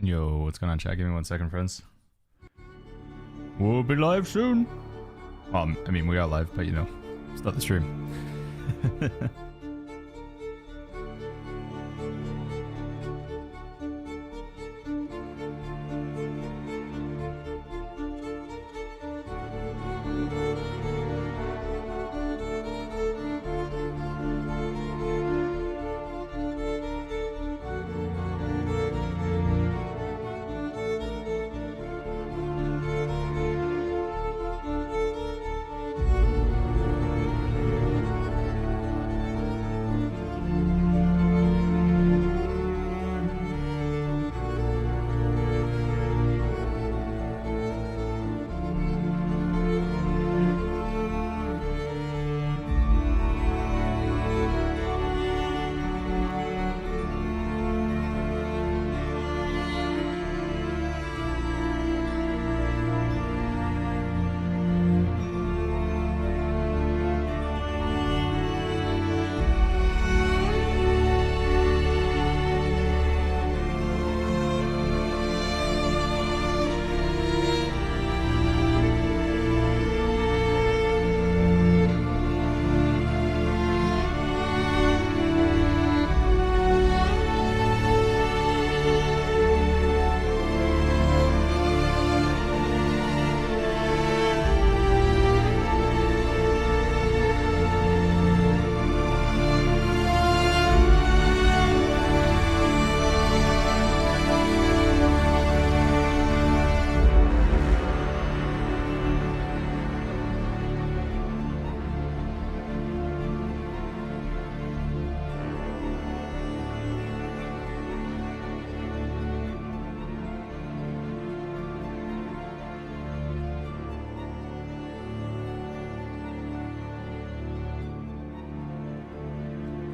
Yo, what's going on, chat? Give me 1 second, friends. We'll be live soon. Well, I mean, we are live, but you know, start the stream.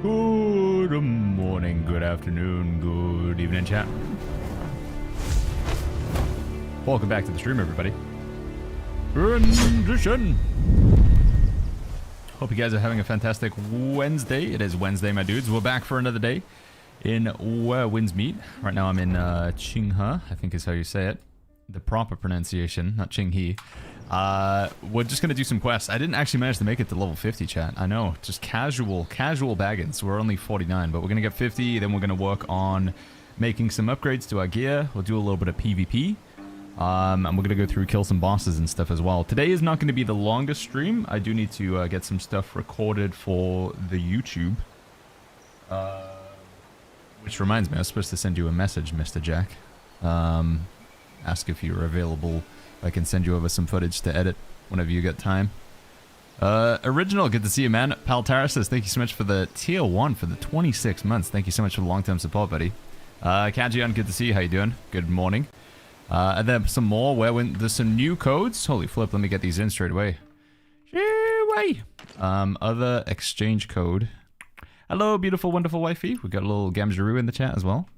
Good morning, good afternoon, good evening, chat. Welcome back to the stream, everybody. Transition. Hope you guys are having a fantastic Wednesday. It is Wednesday, my dudes. We're back for another day in Where Winds Meet. Right now I'm in Qinghe, I think is how you say it. The proper pronunciation, not Qinghe. We're just gonna do some quests. I didn't actually manage to make it to level 50, chat. I know, just casual baggins. We're only 49, but we're gonna get 50. Then we're gonna work on making some upgrades to our gear. We'll do a little bit of PvP, and we're gonna go through kill some bosses and stuff as well. Today is not gonna be the longest stream. I do need to get some stuff recorded for the YouTube. Which reminds me, I was supposed to send you a message, Mr. Jack. Ask if you're available. I can send you over some footage to edit whenever you get time. Original, good to see you, man. Paltara says, thank you so much for the tier 1 for the 26 months. Thank you so much for the long-term support, buddy. Kajian, good to see you. How you doing? Good morning. And then some more. There's some new codes. Holy flip, let me get these in straight away. Other exchange code. Hello, beautiful, wonderful wifey. We got a little Gamjaroo in the chat as well.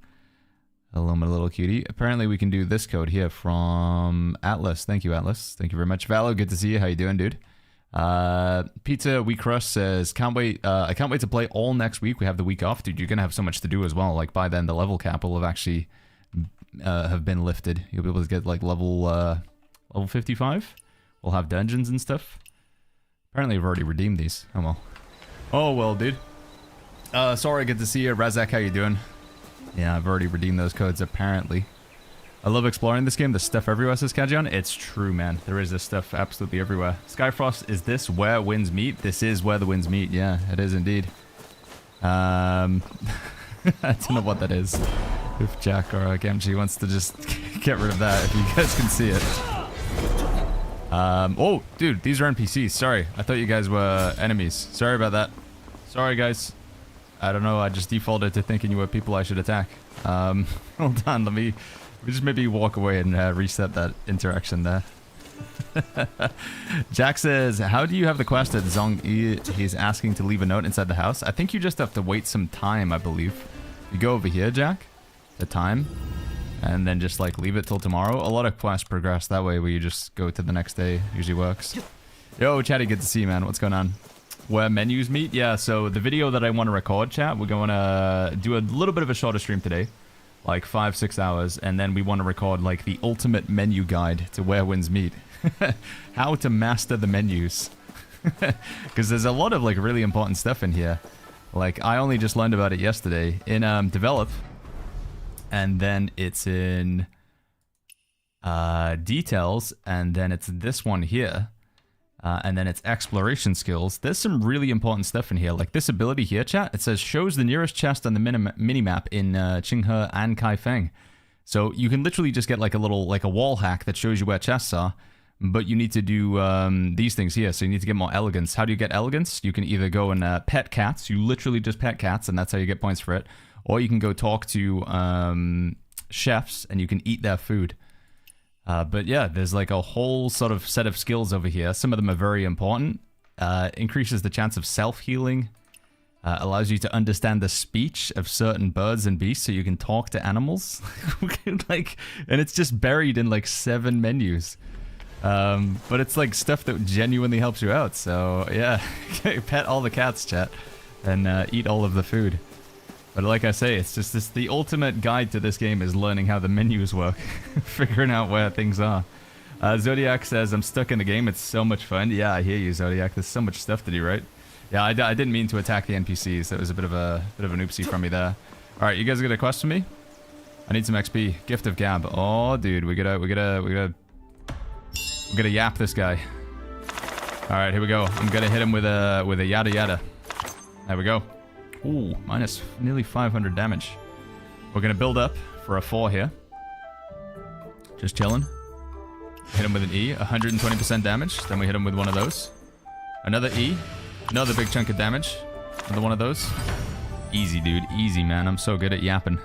Hello, my little cutie. Apparently, we can do this code here from Atlas. Thank you, Atlas. Thank you very much. Valo, good to see you. How you doing, dude? Pizza We Crush says, can't wait. I can't wait to play all next week. We have the week off, dude. You're gonna have so much to do as well. Like by then, the level cap will have actually have been lifted. You'll be able to get like level 55. We'll have dungeons and stuff. Apparently, I've already redeemed these. Oh well. Oh well, dude. Sorry, good to see you, Razak. How you doing? Yeah, I've already redeemed those codes, apparently. I love exploring this game. There's stuff everywhere, says Kajian. It's true, man. There is this stuff absolutely everywhere. Skyfrost, is this where winds meet? This is where the winds meet. Yeah, it is indeed. I don't know what that is. If Jack or Gamgee wants to just get rid of that, if you guys can see it. Oh, dude, these are NPCs. Sorry. I thought you guys were enemies. Sorry about that. Sorry, guys. I don't know, I just defaulted to thinking you were people I should attack. Hold on, let me just maybe walk away and reset that interaction there. Jack says, how do you have the quest that Zong he's asking to leave a note inside the house? I think you just have to wait some time, I believe. You go over here, Jack, the time, and then just like leave it till tomorrow. A lot of quests progress that way where you just go to the next day. Usually works. Yo, Chatty, good to see you, man. What's going on? Where menus meet? Yeah, so the video that I want to record, chat, we're going to do a little bit of a shorter stream today. like 5-6 hours, and then we want to record like the ultimate menu guide to Where Winds Meet. How to master the menus. Because there's a lot of like really important stuff in here. Like I only just learned about it yesterday in develop, and then it's in details, and then it's this one here. And then it's exploration skills. There's some really important stuff in here. Like this ability here, chat. It says shows the nearest chest on the minimap in Qinghe and Kaifeng. So you can literally just get like a little, like a wall hack that shows you where chests are. But you need to do these things here. So you need to get more elegance. How do you get elegance? You can either go and pet cats. You literally just pet cats, and that's how you get points for it. Or you can go talk to chefs, and you can eat their food. But yeah, there's like a whole sort of set of skills over here. Some of them are very important. Increases the chance of self-healing. Allows you to understand the speech of certain birds and beasts, so you can talk to animals. Like, and it's just buried in like 7 menus. But it's like stuff that genuinely helps you out. So yeah, pet all the cats, chat, and eat all of the food. But like I say, it's just the ultimate guide to this game is learning how the menus work. Figuring out where things are. Zodiac says, I'm stuck in the game. It's so much fun. Yeah, I hear you, Zodiac. There's so much stuff to do, right? Yeah, I didn't mean to attack the NPCs. That was a bit of an oopsie from me there. Alright, you guys got a quest for me? I need some XP. Gift of Gab. Oh, dude, we gotta yap this guy. Alright, here we go. I'm gonna hit him with a yada yada. There we go. Ooh, minus nearly 500 damage. We're gonna build up for a 4 here. Just chilling. Hit him with an E, 120% damage. Then we hit him with one of those. Another E. Another big chunk of damage. Another one of those. Easy, dude. Easy, man. I'm so good at yapping.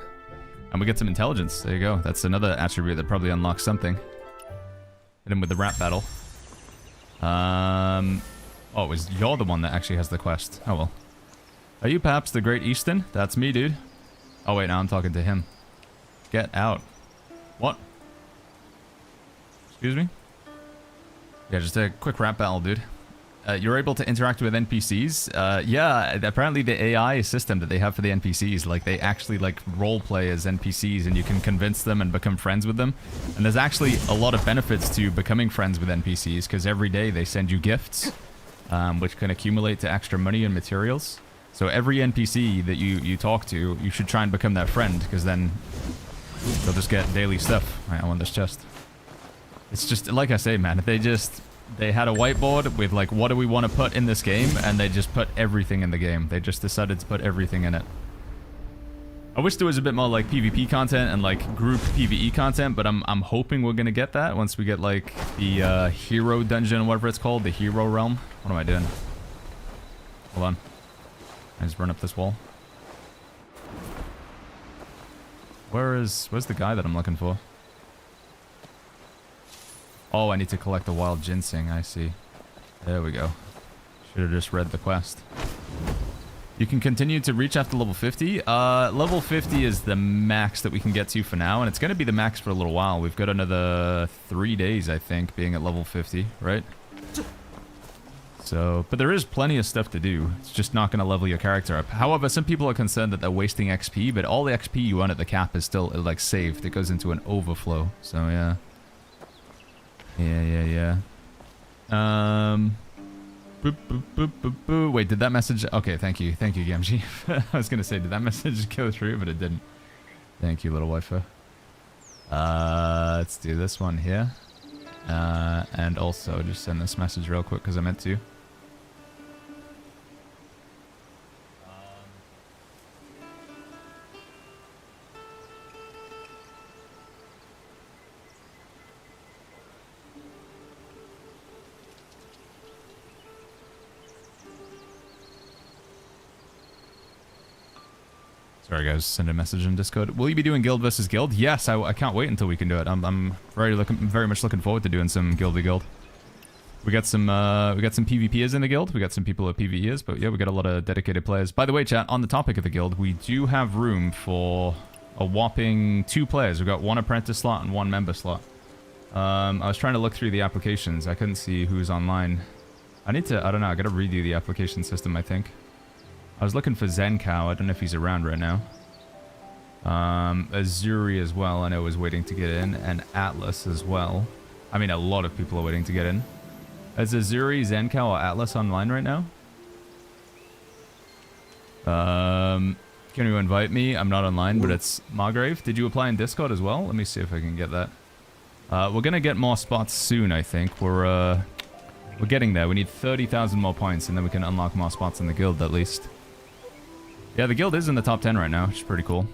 And we get some intelligence. There you go. That's another attribute that probably unlocks something. Hit him with the rap battle. Oh, it was you're the one that actually has the quest. Oh, well. Are you perhaps the Great Easton? That's me, dude. Oh, wait, now I'm talking to him. Get out. What? Excuse me? Yeah, just a quick rap battle, dude. You're able to interact with NPCs. Yeah, apparently the AI system that they have for the NPCs, like they actually like role play as NPCs, and you can convince them and become friends with them. And there's actually a lot of benefits to becoming friends with NPCs, because every day they send you gifts, which can accumulate to extra money and materials. So every NPC that you talk to, you should try and become their friend, because then they'll just get daily stuff. Alright, I want this chest. It's just, like I say, man, they had a whiteboard with, like, what do we want to put in this game, and they just put everything in the game. They just decided to put everything in it. I wish there was a bit more, like, PvP content and, like, group PvE content, but I'm hoping we're gonna get that once we get, like, the hero dungeon, whatever it's called, the hero realm. What am I doing? Hold on. I just run up this wall. Where's the guy that I'm looking for? Oh, I need to collect the wild ginseng, I see. There we go. Should have just read the quest. You can continue to reach after level 50. Level 50 is the max that we can get to for now, and it's going to be the max for a little while. We've got another 3 days, I think, being at level 50, right? So, but there is plenty of stuff to do. It's just not going to level your character up. However, some people are concerned that they're wasting XP, but all the XP you earn at the cap is still, like, saved. It goes into an overflow, so yeah. Yeah. Boop, boop, boop, boop, boop. Wait, did that message... Okay, thank you, Gamgee. I was going to say, did that message go through, but it didn't. Thank you, little waifu. Let's do this one here. And also just send this message real quick, because I meant to. Sorry guys, send a message in Discord. Will you be doing guild versus guild? Yes, I can't wait until we can do it. I'm very much looking forward to doing some guild v guild. We got some PvPers in the guild. We got some people who are PvEers, but yeah, we got a lot of dedicated players. By the way, chat, on the topic of the guild, we do have room for a whopping 2 players. We've got 1 apprentice slot and 1 member slot. I was trying to look through the applications. I couldn't see who's online. I don't know, I gotta redo the application system, I think. I was looking for Zen Cow. I don't know if he's around right now. Azuri as well, I know, is waiting to get in, and Atlas as well. I mean, a lot of people are waiting to get in. Is Azuri, Zencow, or Atlas online right now? Can you invite me? I'm not online, but it's Margrave. Did you apply in Discord as well? Let me see if I can get that. We're gonna get more spots soon, I think. We're getting there. We need 30,000 more points, and then we can unlock more spots in the guild, at least. Yeah, the guild is in the top 10 right now, which is pretty cool.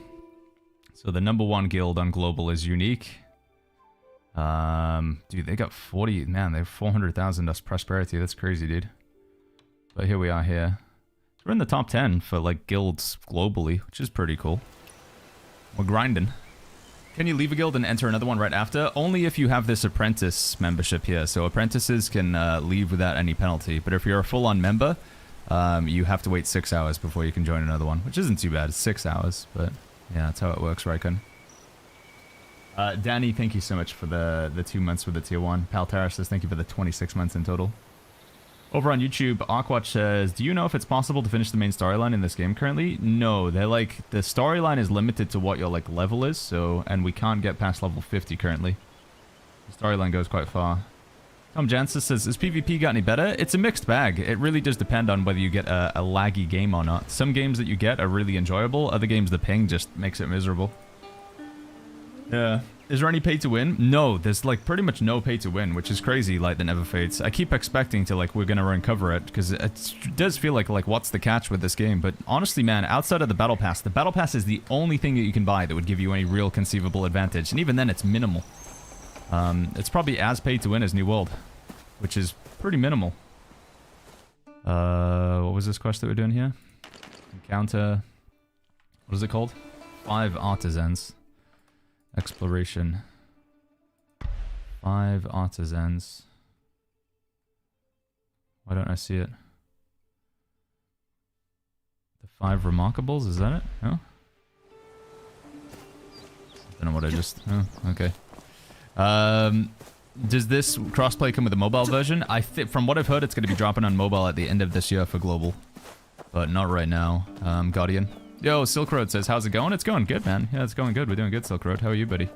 So the #1 guild on global is unique. Dude, they got 40, man, they have 400,000 prosperity. That's crazy, dude. But here we are here. We're in the top 10 for, like, guilds globally, which is pretty cool. We're grinding. Can you leave a guild and enter another one right after? Only if you have this apprentice membership here. So apprentices can leave without any penalty. But if you're a full-on member, you have to wait 6 hours before you can join another one, which isn't too bad. It's 6 hours, but yeah, that's how it works, Raikkonen. Danny, thank you so much for the 2 months with the tier 1. Paltara says thank you for the 26 months in total. Over on YouTube, Aquatch says, do you know if it's possible to finish the main storyline in this game currently? No, they're like, the storyline is limited to what your like level is, so, and we can't get past level 50 currently. The storyline goes quite far. Tom Jansen says, has PvP got any better? It's a mixed bag. It really does depend on whether you get a laggy game or not. Some games that you get are really enjoyable, other games the ping just makes it miserable. Yeah. Is there any pay to win? No, there's like pretty much no pay to win, which is crazy, like that never fades. I keep expecting to like, we're gonna uncover it, because it does feel like what's the catch with this game? But honestly, man, outside of the battle pass is the only thing that you can buy that would give you any real conceivable advantage. And even then, it's minimal. It's probably as pay to win as New World, which is pretty minimal. What was this quest that we're doing here? Encounter, what is it called? 5 artisans. Exploration. 5 artisans. Why don't I see it? The 5 remarkables, is that it? No? I don't know what I just... Oh, okay. Does this crossplay come with a mobile version? From what I've heard, it's going to be dropping on mobile at the end of this year for global. But not right now. Guardian. Yo, Silk Road says, how's it going? It's going good, man. Yeah, it's going good. We're doing good, Silk Road. How are you, buddy?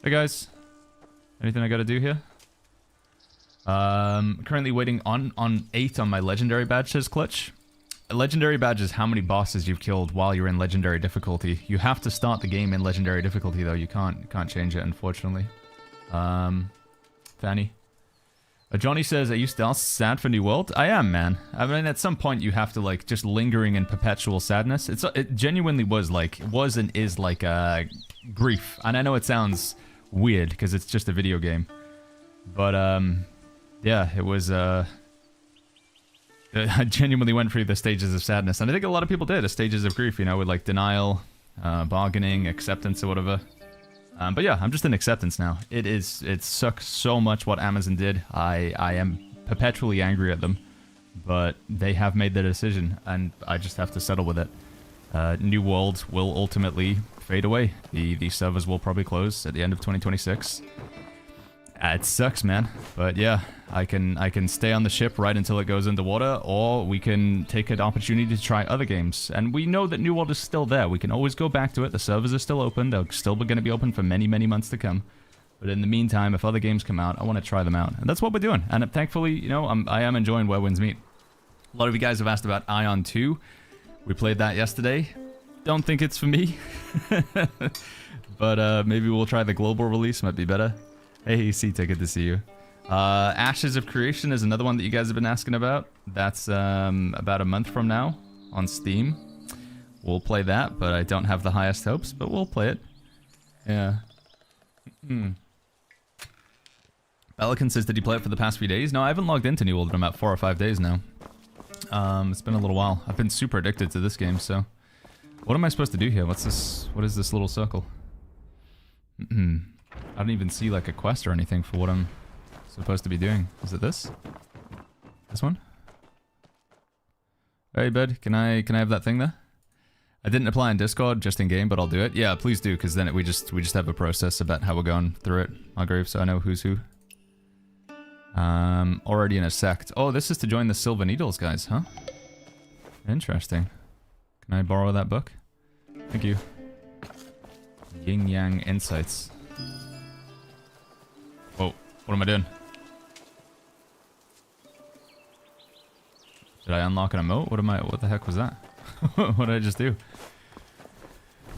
Hey, guys. Anything I gotta do here? Currently waiting on 8 on my legendary badge, says Clutch. A legendary badge is how many bosses you've killed while you're in legendary difficulty. You have to start the game in legendary difficulty, though. You can't change it, unfortunately. Fanny. Johnny says, are you still sad for New World? I am, man. I mean, at some point you have to, like, just lingering in perpetual sadness. It genuinely was and is like, grief. And I know it sounds weird, because it's just a video game. But, yeah, it was, I genuinely went through the stages of sadness. And I think a lot of people did, the stages of grief, you know, with, like, denial, bargaining, acceptance, or whatever. But yeah, I'm just in acceptance now. It sucks so much what Amazon did. I am perpetually angry at them, but they have made their decision, and I just have to settle with it. New World will ultimately fade away. The servers will probably close at the end of 2026. It sucks, man. But yeah, I can stay on the ship right until it goes underwater, or we can take an opportunity to try other games. And we know that New World is still there. We can always go back to it. The servers are still open. They're still going to be open for many, many months to come. But in the meantime, if other games come out, I want to try them out. And that's what we're doing. And thankfully, you know, I am enjoying Where Winds Meet. A lot of you guys have asked about Ion 2. We played that yesterday. Don't think it's for me. But maybe we'll try the global release. Might be better. Hey, C-T, good to see you. Ashes of Creation is another one that you guys have been asking about. That's about a month from now on Steam. We'll play that, but I don't have the highest hopes, but we'll play it. Yeah. Pelican says, did you play it for the past few days? No, I haven't logged into New World in about 4 or 5 days now. It's been a little while. I've been super addicted to this game, so... What am I supposed to do here? What's this? What is this little circle? I don't even see like a quest or anything for what I'm supposed to be doing. Is it this? This one? Hey bud, can I have that thing there? I didn't apply in Discord, just in game, but I'll do it. Yeah, please do, because then we just have a process about how we're going through it, Margrave, so I know who's who. Already in a sect. Oh, this is to join the Silver Needles guys, huh? Interesting. Can I borrow that book? Thank you. Yin Yang Insights. Whoa, what am I doing? Did I unlock an emote? What the heck was that? What did I just do?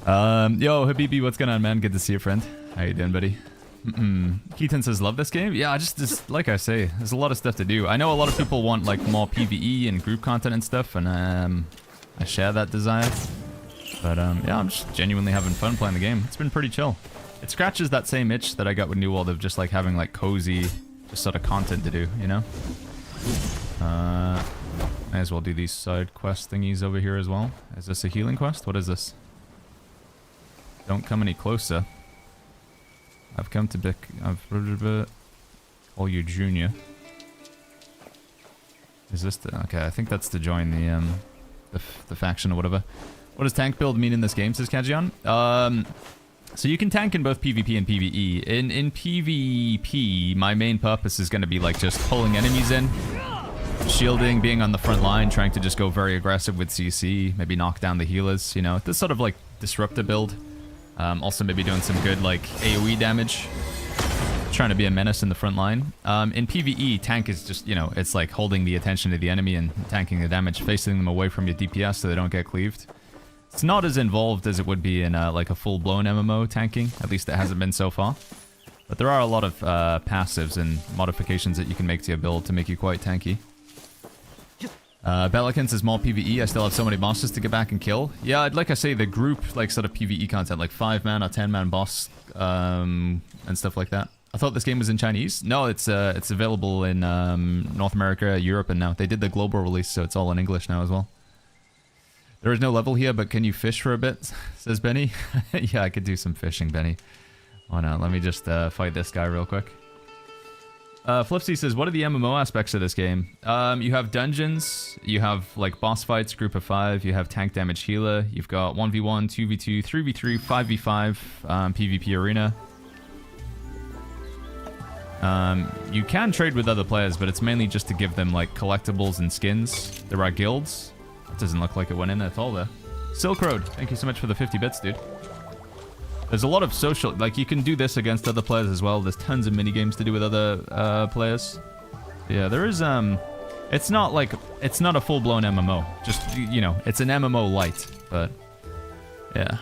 Yo, Habibi, what's going on, man? Good to see you, friend. How you doing, buddy? Keaton says, love this game? Yeah, just like I say, there's a lot of stuff to do. I know a lot of people want like more PvE and group content and stuff, and I share that desire. But yeah, I'm just genuinely having fun playing the game. It's been pretty chill. It scratches that same itch that I got with New World of just like having like cozy, just sort of content to do, you know? May as well do these side quest thingies over here as well. Is this a healing quest? What is this? Don't come any closer. I've come to call you Junior. Is this the... Okay, I think that's to join the faction or whatever. What does tank build mean in this game, says Kajian? So you can tank in both PvP and PvE. In PvP, my main purpose is going to be like just pulling enemies in, shielding, being on the front line, trying to just go very aggressive with CC, maybe knock down the healers, you know, this sort of like disruptor build. Also maybe doing some good like AoE damage, trying to be a menace in the front line. In PvE, tank is just, you know, it's like holding the attention of the enemy and tanking the damage, facing them away from your DPS so they don't get cleaved. It's not as involved as it would be in like a full-blown MMO tanking, at least it hasn't been so far. But there are a lot of passives and modifications that you can make to your build to make you quite tanky. Bellicans is more PvE. I still have so many bosses to get back and kill. Yeah, like I say, the group, like, sort of PvE content, like 5-man or 10-man boss, and stuff like that. I thought this game was in Chinese. No, it's available in North America, Europe, and now. They did the global release, so it's all in English now as well. There is no level here, but can you fish for a bit, says Benny. Yeah, I could do some fishing, Benny. Why not? Let me just fight this guy real quick. Flipsy says, what are the MMO aspects of this game? You have dungeons, you have like boss fights, group of 5, you have tank damage healer, you've got 1v1, 2v2, 3v3, 5v5, PvP arena. You can trade with other players, but it's mainly just to give them like collectibles and skins. There are guilds. That doesn't look like it went in at all there. Silk Road, thank you so much for the 50 bits, dude. There's a lot of social, like you can do this against other players as well. There's tons of mini games to do with other players. Yeah, there is it's not a full-blown MMO. Just, you know, it's an MMO light, but yeah.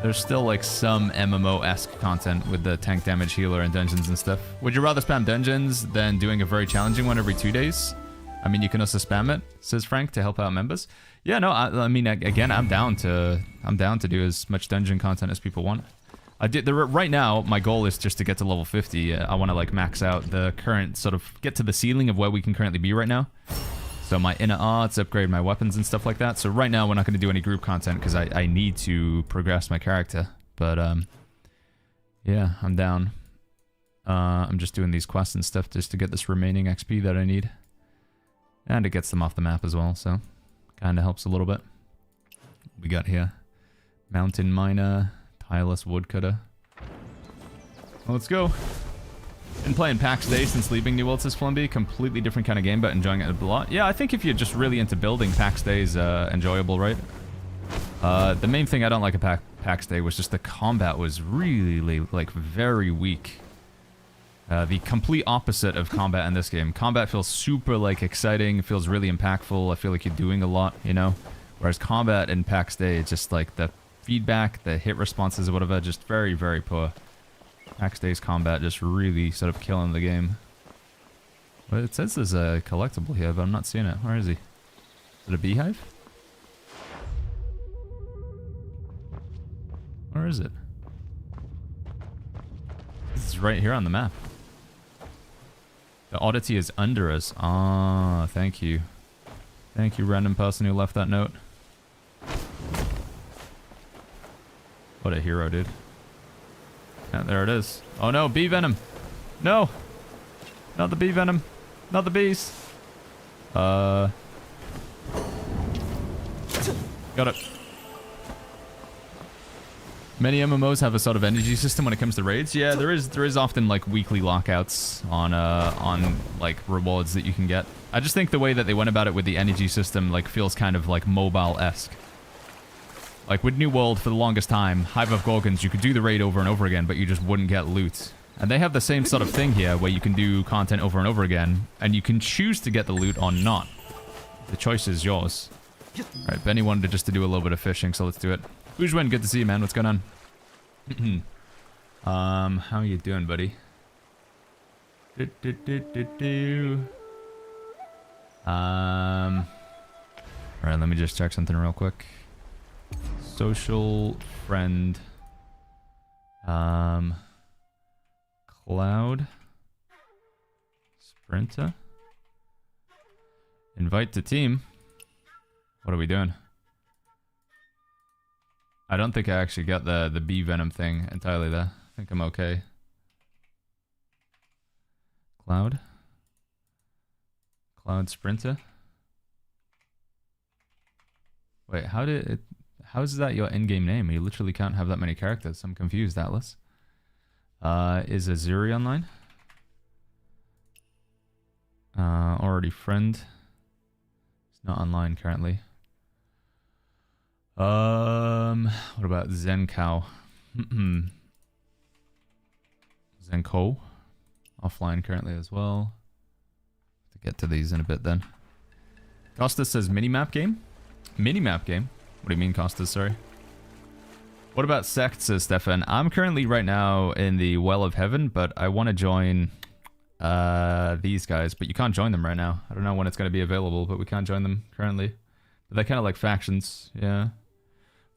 There's still like some MMO-esque content with the tank damage healer and dungeons and stuff. Would you rather spam dungeons than doing a very challenging one every 2 days? I mean, you can also spam it, says Frank, to help out members. Yeah, no, I mean, again, I'm down to do as much dungeon content as people want. Right now, my goal is just to get to level 50. I want to like max out the current sort of get to the ceiling of where we can currently be right now. So my inner arts, upgrade my weapons and stuff like that. So right now, we're not going to do any group content because I need to progress my character. But yeah, I'm down. I'm just doing these quests and stuff just to get this remaining XP that I need. And it gets them off the map as well, so kind of helps a little bit. We got here Mountain Miner, Tireless Woodcutter. Well, let's go. Been playing PAX Day since leaving New World, says Flumby. Completely different kind of game, but enjoying it a lot. Yeah, I think if you're just really into building, PAX Day is enjoyable, right? The main thing I don't like about PAX Day was just the combat was really, like, very weak. The complete opposite of combat in this game. Combat feels super, like, exciting. It feels really impactful. I feel like you're doing a lot, you know? Whereas combat in PAX Day, it's just, like, the feedback, the hit responses or whatever, just very, very poor. PAX Day's combat just really sort of killing the game. Well, it says there's a collectible here, but I'm not seeing it. Where is he? Is it a beehive? Where is it? This is right here on the map. The oddity is under us. Ah, thank you. Thank you, random person who left that note. What a hero, dude. Yeah, there it is. Oh no, bee venom. No! Not the bee venom. Not the bees. Got it. Many MMOs have a sort of energy system when it comes to raids. Yeah, there is often like weekly lockouts on like rewards that you can get. I just think the way that they went about it with the energy system like feels kind of like mobile-esque. Like, with New World, for the longest time, Hive of Gorgons, you could do the raid over and over again, but you just wouldn't get loot. And they have the same sort of thing here, where you can do content over and over again, and you can choose to get the loot or not. The choice is yours. Alright, Benny wanted just to do a little bit of fishing, so let's do it. Boujwin, good to see you, man. What's going on? How are you doing, buddy? Alright, let me just check something real quick. Social friend. Cloud. Sprinter. Invite to team. What are we doing? I don't think I actually got the bee venom thing entirely there. I think I'm okay. Cloud. Cloud Sprinter. Wait, how is that your in-game name? You literally can't have that many characters. I'm confused, Atlas. Is Azuri online? Already friend. It's not online currently. What about Zencow? Zenko. Offline currently as well. To get to these in a bit then. Costa says minimap game? Minimap game? What do you mean, Costa? Sorry. What about sects, says Stefan? I'm currently right now in the Well of Heaven, but I want to join these guys, but you can't join them right now. I don't know when it's going to be available, but we can't join them currently. But they're kind of like factions, yeah.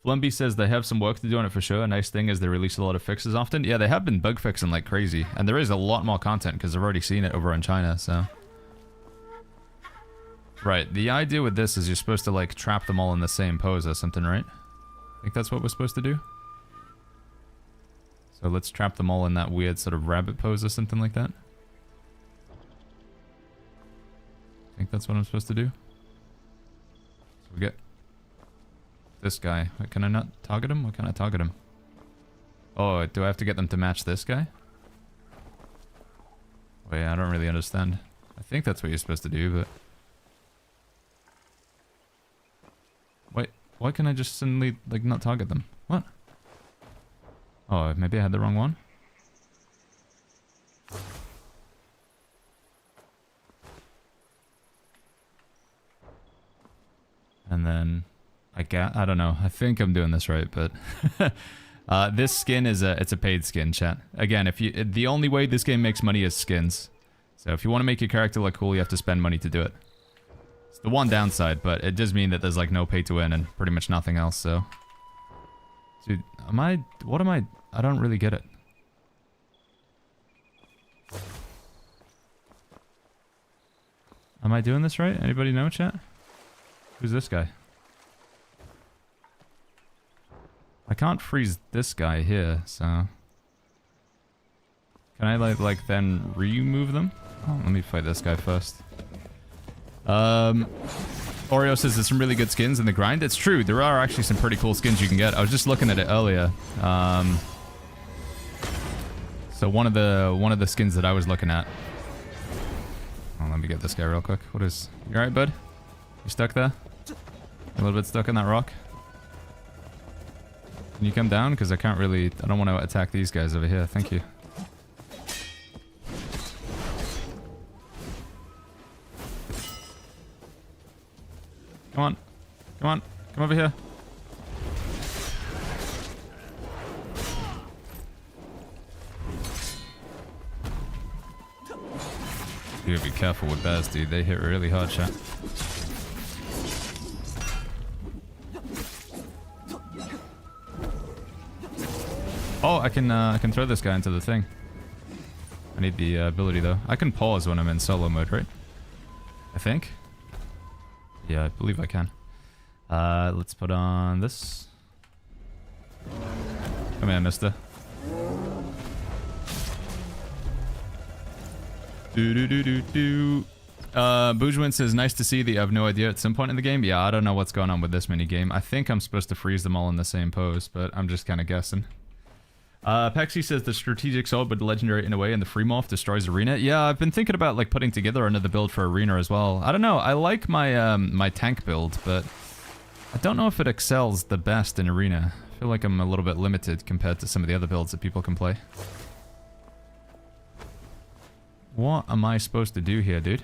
Flumby says they have some work to do on it for sure. A nice thing is they release a lot of fixes often. Yeah, they have been bug fixing like crazy. And there is a lot more content because I've already seen it over in China, so... Right, the idea with this is you're supposed to like trap them all in the same pose or something, right? I think that's what we're supposed to do. So let's trap them all in that weird sort of rabbit pose or something like that. I think that's what I'm supposed to do. So we get this guy. Wait, can I not target him? Why can't I target him? Oh, do I have to get them to match this guy? Wait, I don't really understand. I think that's what you're supposed to do, but... Wait, why can I just suddenly, like, not target them? What? Oh, maybe I had the wrong one? And then... I don't know. I think I'm doing this right, but... this skin is it's a paid skin, chat. Again, the only way this game makes money is skins. So if you want to make your character look cool, you have to spend money to do it. It's the one downside, but it does mean that there's like no pay to win and pretty much nothing else, so... Dude, what am I... I don't really get it. Am I doing this right? Anybody know, chat? Who's this guy? I can't freeze this guy here, so... Can I, like then remove them? Oh, let me fight this guy first. Oreo says there's some really good skins in the grind. It's true, there are actually some pretty cool skins you can get. I was just looking at it earlier. So one of the skins that I was looking at... Oh, let me get this guy real quick. What is... You alright, bud? You stuck there? A little bit stuck in that rock? Can you come down? Because I can't really... I don't want to attack these guys over here. Thank you. Come on. Come on. Come over here. You gotta be careful with bears, dude. They hit really hard, chat. Oh, I can throw this guy into the thing. I need the ability though. I can pause when I'm in solo mode, right? I think. Yeah, I believe I can. Let's put on this. Come here, mister. Boujwin says, nice to see that you have no idea at some point in the game. Yeah, I don't know what's going on with this mini game. I think I'm supposed to freeze them all in the same pose, but I'm just kind of guessing. Pexi says the strategic sword but legendary in a way and the free morph destroys arena. Yeah, I've been thinking about like putting together another build for arena as well. I don't know, I like my my tank build, but I don't know if it excels the best in Arena. I feel like I'm a little bit limited compared to some of the other builds that people can play. What am I supposed to do here, dude?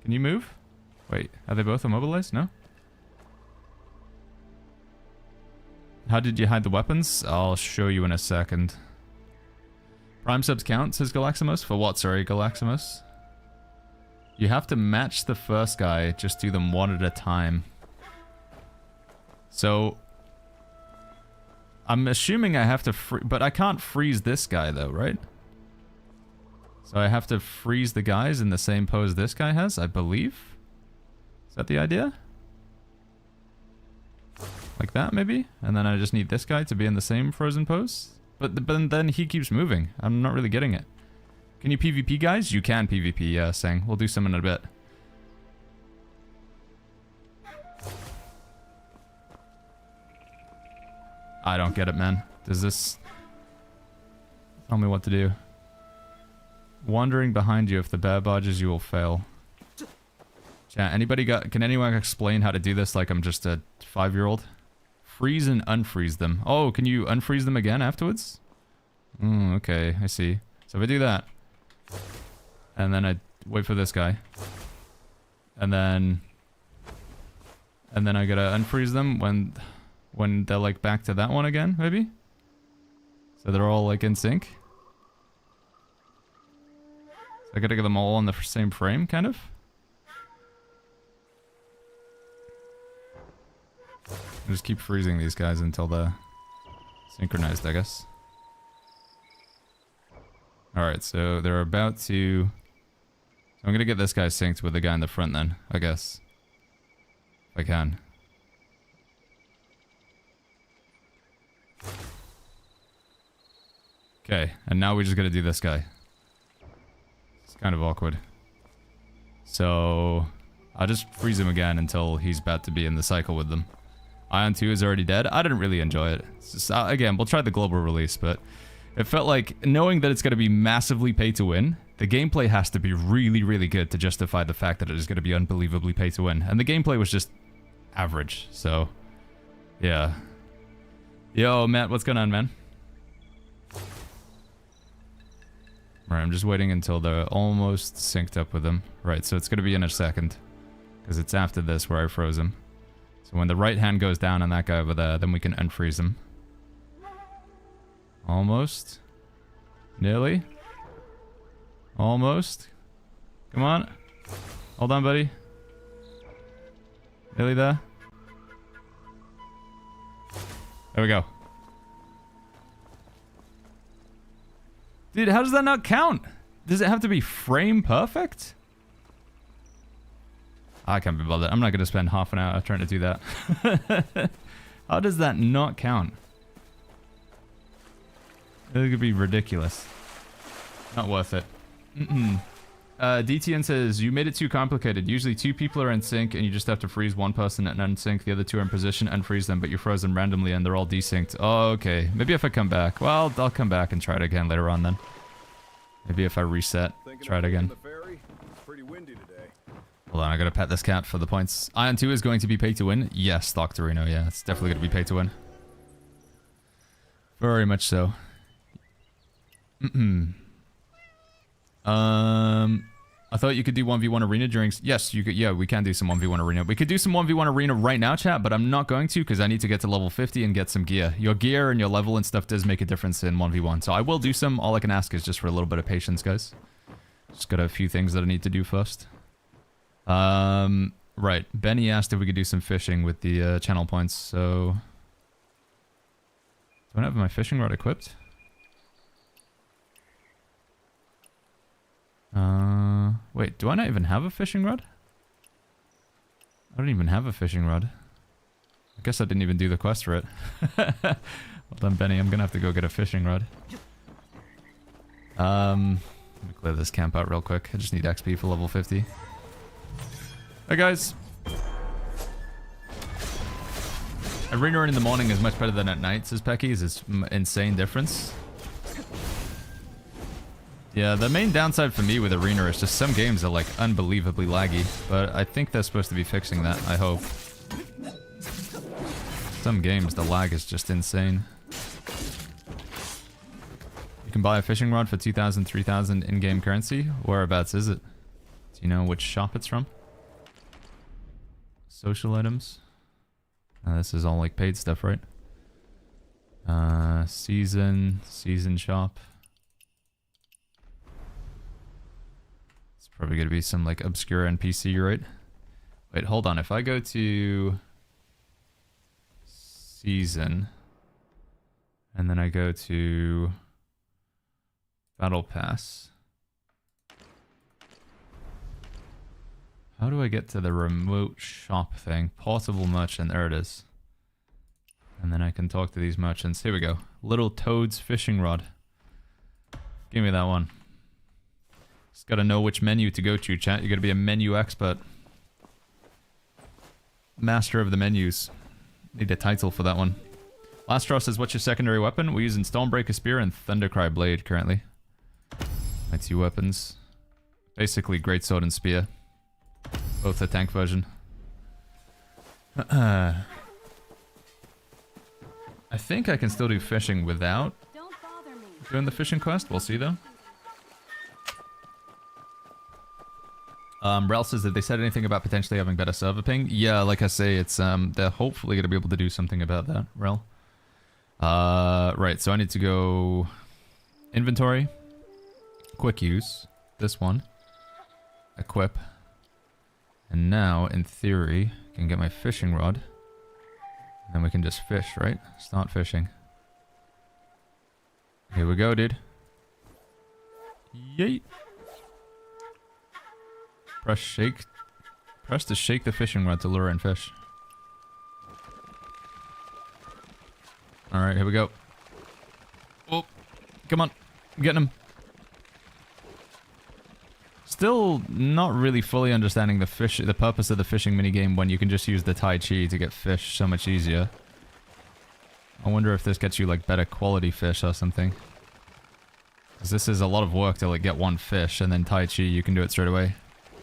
Can you move? Wait, are they both immobilized? No? How did you hide the weapons? I'll show you in a second. Prime subs count, says Galaximos. For what, sorry, Galaximos? You have to match the first guy, just do them one at a time. So, I'm assuming I have to but I can't freeze this guy though, right? So I have to freeze the guys in the same pose this guy has, I believe? Is that the idea? Like that, maybe? And then I just need this guy to be in the same frozen pose? But then he keeps moving. I'm not really getting it. Can you PvP, guys? You can PvP, yeah, Sang. We'll do some in a bit. I don't get it, man. Does this... Tell me what to do. Wandering behind you, if the bear barges, you will fail. Chat, anybody got... Can anyone explain how to do this like I'm just a 5-year-old? Freeze and unfreeze them. Oh, can you unfreeze them again afterwards? Okay, I see. So if I do that, and then I wait for this guy, and then I gotta unfreeze them when they're like back to that one again, maybe? So they're all like in sync? So I gotta get them all on the same frame, kind of? I just keep freezing these guys until they're synchronized, I guess. Alright, so they're about to... So I'm gonna get this guy synced with the guy in the front then, I guess. If I can. Okay, and now we just gotta do this guy. It's kind of awkward. So... I'll just freeze him again until he's about to be in the cycle with them. Ion 2 is already dead. I didn't really enjoy it. It's just, again, we'll try the global release, but it felt like knowing that it's going to be massively pay to win, the gameplay has to be really, really good to justify the fact that it is going to be unbelievably pay to win. And the gameplay was just average, so yeah. Yo, Matt, what's going on, man? Alright, I'm just waiting until they're almost synced up with them. Right, so it's going to be in a second, because it's after this where I froze him. So when the right hand goes down on that guy over there, then we can unfreeze him. Almost. Nearly. Almost. Come on. Hold on, buddy. Nearly there. There we go. Dude, how does that not count? Does it have to be frame perfect? I can't be bothered. I'm not going to spend half an hour trying to do that. How does that not count? It could be ridiculous. Not worth it. DTN says, you made it too complicated. Usually 2 people are in sync and you just have to freeze one person and unsync. The other 2 are in position, unfreeze them, but you froze them randomly and they're all desynced. Oh, okay. Maybe if I come back. Well, I'll come back and try it again later on then. Maybe if I reset, try it again. Hold on, I gotta pet this cat for the points. Ion 2 is going to be pay to win. Yes, Doctorino, yeah. It's definitely going to be pay to win. Very much so. I thought you could do 1v1 arena during... Yes, you could. Yeah, we can do some 1v1 arena. We could do some 1v1 arena right now, chat, but I'm not going to because I need to get to level 50 and get some gear. Your gear and your level and stuff does make a difference in 1v1. So I will do some. All I can ask is just for a little bit of patience, guys. Just got a few things that I need to do first. Right. Benny asked if we could do some fishing with the channel points, so... Do I have my fishing rod equipped? Wait, do I not even have a fishing rod? I don't even have a fishing rod. I guess I didn't even do the quest for it. Well done, Benny. I'm gonna have to go get a fishing rod. Let me clear this camp out real quick. I just need XP for level 50. Hey guys! Arena in the morning is much better than at night, says Pecky. Is this insane difference? Yeah, the main downside for me with Arena is just some games are like unbelievably laggy, but I think they're supposed to be fixing that, I hope. Some games, the lag is just insane. You can buy a fishing rod for 2,000, 3,000 in-game currency. Whereabouts is it? Do you know which shop it's from? Social items. This is all like paid stuff, right? Season shop. It's probably gonna be some like obscure NPC, right? Wait, hold on. If I go to season and then I go to battle pass, how do I get to the remote shop thing? Portable merchant, there it is. And then I can talk to these merchants. Here we go. Little Toad's fishing rod. Give me that one. Just gotta know which menu to go to, chat. You gotta be a menu expert. Master of the menus. Need a title for that one. Lastro says, what's your secondary weapon? We're using Stormbreaker Spear and Thundercry Blade currently. My two weapons. Basically Greatsword and Spear. Both the tank version. I think I can still do fishing without doing the fishing quest. We'll see though. Rel says that they said anything about potentially having better server ping. Yeah, like I say, it's they're hopefully gonna be able to do something about that, Rel. Right, so I need to go inventory, quick use, this one, equip, and now in theory I can get my fishing rod. Then we can just fish, right? Start fishing. Here we go, dude. Yeet. Press shake. Press to shake the fishing rod to lure in fish. Alright, here we go. Oh, come on. I'm getting him. Still not really fully understanding the purpose of the fishing minigame when you can just use the Tai Chi to get fish so much easier. I wonder if this gets you like better quality fish or something. Because this is a lot of work to like get one fish, and then Tai Chi you can do it straight away.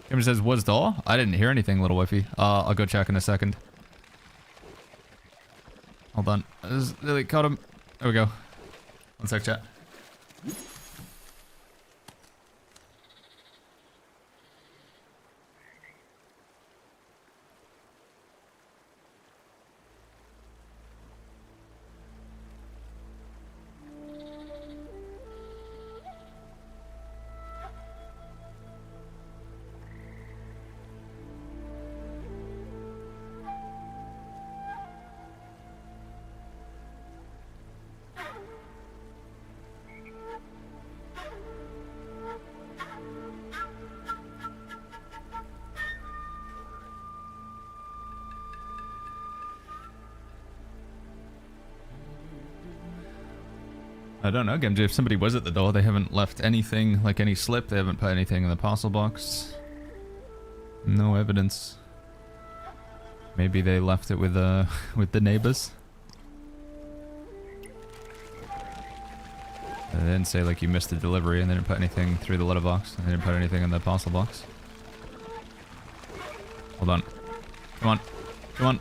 Gamer says, was door? I didn't hear anything, little wifey. I'll go check in a second. Hold on. I just really caught him. There we go. One sec, chat. I don't know, Gamj, if somebody was at the door, they haven't left anything, like any slip, they haven't put anything in the parcel box. No evidence. Maybe they left it with the neighbors. They didn't say like you missed a delivery and they didn't put anything through the letterbox, and they didn't put anything in the parcel box. Hold on. Come on. Come on.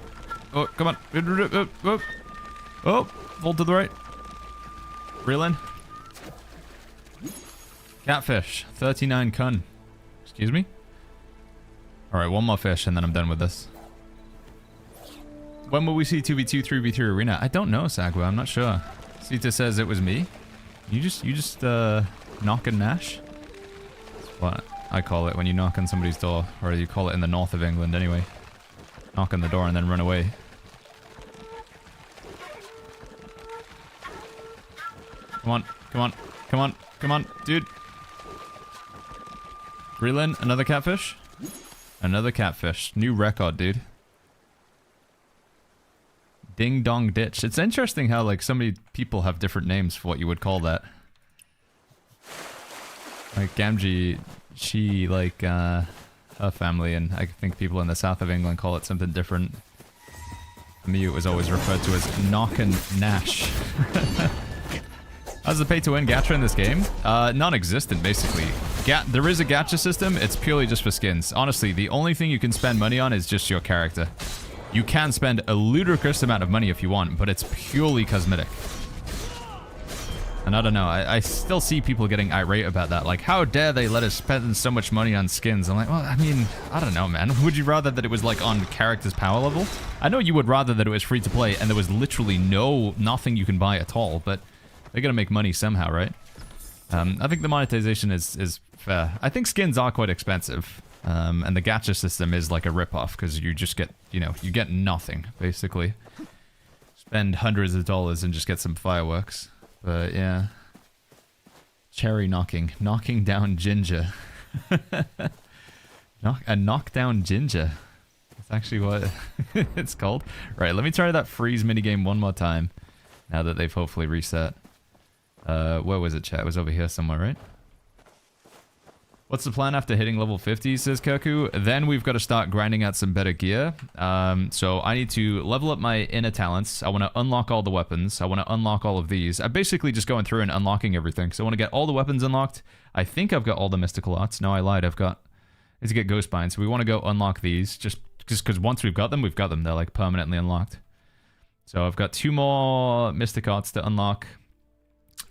Oh, come on. Oh, fold to the right. Reel in. Catfish. 39 kun. Excuse me? Alright, one more fish and then I'm done with this. When will we see 2v2, 3v3 arena? I don't know, Sagwa. I'm not sure. Sita says it was me. You just knock and Nash? That's what I call it when you knock on somebody's door. Or you call it in the north of England anyway. Knock on the door and then run away. Come on, come on, come on, come on, dude. Reel in, another catfish? Another catfish. New record, dude. Ding Dong Ditch. It's interesting how, like, so many people have different names for what you would call that. Like, Gamgee, she, like, her family, and I think people in the south of England call it something different. For me, it was always referred to as Knock and Nash. How's the pay-to-win gacha in this game? Non-existent, basically. There is a gacha system. It's purely just for skins. Honestly, the only thing you can spend money on is just your character. You can spend a ludicrous amount of money if you want, but it's purely cosmetic. And I don't know, I still see people getting irate about that. Like, how dare they let us spend so much money on skins? I'm like, well, I mean, I don't know, man. Would you rather that it was, like, on character's power level? I know you would rather that it was free to play and there was literally nothing you can buy at all, but they're gonna make money somehow, right? I think the monetization is fair. I think skins are quite expensive. And the gacha system is like a ripoff because you just get, you know, you get nothing, basically. Spend hundreds of dollars and just get some fireworks. But yeah. Cherry knocking. Knocking down ginger. Knockdown ginger. That's actually what it's called. Right, let me try that freeze minigame one more time. Now that they've hopefully reset. Where was it, chat? It was over here somewhere, right? What's the plan after hitting level 50, says Kirku? Then we've got to start grinding out some better gear. So I need to level up my inner talents. I want to unlock all the weapons. I want to unlock all of these. I'm basically just going through and unlocking everything. So I want to get all the weapons unlocked. I think I've got all the mystical arts. No, I lied. I've got... I need to get ghost bind. So we want to go unlock these. Just because once we've got them, we've got them. They're like permanently unlocked. So I've got 2 more mystic arts to unlock.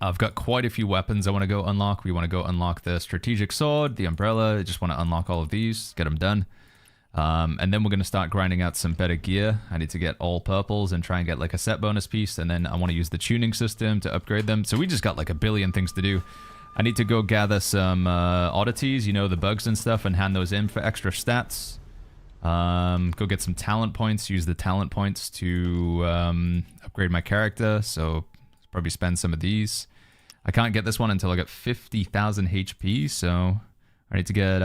I've got quite a few weapons I want to go unlock. We want to go unlock the strategic sword, the umbrella. I just want to unlock all of these, get them done. And then we're going to start grinding out some better gear. I need to get all purples and try and get like a set bonus piece. And then I want to use the tuning system to upgrade them. So we just got like a billion things to do. I need to go gather some oddities, you know, the bugs and stuff, and hand those in for extra stats. Go get some talent points, use the talent points to upgrade my character. So probably spend some of these. I can't get this one until I get 50,000 HP, so I need to get...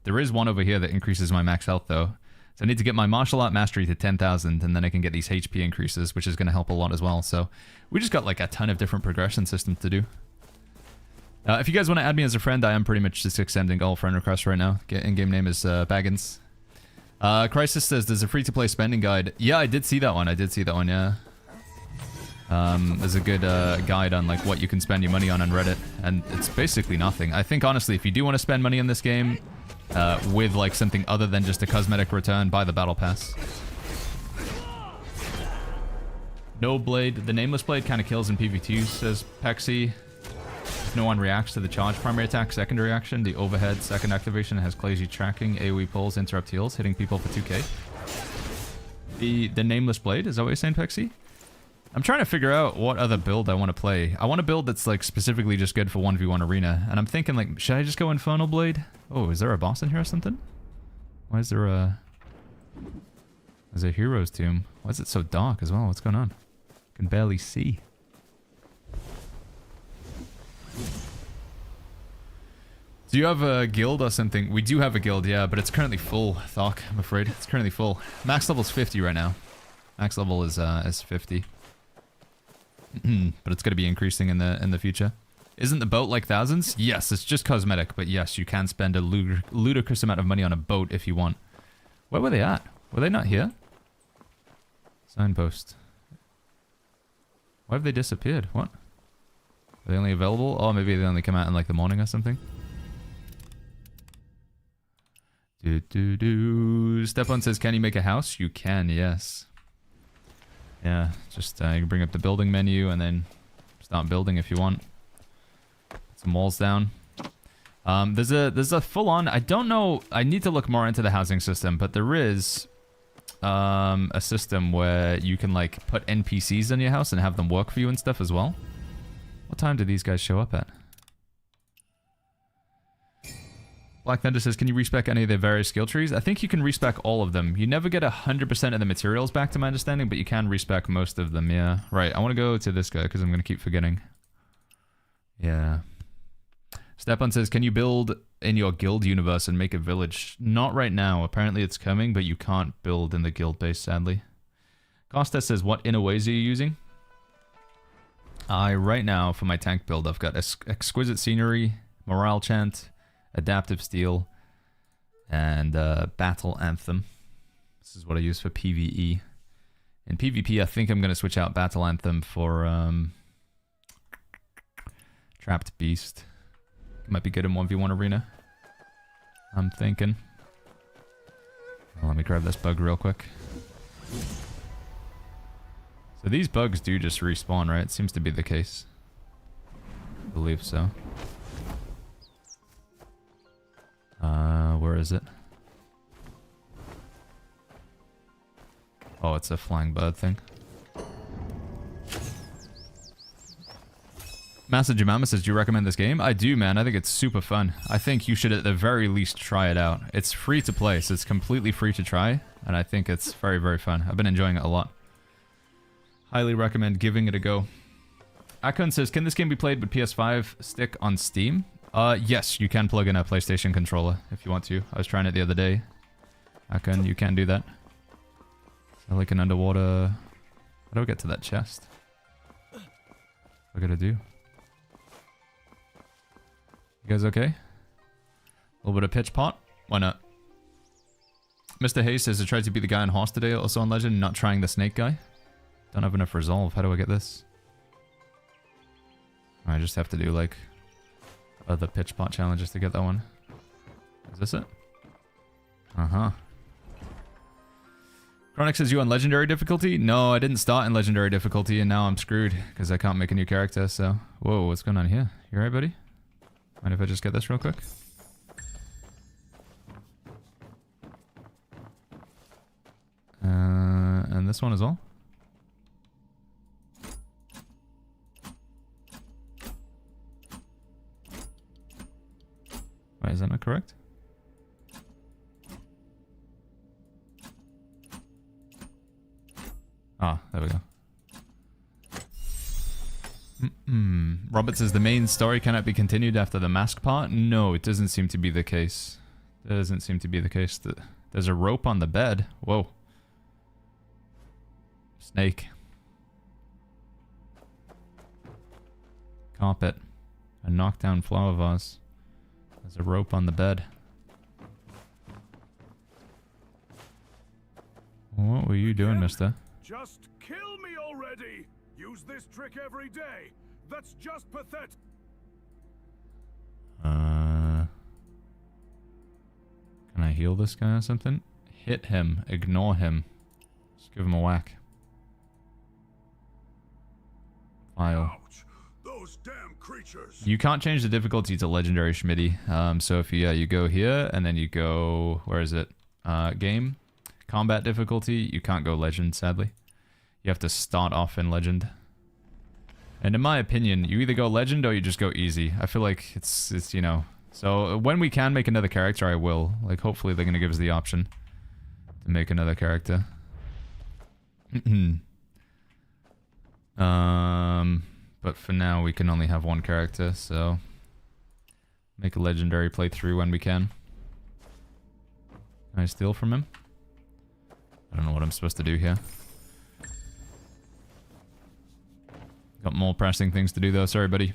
there is one over here that increases my max health, though. So I need to get my martial art mastery to 10,000, and then I can get these HP increases, which is going to help a lot as well. So we just got like a ton of different progression systems to do. If you guys want to add me as a friend, I am pretty much just extending all friend requests right now. In-game name is Baggins. Crisis says there's a free-to-play spending guide. Yeah, I did see that one. Yeah. There's a good guide on like what you can spend your money on Reddit, and it's basically nothing. I think honestly, if you do want to spend money in this game with like something other than just a cosmetic return, buy the battle pass. No blade. The nameless blade kind of kills in PvP, says Pexi. If no one reacts to the charge primary attack, second reaction, the overhead second activation has crazy tracking, AoE pulls, interrupt heals, hitting people for 2k. The nameless blade, is that what you're saying, Pexi? I'm trying to figure out what other build I want to play. I want a build that's like specifically just good for 1v1 arena. And I'm thinking like, should I just go Infernal Blade? Oh, is there a boss in here or something? Why is there a... There's a hero's tomb. Why is it so dark as well? What's going on? I can barely see. Do you have a guild or something? We do have a guild, yeah, but it's currently full, Thok, I'm afraid. It's currently full. Max level's 50 right now. Max level is 50. But it's going to be increasing in the future. Isn't the boat like thousands? Yes, it's just cosmetic, but yes, you can spend a ludicrous amount of money on a boat if you want. Where were they at? Were they not here? Signpost. Why have they disappeared? What? Are they only available? Oh, maybe they only come out in like the morning or something. Stepan says, can you make a house? You can, yes. Yeah, just you can bring up the building menu and then start building if you want. Put some walls down. There's a full-on... I don't know... I need to look more into the housing system, but there is a system where you can like put NPCs in your house and have them work for you and stuff as well. What time do these guys show up at? Black Thunder says, can you respec any of their various skill trees? I think you can respec all of them. You never get 100% of the materials back to my understanding, but you can respec most of them, yeah. Right, I want to go to this guy because I'm going to keep forgetting. Yeah. Stepan says, can you build in your guild universe and make a village? Not right now. Apparently it's coming, but you can't build in the guild base, sadly. Costa says, what inner ways are you using? Right now, for my tank build, I've got exquisite scenery, morale chant, adaptive steel, and battle anthem. This is what I use for PvE. In PvP, I think I'm going to switch out battle anthem for Trapped Beast. Might be good in 1v1 arena. I'm thinking. Well, let me grab this bug real quick. So these bugs do just respawn, right? It seems to be the case. I believe so. Where is it? Oh, it's a flying bird thing. Master Jemima says, do you recommend this game? I do, man. I think it's super fun. I think you should at the very least try it out. It's free to play, so it's completely free to try. And I think it's very, very fun. I've been enjoying it a lot. Highly recommend giving it a go. Akon says, can this game be played with PS5 stick on Steam? Yes, you can plug in a PlayStation controller if you want to. I was trying it the other day. Akon, you can do that. I like an underwater... How do I get to that chest? What I gotta do? You guys okay? A little bit of pitch pot? Why not? Mr. Hayes says, I tried to be the guy on Horse today, also on Legend, not trying the snake guy. Don't have enough resolve. How do I get this? I just have to do like other pitch pot challenges to get that one. Is this it? Uh-huh. Chronic says, you on legendary difficulty? No, I didn't start in legendary difficulty and now I'm screwed because I can't make a new character, so... Whoa, what's going on here? You alright, buddy? Mind if I just get this real quick? And this one as well? Wait, is that not correct? Ah, there we go. Robert says, the main story cannot be continued after the mask part? No, it doesn't seem to be the case. Doesn't seem to be the case. There's a rope on the bed. Whoa. Snake. Carpet. A knockdown flower vase. There's a rope on the bed. What were you doing, mister? Just kill me already! Use this trick every day. That's just pathetic. Can I heal this guy or something? Hit him. Ignore him. Just give him a whack. File. Ouch! Those damn creatures. You can't change the difficulty to legendary, Schmitty. So if you go here and then you go, where is it? Game, combat difficulty. You can't go legend, sadly. You have to start off in legend. And in my opinion, you either go legend or you just go easy. I feel like it's you know. So when we can make another character, I will. Like hopefully they're gonna give us the option to make another character. But for now we can only have one character, so make a legendary playthrough when we can. Can I steal from him? I don't know what I'm supposed to do here. Got more pressing things to do though, sorry buddy.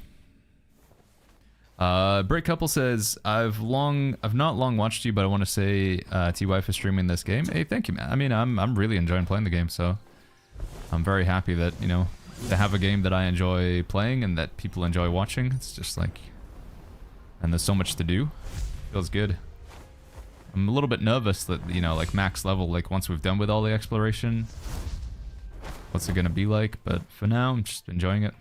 Brick Couple says, I've not long watched you, but I want to say TY for streaming this game. Hey, thank you, man. I mean, I'm really enjoying playing the game, so I'm very happy that, you know, to have a game that I enjoy playing and that people enjoy watching. It's just like, and there's so much to do. Feels good. I'm a little bit nervous that, you know, like max level, like once we've done with all the exploration, what's it gonna be like? But for now, I'm just enjoying it.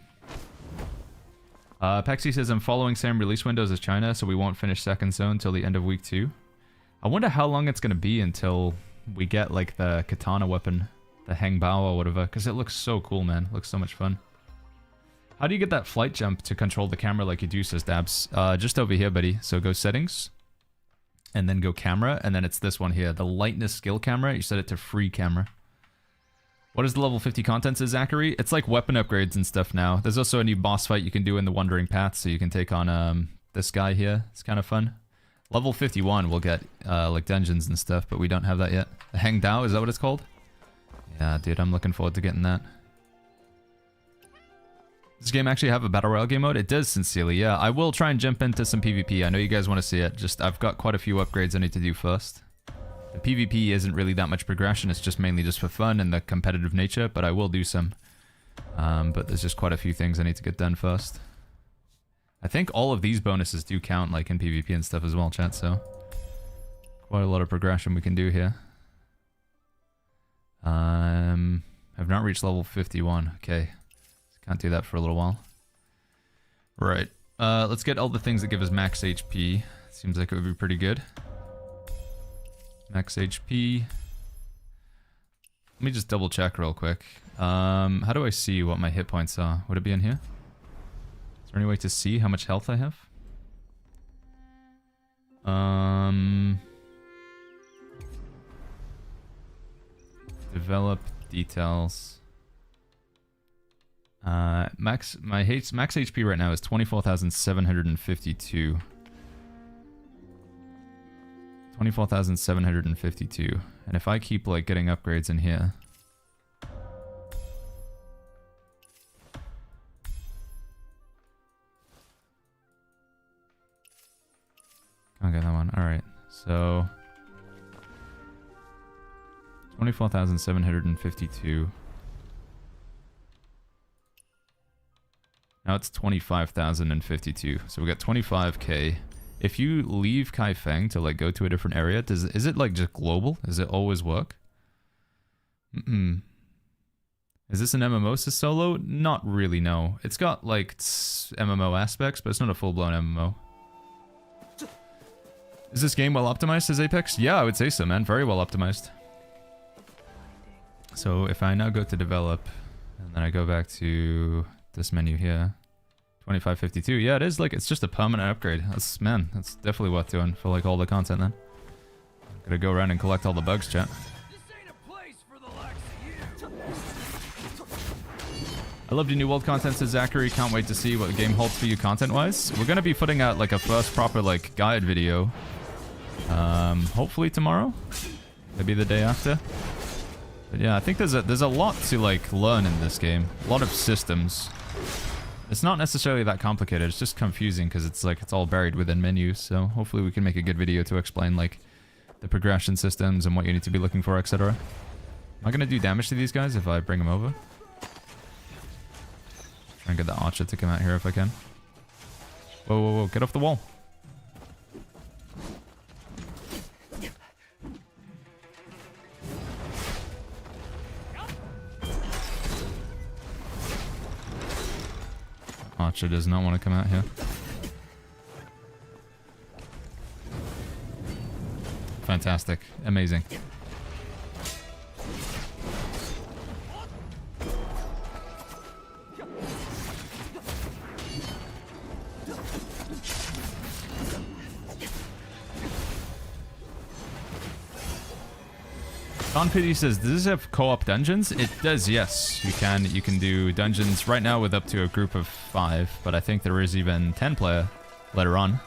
Pexi says, I'm following same release windows as China, so we won't finish Second Zone until the end of week 2. I wonder how long it's gonna be until we get like the katana weapon, the Hengbao or whatever, because it looks so cool, man. It looks so much fun. How do you get that flight jump to control the camera like you do, says Dabs? Just over here, buddy. So go settings, and then go camera, and then it's this one here, the lightness skill camera. You set it to free camera. What is the level 50 content, says Zachary? It's like weapon upgrades and stuff now. There's also a new boss fight you can do in the Wandering Path, so you can take on this guy here. It's kind of fun. Level 51 we'll get like dungeons and stuff, but we don't have that yet. The Heng Dao, is that what it's called? Yeah, dude, I'm looking forward to getting that. Does this game actually have a Battle Royale game mode? It does, sincerely, yeah. I will try and jump into some PvP. I know you guys want to see it. Just, I've got quite a few upgrades I need to do first. The PvP isn't really that much progression. It's just mainly just for fun and the competitive nature, but I will do some. But there's just quite a few things I need to get done first. I think all of these bonuses do count like in PvP and stuff as well, chat, so quite a lot of progression we can do here. I've not reached level 51. Okay. Can't do that for a little while. Right. Let's get all the things that give us max HP. Seems like it would be pretty good. Max HP. Let me just double check real quick. How do I see what my hit points are? Would it be in here? Is there any way to see how much health I have? Develop details. Max HP right now is 24,752. 24,752. And if I keep like getting upgrades in here. Can't get that one. Alright. So 24,752. Now it's 25,052. So we got 25k. If you leave Kaifeng to like go to a different area, is it like just global? Does it always work? Is this an MMO solo? Not really, no. It's got like MMO aspects, but it's not a full-blown MMO. Is this game well optimized, says Apex? Yeah, I would say so, man. Very well optimized. So if I now go to develop, and then I go back to this menu here, 2552. Yeah, it is like, it's just a permanent upgrade. That's definitely worth doing for like all the content then. Gotta go around and collect all the bugs, chat. I loved your new world content, says Zachary. Can't wait to see what the game holds for you content-wise. We're gonna be putting out like a first proper like guide video. Hopefully tomorrow. Maybe the day after. But yeah, I think there's a lot to like learn in this game. A lot of systems. It's not necessarily that complicated. It's just confusing because it's like it's all buried within menus. So hopefully we can make a good video to explain like the progression systems and what you need to be looking for, etc. Am I gonna do damage to these guys if I bring them over? Try and get the archer to come out here if I can. Whoa, whoa, whoa! Get off the wall. Archer does not want to come out here. Fantastic. Amazing. Don Pity says, does this have co-op dungeons? It does, yes. You can do dungeons right now with up to a group of 5, but I think there is even 10 player later on.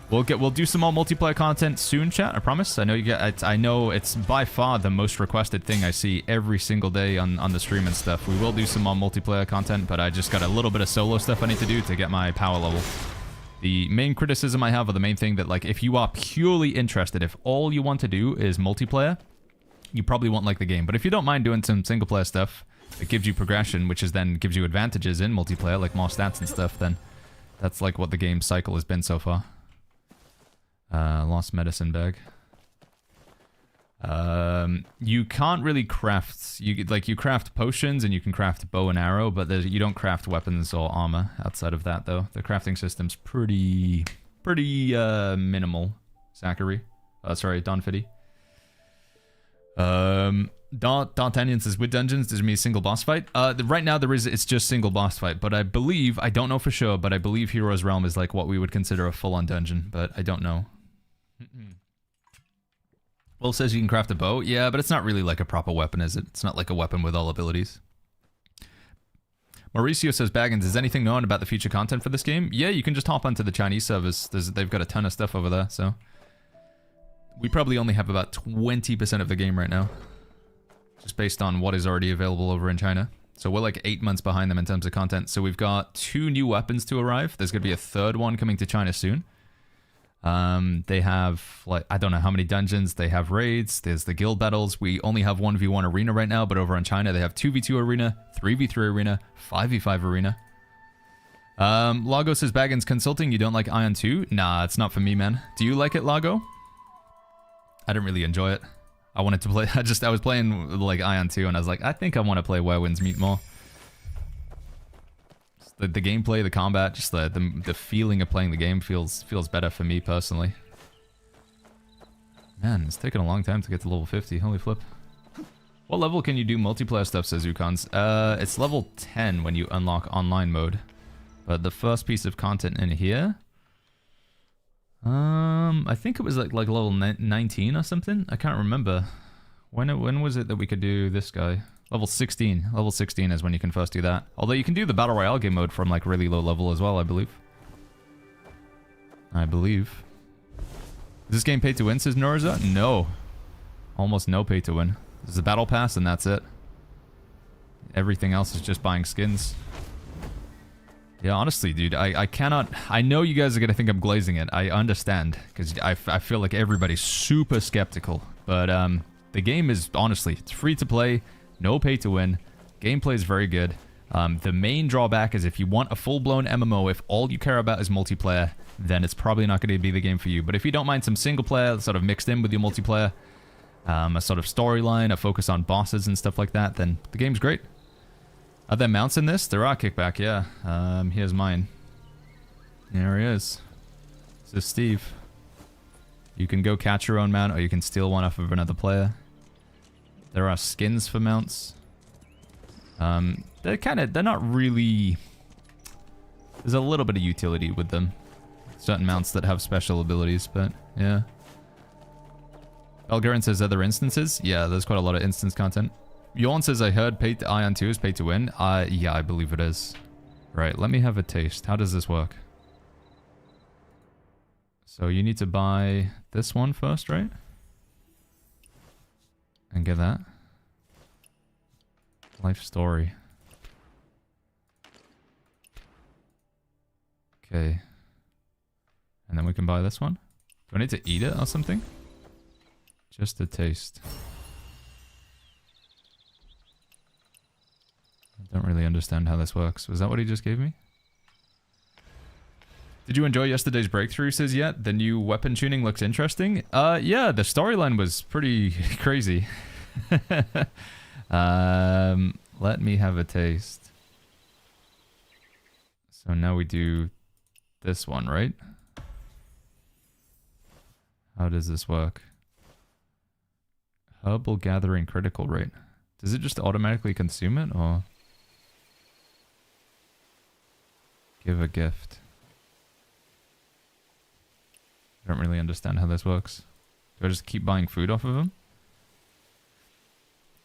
We'll do some more multiplayer content soon, chat, I promise. I know it's by far the most requested thing I see every single day on the stream and stuff. We will do some more multiplayer content, but I just got a little bit of solo stuff I need to do to get my power level. The main criticism I have, or the main thing that like if you are purely interested, if all you want to do is multiplayer, you probably won't like the game. But if you don't mind doing some single player stuff that gives you progression, which is then gives you advantages in multiplayer, like more stats and stuff, then that's like what the game cycle has been so far. Lost medicine bag. You can't really craft, you craft potions and you can craft bow and arrow, but you don't craft weapons or armor outside of that though. The crafting system's pretty minimal. Zachary. Sorry, Don Fiddy. D'Artagnan says, with dungeons, does it mean a single boss fight? Right now it's just single boss fight, but I don't know for sure, but I believe Hero's Realm is like what we would consider a full-on dungeon, but I don't know. Will says you can craft a bow. Yeah, but it's not really like a proper weapon, is it? It's not like a weapon with all abilities. Mauricio says, Baggins, is anything known about the future content for this game? Yeah, you can just hop onto the Chinese servers. They've got a ton of stuff over there, so... We probably only have about 20% of the game right now. Just based on what is already available over in China. So we're like 8 months behind them in terms of content. So we've got 2 new weapons to arrive. There's going to be a 3rd one coming to China soon. They have, like, I don't know how many dungeons. They have raids. There's the guild battles. We only have 1v1 arena right now. But over in China, they have 2v2 arena, 3v3 arena, 5v5 arena. Lago says Baggins Consulting, you don't like Ion 2? Nah, it's not for me, man. Do you like it, Lago? I didn't really enjoy it. I wanted to play, I was playing like Ion 2 and I was like, I think I want to play Where Winds Meet more. The gameplay, the combat, just the feeling of playing the game feels better for me personally. Man, it's taken a long time to get to level 50. Holy flip. What level can you do multiplayer stuff, says Ukons? It's level 10 when you unlock online mode. But the first piece of content in here... I think it was like level 19 or something? I can't remember. When was it that we could do this guy? Level 16. Level 16 is when you can first do that. Although you can do the Battle Royale game mode from like really low level as well, I believe. Is this game pay to win, says Norza? No. Almost no pay to win. This is a battle pass and that's it. Everything else is just buying skins. Yeah, honestly, dude, I cannot... I know you guys are going to think I'm glazing it. I understand, because I feel like everybody's super skeptical. But the game is, honestly, it's free to play, no pay to win. Gameplay is very good. The main drawback is if you want a full-blown MMO, if all you care about is multiplayer, then it's probably not going to be the game for you. But if you don't mind some single-player sort of mixed in with your multiplayer, a sort of storyline, a focus on bosses and stuff like that, then the game's great. Are there mounts in this? There are, Kickback, yeah. Here's mine. There he is. This is Steve. You can go catch your own mount, or you can steal one off of another player. There are skins for mounts. They're not really... There's a little bit of utility with them. Certain mounts that have special abilities, but yeah. Elgarin says other instances. Yeah, there's quite a lot of instance content. Yawn says, I heard Ion 2 is pay to win. Yeah, I believe it is. Right, let me have a taste. How does this work? So you need to buy this one first, right? And get that. Life story. Okay. And then we can buy this one. Do I need to eat it or something? Just a taste. I don't really understand how this works. Was that what he just gave me? Did you enjoy yesterday's breakthrough, says yet? The new weapon tuning looks interesting. Yeah, the storyline was pretty crazy. Let me have a taste. So now we do this one, right? How does this work? Herbal gathering critical rate. Does it just automatically consume it, or... Give a gift. I don't really understand how this works. Do I just keep buying food off of him?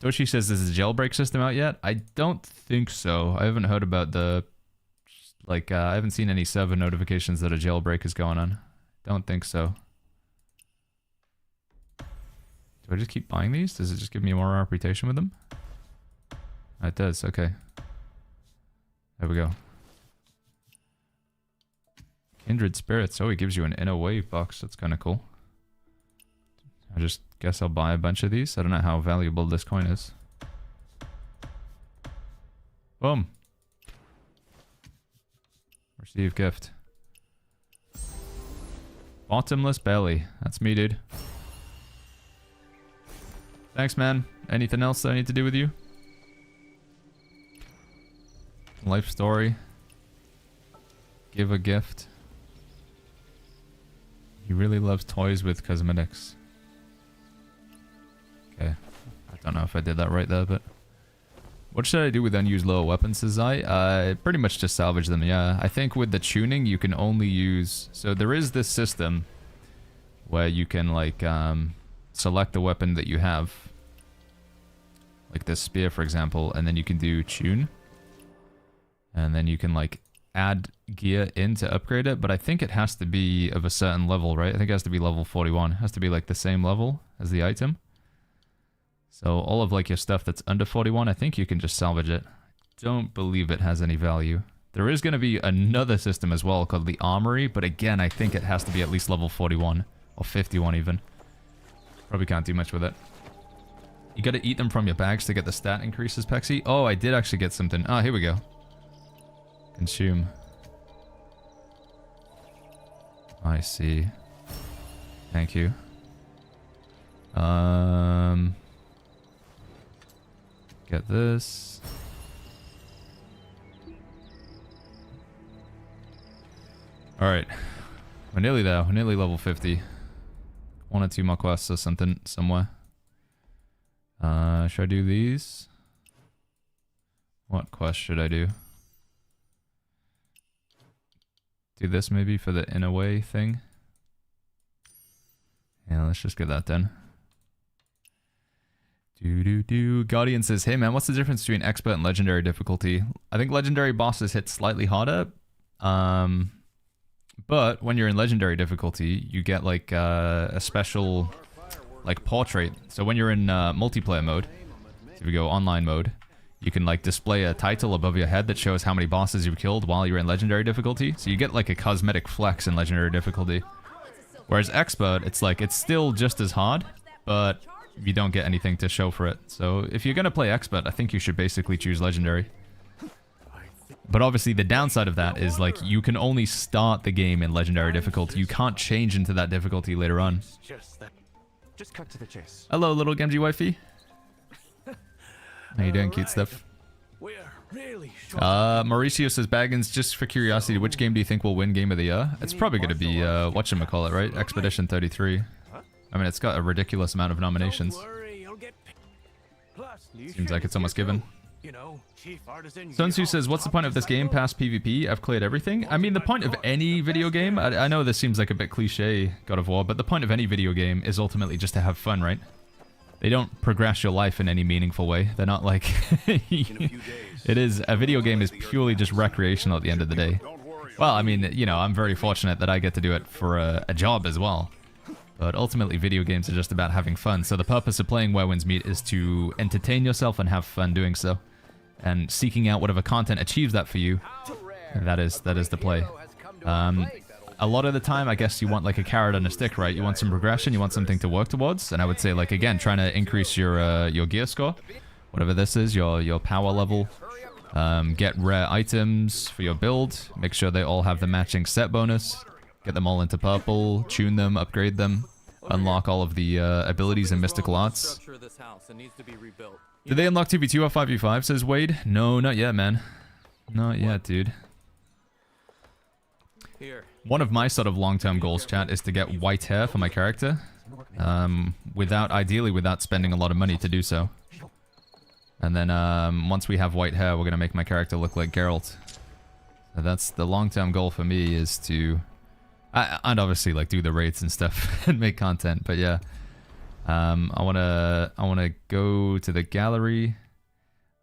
Doshi says, is the jailbreak system out yet? I don't think so. I haven't heard about the... Like, I haven't seen any server notifications that a jailbreak is going on. Don't think so. Do I just keep buying these? Does it just give me more reputation with them? It does, okay. There we go. Kindred Spirits. Oh, he gives you an inner wave box. That's kind of cool. I just guess I'll buy a bunch of these. I don't know how valuable this coin is. Boom. Receive gift. Bottomless belly. That's me, dude. Thanks, man. Anything else that I need to do with you? Life story. Give a gift. He really loves toys with cosmetics. Okay. I don't know if I did that right there, but... What should I do with unused lower weapons, says I? Pretty much just salvage them, yeah. I think with the tuning, you can only use... So there is this system where you can, like, select the weapon that you have. Like this spear, for example, and then you can do tune. And then you can, like, add gear in to upgrade it, but I think it has to be of a certain level, right? I think it has to be level 41. It has to be, like, the same level as the item. So all of, like, your stuff that's under 41, I think you can just salvage it. Don't believe it has any value. There is going to be another system as well called the Armory, but again, I think it has to be at least level 41. Or 51 even. Probably can't do much with it. You gotta eat them from your bags to get the stat increases, Pexi. Oh, I did actually get something. Oh, here we go. Consume. I see. Thank you. Get this. Alright. We're nearly there. We're nearly level 50. 1 or 2 more quests or something somewhere. Should I do these? What quest should I do? Do this maybe for the in a way thing? Yeah, let's just get that done. Guardian says, hey man, what's the difference between expert and legendary difficulty? I think legendary bosses hit slightly harder. But when you're in legendary difficulty, you get like a special like portrait. So when you're in multiplayer mode, so if you go online mode, you can like display a title above your head that shows how many bosses you've killed while you're in legendary difficulty. So you get like a cosmetic flex in legendary difficulty. Whereas expert, it's like it's still just as hard, but you don't get anything to show for it. So if you're going to play expert, I think you should basically choose legendary. But obviously the downside of that is like you can only start the game in legendary difficulty. You can't change into that difficulty later on. Just cut to the chase. Hello, little Gemji wifey. How you doing, cute stuff? Mauricio says, Baggins, just for curiosity, which game do you think will win Game of the Year? It's probably going to be, whatchamacallit, right? Expedition 33. I mean, it's got a ridiculous amount of nominations. Seems like it's almost given. Sun Tzu says, what's the point of this game past PvP? I've cleared everything. I mean, the point of any video game, I know this seems like a bit cliche, God of War, but the point of any video game is ultimately just to have fun, right? They don't progress your life in any meaningful way. They're not like... It is, a video game is purely just recreational at the end of the day. Well, I mean, you know, I'm very fortunate that I get to do it for a job as well. But ultimately, video games are just about having fun. So the purpose of playing Where Winds Meet is to entertain yourself and have fun doing so. And seeking out whatever content achieves that for you, that is the play. A lot of the time, I guess you want like a carrot and a stick, right? You want some progression, you want something to work towards. And I would say, like, again, trying to increase your gear score. Whatever this is, your power level. Get rare items for your build. Make sure they all have the matching set bonus. Get them all into purple, tune them, upgrade them. Unlock all of the abilities and mystical arts. Did they unlock 2v2 or 5v5, says Wade? No, not yet, man. Not yet, dude. One of my sort of long-term goals, chat, is to get white hair for my character. Ideally without spending a lot of money to do so. And then once we have white hair, we're going to make my character look like Geralt. So that's the long-term goal for me, is to... I'd obviously like do the raids and stuff and make content, but yeah. I wanna go to the gallery.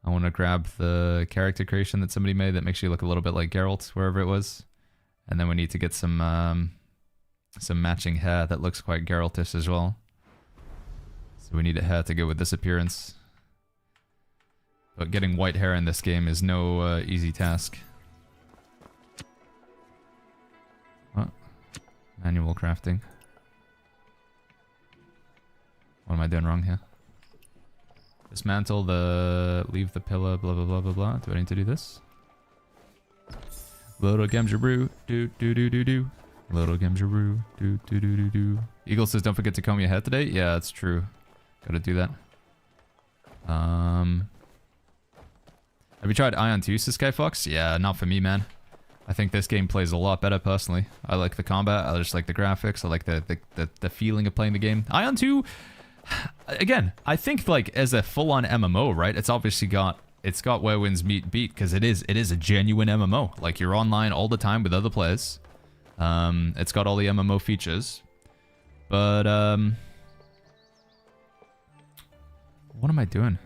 I wanna grab the character creation that somebody made that makes you look a little bit like Geralt, wherever it was. And then we need to get some matching hair that looks quite Geraltish as well. So we need a hair to go with this appearance. But getting white hair in this game is no easy task. What? Manual crafting. What am I doing wrong here? Dismantle the... Leave the pillar, blah blah blah blah blah. Do I need to do this? Little Gemjaroo, do. Little Gemjaroo, do. Eagle says, don't forget to comb your hair today. Yeah, that's true. Gotta do that. Have you tried Ion 2, Sky Fox? Yeah, not for me, man. I think this game plays a lot better, personally. I like the combat, I just like the graphics, I like the feeling of playing the game. Ion 2, again, I think like as a full-on MMO, right? It's obviously got Where Winds Meet beat, because it is a genuine MMO. Like, you're online all the time with other players. It's got all the MMO features. But, what am I doing?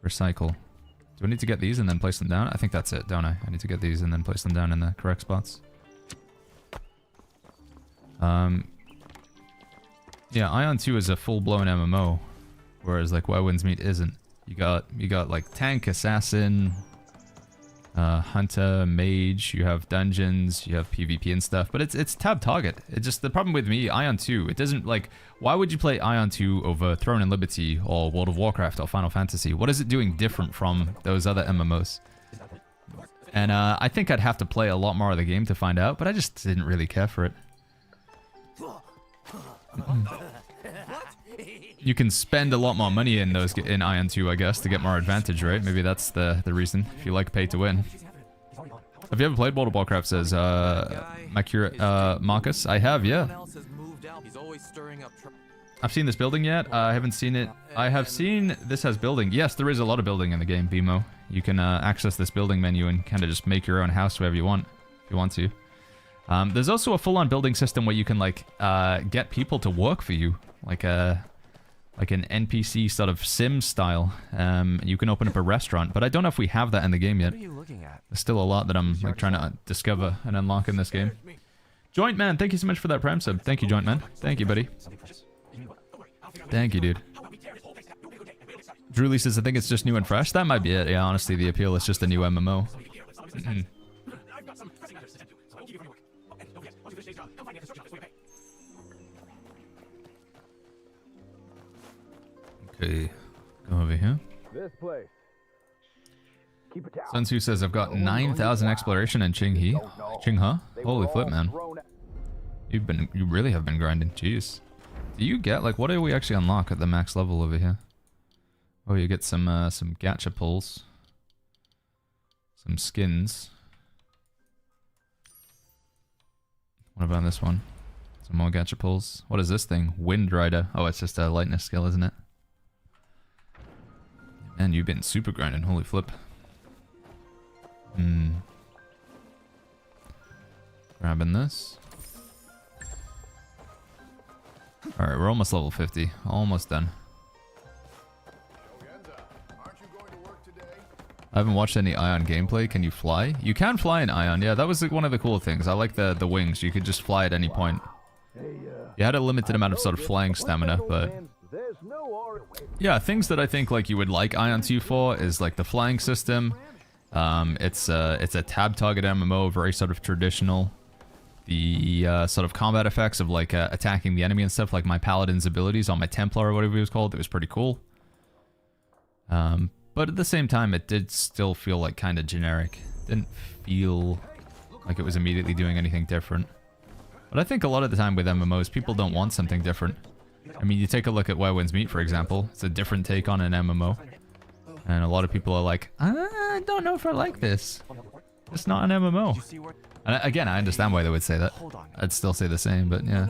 Recycle. Do I need to get these and then place them down? I think that's it, don't I? I need to get these and then place them down in the correct spots. Yeah, Ion 2 is a full-blown MMO, whereas like Where Winds Meet isn't. You got like tank, assassin, hunter, mage, you have dungeons, you have PvP and stuff, but it's tab target. It's just the problem with me, Ion 2, it doesn't like, why would you play Ion 2 over Throne and Liberty or World of Warcraft or Final Fantasy? What is it doing different from those other MMOs? And I think I'd have to play a lot more of the game to find out, but I just didn't really care for it. You can spend a lot more money in those in Ion 2, I guess, to get more advantage, right? Maybe that's the reason, if you like pay to win. Have you ever played World of Warcraft, says Marcus? I have, yeah. I've seen this building yet. I haven't seen it. I have seen this has building. Yes, there is a lot of building in the game, BMO. You can access this building menu and kind of just make your own house wherever you want, if you want to. There's also a full-on building system where you can like get people to work for you, like an NPC sort of sim style. You can open up a restaurant, but I don't know if we have that in the game yet. What are you looking at? There's still a lot that I'm like trying to discover and unlock in this game. Joint Man, thank you so much for that Prime sub. Thank you, Joint Man. Thank you, buddy. Thank you, dude. Drew Lee says, I think it's just new and fresh. That might be it. Yeah, honestly, the appeal is just a new MMO. Okay, go over here. This place. Keep it down. Sun Tzu says, I've got 9,000 exploration in Qinghe. Holy flip, man. You really have been grinding. Jeez. Do you get, like, what do we actually unlock at the max level over here? Oh, you get some gacha pulls. Some skins. What about this one? Some more gacha pulls. What is this thing? Wind Rider. Oh, it's just a lightness skill, isn't it? Man, you've been super grinding. Holy flip. Grabbing this. Alright, we're almost level 50. Almost done. I haven't watched any Ion gameplay. Can you fly? You can fly in Ion. Yeah, that was like one of the cool things. I like the wings. You could just fly at any point. You had a limited amount of sort of flying stamina, but... yeah, things that I think like you would like Ion 2 for is like the flying system. It's a tab target MMO, very sort of traditional. The sort of combat effects of like attacking the enemy and stuff, like my paladin's abilities on my Templar or whatever it was called, it was pretty cool. But at the same time, it did still feel like kind of generic. Didn't feel like it was immediately doing anything different. But I think a lot of the time with MMOs, people don't want something different. I mean, you take a look at Where Winds Meet, for example. It's a different take on an MMO. And a lot of people are like, I don't know if I like this. It's not an MMO. And again, I understand why they would say that. I'd still say the same, but yeah.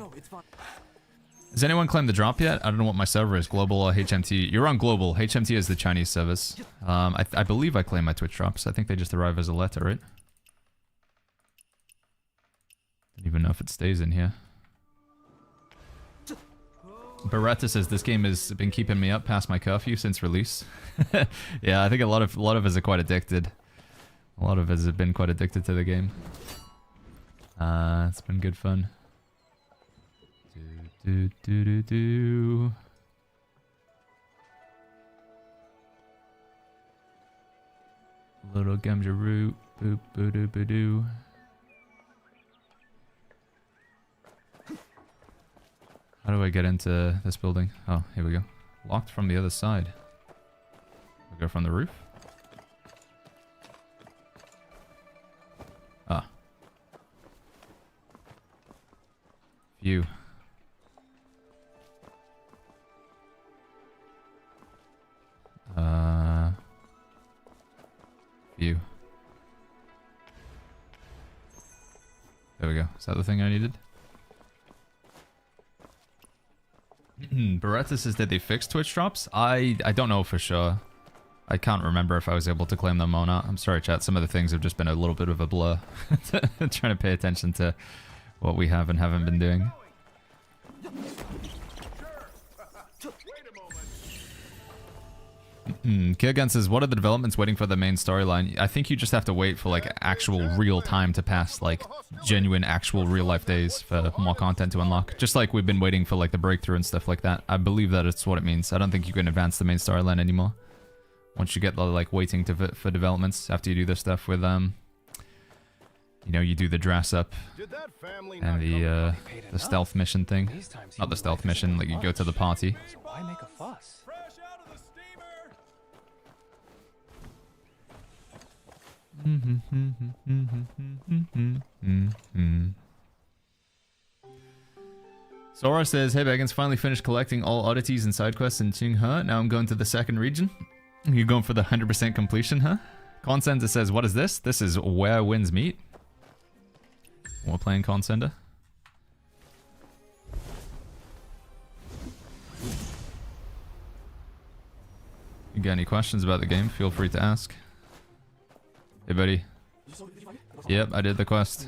Has anyone claimed the drop yet? I don't know what my server is, global or HMT. You're on global. HMT is the Chinese service. I believe I claim my Twitch drops. I think they just arrive as a letter, right? Don't even know if it stays in here. Beretta says this game has been keeping me up past my curfew since release. Yeah, I think a lot of us are quite addicted. A lot of us have been quite addicted to the game. It's been good fun. Do. Little Gumjaroo. Boop boo doo boo doo. How do I get into this building? Oh, here we go. Locked from the other side. We go from the roof. Ah. Phew. Phew. There we go. Is that the thing I needed? Beretta says, did they fix Twitch drops? I don't know for sure. I can't remember if I was able to claim them or not. I'm sorry, chat. Some of the things have just been a little bit of a blur. Trying to pay attention to what we have and haven't been doing. Kirgan says, what are the developments waiting for the main storyline? I think you just have to wait for like actual real time to pass, like genuine actual real life days for more content to unlock. Just like we've been waiting for like the breakthrough and stuff like that. I believe that it's what it means. I don't think you can advance the main storyline anymore. Once you get the like waiting for developments after you do this stuff with you know, you do the dress up and the stealth mission thing. Not the stealth mission, like you go to the party. Why make a fuss? Sora says, hey Bagans, finally finished collecting all oddities and side quests in Qinghe. Now I'm going to the second region. You're going for the 100% completion, huh? Consender says, what is this? This is Where Winds Meet. We're playing Consender. You got any questions about the game? Feel free to ask. Hey buddy. Yep, I did the quest.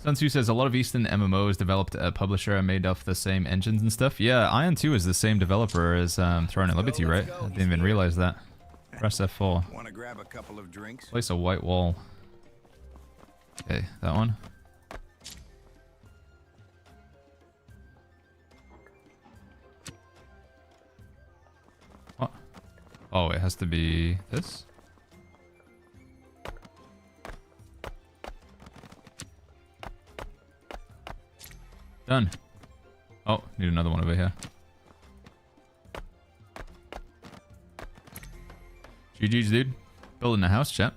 Sun Tzu says a lot of Eastern MMOs developed a publisher made off the same engines and stuff. Yeah, Ion 2 is the same developer as Throne at Liberty, right? I didn't even realize that. Press F4. Want to grab a couple of drinks? Place a white wall. Okay, that one. What? Oh, it has to be this? Done. Oh, need another one over here. GG's, dude. Building a house, chat.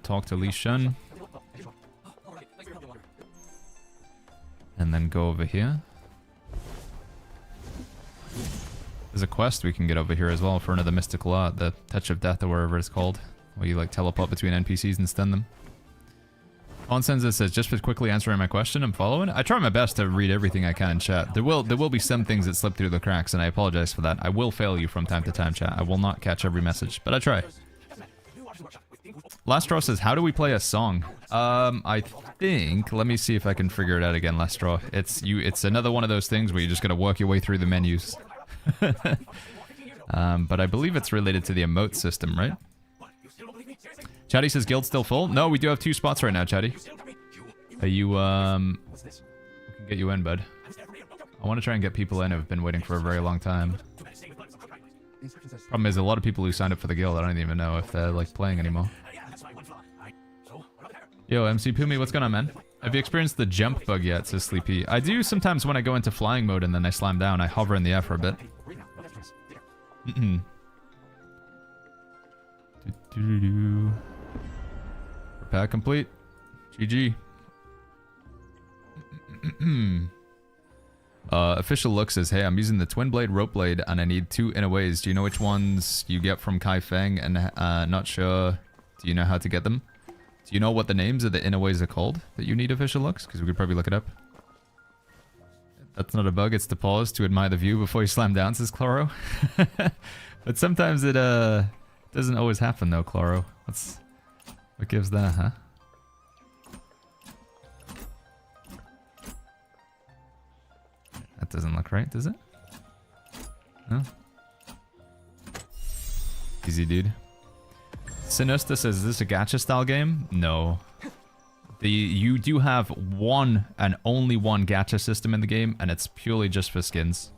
Talk to Li Shun. And then go over here. There's a quest we can get over here as well for another mystical art, the Touch of Death or wherever it's called. Where you like teleport between NPCs and stun them. Consensus says, just for quickly answering my question, I'm following. I try my best to read everything I can in chat. There will be some things that slip through the cracks, and I apologize for that. I will fail you from time to time, chat. I will not catch every message, but I try. Lastro says, how do we play a song? I think, let me see if I can figure it out again, Lastro. It's another one of those things where you just gotta work your way through the menus. But I believe it's related to the emote system, right? Chatty says, guild still full? No, we do have 2 spots right now, Chatty. Are you, we can get you in, bud. I want to try and get people in who've been waiting for a very long time. Problem is, a lot of people who signed up for the guild, I don't even know if they're, like, playing anymore. Yo, MC Pumi, what's going on, man? Have you experienced the jump bug yet, says Sleepy? I do sometimes when I go into flying mode and then I slam down. I hover in the air for a bit. Repair complete. GG. Official Look says, hey, I'm using the Twin Blade Rope Blade and I need 2 inner ways. Do you know which ones you get from Kai Feng? And not sure. Do you know how to get them? Do you know what the names of the inner ways are called that you need, Official Looks? Because we could probably look it up. That's not a bug, it's to pause to admire the view before you slam down, says Chloro. But sometimes it doesn't always happen though, Chloro. What gives that, huh? That doesn't look right, does it? No? Easy, dude. Sinister says, is this a gacha style game? No. You do have one and only one gacha system in the game, and it's purely just for skins.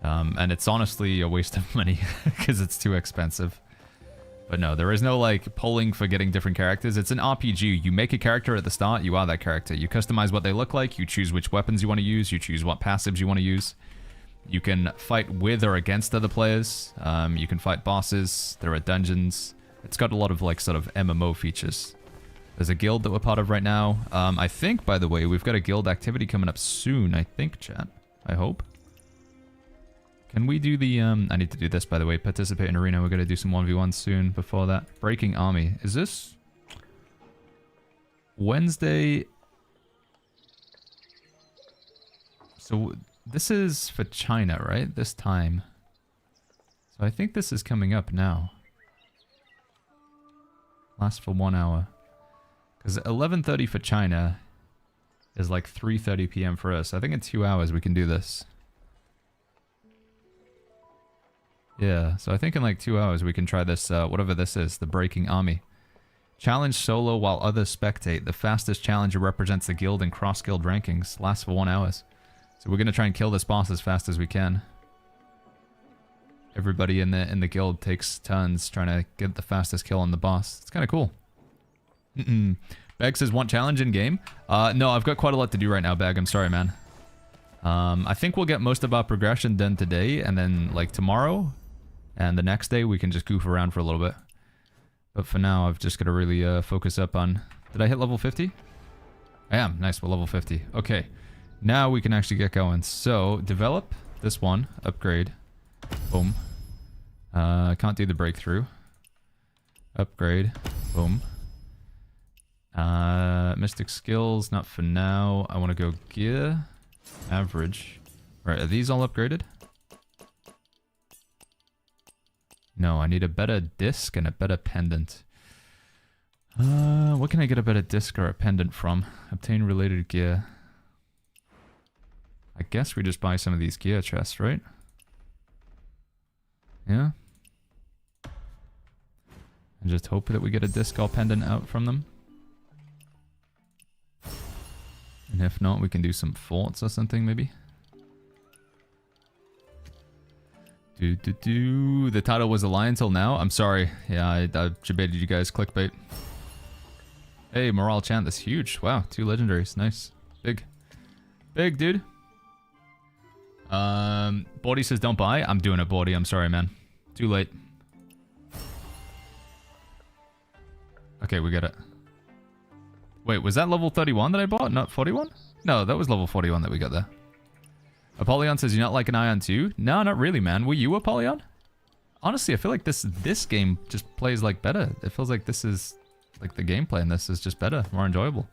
And it's honestly a waste of money because it's too expensive. But no, there is no like polling for getting different characters. It's an RPG. You make a character at the start, you are that character. You customize what they look like, you choose which weapons you want to use, you choose what passives you want to use. You can fight with or against other players. You can fight bosses. There are dungeons. It's got a lot of like sort of MMO features. There's a guild that we're part of right now. I think, by the way, we've got a guild activity coming up soon, I think, chat. I hope. Can we do the, I need to do this, by the way. Participate in arena. We're going to do some 1v1 soon before that. Breaking Army. Is this Wednesday? So this is for China, right? This time. So I think this is coming up now. Lasts for 1 hour. Because 11:30 for China is like 3:30 p.m. for us. I think in 2 hours we can do this. Yeah, so I think in like 2 hours we can try this, whatever this is, the Breaking Army. Challenge solo while others spectate. The fastest challenger represents the guild in cross-guild rankings. Lasts for 1 hour. So we're going to try and kill this boss as fast as we can. Everybody in the guild takes turns trying to get the fastest kill on the boss. It's kind of cool. Bag says, want challenge in game? No, I've got quite a lot to do right now, Bag. I'm sorry, man. I think we'll get most of our progression done today, and then like tomorrow, And the next day we can just goof around for a little bit. But for now, I've just got to really focus up on... Did I hit level 50? I am. Nice, we're level 50. Okay. Now we can actually get going. So, develop this one. Upgrade. Boom. Can't do the breakthrough. Upgrade. Boom. Mystic skills, not for now. I want to go gear. Average. Right, are these all upgraded? No, I need a better disc and a better pendant. What can I get a better disc or a pendant from? Obtain related gear. I guess we just buy some of these gear chests, right? Yeah? And just hope that we get a disc or pendant out from them. And if not, we can do some forts or something, maybe. The title was a lie until now? I'm sorry. Yeah, I debated you guys. Clickbait. Hey, morale chant. That's huge. Wow, 2 legendaries. Nice. Big. Big, dude. Bawdy says don't buy. I'm doing it, Bawdy. I'm sorry, man. Too late. Okay, we got it. Wait, was that level 31 that I bought? Not 41? No, that was level 41 that we got there. Apollyon says, you not like an Ion 2? No, not really, man. Were you Apollyon? Honestly, I feel like this game just plays like better. It feels like this is... Like the gameplay in this is just better, more enjoyable.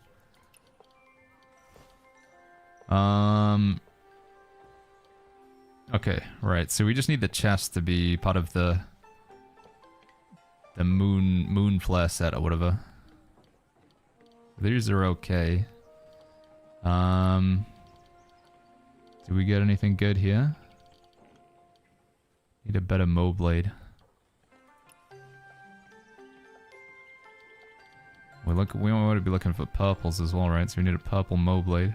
Okay, right. So we just need the chest to be part of the moon flare set or whatever. These are okay. Do we get anything good here? Need a better Mo blade. We want to be looking for purples as well, right? So we need a purple Mo blade.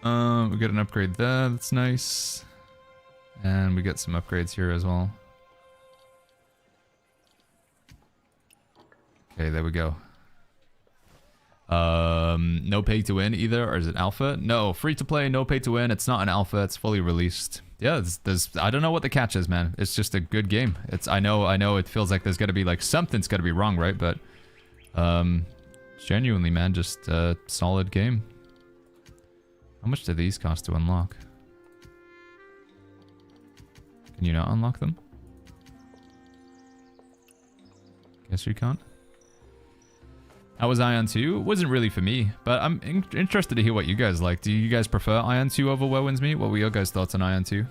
We got an upgrade there, that's nice. And we get some upgrades here as well. Okay, there we go. No pay to win either, or is it alpha? No, free to play, no pay to win. It's not an alpha, it's fully released. Yeah, there's I don't know what the catch is, man. It's just a good game. I know it feels like there's gotta be like something's gotta be wrong, right? But genuinely, man, just a solid game. How much do these cost to unlock? Can you not unlock them? Guess you can't. How was Ion 2? It wasn't really for me, but I'm interested to hear what you guys like. Do you guys prefer Ion 2 over Where Winds Meet? What were your guys' thoughts on Ion 2?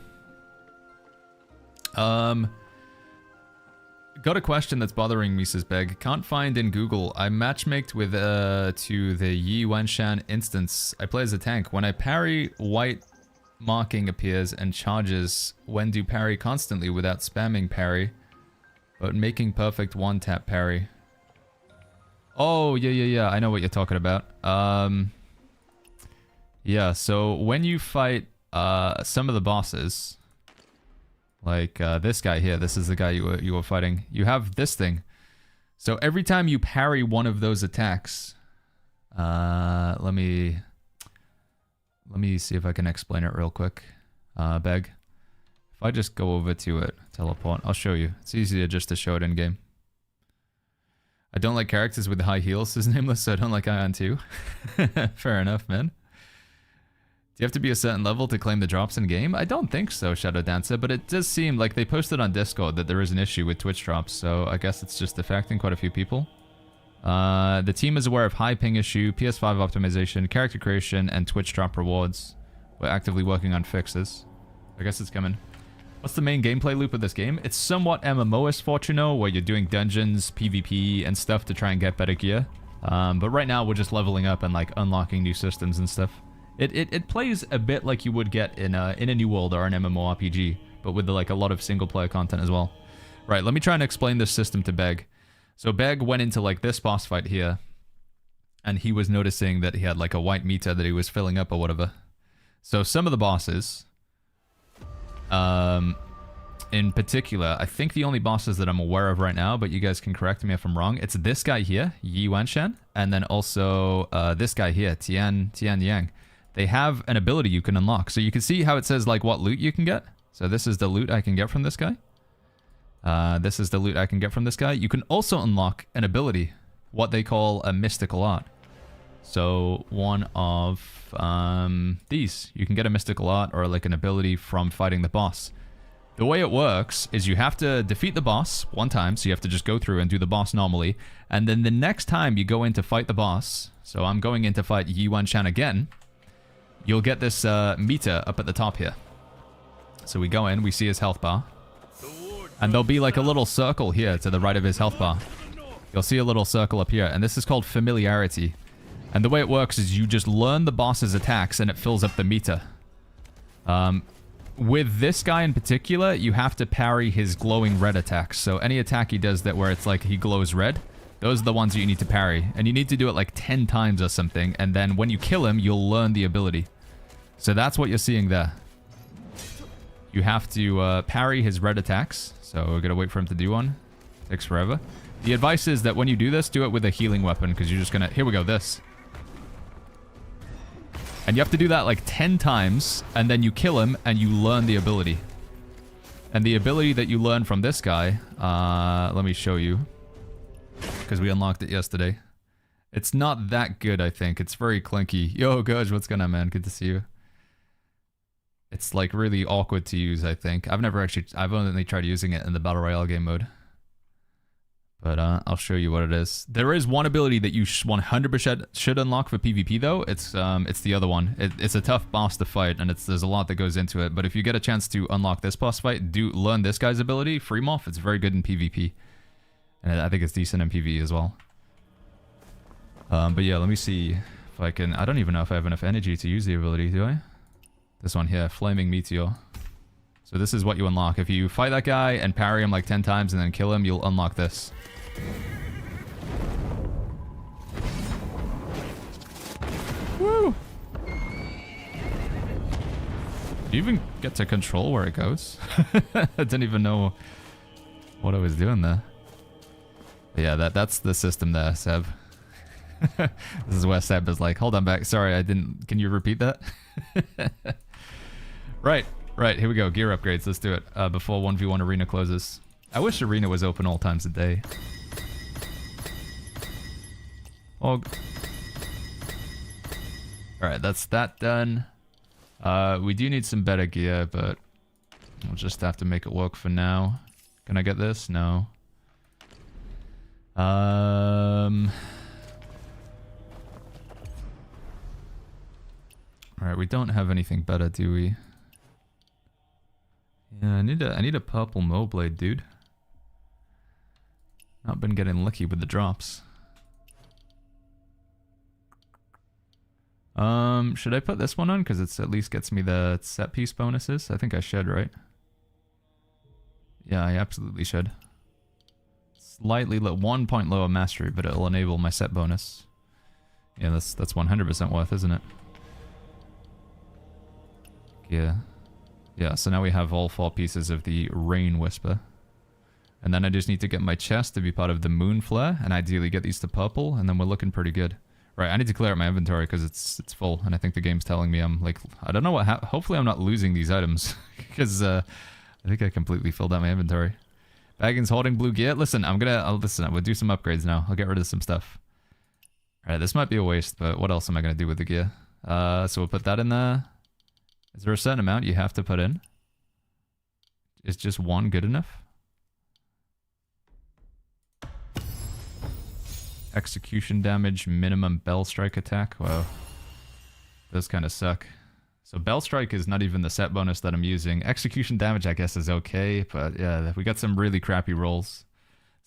Got a question that's bothering me, says Beg. Can't find in Google. I matchmaked with to the Yi Wenshan instance. I play as a tank. When I parry, white marking appears and charges. When do parry constantly without spamming parry, but making perfect one-tap parry. Oh, yeah. I know what you're talking about. Yeah, so when you fight some of the bosses, like this guy here, this is the guy you were fighting, you have this thing. So every time you parry one of those attacks, let me see if I can explain it real quick. Beg. If I just go over to it, teleport, I'll show you. It's easier just to show it in game. I don't like characters with high heals, says Nameless, so I don't like Ion 2. Fair enough, man. Do you have to be a certain level to claim the drops in game? I don't think so, Shadow Dancer, but it does seem like they posted on Discord that there is an issue with Twitch drops, so I guess it's just affecting quite a few people. The team is aware of high ping issue, PS5 optimization, character creation, and Twitch drop rewards. We're actively working on fixes. I guess it's coming. What's the main gameplay loop of this game? It's somewhat MMO-ish, Fortuno, where you're doing dungeons, PvP, and stuff to try and get better gear. But right now, we're just leveling up and like unlocking new systems and stuff. It plays a bit like you would get in a New World or an MMORPG, but with like a lot of single-player content as well. Right, let me try and explain this system to Beg. So Beg went into like this boss fight here, and he was noticing that he had like a white meter that he was filling up or whatever. So some of the bosses... in particular, I think the only bosses that I'm aware of right now, but you guys can correct me if I'm wrong, it's this guy here, Yi Wenshan, and then also this guy here, Tian Yang. They have an ability you can unlock. So you can see how it says like what loot you can get. So this is the loot I can get from this guy. This is the loot I can get from this guy. You can also unlock an ability, what they call a mystical art. So one of these, you can get a mystical art or like an ability from fighting the boss. The way it works is you have to defeat the boss one time, so you have to just go through and do the boss normally, and then the next time you go in to fight the boss, so I'm going in to fight Yi Wan Shan again, you'll get this meter up at the top here. So we go in, we see his health bar, and there'll be like a little circle here to the right of his health bar. You'll see a little circle up here, and this is called familiarity. And the way it works is you just learn the boss's attacks and it fills up the meter. With this guy in particular, you have to parry his glowing red attacks. So any attack he does that where it's like he glows red, those are the ones that you need to parry. And you need to do it like 10 times or something. And then when you kill him, you'll learn the ability. So that's what you're seeing there. You have to parry his red attacks. So we're going to wait for him to do one. Takes forever. The advice is that when you do this, do it with a healing weapon. Because you're just going to... Here we go, this. And you have to do that like 10 times, and then you kill him, and you learn the ability. And the ability that you learn from this guy, let me show you. Because we unlocked it yesterday. It's not that good, I think. It's very clinky. Yo, Gudge, what's going on, man? Good to see you. It's like really awkward to use, I think. I've only tried using it in the Battle Royale game mode. But I'll show you what it is. There is one ability that you 100% should unlock for PvP though. It's the other one. It's a tough boss to fight, and there's a lot that goes into it. But if you get a chance to unlock this boss fight, do learn this guy's ability, Freemoth. It's very good in PvP, and I think it's decent in PvE as well. But yeah, let me see if I can. I don't even know if I have enough energy to use the ability. Do I? This one here, Flaming Meteor. So this is what you unlock. If you fight that guy and parry him like 10 times and then kill him, you'll unlock this. Woo! Do you even get to control where it goes? I didn't even know what I was doing there. But yeah, that's the system there, Seb. This is where Seb is like, hold on back. Sorry, I didn't... Can you repeat that? Right, here we go. Gear upgrades. Let's do it before 1v1 arena closes. I wish arena was open all times a day. Oh. Alright, that's that done. We do need some better gear, but we'll just have to make it work for now. Can I get this? No. Alright, we don't have anything better, do we? Yeah, I need a purple Mo blade, dude. Not been getting lucky with the drops. Should I put this one on? Because it at least gets me the set piece bonuses. I think I should, right? Yeah, I absolutely should. Slightly 1 point lower mastery, but it'll enable my set bonus. Yeah, that's 100% worth, isn't it? Yeah. Yeah, so now we have all 4 pieces of the Rain Whisper. And then I just need to get my chest to be part of the Moon Flare, and ideally get these to purple, and then we're looking pretty good. Right, I need to clear out my inventory because it's full, and I think the game's telling me I'm like... I don't know what hopefully I'm not losing these items, because I think I completely filled out my inventory. Baggins holding blue gear. Listen, we'll do some upgrades now. I'll get rid of some stuff. Alright, this might be a waste, but what else am I going to do with the gear? So we'll put that in there. Is there a certain amount you have to put in? Is just 1 good enough? Execution damage, minimum bell strike attack. Wow. Those kind of suck. So bell strike is not even the set bonus that I'm using. Execution damage I guess is okay, but yeah, we got some really crappy rolls.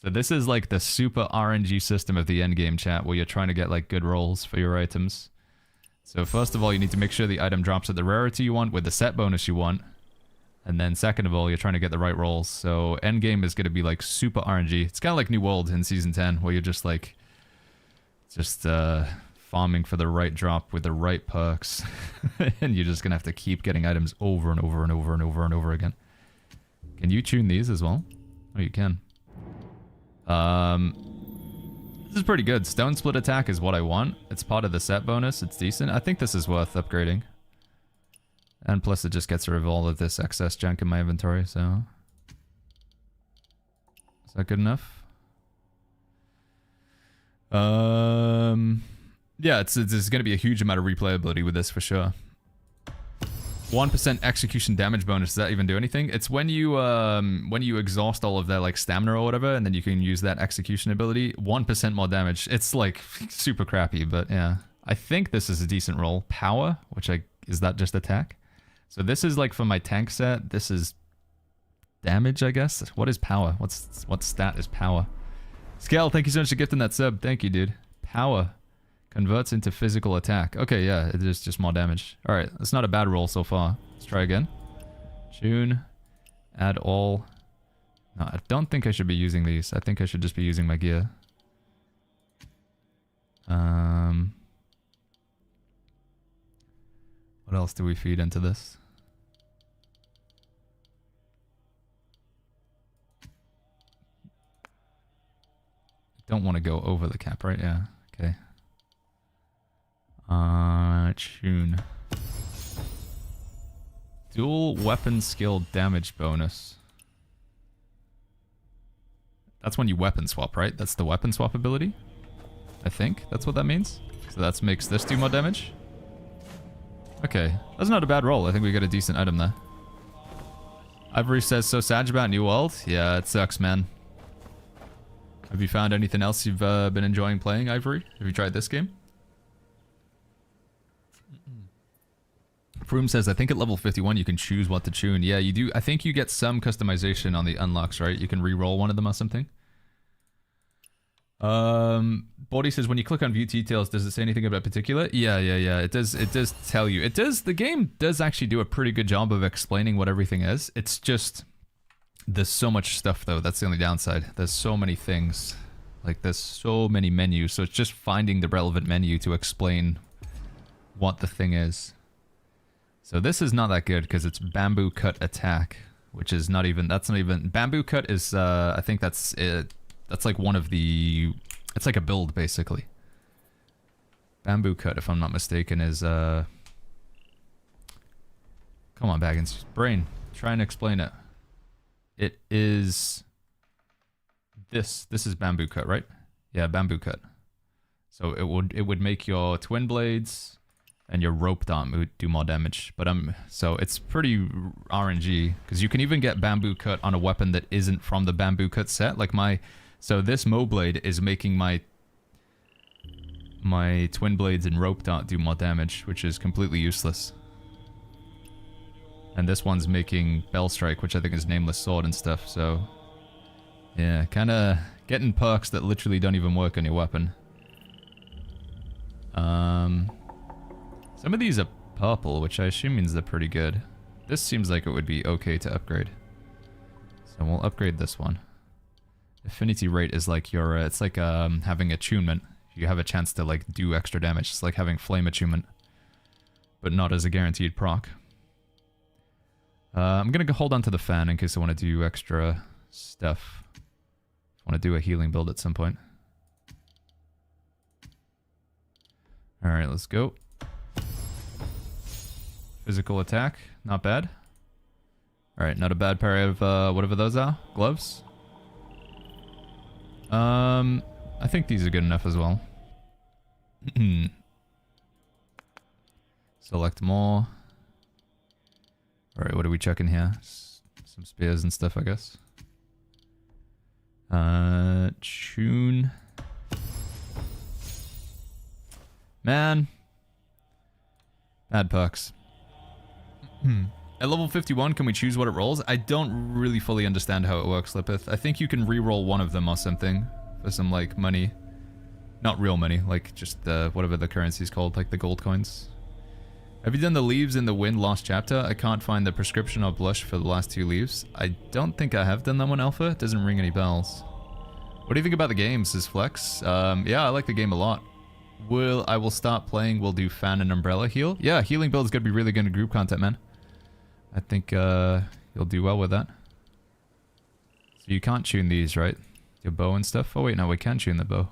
So this is like the super RNG system of the endgame, chat, where you're trying to get like good rolls for your items. So first of all, you need to make sure the item drops at the rarity you want with the set bonus you want. And then second of all, you're trying to get the right rolls. So endgame is going to be like super RNG. It's kind of like New World in Season 10, where you're just like... farming for the right drop with the right perks. And you're just going to have to keep getting items over and over and over and over and over again. Can you tune these as well? Oh, you can. This is pretty good. Stone Split Attack is what I want. It's part of the set bonus. It's decent. I think this is worth upgrading. And plus it just gets rid of all of this excess junk in my inventory, so... Is that good enough? Yeah, there's going to be a huge amount of replayability with this for sure. 1% execution damage bonus, does that even do anything? It's when you exhaust all of their like stamina or whatever, and then you can use that execution ability. 1% more damage. It's like super crappy, but yeah. I think this is a decent roll. Power, is that just attack? So this is like for my tank set. This is damage, I guess. What is power? What stat is power? Scale, thank you so much for gifting that sub. Thank you, dude. Power converts into physical attack. Okay, yeah, it is just more damage. Alright, that's not a bad roll so far. Let's try again. Tune. Add all. No, I don't think I should be using these. I think I should just be using my gear. What else do we feed into this? Don't want to go over the cap, right? Yeah, okay. Tune. Dual weapon skill damage bonus. That's when you weapon swap, right? That's the weapon swap ability? I think that's what that means. So that makes this do more damage. Okay, that's not a bad roll. I think we got a decent item there. Ivory says, so sad about New World? Yeah, it sucks, man. Have you found anything else you've been enjoying playing, Ivory? Have you tried this game? Froome says, I think at level 51 you can choose what to tune. Yeah, you do. I think you get some customization on the unlocks, right? You can re-roll one of them or something. Body says, when you click on view details, does it say anything about particular? Yeah. It does tell you. The game does actually do a pretty good job of explaining what everything is. It's just, there's so much stuff though. That's the only downside. There's so many things. Like there's so many menus. So it's just finding the relevant menu to explain what the thing is. So this is not that good because it's bamboo cut attack, which is not even, bamboo cut is, I think that's it. That's like one of the, it's like a build basically. Bamboo cut, if I'm not mistaken, is, come on Baggins, brain, try and explain it. It is, this is bamboo cut, right? Yeah, bamboo cut. So it would make your twin blades and your rope dart do more damage. But so it's pretty RNG, because you can even get bamboo cut on a weapon that isn't from the bamboo cut set. Like so this Mo blade is making my twin blades and rope dart do more damage, which is completely useless. And this one's making bell strike, which I think is nameless sword and stuff. So yeah, kind of getting perks that literally don't even work on your weapon. Some of these are purple, which I assume means they're pretty good. This seems like it would be okay to upgrade. So we'll upgrade this one. Affinity rate is like your, it's like having attunement. You have a chance to like do extra damage. It's like having flame attunement, but not as a guaranteed proc. I'm gonna hold on to the fan in case I want to do extra stuff. I want to do a healing build at some point. Alright, let's go. Physical attack, not bad. Alright, not a bad pair of whatever those are. Gloves. I think these are good enough as well. Select more. Alright, what are we checking here? Some spears and stuff, I guess. Tune. Man. Bad perks. At level 51, can we choose what it rolls? I don't really fully understand how it works, Lipith. I think you can re-roll one of them or something for some, like, money. Not real money, like, just the, whatever the currency's called, like the gold coins. Have you done the leaves in the Wind Lost Chapter? I can't find the prescription or blush for the last 2 leaves. I don't think I have done that one, Alpha. It doesn't ring any bells. What do you think about the game, says Flex? Yeah, I like the game a lot. I will start playing, we'll do fan and umbrella heal. Yeah, healing build is going to be really good in group content, man. I think you'll do well with that. So you can't tune these, right? Your bow and stuff? Oh wait, no, we can tune the bow.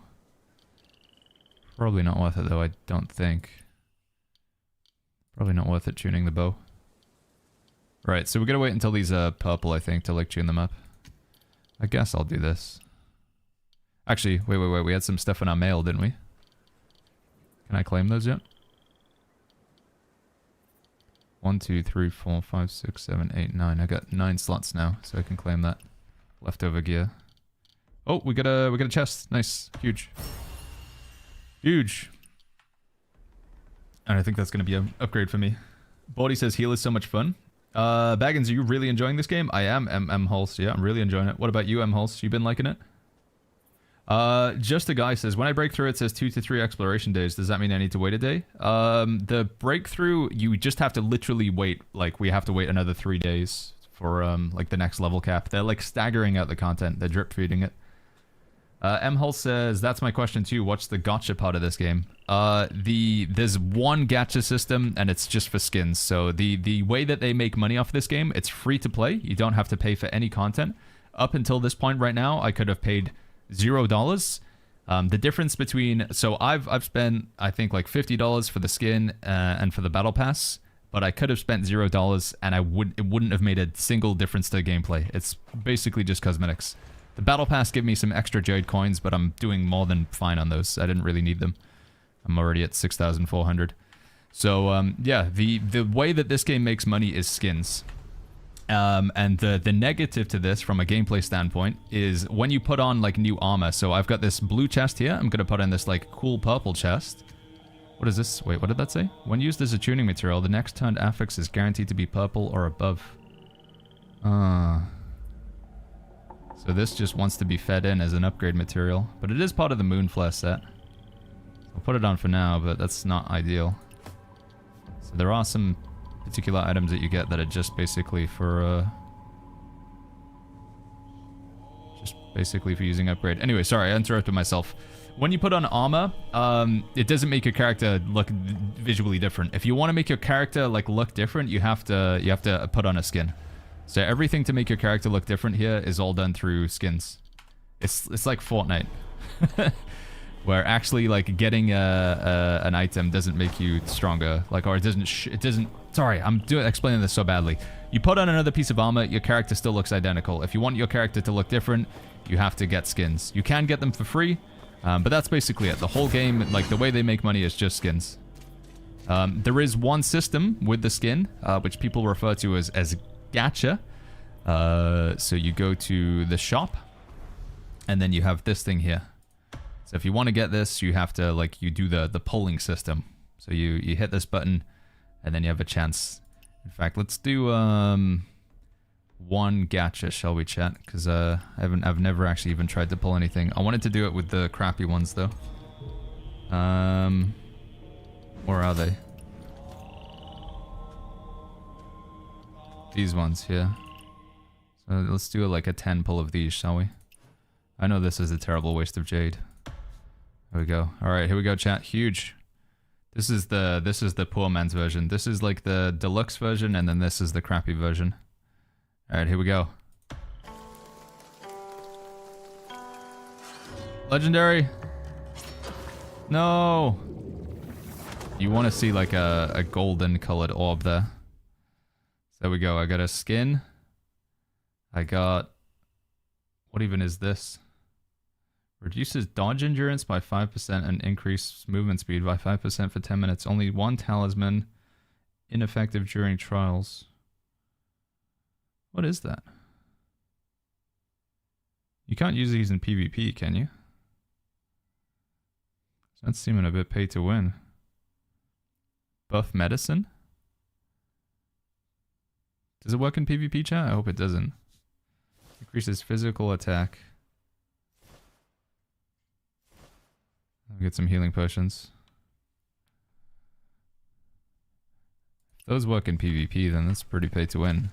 Probably not worth it though, I don't think. Probably not worth it tuning the bow. Right, so we gotta wait until these purple, I think, to like tune them up. I guess I'll do this. Actually, wait. We had some stuff in our mail, didn't we? Can I claim those yet? 1, 2, 3, 4, 5, 6, 7, 8, 9. I got 9 slots now, so I can claim that. Leftover gear. Oh, we got a chest. Nice. Huge. Huge. And I think that's going to be an upgrade for me. Bawdy says heal is so much fun. Baggins, are you really enjoying this game? I am, M. Holst. Yeah, I'm really enjoying it. What about you, M. Holst? You been liking it? Just a guy says, when I break through, it says 2 to 3 exploration days. Does that mean I need to wait a day? The breakthrough, you just have to literally wait. Like, we have to wait another 3 days for, like, the next level cap. They're, like, staggering out the content. They're drip feeding it. M. Hull says, that's my question too. What's the gacha part of this game? There's one gacha system, and it's just for skins. So the way that they make money off this game, it's free to play. You don't have to pay for any content. Up until this point right now, I could have paid $0. The difference between... So I've spent, I think, like $50 for the skin and for the battle pass. But I could have spent $0, and it wouldn't have made a single difference to the gameplay. It's basically just cosmetics. The battle pass gave me some extra Jade coins, but I'm doing more than fine on those. I didn't really need them. I'm already at 6,400. So, yeah, the way that this game makes money is skins. And the negative to this, from a gameplay standpoint, is when you put on, like, new armor. So I've got this blue chest here. I'm going to put in this, like, cool purple chest. What is this? Wait, what did that say? When used as a tuning material, the next turned affix is guaranteed to be purple or above. So this just wants to be fed in as an upgrade material. But it is part of the moon flare set. I'll put it on for now, but that's not ideal. So there are some particular items that you get that are just basically for using upgrade. Anyway, sorry, I interrupted myself. When you put on armor, it doesn't make your character look visually different. If you want to make your character like look different, you have to put on a skin. So everything to make your character look different here is all done through skins. It's like Fortnite, where actually like getting an item doesn't make you stronger, like, or it doesn't. Sorry, I'm explaining this so badly. You put on another piece of armor, your character still looks identical. If you want your character to look different, you have to get skins. You can get them for free, but that's basically it. The whole game, like the way they make money, is just skins. There is one system with the skin, which people refer to as gacha. So you go to the shop, and then you have this thing here. So if you want to get this, you have to, like, you do the polling system. So you hit this button, and then you have a chance. In fact, let's do one gacha, shall we, chat? Because I've never actually even tried to pull anything. I wanted to do it with the crappy ones though. Where are they? These ones here. So let's do like a 10 pull of these, shall we? I know this is a terrible waste of jade. There we go. All right, here we go, chat. Huge. This is the poor man's version. This is like the deluxe version, and then this is the crappy version. All right, here we go. Legendary. No. You want to see like a golden colored orb there. There we go. I got a skin. I got... What even is this? Reduces dodge endurance by 5% and increase movement speed by 5% for 10 minutes. Only one talisman. Ineffective during trials. What is that? You can't use these in PvP, can you? That's seeming a bit pay to win. Buff medicine? Does it work in PvP, chat? I hope it doesn't. Increases physical attack. I'll get some healing potions. If those work in PvP, then that's pretty pay to win.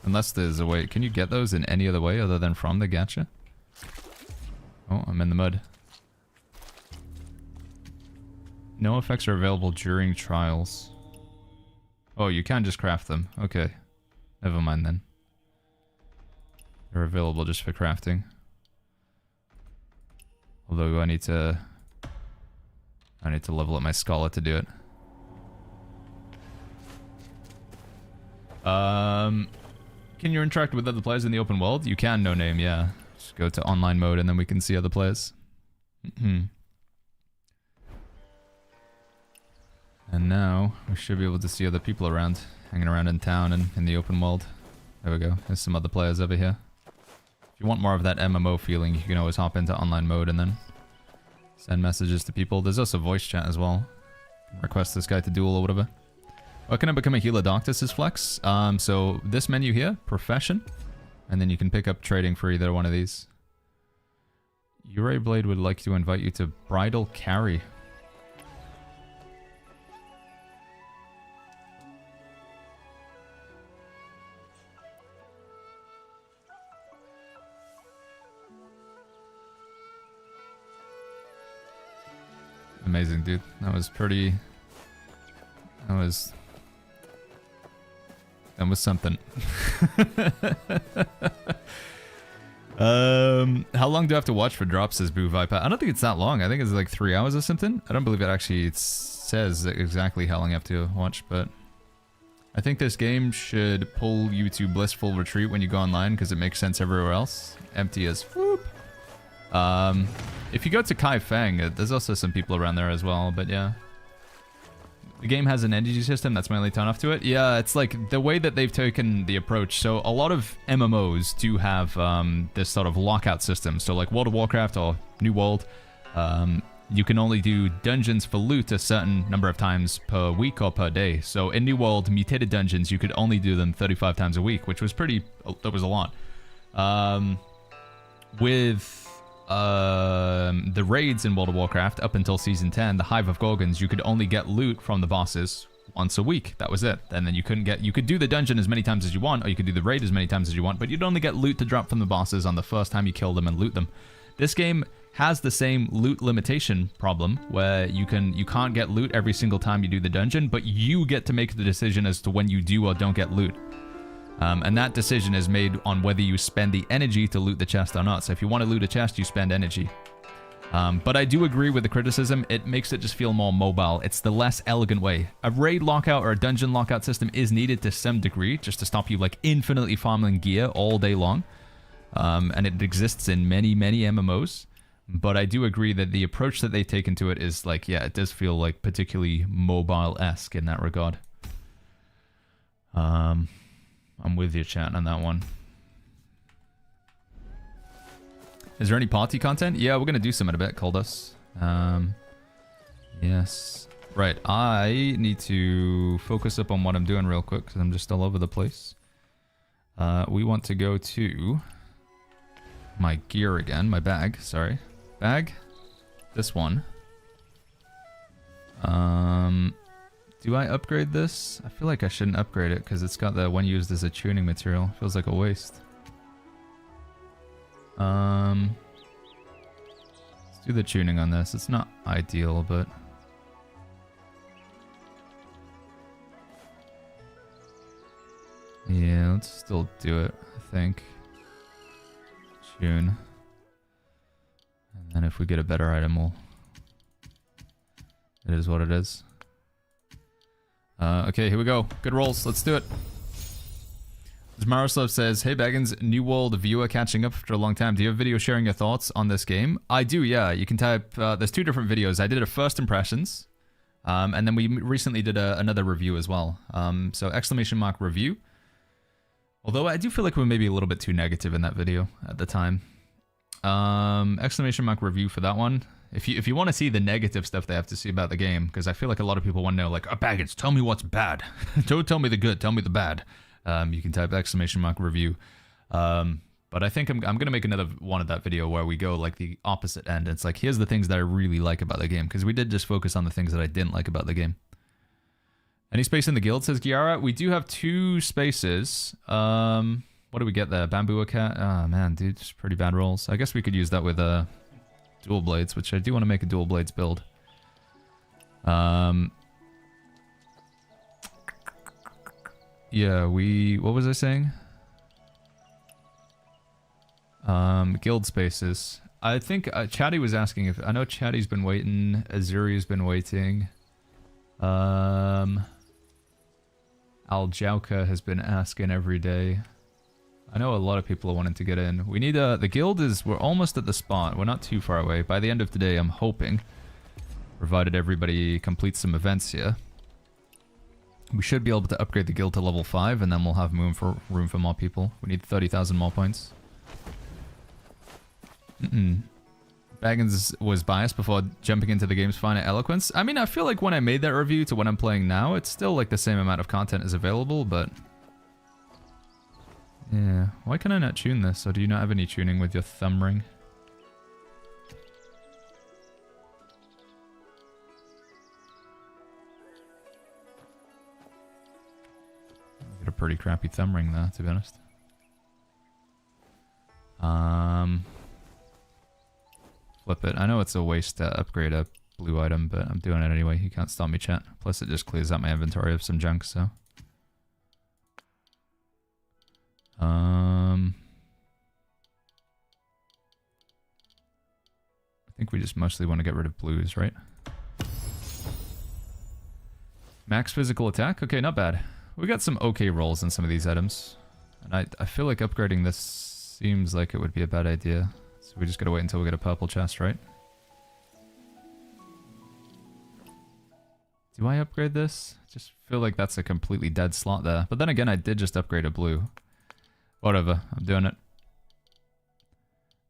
Unless there's a way. Can you get those in any other way other than from the gacha? Oh, I'm in the mud. No effects are available during trials. Oh, you can just craft them. Okay. Never mind then. They're available just for crafting. Although I need to level up my scholar to do it. Can you interact with other players in the open world? You can, no name, yeah. Just go to online mode and then we can see other players. And now we should be able to see other people around, hanging around in town and in the open world. There we go. There's some other players over here. If you want more of that MMO feeling, you can always hop into online mode and then send messages to people. There's also voice chat as well. Request this guy to duel or whatever. Why can I become a healer doctor, says Flex? So this menu here, profession, and then you can pick up trading for either one of these. Ure Blade would like to invite you to bridal carry. Amazing, dude. That was pretty... That was something. How long do I have to watch for drops, says Boo Viper? I don't think it's that long. I think it's like 3 hours or something. I don't believe it actually says exactly how long you have to watch, but I think this game should pull you to Blissful Retreat when you go online because it makes sense everywhere else. Empty as whoop. If you go to Kai Feng, there's also some people around there as well, but yeah. The game has an energy system, that's my only turn off to it. Yeah, it's like the way that they've taken the approach. So a lot of MMOs do have this sort of lockout system. So like World of Warcraft or New World, you can only do dungeons for loot a certain number of times per week or per day. So in New World, mutated dungeons, you could only do them 35 times a week, which was that was a lot. With the raids in World of Warcraft up until Season 10, the Hive of Gorgons, you could only get loot from the bosses once a week. That was it. And then you could do the dungeon as many times as you want, or you could do the raid as many times as you want, but you'd only get loot to drop from the bosses on the first time you kill them and loot them. This game has the same loot limitation problem, where you can't get loot every single time you do the dungeon, but you get to make the decision as to when you do or don't get loot. And that decision is made on whether you spend the energy to loot the chest or not. So if you want to loot a chest, you spend energy. But I do agree with the criticism. It makes it just feel more mobile. It's the less elegant way. A raid lockout or a dungeon lockout system is needed to some degree, just to stop you like infinitely farming gear all day long. And it exists in many, many MMOs. But I do agree that the approach that they take into it is like, yeah, it does feel like particularly mobile-esque in that regard. I'm with you, chat, on that one. Is there any party content? Yeah, we're going to do some in a bit, called us. Yes. Right, I need to focus up on what I'm doing real quick, because I'm just all over the place. We want to go to my gear again, my bag, sorry. Bag? This one. Do I upgrade this? I feel like I shouldn't upgrade it because it's got the when used as a tuning material. Feels like a waste. Let's do the tuning on this. It's not ideal, but... yeah, let's still do it, I think. Tune. And then if we get a better item, we'll... it is what it is. Okay, here we go. Good rolls. Let's do it. Maroslav says, hey Baggins, New World viewer catching up after a long time. Do you have video sharing your thoughts on this game? I do, yeah. You can type, there's two different videos. I did a first impressions, and then we recently did another review as well. So ! Review. Although I do feel like we were maybe a little bit too negative in that video at the time. ! Review for that one. If you want to see the negative stuff they have to say about the game, because I feel like a lot of people want to know, like, Baggins, tell me what's bad. Don't tell me the good, tell me the bad. You can type ! Review. But I think I'm going to make another one of that video where we go like the opposite end. It's like, here's the things that I really like about the game, because we did just focus on the things that I didn't like about the game. Any space in the guild, says Giara? We do have 2 spaces. What do we get there? Bamboo cat? Oh man, dude, just pretty bad rolls. I guess we could use that with dual blades, which I do want to make a dual blades build. Yeah, what was I saying? Guild spaces. I think Chatty was asking if... I know Chatty's been waiting. Azuri's been waiting. Aljauka has been asking every day. I know a lot of people are wanting to get in. We need the guild is, we're almost at the spot. We're not too far away. By the end of today, I'm hoping, provided everybody completes some events here, we should be able to upgrade the guild to level 5, and then we'll have room for more people. We need 30,000 more points. Baggins was biased before jumping into the game's finer eloquence. I mean, I feel like when I made that review to when I'm playing now, it's still like the same amount of content is available, but... yeah, why can I not tune this? Or do you not have any tuning with your thumb ring? Got a pretty crappy thumb ring there, to be honest. Flip it. I know it's a waste to upgrade a blue item, but I'm doing it anyway. You can't stop me, chat. Plus it just clears out my inventory of some junk, so... I think we just mostly want to get rid of blues, right? Max physical attack? Okay, not bad. We got some okay rolls on some of these items. And I feel like upgrading this seems like it would be a bad idea. So we just gotta wait until we get a purple chest, right? Do I upgrade this? Just feel like that's a completely dead slot there. But then again, I did just upgrade a blue. Whatever, I'm doing it.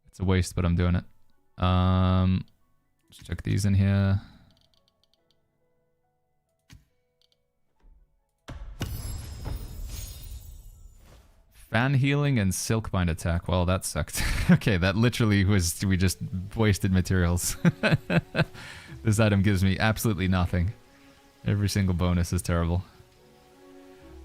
It's a waste, but I'm doing it. Let's check these in here. Fan healing and silkbind attack. Well, that sucked. Okay, that literally was... we just wasted materials. This item gives me absolutely nothing. Every single bonus is terrible.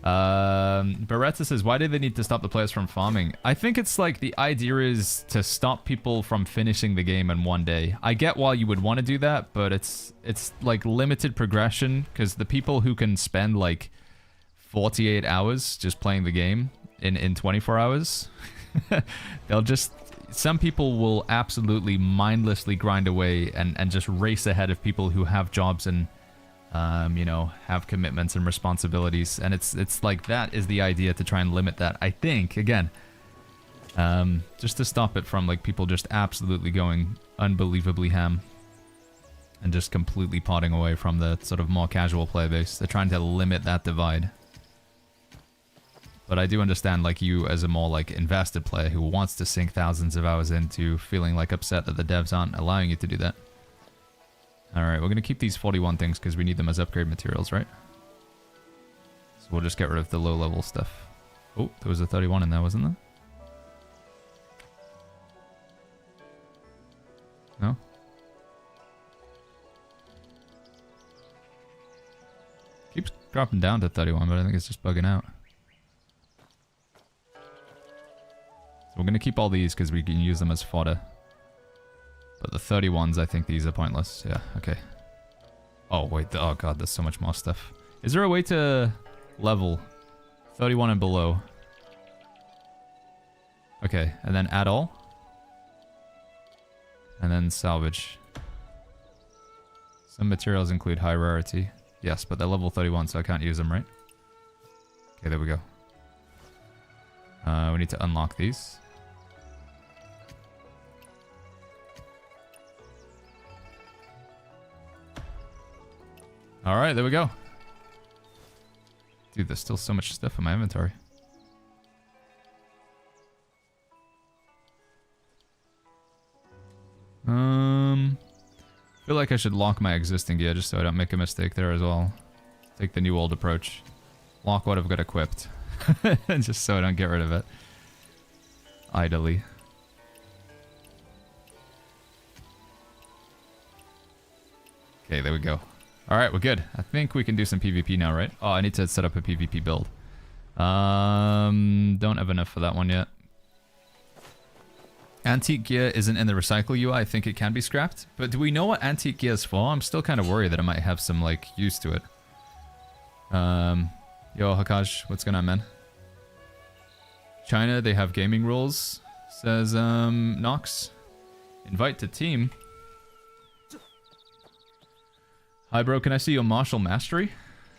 Beretta says, why do they need to stop the players from farming? I think it's like the idea is to stop people from finishing the game in one day. I get why you would want to do that, but it's like limited progression, because the people who can spend like 48 hours just playing the game in 24 hours, they'll just... some people will absolutely mindlessly grind away and just race ahead of people who have jobs and you know, have commitments and responsibilities, and it's like that is the idea, to try and limit that, I think, again, just to stop it from like people just absolutely going unbelievably ham and just completely potting away from the sort of more casual player base. They're trying to limit that divide. But I do understand, like, you as a more like invested player who wants to sink thousands of hours into, feeling like upset that the devs aren't allowing you to do that. Alright, we're going to keep these 41 things because we need them as upgrade materials, right? So we'll just get rid of the low-level stuff. Oh, there was a 31 in there, wasn't there? No? Keeps dropping down to 31, but I think it's just bugging out. So we're going to keep all these because we can use them as fodder. But the 31s, I think these are pointless. Yeah, okay. Oh, wait. Oh, God, there's so much more stuff. Is there a way to level 31 and below? Okay, and then add all? And then salvage. Some materials include high rarity. Yes, but they're level 31, so I can't use them, right? Okay, there we go. We need to unlock these. Alright, there we go. Dude, there's still so much stuff in my inventory. I feel like I should lock my existing gear just so I don't make a mistake there as well. Take the new old approach. Lock what I've got equipped. Just so I don't get rid of it. Idly. Okay, there we go. Alright, we're good. I think we can do some PvP now, right? Oh, I need to set up a PvP build. Don't have enough for that one yet. Antique gear isn't in the recycle UI. I think it can be scrapped. But do we know what antique gear is for? I'm still kind of worried that it might have some, like, use to it. Yo, Hakaj, what's going on, man? China, they have gaming rules, says, Nox. Invite to team. Hi, bro, can I see your martial mastery?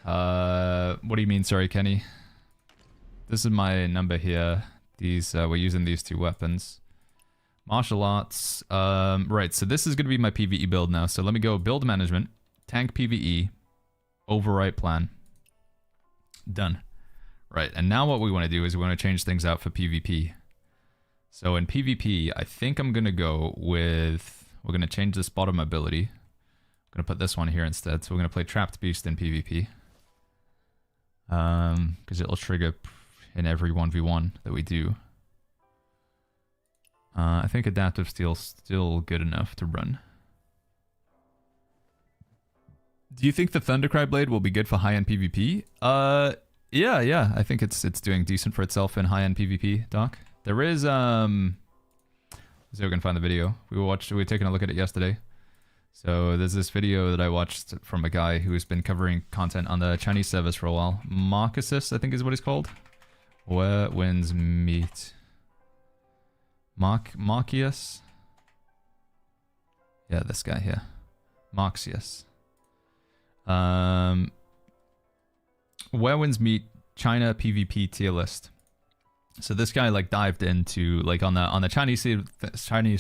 What do you mean, sorry, Kenny? This is my number here. These, we're using these two weapons. Martial arts. Right, so this is going to be my PvE build now. So let me go build management, tank PvE, overwrite plan. Done. Right, and now what we want to do is we want to change things out for PvP. So in PvP, I think I'm going to go with... We're going to change this bottom ability. I'm going to put this one here instead. So we're going to play Trapped Beast in PvP. Because it'll trigger in every 1v1 that we do. I think Adaptive Steel's still good enough to run. Do you think the Thundercry Blade will be good for high-end PvP? Yeah. I think it's doing decent for itself in high-end PvP, Doc. There is, let's see if we can find the video. We were taking a look at it yesterday. So there's this video that I watched from a guy who's been covering content on the Chinese servers for a while. Marcus, I think is what he's called. Where winds meet. Marcius? Yeah, this guy here. Marcius. Where winds meet China PvP tier list. So this guy like dived into like on the Chinese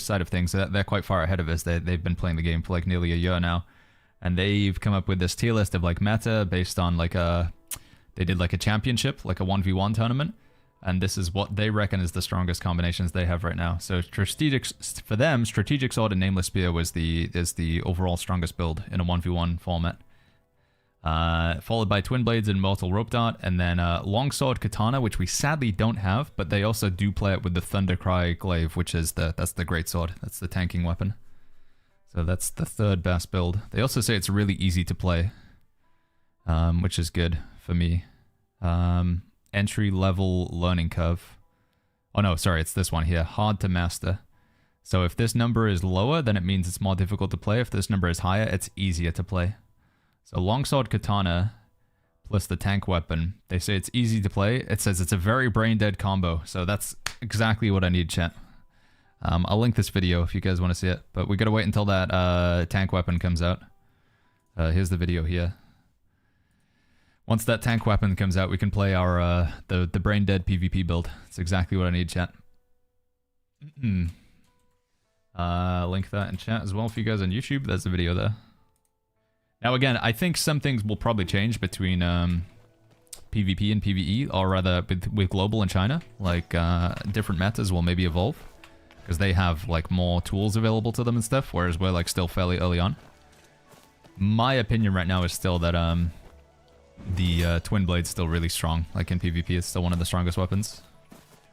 side of things. They're quite far ahead of us. They've been playing the game for like nearly a year now, and they've come up with this tier list of like meta based on like they did like a championship, like a 1v1 tournament, and this is what they reckon is the strongest combinations they have right now. So strategic for them, strategic sword and nameless spear is the overall strongest build in a 1v1 format. Followed by Twin Blades and Mortal Rope Dart, and then Longsword Katana, which we sadly don't have, but they also do play it with the Thundercry Glaive, which is that's the great sword. That's the tanking weapon. So that's the third best build. They also say it's really easy to play, which is good for me. Entry level learning curve. Oh no, sorry, it's this one here. Hard to master. So if this number is lower, then it means it's more difficult to play. If this number is higher, it's easier to play. So Longsword Katana plus the tank weapon. They say it's easy to play. It says it's a very brain dead combo. So that's exactly what I need, chat. I'll link this video if you guys want to see it. But we gotta wait until that tank weapon comes out. Here's the video here. Once that tank weapon comes out, we can play our the brain dead PvP build. It's exactly what I need, chat. Link that in chat as well for you guys on YouTube. There's the video there. Now again, I think some things will probably change between PvP and PvE, or rather with global and China. Like different metas will maybe evolve, because they have like more tools available to them and stuff, whereas we're like still fairly early on. My opinion right now is still that the Twin Blade's still really strong. Like in PvP, it's still one of the strongest weapons.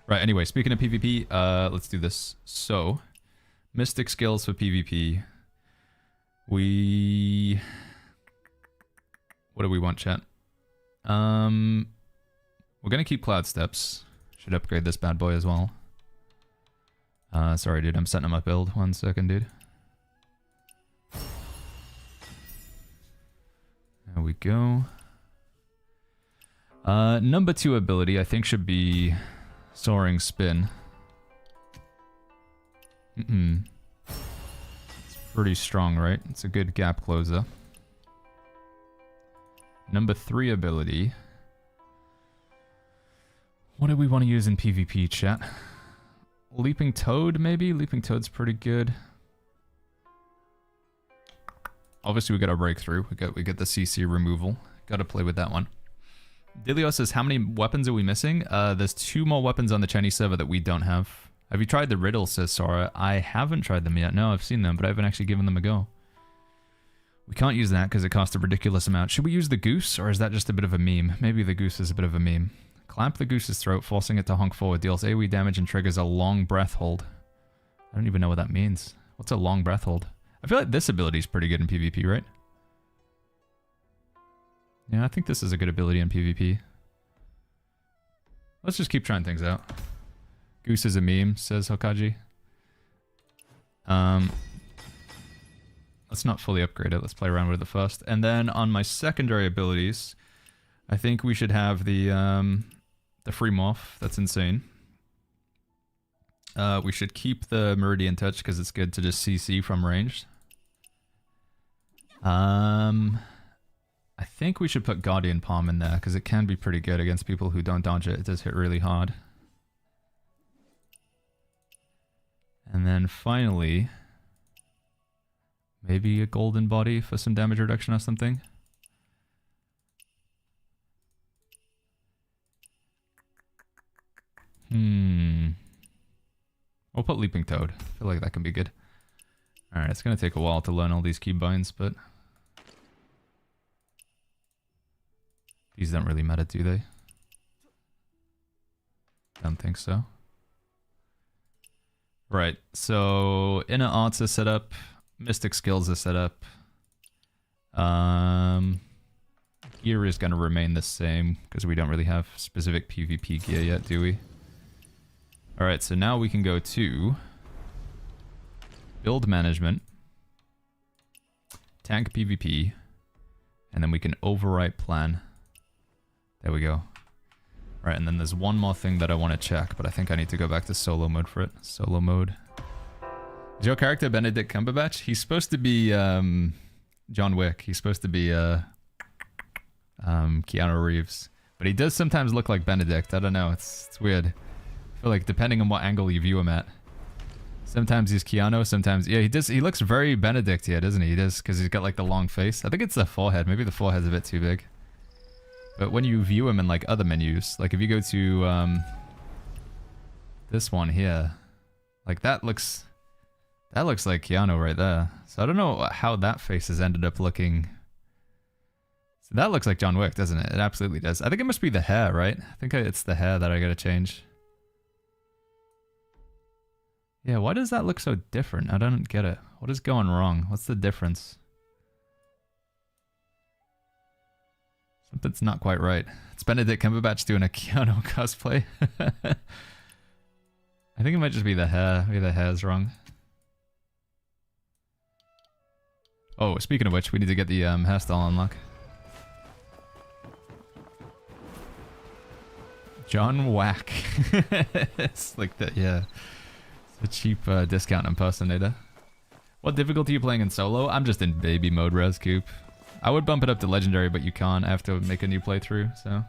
Right, anyway, speaking of PvP, let's do this. So, Mystic skills for PvP. What do we want, chat? We're gonna keep Cloud Steps. Should upgrade this bad boy as well. Sorry, dude, I'm setting up my build. 1 second, dude. There we go. Number 2 ability, I think, should be Soaring Spin. It's pretty strong, right? It's a good gap closer. Number 3 ability. What do we want to use in PvP, chat? Leaping Toad, maybe? Leaping Toad's pretty good. Obviously, we got our breakthrough. We get the CC removal. Got to play with that one. Dilio says, how many weapons are we missing? There's 2 more weapons on the Chinese server that we don't have. Have you tried the riddle, says Sora. I haven't tried them yet. No, I've seen them, but I haven't actually given them a go. We can't use that because it costs a ridiculous amount. Should we use the goose, or is that just a bit of a meme? Maybe the goose is a bit of a meme. Clamp the goose's throat, forcing it to honk forward. Deals AoE damage and triggers a long breath hold. I don't even know what that means. What's a long breath hold? I feel like this ability is pretty good in PvP, right? Yeah, I think this is a good ability in PvP. Let's just keep trying things out. Goose is a meme, says Hokaji. Let's not fully upgrade it. Let's play around with it first. And then on my secondary abilities, I think we should have the free morph. That's insane. We should keep the Meridian Touch because it's good to just CC from range. I think we should put Guardian Palm in there because it can be pretty good against people who don't dodge it. It does hit really hard. And then finally, maybe a Golden Body for some damage reduction or something. We'll put Leaping Toad. I feel like that can be good. Alright, it's going to take a while to learn all these keybinds, but these don't really matter, do they? Don't think so. Right, so Inner Arts is set up. Mystic Skills is set up. Gear is going to remain the same because we don't really have specific PvP gear yet, do we? Alright, so now we can go to Build Management, Tank PvP, and then we can overwrite Plan. There we go. Right, and then there's one more thing that I want to check, but I think I need to go back to solo mode for it. Solo mode. Is your character Benedict Cumberbatch? He's supposed to be John Wick. He's supposed to be Keanu Reeves. But he does sometimes look like Benedict. I don't know. It's weird. I feel like depending on what angle you view him at. Sometimes he's Keanu, sometimes... Yeah, he does. He looks very Benedict here, doesn't he? He does, because he's got like the long face. I think it's the forehead. Maybe the forehead's a bit too big. But when you view him in like other menus, like if you go to this one here, like that looks like Keanu right there. So I don't know how that face has ended up looking. So that looks like John Wick, doesn't it? It absolutely does. I think it must be the hair, right? I think it's the hair that I gotta change. Yeah, why does that look so different? I don't get it. What is going wrong? What's the difference? Something's not quite right. It's Benedict Cumberbatch doing a Keanu cosplay. I think it might just be the hair. Maybe the hair's wrong. Oh, speaking of which, we need to get the hairstyle unlock. John Whack. It's like that, yeah. It's a cheap discount impersonator. What difficulty are you playing in solo? I'm just in baby mode, Res Coop. I would bump it up to legendary, but you can't. I have to make a new playthrough, so.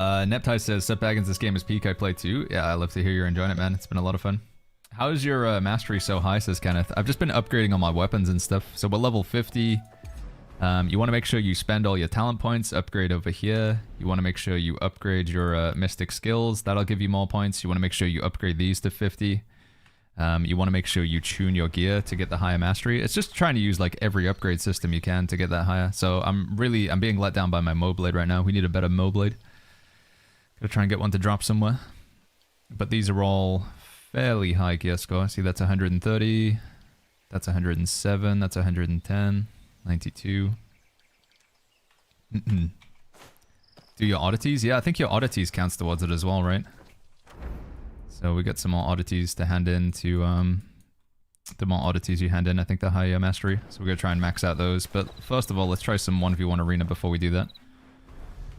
Neptai says, Sup Baggins, this game is peak, I play too. Yeah, I love to hear you're enjoying it, man. It's been a lot of fun. How's your mastery so high, says Kenneth? I've just been upgrading all my weapons and stuff. So we're level 50. You want to make sure you spend all your talent points, upgrade over here. You want to make sure you upgrade your mystic skills. That'll give you more points. You want to make sure you upgrade these to 50. You want to make sure you tune your gear to get the higher mastery. It's just trying to use like every upgrade system you can to get that higher. So I'm being let down by my Moblade right now. We need a better Moblade. Gotta try and get one to drop somewhere. But these are all fairly high gear score. See, that's 130. That's 107. That's 110. 92. Do your oddities? Yeah, I think your oddities counts towards it as well, right? So we got some more oddities to hand in to, the more oddities you hand in, I think the higher mastery. So we're going to try and max out those. But first of all, let's try some 1v1 arena before we do that.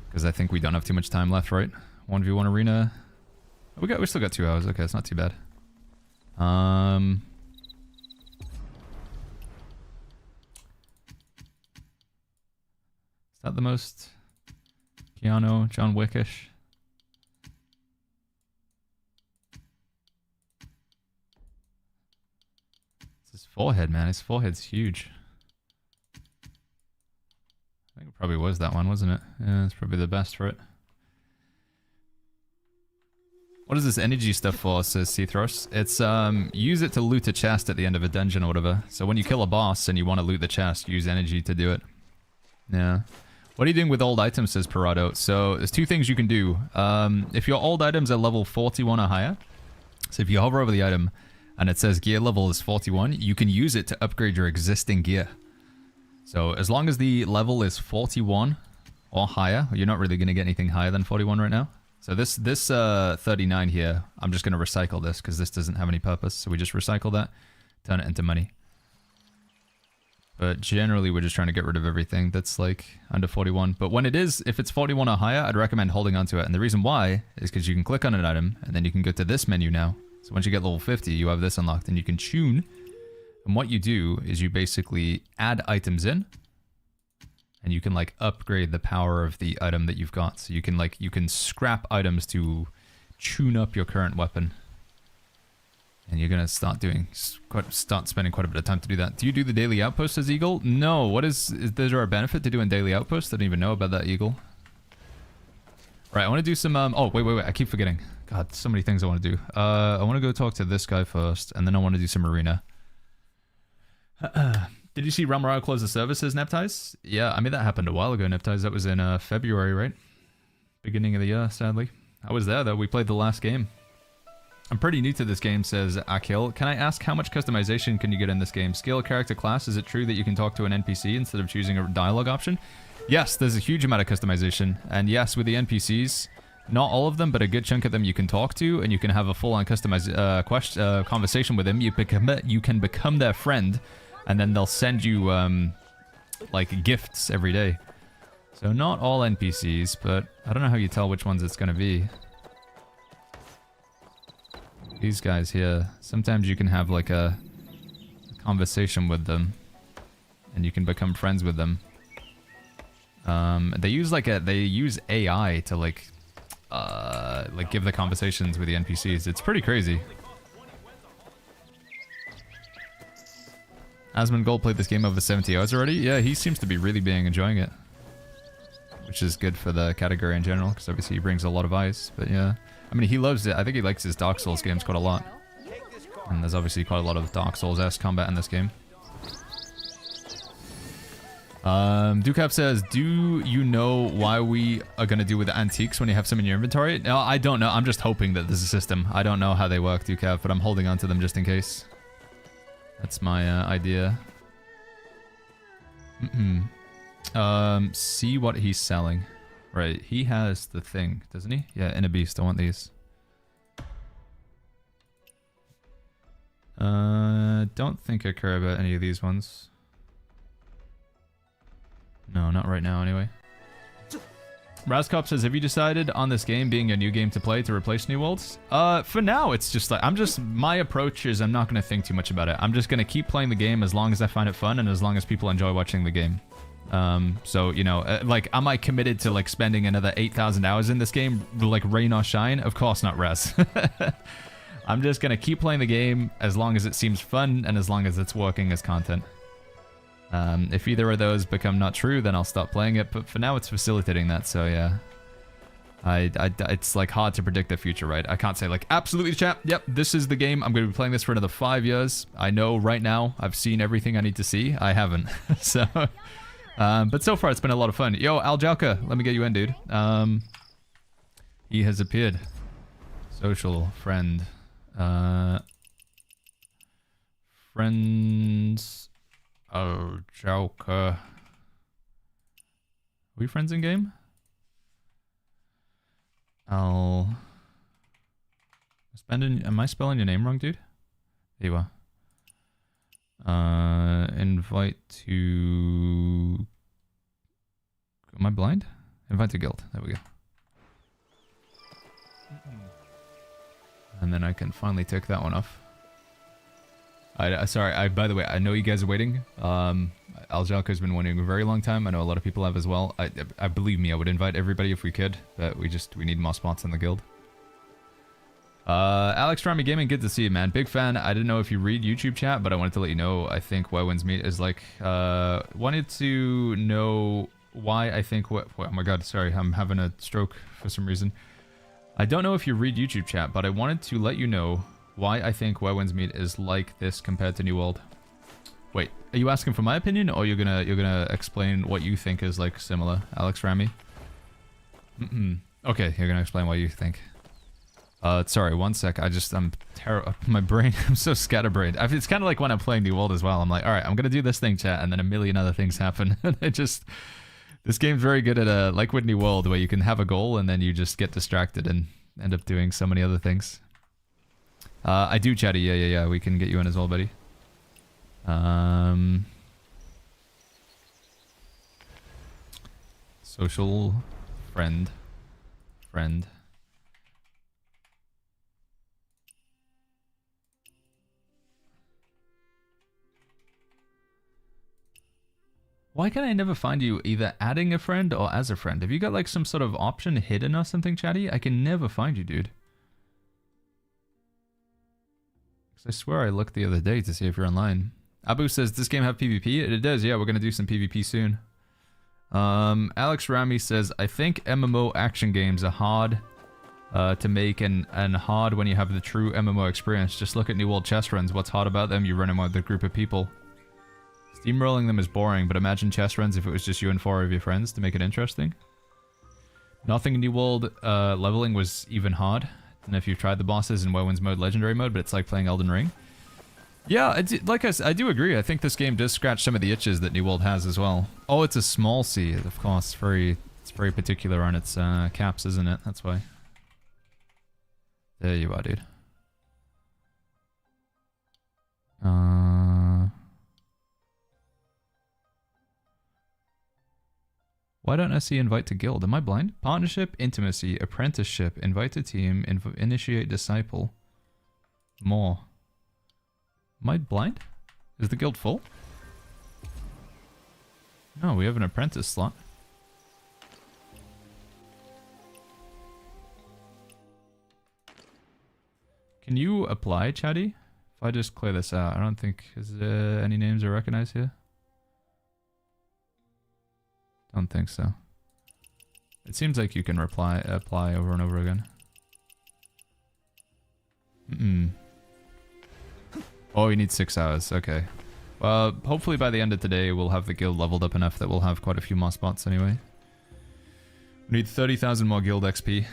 Because I think we don't have too much time left, right? 1v1 arena. We still got 2 hours. Okay, it's not too bad. Is that the most Keanu, John Wickish? It's his forehead, man. His forehead's huge. I think it probably was that one, wasn't it? Yeah, it's probably the best for it. What is this energy stuff for, says Seathros? It's, use it to loot a chest at the end of a dungeon or whatever. So when you kill a boss and you want to loot the chest, use energy to do it. Yeah. What are you doing with old items, says Parado? So there's 2 things you can do. If your old items are level 41 or higher, so if you hover over the item and it says gear level is 41, you can use it to upgrade your existing gear. So as long as the level is 41 or higher, you're not really going to get anything higher than 41 right now. So this 39 here, I'm just going to recycle this because this doesn't have any purpose. So we just recycle that, turn it into money. But generally, we're just trying to get rid of everything that's like under 41. But when if it's 41 or higher, I'd recommend holding onto it. And the reason why is because you can click on an item and then you can go to this menu now. So once you get level 50, you have this unlocked and you can tune And what you do is you basically add items in, and you can like upgrade the power of the item that you've got. So you can scrap items to tune up your current weapon. And you're gonna start spending quite a bit of time to do that. Do you do the daily outpost as Eagle? No. What is there a benefit to doing daily outpost? I didn't even know about that, Eagle. Right, I want to do some. Oh wait! I keep forgetting. God, so many things I want to do. I want to go talk to this guy first, and then I want to do some arena. Did you see Realm Royale close the services, Neptize? Yeah, I mean that happened a while ago, Neptize. That was in February, right? Beginning of the year, sadly. I was there though. We played the last game. I'm pretty new to this game, says Akil. Can I ask how much customization can you get in this game? Skill, character, class. Is it true that you can talk to an NPC instead of choosing a dialogue option? Yes, there's a huge amount of customization. And yes, with the NPCs, not all of them, but a good chunk of them you can talk to, and you can have a full-on customized conversation with them. You can become their friend, and then they'll send you like gifts every day. So not all NPCs, but I don't know how you tell which ones it's going to be. These guys here, sometimes you can have like a conversation with them, and you can become friends with them. They use AI to like give the conversations with the NPCs. It's pretty crazy. Asmongold played this game over 70 hours already. Yeah, he seems to be really enjoying it, which is good for the category in general, because obviously he brings a lot of eyes. But yeah, I mean, he loves it. I think he likes his Dark Souls games quite a lot. And there's obviously quite a lot of Dark Souls-esque combat in this game. Dukev says, do you know why we are going to do with the antiques when you have some in your inventory? No, I don't know. I'm just hoping that there's a system. I don't know how they work, Dukev, but I'm holding on to them just in case. That's my idea. See what he's selling. Right, he has the thing, doesn't he? Yeah, Inner Beast, I want these. Don't think I care about any of these ones. No, not right now anyway. Razcop says, have you decided on this game being a new game to play to replace New Worlds? For now, it's just like, my approach is I'm not going to think too much about it. I'm just going to keep playing the game as long as I find it fun and as long as people enjoy watching the game. So, you know, like, am I committed to, like, spending another 8,000 hours in this game, like, rain or shine? Of course not, Raz. I'm just gonna keep playing the game as long as it seems fun and as long as it's working as content. If either of those become not true, then I'll stop playing it, but for now it's facilitating that, so yeah. It's, like, hard to predict the future, right? I can't say, like, absolutely, chat, yep, this is the game, I'm gonna be playing this for another 5 years. I know right now I've seen everything I need to see. I haven't, so... but so far it's been a lot of fun. Yo, Aljalka, let me get you in, dude. He has appeared. Social friend. Friends. Aljalka. Are we friends in game? Am I spelling your name wrong, dude? There you are. Invite to... Am I blind? Invite to guild. There we go. And then I can finally take that one off. Sorry, by the way, I know you guys are waiting. Aljalka's been waiting a very long time. I know a lot of people have as well. I believe me, I would invite everybody if we could, but we need more spots in the guild. Alex Rami Gaming, good to see you, man. Big fan. I didn't know if you read YouTube chat, but I wanted to let you know I think Why Wins Meat is like, wanted to know why I think oh my god, sorry, I'm having a stroke for some reason. I don't know if you read YouTube chat, but I wanted to let you know why I think Why Wins Meat is like this compared to New World. Wait, are you asking for my opinion, or you're gonna explain what you think is like similar, Alex Rami? Okay, you're gonna explain what you think. Sorry, one sec. I'm terrible. My brain, I'm so scatterbrained. It's kind of like when I'm playing New World as well. I'm like, all right, I'm gonna do this thing, chat, and then a million other things happen. And this game's very good at like with New World, where you can have a goal and then you just get distracted and end up doing so many other things. I do, chatty. Yeah. We can get you in as well, buddy. Social friend. Why can I never find you either adding a friend or as a friend? Have you got like some sort of option hidden or something, chatty? I can never find you, dude. Because I swear I looked the other day to see if you're online. Abu says, does this game have PvP? It does, yeah, we're going to do some PvP soon. Alex Rami says, I think MMO action games are hard to make and hard when you have the true MMO experience. Just look at New World chess runs. What's hard about them? You run them with a group of people. Steamrolling them is boring, but imagine chess runs if it was just you and 4 of your friends to make it interesting. Nothing in New World leveling was even hard. I don't know if you've tried the bosses in Wowen's mode, Legendary mode, but it's like playing Elden Ring. Yeah, I do agree. I think this game does scratch some of the itches that New World has as well. Oh, it's a small C, of course. It's very particular on its caps, isn't it? That's why. There you are, dude. Why don't I see invite to guild? Am I blind? Partnership, intimacy, apprenticeship, invite to team, initiate disciple. More. Am I blind? Is the guild full? No, we have an apprentice slot. Can you apply, chatty? If I just clear this out, I don't think... Is there any names I recognize here? Don't think so. It seems like you can apply over and over again. Oh, you need 6 hours. Okay. Well, hopefully by the end of today, we'll have the guild leveled up enough that we'll have quite a few more spots anyway. We need 30,000 more guild XP.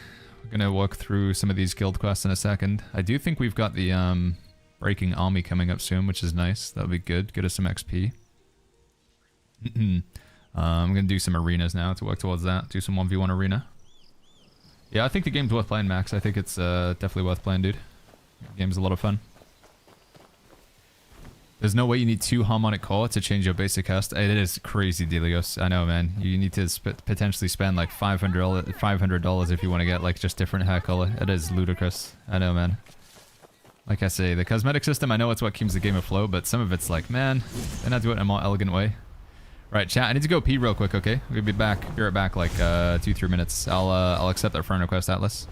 We're going to work through some of these guild quests in a second. I do think we've got the Breaking Army coming up soon, which is nice. That'll be good. Get us some XP. I'm going to do some arenas now to work towards that. Do some 1v1 arena. Yeah, I think the game's worth playing, Max. I think it's definitely worth playing, dude. The game's a lot of fun. There's no way you need 2 harmonic core to change your basic cast. It is crazy, Delios. I know, man. You need to potentially spend like $500 if you want to get like just different hair color. It is ludicrous. I know, man. Like I say, the cosmetic system, I know it's what keeps the game afloat, but some of it's like, man, they're not doing it in a more elegant way. Right, chat, I need to go pee real quick, okay? We'll be back. Be right back like 2-3 minutes. I'll accept that friend request, Atlas.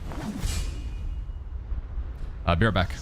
Be right back.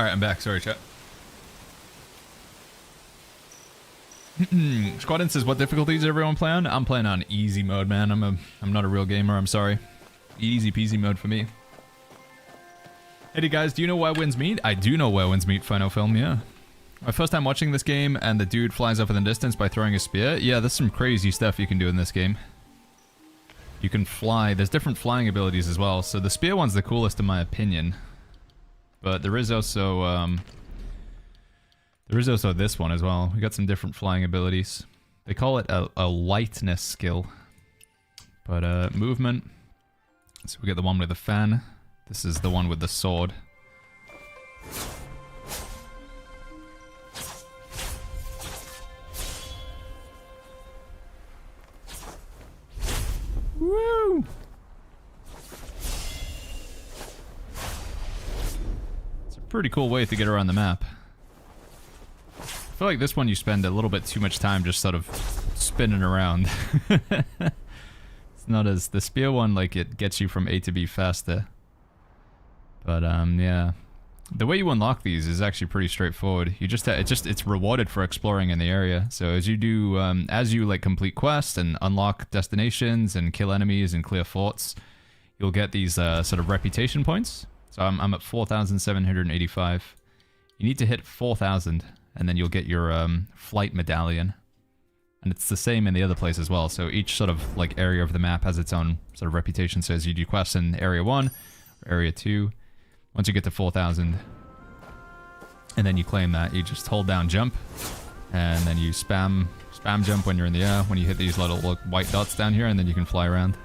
Alright, I'm back. Sorry, chat. Squadron says, what difficulties everyone play on? I'm playing on easy mode, man. I'm not a real gamer, I'm sorry. Easy peasy mode for me. Hey guys, do you know where winds meet? I do know where winds meet, Final Film, yeah. My first time watching this game, and the dude flies off in the distance by throwing a spear. Yeah, there's some crazy stuff you can do in this game. You can fly. There's different flying abilities as well. So the spear one's the coolest in my opinion. But there is also this one as well. We got some different flying abilities. They call it a lightness skill. But movement. So we get the one with the fan. This is the one with the sword. Woo! It's a pretty cool way to get around the map. I feel like this one you spend a little bit too much time just sort of spinning around. It's not as... The spear one, like, it gets you from A to B faster. But, yeah. The way you unlock these is actually pretty straightforward. You just... It's rewarded for exploring in the area. So as you do... as you, like, complete quests and unlock destinations and kill enemies and clear forts, you'll get these, sort of reputation points. So I'm at 4,785. You need to hit 4,000, and then you'll get your, flight medallion. And it's the same in the other place as well. So each sort of like area of the map has its own sort of reputation. So as you do quests in Area 1 or Area 2, once you get to 4,000, and then you claim that, you just hold down jump, and then you spam jump when you're in the air, when you hit these little white dots down here, and then you can fly around.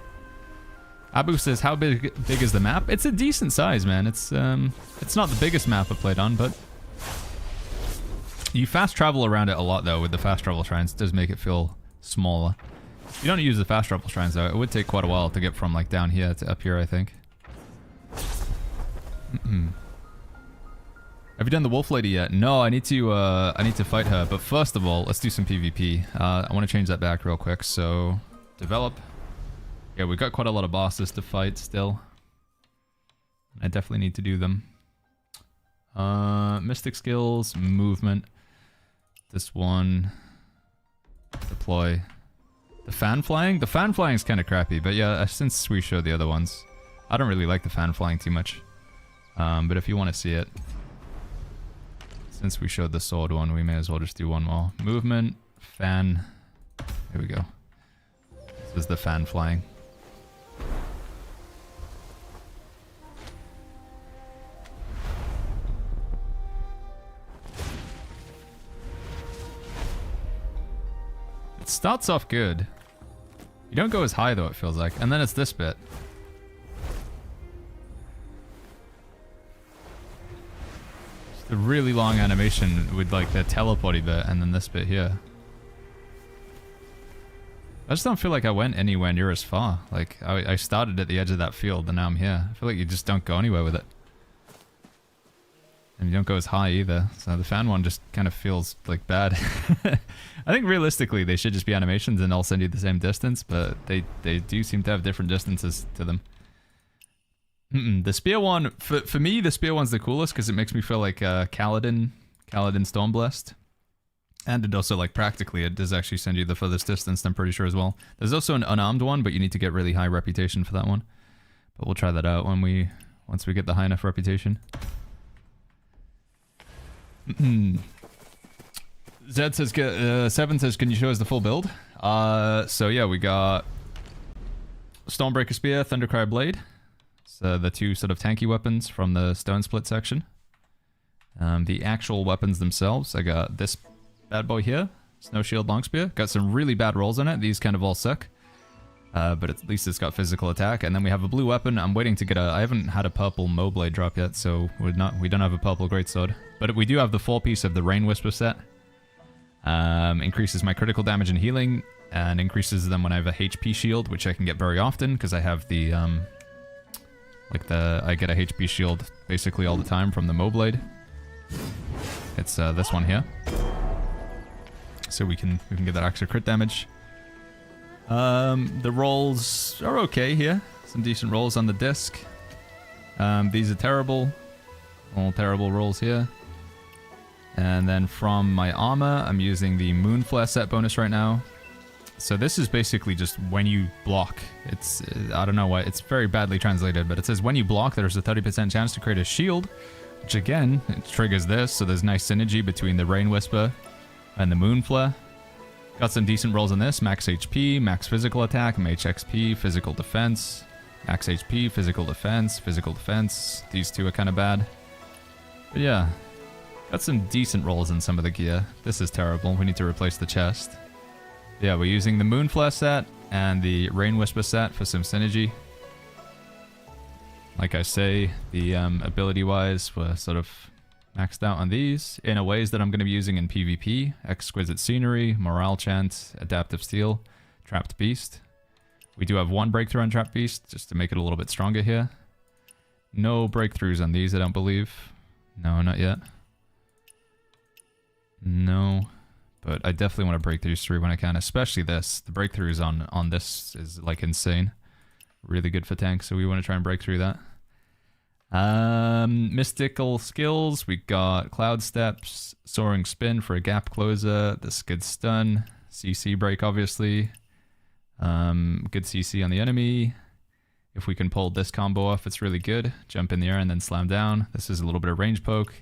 Abu says, how big is the map? It's a decent size, man. It's not the biggest map I've played on, but... You fast travel around it a lot, though, with the fast travel shrines. It does make it feel smaller. If you don't use the fast travel shrines, though, it would take quite a while to get from, like, down here to up here, I think. Have you done the wolf lady yet? No, I need to fight her. But first of all, let's do some PvP. I want to change that back real quick. So, develop. Yeah, we've got quite a lot of bosses to fight still. I definitely need to do them. Mystic skills, movement. This one. Deploy. The fan flying? The fan flying is kind of crappy, but yeah, since we showed the other ones, I don't really like the fan flying too much. But if you want to see it, since we showed the sword one, we may as well just do one more. Movement, fan. Here we go. This is the fan flying. It starts off good. You don't go as high though, it feels like. And then it's this bit. Just a really long animation with like the teleporty bit and then this bit here. I just don't feel like I went anywhere near as far. Like, I started at the edge of that field and now I'm here. I feel like you just don't go anywhere with it. And you don't go as high either. So the fan one just kind of feels like bad. I think realistically they should just be animations and all send you the same distance, but they do seem to have different distances to them. The spear one, for me, the spear one's the coolest because it makes me feel like Kaladin Stormblessed. And it also, like, practically, it does actually send you the furthest distance, I'm pretty sure as well. There's also an unarmed one, but you need to get really high reputation for that one. But we'll try that out once we get the high enough reputation. Zed says, Seven says, can you show us the full build? So yeah, we got Stormbreaker Spear, Thundercry Blade. So the two sort of tanky weapons from the Stone Split section. The actual weapons themselves, I got this bad boy here, Snow Shield Longspear. Got some really bad rolls on it. These kind of all suck. But at least it's got physical attack. And then we have a blue weapon. I'm waiting to get I haven't had a purple Moblade drop yet, so we don't have a purple Greatsword. But we do have the 4-piece of the Rain Whisper set. Increases my critical damage and healing, and increases them when I have a HP shield, which I can get very often, because I have the, I get a HP shield basically all the time from the Moblade. It's, this one here. So we can get that extra crit damage. The rolls are okay here. Some decent rolls on the disc. These are terrible. All terrible rolls here. And then from my armor, I'm using the Moon Flare set bonus right now. So this is basically just when you block. It's, I don't know why, it's very badly translated, but it says when you block, there's a 30% chance to create a shield, which again, it triggers this, so there's nice synergy between the Rain Whisper and the Moon Flare. Got some decent rolls on this. Max HP, max physical attack, max XP, physical defense, max HP, physical defense, physical defense. These two are kind of bad. But yeah, got some decent rolls in some of the gear. This is terrible. We need to replace the chest. Yeah, we're using the Moon Flare set and the Rain Whisper set for some synergy. Like I say, the ability-wise, we're sort of maxed out on these in a ways that I'm going to be using in PvP. Exquisite Scenery, Morale Chant, Adaptive Steel, Trapped Beast. We do have one breakthrough on Trapped Beast, just to make it a little bit stronger here. No breakthroughs on these, I don't believe. No, not yet. No. But I definitely want to break these through when I can, especially this. The breakthroughs on this is like insane. Really good for tanks, so we want to try and break through that. Mystical skills, we got Cloud Steps, Soaring Spin for a gap closer, the Skid Stun, CC break obviously. Good CC on the enemy. If we can pull this combo off, it's really good. Jump in the air and then slam down. This is a little bit of range poke.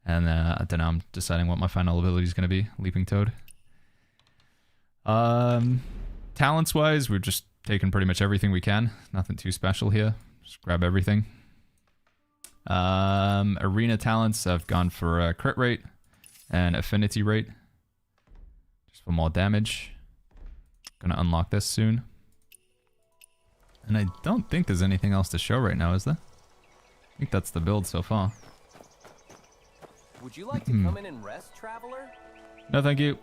And I don't know, I'm deciding what my final ability is going to be. Leaping Toad. Talents-wise, we're just taking pretty much everything we can. Nothing too special here. Just grab everything. Arena talents, I've gone for crit rate and affinity rate. Just for more damage. Gonna unlock this soon. And I don't think there's anything else to show right now, is there? I think that's the build so far. Would you like to come in and rest, traveler? No, thank you.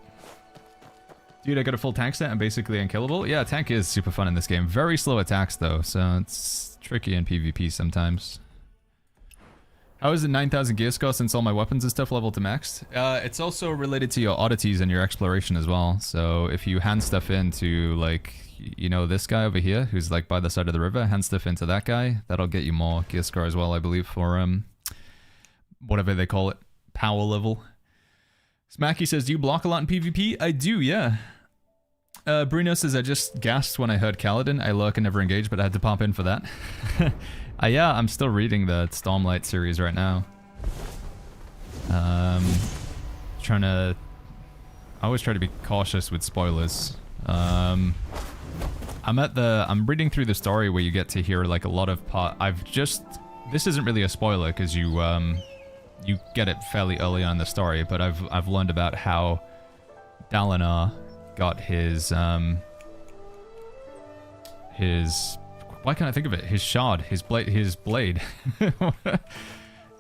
Dude, I got a full tank set and basically unkillable. Yeah, tank is super fun in this game. Very slow attacks though, so it's tricky in PvP sometimes. How is it 9,000 gear score since all my weapons and stuff level to max? It's also related to your oddities and your exploration as well. So if you hand stuff into like, you know, this guy over here who's like by the side of the river, hand stuff into that guy, that'll get you more gear score as well, I believe, for whatever they call it, power level. Smacky says, do you block a lot in PvP? I do, yeah. Bruno says, I just gasped when I heard Kaladin. I lurk and never engage, but I had to pop in for that. Yeah, I'm still reading the Stormlight series right now. Trying to... I always try to be cautious with spoilers. I'm reading through the story where you get to hear like a lot of this isn't really a spoiler because you get it fairly early on in the story, but I've learned about how Dalinar got his why can't I think of it? His shard, his blade.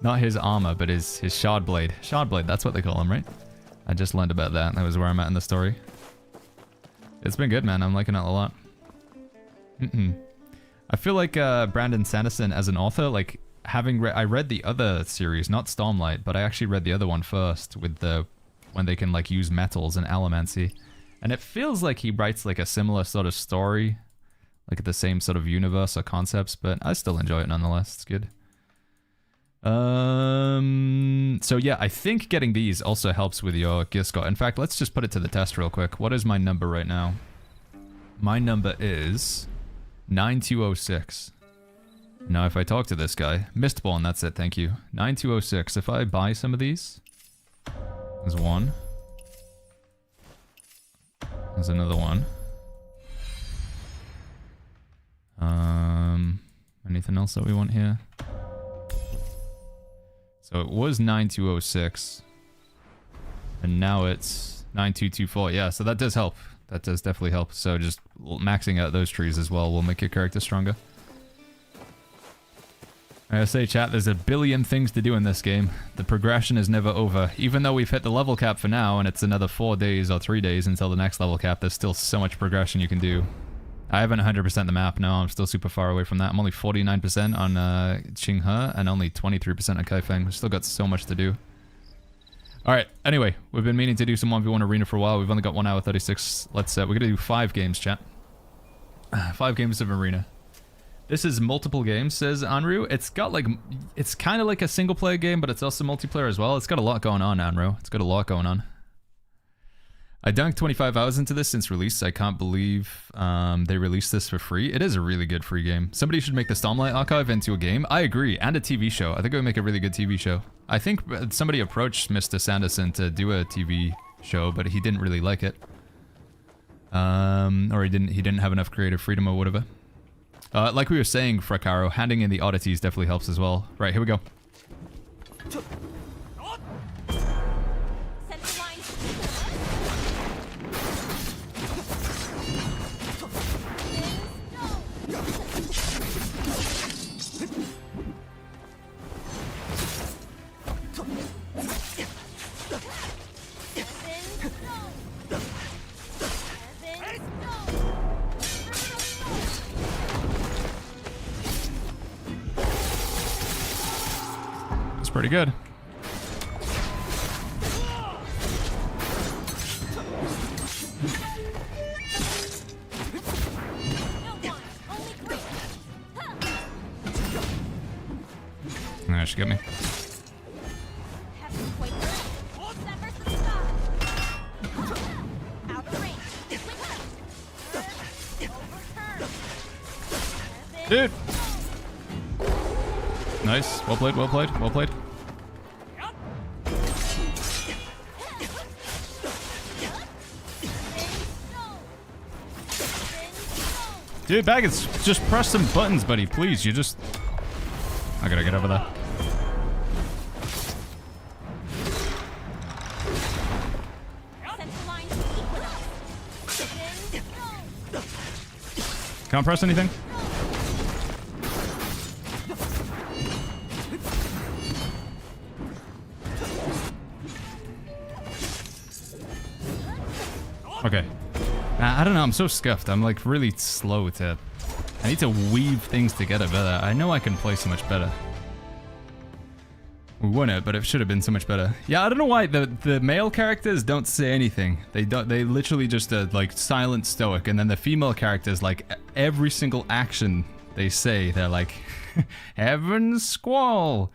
Not his armor, but his shard blade. Shard blade, that's what they call him, right? I just learned about that. That was where I'm at in the story. It's been good, man. I'm liking it a lot. I feel like Brandon Sanderson as an author, like I read the other series, not Stormlight, but I actually read the other one first with when they can like use metals and allomancy. And it feels like he writes like a similar sort of story, like the same sort of universe or concepts, but I still enjoy it nonetheless. It's good. So yeah, I think getting these also helps with your gear score. In fact, let's just put it to the test real quick. What is my number right now? My number is 9206. Now if I talk to this guy, Mistborn, that's it, thank you. 9206, if I buy some of these, there's one. There's another one. Anything else that we want here? So it was 9206. And now it's 9224. Yeah, so that does help. That does definitely help. So just maxing out those trees as well will make your character stronger. I say, chat, there's a billion things to do in this game. The progression is never over. Even though we've hit the level cap for now, and it's another 4 days or 3 days until the next level cap, there's still so much progression you can do. I haven't 100% the map, no, I'm still super far away from that. I'm only 49% on Qinghe, and only 23% on Kaifeng. We've still got so much to do. Alright, anyway, we've been meaning to do some 1v1 arena for a while. We've only got 1 hour 36. We're gonna do 5 games, chat. 5 games of arena. This is multiple games, says Anru. It's got like, it's kind of like a single player game, but it's also multiplayer as well. It's got a lot going on, Anru. It's got a lot going on. I dunked 25 hours into this since release. I can't believe they released this for free. It is a really good free game. Somebody should make the Stormlight Archive into a game. I agree, and a TV show. I think it would make a really good TV show. I think somebody approached Mr. Sanderson to do a TV show, but he didn't really like it. Or he didn't have enough creative freedom or whatever. Like we were saying, Fracaro, handing in the oddities definitely helps as well. Right, here we go. Pretty good. Nah, she got me. Dude! Nice. Well played, well played, well played. Dude, Baggins, just press some buttons, buddy, please. You just... I gotta get over there. Can't press anything? Okay. I don't know, I'm so scuffed. I'm like really slow to... I need to weave things together better. I know I can play so much better. We won it, but it should have been so much better. Yeah, I don't know why the male characters don't say anything. They literally just like silent stoic, and then the female characters, like every single action they say, they're like Heaven's Squall,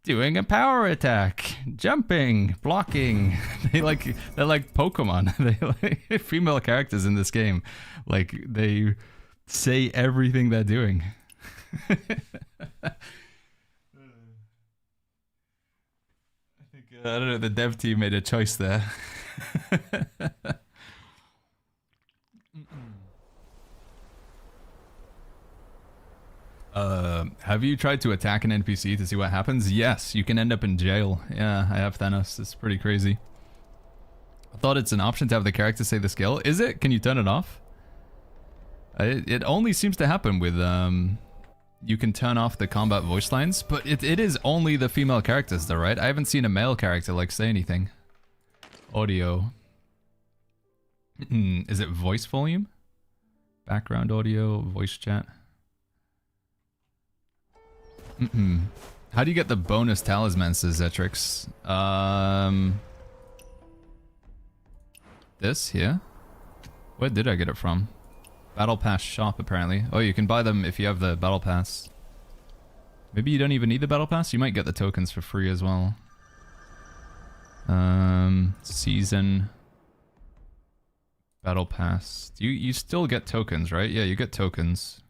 doing a power attack, jumping, blocking. They're like Pokemon. They like female characters in this game. Like they say everything they're doing. I don't know, the dev team made a choice there. Have you tried to attack an NPC to see what happens? Yes, you can end up in jail. Yeah, I have Thanos. It's pretty crazy. I thought it's an option to have the character say the skill. Is it? Can you turn it off? It only seems to happen with, you can turn off the combat voice lines, but it is only the female characters though, right? I haven't seen a male character like say anything. Audio. Is it voice volume? Background audio, voice chat. How do you get the bonus talisman, says Zetrix? This here? Where did I get it from? Battle Pass shop, apparently. Oh, you can buy them if you have the Battle Pass. Maybe you don't even need the Battle Pass? You might get the tokens for free as well. Season. Battle Pass. You still get tokens, right? Yeah, you get tokens.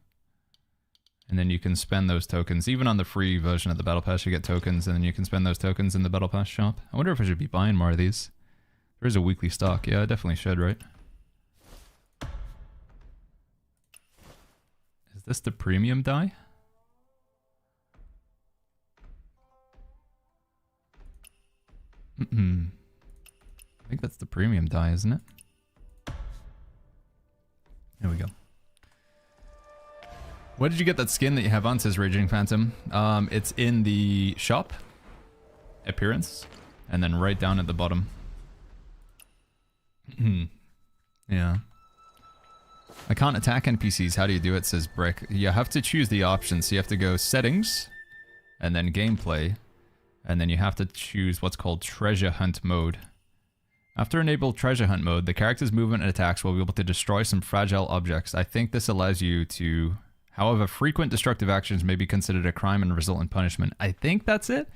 And then you can spend those tokens. Even on the free version of the Battle Pass, you get tokens, and then you can spend those tokens in the Battle Pass shop. I wonder if I should be buying more of these. There is a weekly stock. Yeah, I definitely should, right? Is this the premium die? I think that's the premium die, isn't it? There we go. Where did you get that skin that you have on, says Raging Phantom? It's in the shop. Appearance. And then right down at the bottom. Yeah. I can't attack NPCs. How do you do it, says Brick. You have to choose the options. So you have to go settings, and then gameplay, and then you have to choose what's called treasure hunt mode. After enable treasure hunt mode, the character's movement and attacks will be able to destroy some fragile objects. I think this allows you to However, frequent destructive actions may be considered a crime and result in punishment. I think that's it.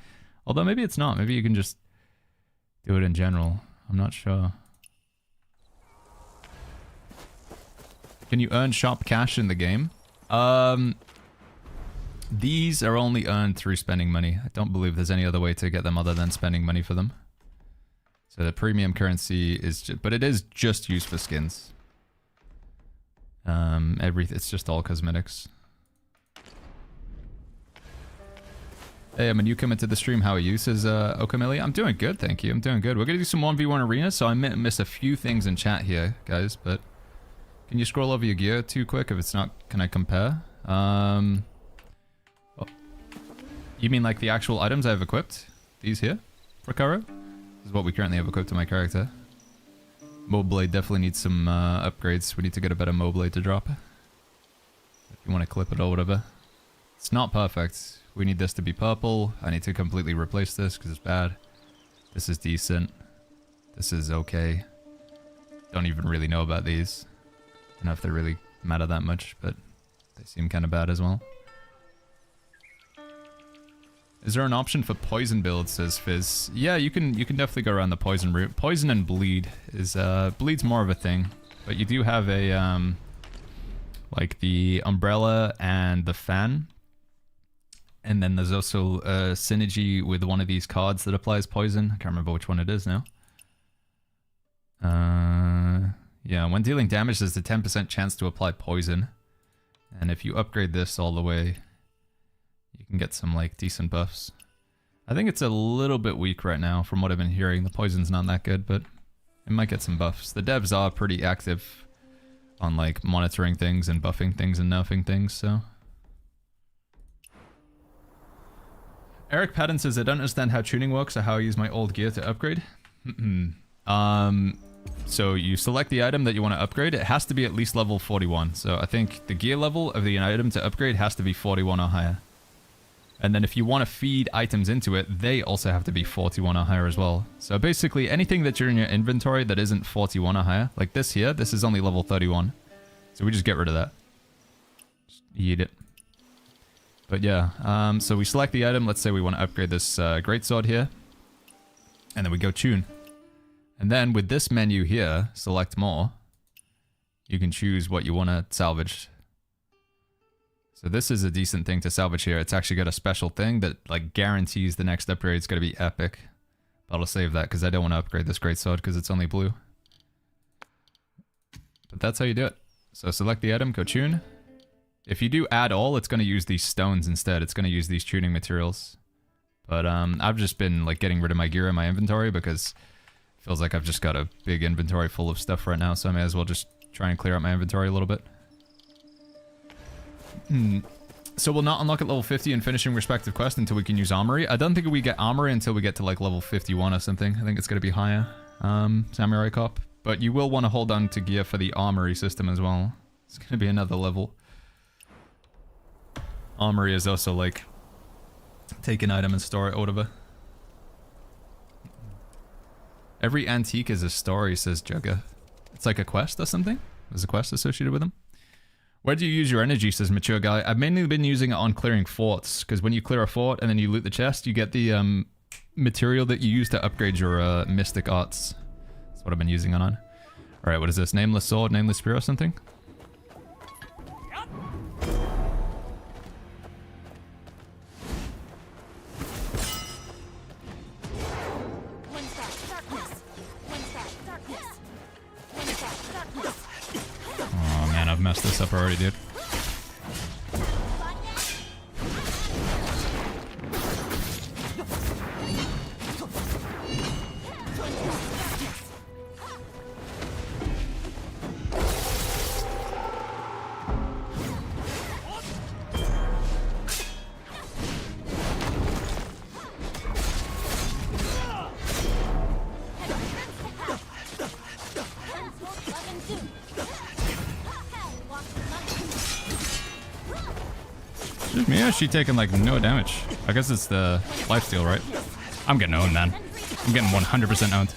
Although maybe it's not. Maybe you can just do it in general. I'm not sure. Can you earn shop cash in the game? These are only earned through spending money. I don't believe there's any other way to get them other than spending money for them. So the premium currency is just, but it is just used for skins. It's just all cosmetics. Hey, I'm a newcomer to the stream. How are you? Says Okamili. I'm doing good, thank you. I'm doing good. We're gonna do some 1v1 arena, so I miss a few things in chat here, guys. But can you scroll over your gear too quick? If it's not, can I compare? Oh. You mean like the actual items I have equipped? These here for Karo? This is what we currently have equipped to my character. Moblade definitely needs some upgrades. We need to get a better Moblade to drop. If you want to clip it or whatever. It's not perfect. We need this to be purple. I need to completely replace this because it's bad. This is decent. This is okay. Don't even really know about these. Don't know if they really matter that much, but they seem kind of bad as well. Is there an option for poison builds, says Fizz? Yeah, you can definitely go around the poison route. Poison and bleed is bleed's more of a thing, but you do have a like the umbrella and the fan. And then there's also a synergy with one of these cards that applies poison. I can't remember which one it is now. Yeah, when dealing damage there's a 10% chance to apply poison. And if you upgrade this all the way, you can get some like decent buffs. I think it's a little bit weak right now from what I've been hearing. The poison's not that good, but it might get some buffs. The devs are pretty active on like monitoring things and buffing things and nerfing things, so. Eric Patton says, I don't understand how tuning works or how I use my old gear to upgrade. So you select the item that you want to upgrade. It has to be at least level 41. So I think the gear level of the item to upgrade has to be 41 or higher. And then if you want to feed items into it, they also have to be 41 or higher as well. So basically anything that's in your inventory that isn't 41 or higher, like this here, this is only level 31. So we just get rid of that. Just eat it. But yeah, so we select the item. Let's say we want to upgrade this greatsword here. And then we go tune. And then with this menu here, select more. You can choose what you want to salvage. So this is a decent thing to salvage here. It's actually got a special thing that like guarantees the next upgrade is going to be epic. But I'll save that because I don't want to upgrade this greatsword because it's only blue. But that's how you do it. So select the item, go tune. If you do add all, it's going to use these stones instead. It's going to use these tuning materials. But I've just been like getting rid of my gear in my inventory because it feels like I've just got a big inventory full of stuff right now. So I may as well just try and clear out my inventory a little bit. So we'll not unlock at level 50 and finishing respective quest until we can use armory. I don't think we get armory until we get to like level 51 or something. I think it's going to be higher. Samurai Cop. But you will want to hold on to gear for the armory system as well. It's going to be another level. Armory is also like take an item and store it or whatever. Every antique is a story, says Jugga. It's like a quest or something? There's a quest associated with them. Where do you use your energy, says Mature Guy? I've mainly been using it on clearing forts, because when you clear a fort and then you loot the chest, you get the material that you use to upgrade your mystic arts. That's what I've been using it on. Alright, what is this? Nameless sword, nameless spear or something? Oh man, I've messed this up already, dude. Just me, she taking like no damage. I guess it's the lifesteal, right? I'm getting owned, man. I'm getting 100% owned.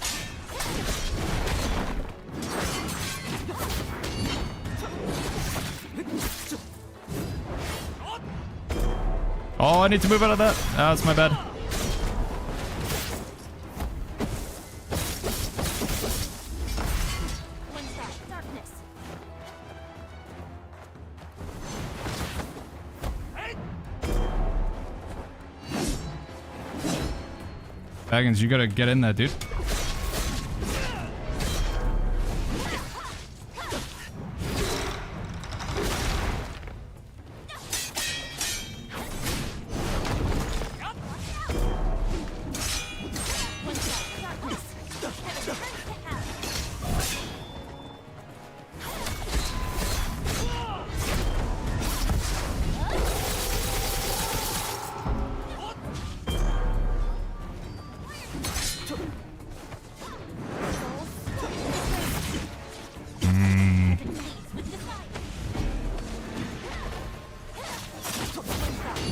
Oh, I need to move out of that. Ah, that's my bad. One shot. Darkness. Baggins, you gotta get in there, dude. One shot.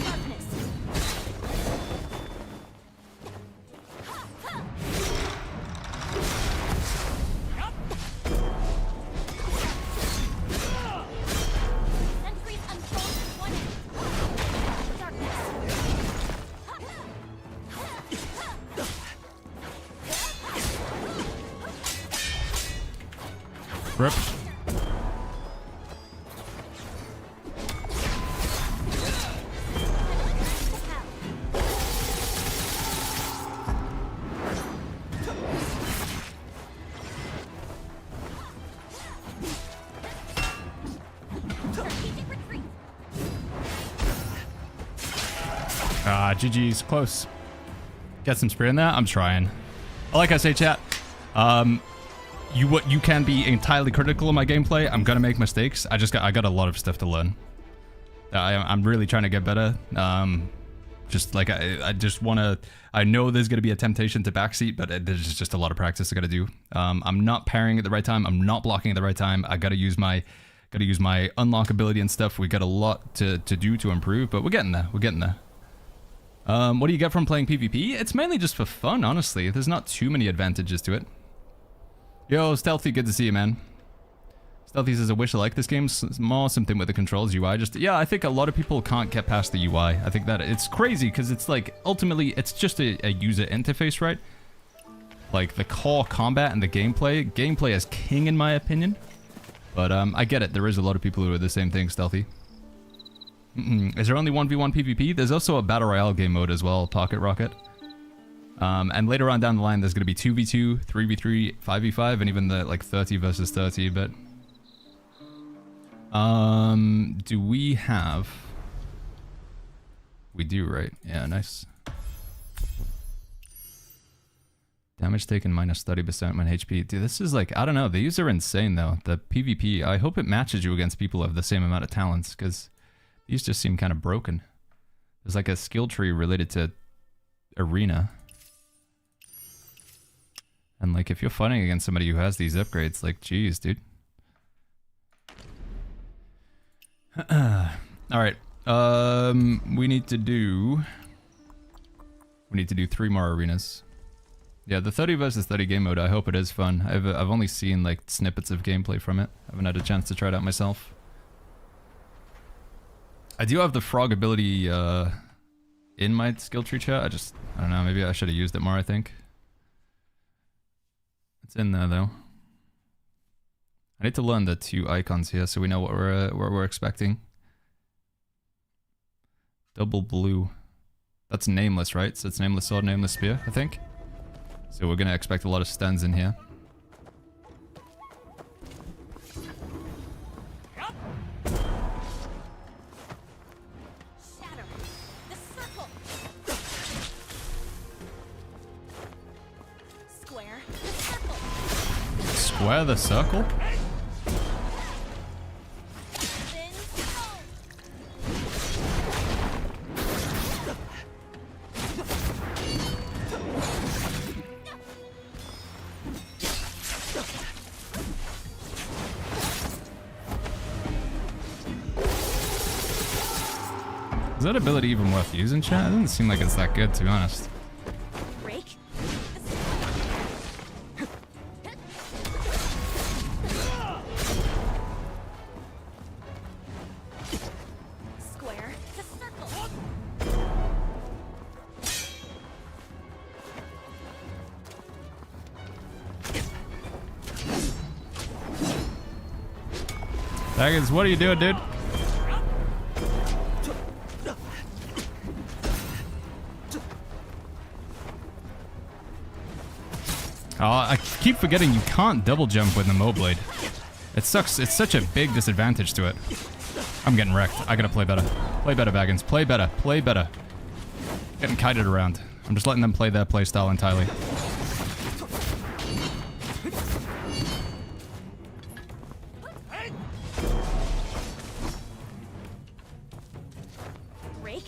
Darkness. Sentries unfold in one end. Darkness. Rip. Strategic retreat. Ah, GG's close. Get some spear in there. I'm trying. Like I say, chat. You can be entirely critical of my gameplay. I'm gonna make mistakes. I got a lot of stuff to learn. I'm really trying to get better. Just like I just wanna. I know there's gonna be a temptation to backseat, but there's just a lot of practice I gotta do. I'm not parrying at the right time. I'm not blocking at the right time. I gotta use my unlock ability and stuff. We got a lot to do to improve, but we're getting there. We're getting there. What do you get from playing PvP? It's mainly just for fun, honestly. There's not too many advantages to it. Yo, Stealthy, good to see you, man. Stealthy says, I wish I liked this game more, something with the controls UI. Yeah, I think a lot of people can't get past the UI. I think that it's crazy, because it's like, ultimately, it's just a user interface, right? Like, the core combat and the gameplay is king, in my opinion. But, I get it. There is a lot of people who are the same thing, Stealthy. Is there only 1v1 PvP? There's also a Battle Royale game mode as well, Pocket Rocket. And later on down the line, there's going to be 2v2, 3v3, 5v5, and even the, like, 30 versus 30, but... do we have... We do, right? Yeah, nice. Damage taken minus 30% when HP. Dude, this is like, I don't know. These are insane, though. The PvP, I hope it matches you against people who have the same amount of talents, because these just seem kind of broken. There's like a skill tree related to Arena. And like, if you're fighting against somebody who has these upgrades, like, geez, dude. Alright. We need to do 3 more arenas. Yeah, the 30 versus 30 game mode, I hope it is fun. I've only seen like snippets of gameplay from it. I haven't had a chance to try it out myself. I do have the frog ability in my skill tree chat. I don't know, maybe I should have used it more, I think. It's in there though. I need to learn the 2 icons here so we know what we're expecting. Double blue. That's nameless, right? So it's nameless sword, nameless spear, I think. So we're gonna expect a lot of stuns in here. Shatter. The circle. Square. The circle. Square the circle? Thin skull. Is that ability even worth using, chat? It doesn't seem like it's that good, to be honest. Break. Square. The circle. Baggins, what are you doing, dude? Oh, I keep forgetting you can't double jump with the Mo Blade. It sucks. It's such a big disadvantage to it. I'm getting wrecked. I gotta play better. Play better, Baggins. Play better. Play better. Getting kited around. I'm just letting them play their playstyle entirely. Break.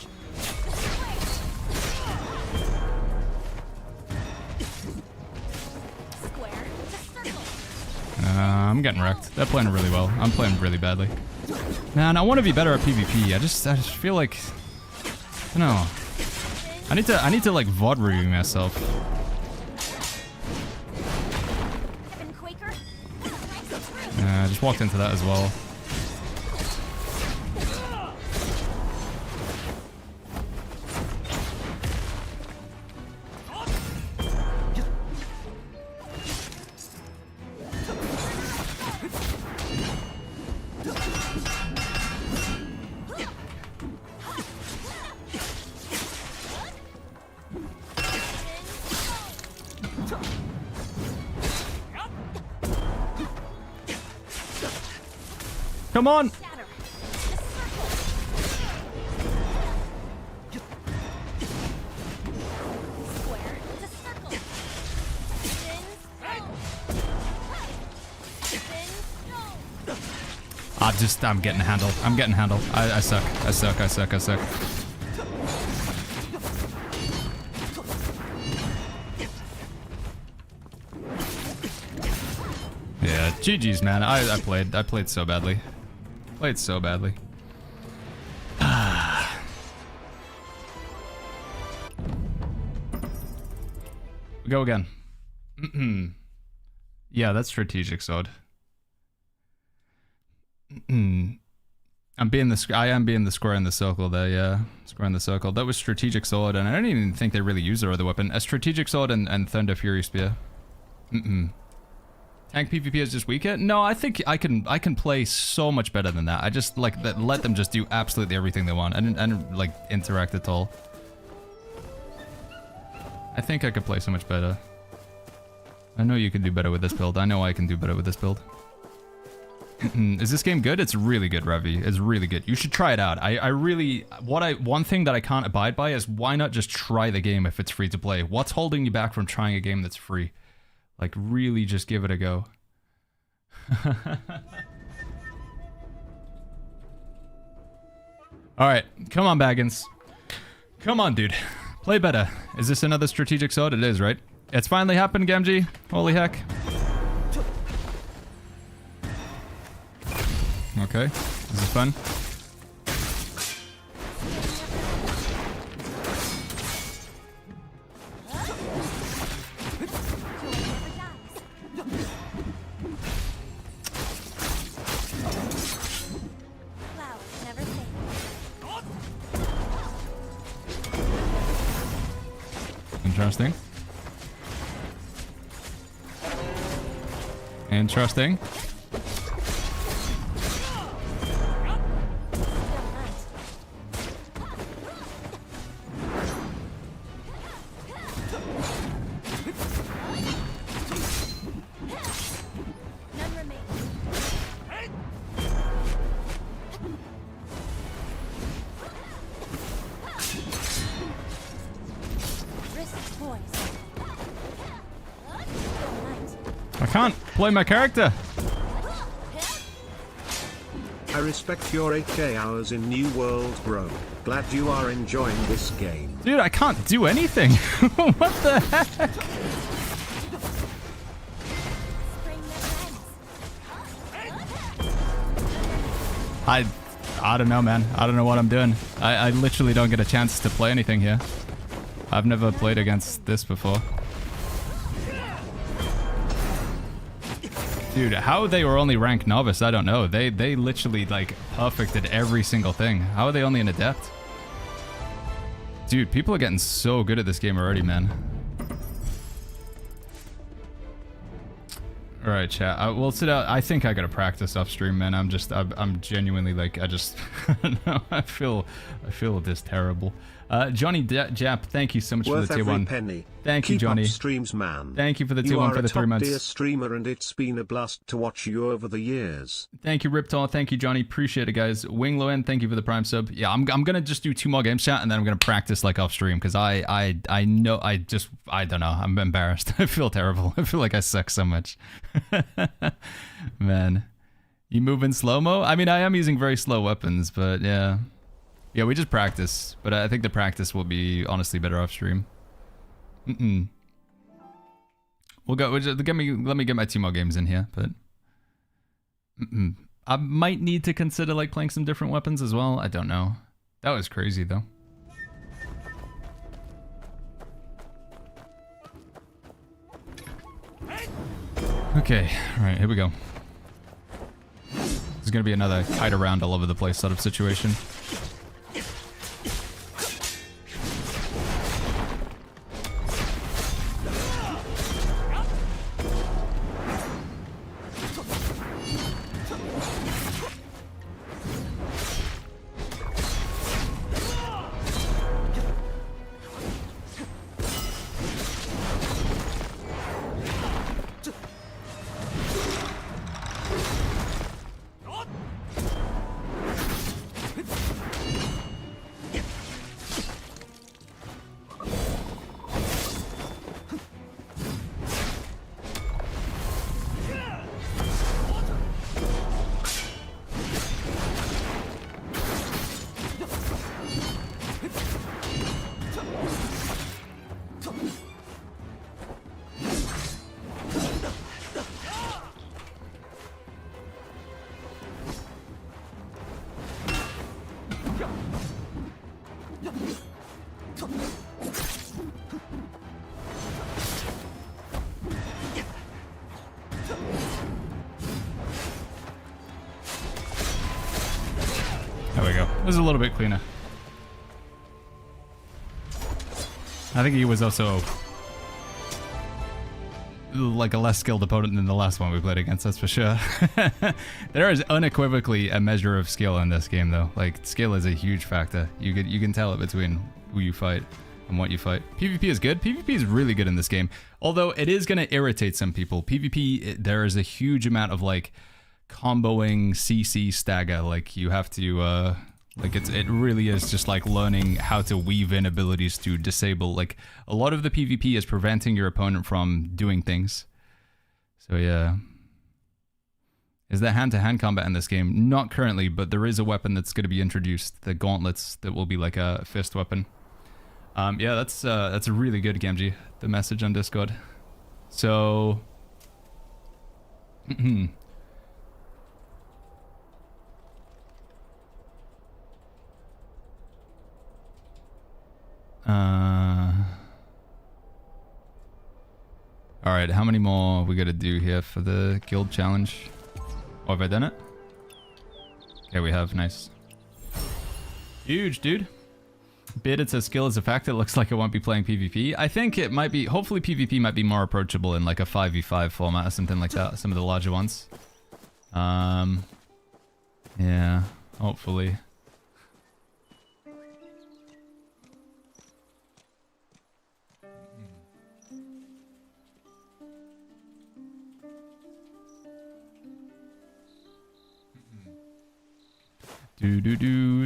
Square to circle. I'm getting wrecked. They're playing really well. I'm playing really badly. Man, I want to be better at PvP. I just feel like, I don't know. I need to like VOD review myself. Heaven Quaker. I just walked into that as well. Come on! Shatter. The circle. Square to circle. Spin stone. Spin stone. I'm getting handled. I'm getting handled. I suck. I suck. I suck. I suck. Yeah, GG's, man. I played so badly. Played so badly. Go again. Yeah, that's strategic sword. I am being the square in the circle there, yeah. Square in the circle. That was strategic sword, and I don't even think they really use their other weapon. A strategic sword and Thunder Fury Spear. Tank PvP is just weaker? No, I think I can play so much better than that. I just like that let them just do absolutely everything they want and like interact at all. I think I could play so much better. I know you can do better with this build. I know I can do better with this build. Is this game good? It's really good, Ravi. It's really good. You should try it out. One thing that I can't abide by is why not just try the game if it's free to play? What's holding you back from trying a game that's free? Like, really just give it a go. Alright, come on, Baggins. Come on, dude. Play better. Is this another strategic sword? It is, right? It's finally happened, Gamgee. Holy heck. Okay, this is fun. Interesting. Interesting. I can't play my character. I respect your 8K hours in New World, bro. Glad you are enjoying this game. Dude, I can't do anything. What the heck? I don't know, man. I don't know what I'm doing. I literally don't get a chance to play anything here. I've never played against this before. Dude, how they were only ranked novice, I don't know. They literally, like, perfected every single thing. How are they only an adept? Dude, people are getting so good at this game already, man. All right, chat. We'll sit out. I think I gotta practice off stream, man. I'm genuinely like, I just, I don't know. I feel this terrible. Johnny Jap, thank you so much for the tier 1. Penny. Thank you, Johnny. Keep up streams, man. Thank you for the tier 1 for the 3 months. You are a top-tier streamer, and it's been a blast to watch you over the years. Thank you, Riptor. Thank you, Johnny. Appreciate it, guys. Wing Loen, thank you for the Prime sub. Yeah, I'm gonna just do 2 more games, chat, and then I'm gonna practice like off stream because I know I don't know. I'm embarrassed. I feel terrible. I feel like I suck so much. Man, you move in slow mo. I mean, I am using very slow weapons, but yeah. Yeah, we just practice, but I think the practice will be honestly better off stream. We'll go. Let me get my 2 more games in here, but I might need to consider like playing some different weapons as well. I don't know. That was crazy though. Okay, all right, here we go. This is gonna be another kite around all over the place sort of situation. There we go. This is a little bit cleaner. I think he was also like a less skilled opponent than the last one we played against, that's for sure. There is unequivocally a measure of skill in this game though. Like, skill is a huge factor. You can tell it between who you fight and what you fight. PvP is good. PvP is really good in this game. Although it is going to irritate some people. PvP, there is a huge amount of like comboing CC stagger. Like, you have to like it really is just like learning how to weave in abilities to disable. Like, a lot of the PvP is preventing your opponent from doing things. So yeah. Is there hand-to-hand combat in this game? Not currently, but there is a weapon that's going to be introduced, the gauntlets, that will be like a fist weapon. Yeah, that's a really good, Gamgee, the message on Discord. So alright, how many more we gotta do here for the guild challenge? Oh, have I done it? Okay, we have. Nice. Huge, dude. Bearded says skill is a factor. It looks like it won't be playing PvP. I think it might be. Hopefully PvP might be more approachable in like a 5v5 format or something like that. Some of the larger ones. Yeah, hopefully.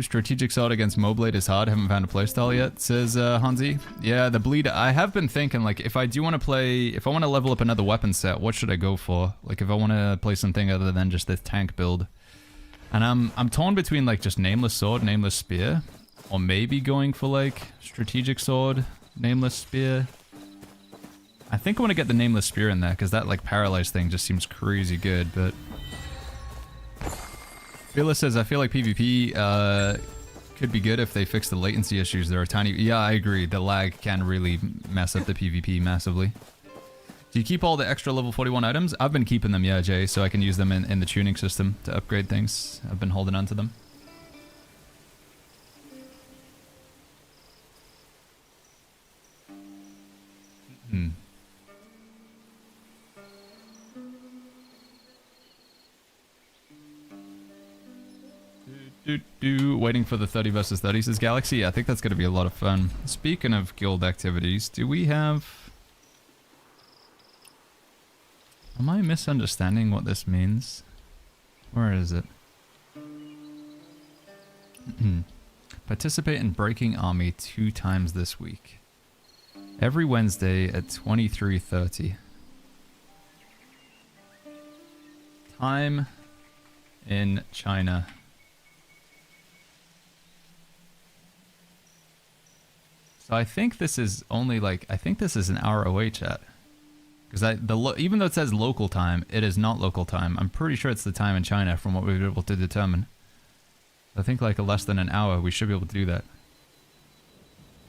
Strategic sword against Moblade is hard. Haven't found a playstyle yet, says Hansi. Yeah, the bleed. I have been thinking, like, if I do want to play, if I want to level up another weapon set, what should I go for? Like, if I want to play something other than just this tank build. And I'm torn between like just Nameless Sword, Nameless Spear, or maybe going for like Strategic Sword, Nameless Spear. I think I want to get the Nameless Spear in there because that like paralyzed thing just seems crazy good, but Phyllis says, I feel like PvP could be good if they fix the latency issues. There are tiny... Yeah, I agree. The lag can really mess up the PvP massively. Do you keep all the extra level 41 items? I've been keeping them, yeah, Jay, so I can use them in the tuning system to upgrade things. I've been holding on to them. Waiting for the 30 versus 30 says Galaxy. Yeah, I think that's going to be a lot of fun. Speaking of guild activities, do we have... Am I misunderstanding what this means? Where is it? Participate in Breaking Army 2 times this week. Every Wednesday at 23:30. Time in China. So I think this is only like, I think this is an hour away, chat. Because even though it says local time, it is not local time. I'm pretty sure it's the time in China from what we've been able to determine. I think like less than an hour, we should be able to do that.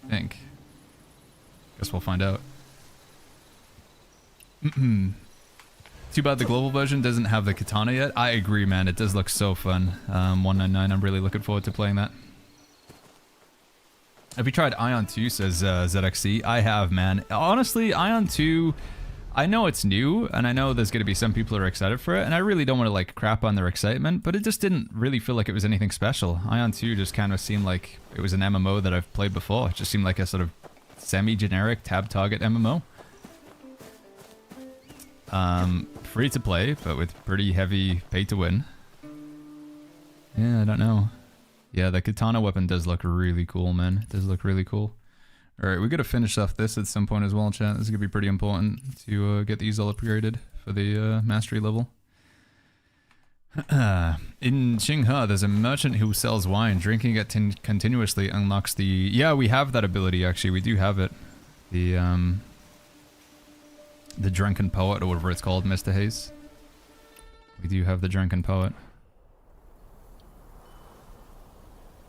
I think. Guess we'll find out. Too bad the global version doesn't have the katana yet. I agree, man. It does look so fun. 199, I'm really looking forward to playing that. Have you tried Ion 2, says ZXC? I have, man. Honestly, Ion 2, I know it's new, and I know there's going to be some people who are excited for it, and I really don't want to, like, crap on their excitement, but it just didn't really feel like it was anything special. Ion 2 just kind of seemed like it was an MMO that I've played before. It just seemed like a sort of semi-generic tab target MMO. Free to play, but with pretty heavy pay to win. Yeah, I don't know. Yeah, the katana weapon does look really cool, man. It does look really cool. Alright, we gotta finish off this at some point as well, chat. This is gonna be pretty important to get these all upgraded for the mastery level. In Xinghe, there's a merchant who sells wine. Drinking it continuously unlocks the... Yeah, we have that ability, actually. We do have it. The Drunken Poet, or whatever it's called, Mr. Hayes. We do have the Drunken Poet.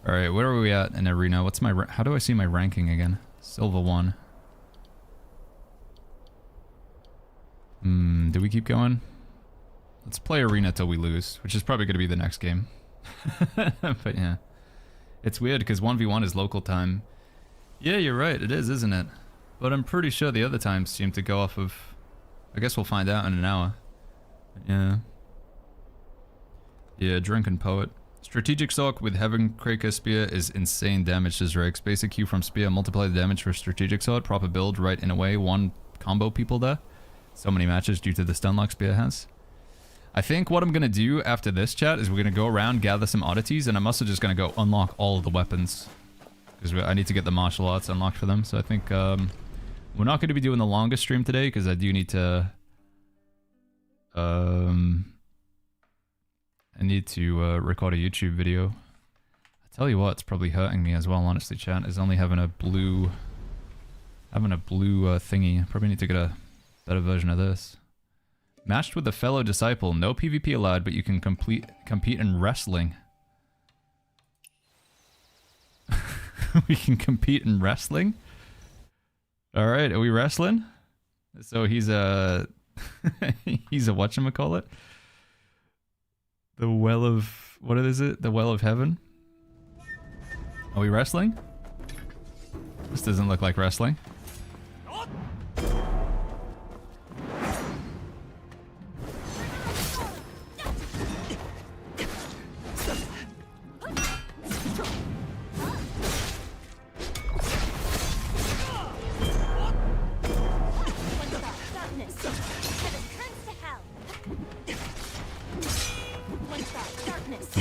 Alright, where are we at in arena? What's my... How do I see my ranking again? Silver 1. Do we keep going? Let's play arena till we lose, which is probably going to be the next game. But yeah. It's weird because 1v1 is local time. Yeah, you're right. It is, isn't it? But I'm pretty sure the other times seem to go off of... I guess we'll find out in an hour. Yeah. Yeah, Drunken Poet. Strategic Sock with Heaven Kraker Spear is insane damage to Zrakes. Basic Q from Spear, multiply the damage for Strategic Sword. Proper build, right in a way. One combo people there. So many matches due to the Stunlock Spear has. I think what I'm going to do after this, chat, is we're going to go around, gather some oddities, and I'm also just going to go unlock all of the weapons. Because I need to get the martial arts unlocked for them. So I think we're not going to be doing the longest stream today, because I do need to... I need to record a YouTube video. I tell you what, it's probably hurting me as well, honestly, chat, is only having a blue... thingy. Probably need to get a better version of this. Matched with a fellow disciple. No PvP allowed, but you can compete in wrestling. We can compete in wrestling? Alright, are we wrestling? So he's a... he's a whatchamacallit? The Well of... What is it? The Well of Heaven? Are we wrestling? This doesn't look like wrestling.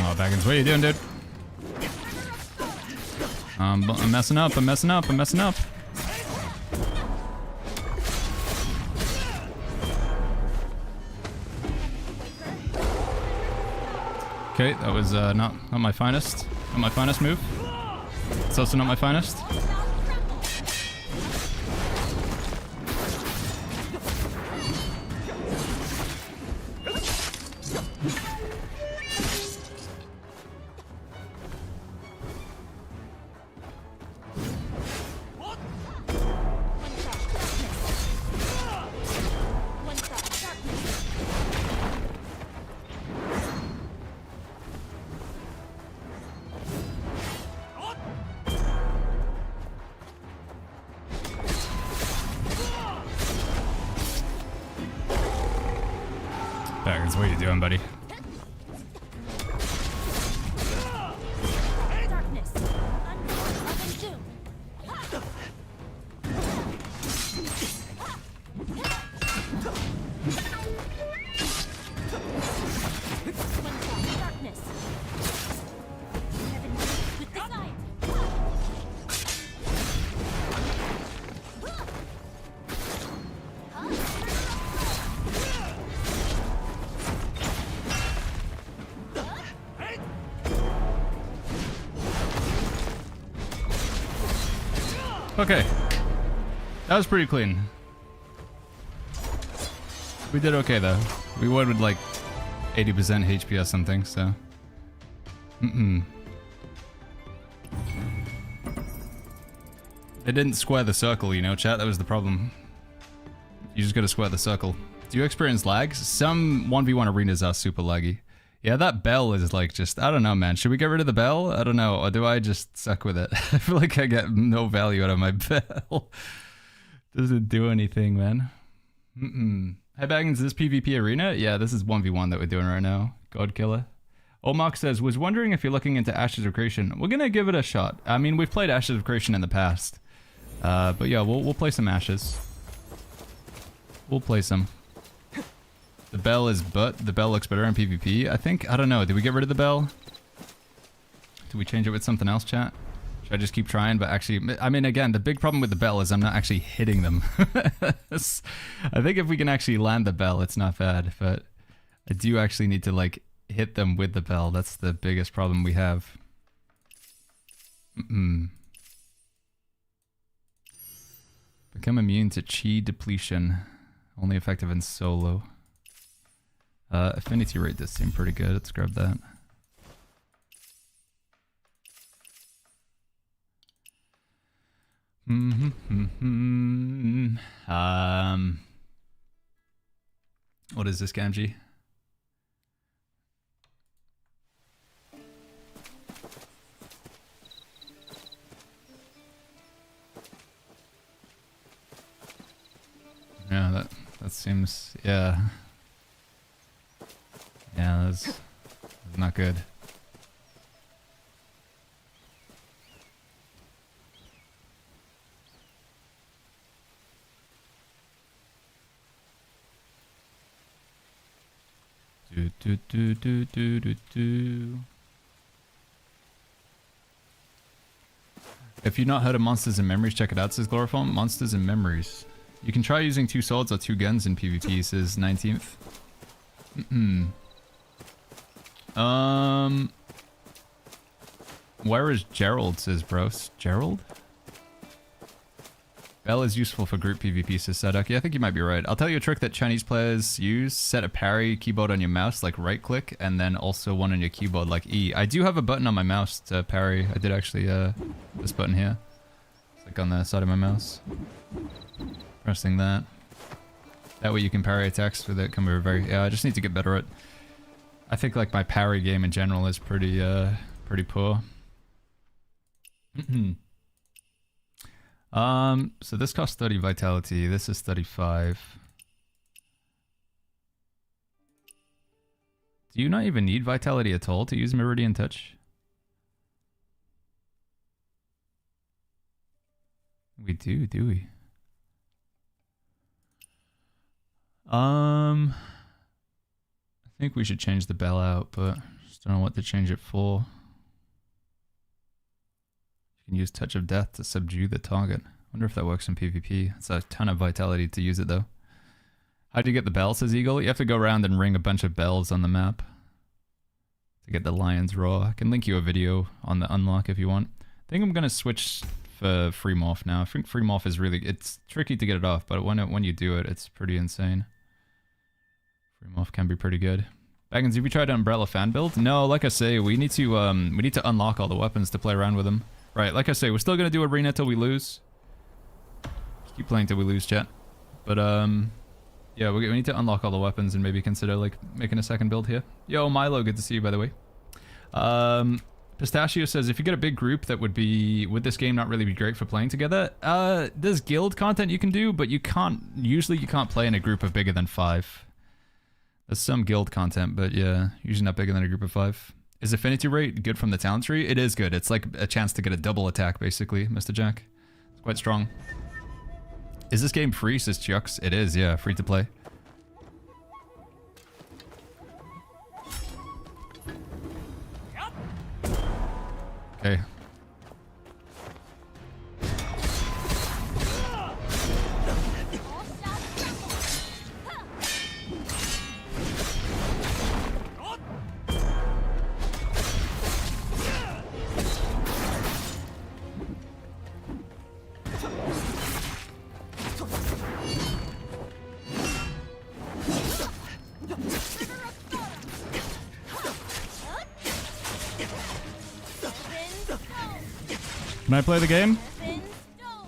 Oh, Baggins, what are you doing, dude? I'm messing up, I'm messing up, I'm messing up. Okay, that was not my finest. Not my finest move. It's also not my finest. Baggins, what are you doing, buddy? Okay. That was pretty clean. We did okay though. We won with like 80% HP or something, so. They didn't square the circle, you know, chat. That was the problem. You just gotta square the circle. Do you experience lags? Some 1v1 arenas are super laggy. Yeah, that bell is like just, I don't know, man. Should we get rid of the bell? I don't know. Or do I just suck with it? I feel like I get no value out of my bell. Doesn't do anything, man. Hey, Baggins, is this PvP arena? Yeah, this is 1v1 that we're doing right now. God Killer. Mark says, was wondering if you're looking into Ashes of Creation. We're gonna give it a shot. I mean, we've played Ashes of Creation in the past. But yeah, we'll play some Ashes. We'll play some. The bell is butt. The bell looks better in PvP. I think, I don't know. Did we get rid of the bell? Did we change it with something else, chat? Should I just keep trying? But actually, I mean, again, the big problem with the bell is I'm not actually hitting them. I think if we can actually land the bell, it's not bad. But I do actually need to, like, hit them with the bell. That's the biggest problem we have. Become immune to chi depletion. Only effective in solo. Affinity rate does seem pretty good. Let's grab that. What is this, Gamgee? Yeah, that seems, yeah. Yeah, that's not good. If you've not heard of Monsters and Memories, check it out, says Gloriform. Monsters and Memories. You can try using 2 swords or 2 guns in PvP, says 19th. Where is Gerald, says Bros. Gerald? Bell is useful for group PvP, says Sadok. Yeah, I think you might be right. I'll tell you a trick that Chinese players use. Set a parry keyboard on your mouse, like right click, and then also one on your keyboard, like E. I do have a button on my mouse to parry. I did actually, this button here. It's like on the side of my mouse. Pressing that. That way you can parry attacks with it. Yeah, I just need to get better at. I think like my parry game in general is pretty poor. So this costs 30 vitality. This is 35. Do you not even need vitality at all to use Meridian Touch? We do we? I think we should change the bell out, but just don't know what to change it for. You can use Touch of Death to subdue the target. Wonder if that works in PvP. It's a ton of vitality to use it though. How do you get the bell, says Eagle? You have to go around and ring a bunch of bells on the map to get the lion's roar. I can link you a video on the unlock if you want. I think I'm gonna switch for free morph now. I think free morph is really, it's tricky to get it off, but when you do it, it's pretty insane. Free morph can be pretty good. Baggins, have you tried Umbrella fan build? No, like I say, we need to unlock all the weapons to play around with them. Right, like I say, we're still gonna do arena till we lose. Just keep playing till we lose, chat. But yeah, we need to unlock all the weapons and maybe consider like making a second build here. Yo, Milo, good to see you, by the way. Pistachio says, if you get a big group, that would this game not really be great for playing together? There's guild content you can do, but usually you can't play in a group of bigger than 5. There's some guild content, but yeah, usually not bigger than a group of 5. Is affinity rate good from the talent tree? It is good. It's like a chance to get a double attack, basically, Mr. Jack. It's quite strong. Is this game free, says Chucks? It is, yeah, free to play. Okay. Can I play the game? Heaven's dome.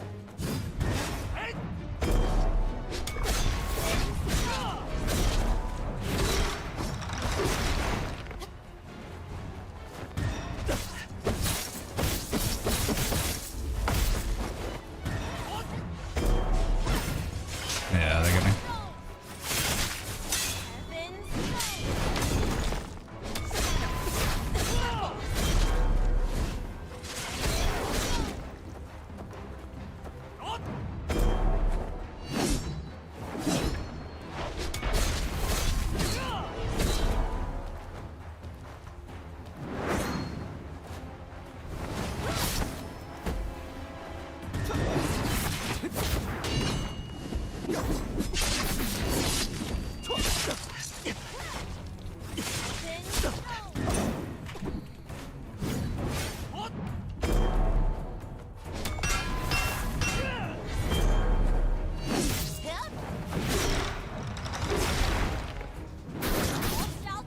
Yeah, they got me.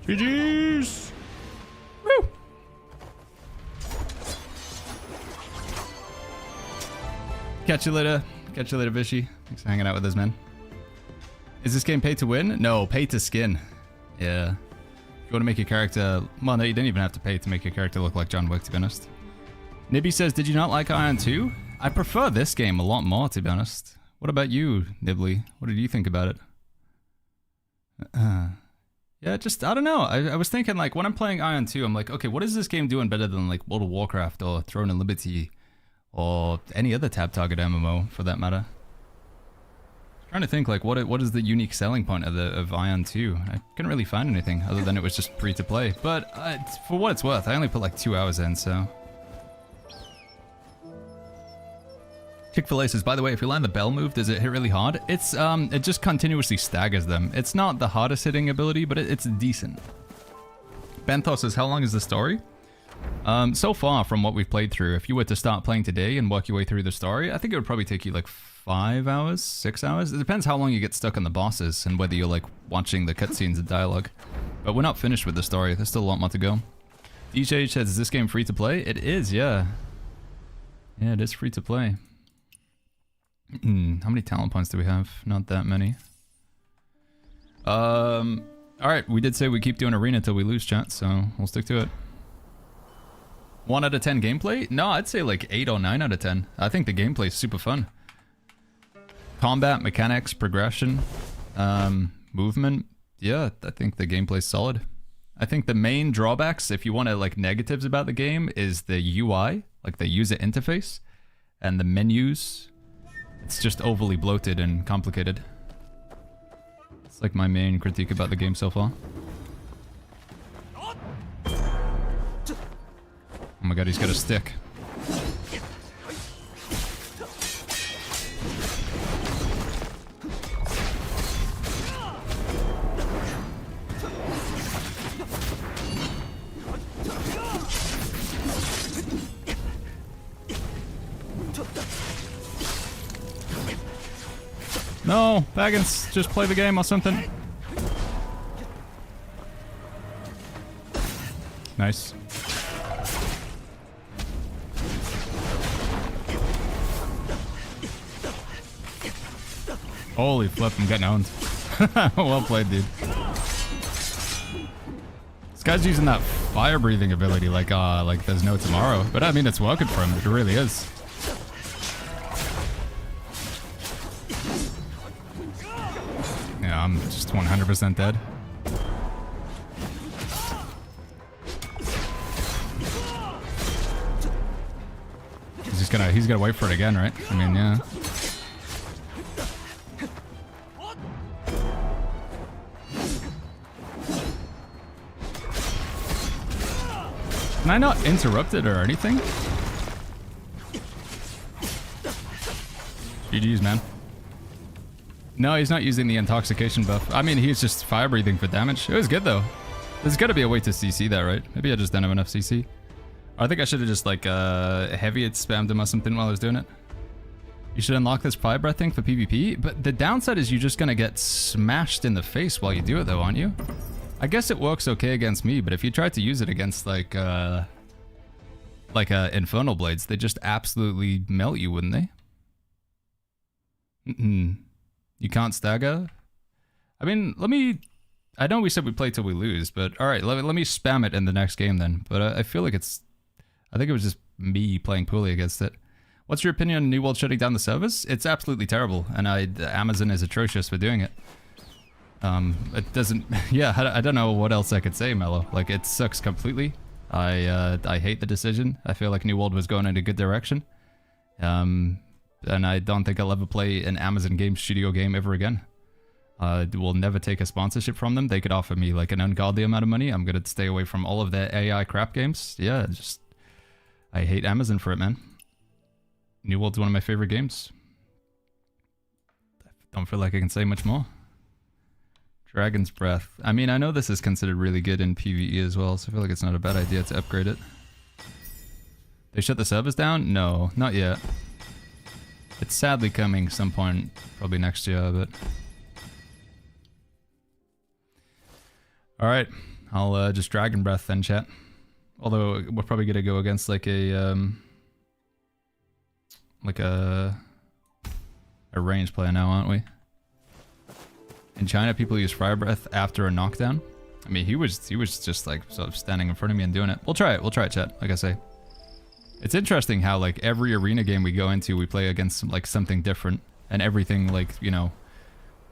GG's! Woo! Catch you later. Catch you later, Vishy. Thanks for hanging out with us, man. Is this game pay to win? No, pay to skin. Yeah. If you want to make your character... Well, no, you didn't even have to pay to make your character look like John Wick, to be honest. Nibby says, did you not like Iron 2? I prefer this game a lot more, to be honest. What about you, Nibbly? What did you think about it? Yeah, just, I don't know. I was thinking, like, when I'm playing Iron 2, I'm like, okay, what is this game doing better than, like, World of Warcraft or Throne of Liberty or any other tab target MMO, for that matter? Trying to think, like, what is the unique selling point of Iron 2? I couldn't really find anything other than it was just free to play. But for what it's worth, I only put, like, 2 hours in, so... Chick-fil-A says, by the way, if you land the bell move, does it hit really hard? It's, it just continuously staggers them. It's not the hardest hitting ability, but it's decent. Benthos says, how long is the story? So far from what we've played through, if you were to start playing today and work your way through the story, I think it would probably take you like 5 hours, 6 hours. It depends how long you get stuck on the bosses and whether you're like watching the cutscenes and dialogue. But we're not finished with the story. There's still a lot more to go. DJ says, is this game free to play? It is, yeah. Yeah, it is free to play. How many talent points do we have? Not that many. Alright, we did say we keep doing arena till we lose, chat, so we'll stick to it. 1 out of 10 gameplay? No, I'd say like 8 or 9 out of 10. I think the gameplay is super fun. Combat, mechanics, progression, movement. Yeah, I think the gameplay's solid. I think the main drawbacks, if you want to like negatives about the game, is the UI, like the user interface, and the menus. It's just overly bloated and complicated. It's like my main critique about the game so far. Oh my god, he's got a stick. No, Baggins, just play the game or something. Nice. Holy flip, I'm getting owned. Well played, dude. This guy's using that fire breathing ability like there's no tomorrow. But I mean, it's working for him. It really is. Yeah, I'm just 100% dead. He's gonna wait for it again, right? I mean, yeah. Can I not interrupt it or anything? GG's, man. No, he's not using the intoxication buff. I mean, he's just fire breathing for damage. It was good, though. There's got to be a way to CC that, right? Maybe I just don't have enough CC. I think I should have just, like, heavy it spammed him or something while I was doing it. You should unlock this fire breath thing for PvP, but the downside is you're just gonna get smashed in the face while you do it, though, aren't you? I guess it works okay against me, but if you try to use it against, like like Infernal Blades, they just absolutely melt you, wouldn't they? You can't stagger? I mean, I know we said we play till we lose, but alright, let me spam it in the next game then. But I feel like I think it was just me playing poorly against it. What's your opinion on New World shutting down the servers? It's absolutely terrible, and Amazon is atrocious for doing it. It doesn't... Yeah, I don't know what else I could say, Mello. Like, it sucks completely. I hate the decision. I feel like New World was going in a good direction. And I don't think I'll ever play an Amazon Game Studio game ever again. Will never take a sponsorship from them. They could offer me like an ungodly amount of money. I'm gonna stay away from all of their AI crap games. Yeah, just... I hate Amazon for it, man. New World's one of my favorite games. Don't feel like I can say much more. Dragon's Breath. I mean, I know this is considered really good in PvE as well, so I feel like it's not a bad idea to upgrade it. They shut the servers down? No, not yet. It's sadly coming some point, probably next year, but... Alright, I'll just Dragon Breath then, chat. Although, we're probably gonna go against like a ranged player now, aren't we? In China, people use Fire Breath after a knockdown. I mean, he was just like sort of standing in front of me and doing it. We'll try it, chat, like I say. It's interesting how like every arena game we go into, we play against like something different. And everything like, you know,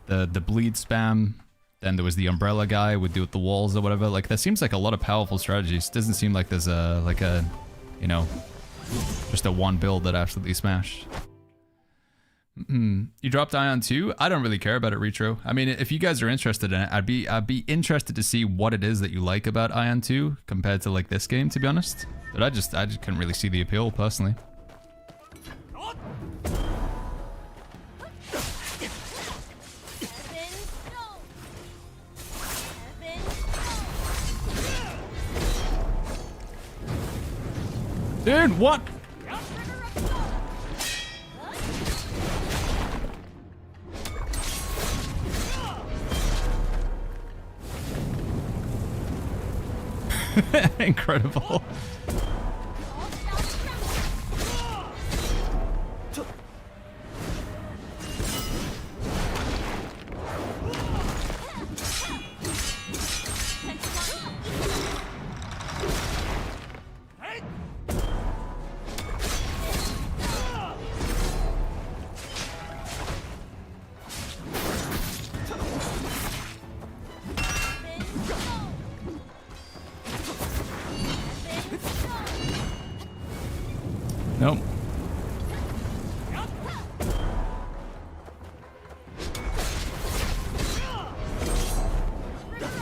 the bleed spam, then there was the umbrella guy would do it the walls or whatever. Like, there seems like a lot of powerful strategies. Doesn't seem like there's a, you know, just a one build that absolutely smashed. You dropped Ion 2? I don't really care about it, Retro. I mean, if you guys are interested in it, I'd be interested to see what it is that you like about Ion 2 compared to like this game, to be honest. But I just couldn't really see the appeal personally. Dude, what? Incredible. Nope.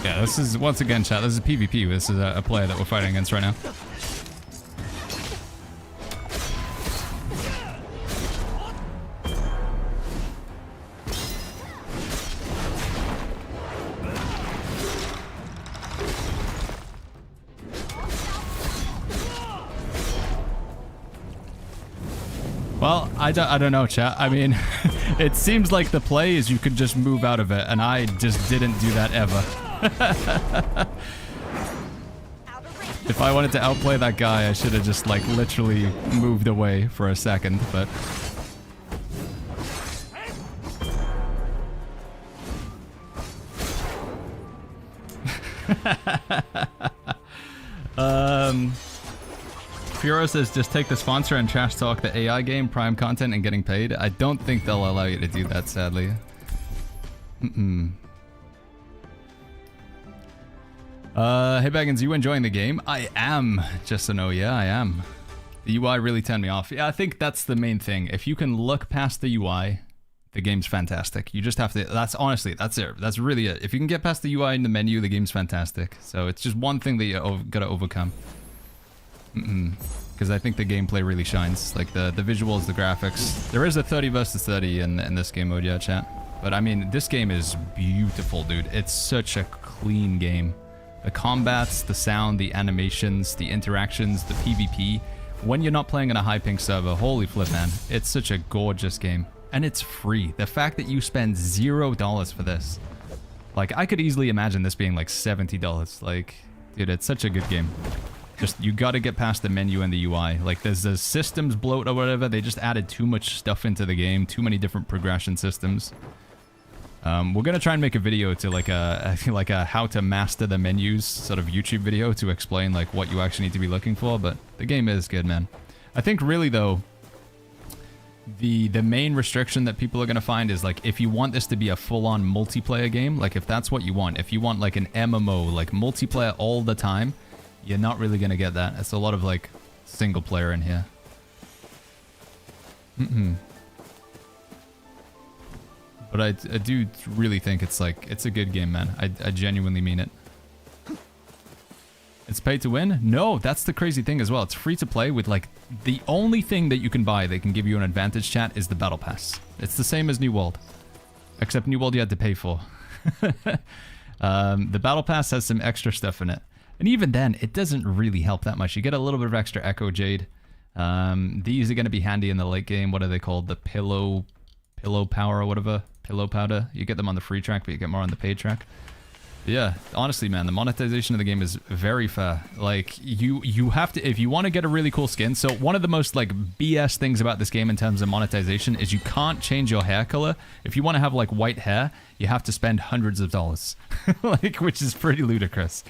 Yeah, this is, once again, chat, this is PvP. This is a player that we're fighting against right now. Well, I don't know, chat. I mean, it seems like the play is you could just move out of it, and I just didn't do that ever. If I wanted to outplay that guy, I should have just, like, literally moved away for a second, but... Fiora says, just take the sponsor and trash talk the AI game, prime content, and getting paid. I don't think they'll allow you to do that, sadly. Hey Baggins, you enjoying the game? I am, just to know, yeah, I am. The UI really turned me off. Yeah, I think that's the main thing. If you can look past the UI, the game's fantastic. You just have to, that's honestly, that's it. That's really it. If you can get past the UI in the menu, the game's fantastic. So it's just one thing that you gotta overcome. Because I think the gameplay really shines. Like the visuals, the graphics. There is a 30 versus 30 in this game mode, yeah, chat. But I mean, this game is beautiful, dude. It's such a clean game. The combats, the sound, the animations, the interactions, the PvP. When you're not playing on a high ping server, holy flip, man. It's such a gorgeous game. And it's free. The fact that you spend $0 for this. Like, I could easily imagine this being like $70. Like, dude, it's such a good game. Just, you gotta get past the menu and the UI. Like, there's a systems bloat or whatever. They just added too much stuff into the game. Too many different progression systems. We're gonna try and make a video to like a how to master the menus sort of YouTube video to explain like what you actually need to be looking for, but the game is good, man. I think really though, the main restriction that people are gonna find is like if you want this to be a full-on multiplayer game, like if that's what you want, if you want like an MMO, like multiplayer all the time, you're not really gonna get that. It's a lot of like single player in here. But I do really think it's like, it's a good game, man. I genuinely mean it. It's pay to win? No, that's the crazy thing as well. It's free to play with like, the only thing that you can buy that can give you an advantage, chat, is the battle pass. It's the same as New World. Except New World you had to pay for. The battle pass has some extra stuff in it. And even then, it doesn't really help that much. You get a little bit of extra Echo Jade. These are going to be handy in the late game. What are they called? The pillow power or whatever. Pillow powder. You get them on the free track, but you get more on the paid track. Yeah, honestly, man, the monetization of the game is very fair. Like, you have to, if you want to get a really cool skin, so one of the most, like, BS things about this game in terms of monetization is you can't change your hair color. If you want to have, like, white hair, you have to spend hundreds of dollars. Like, which is pretty ludicrous.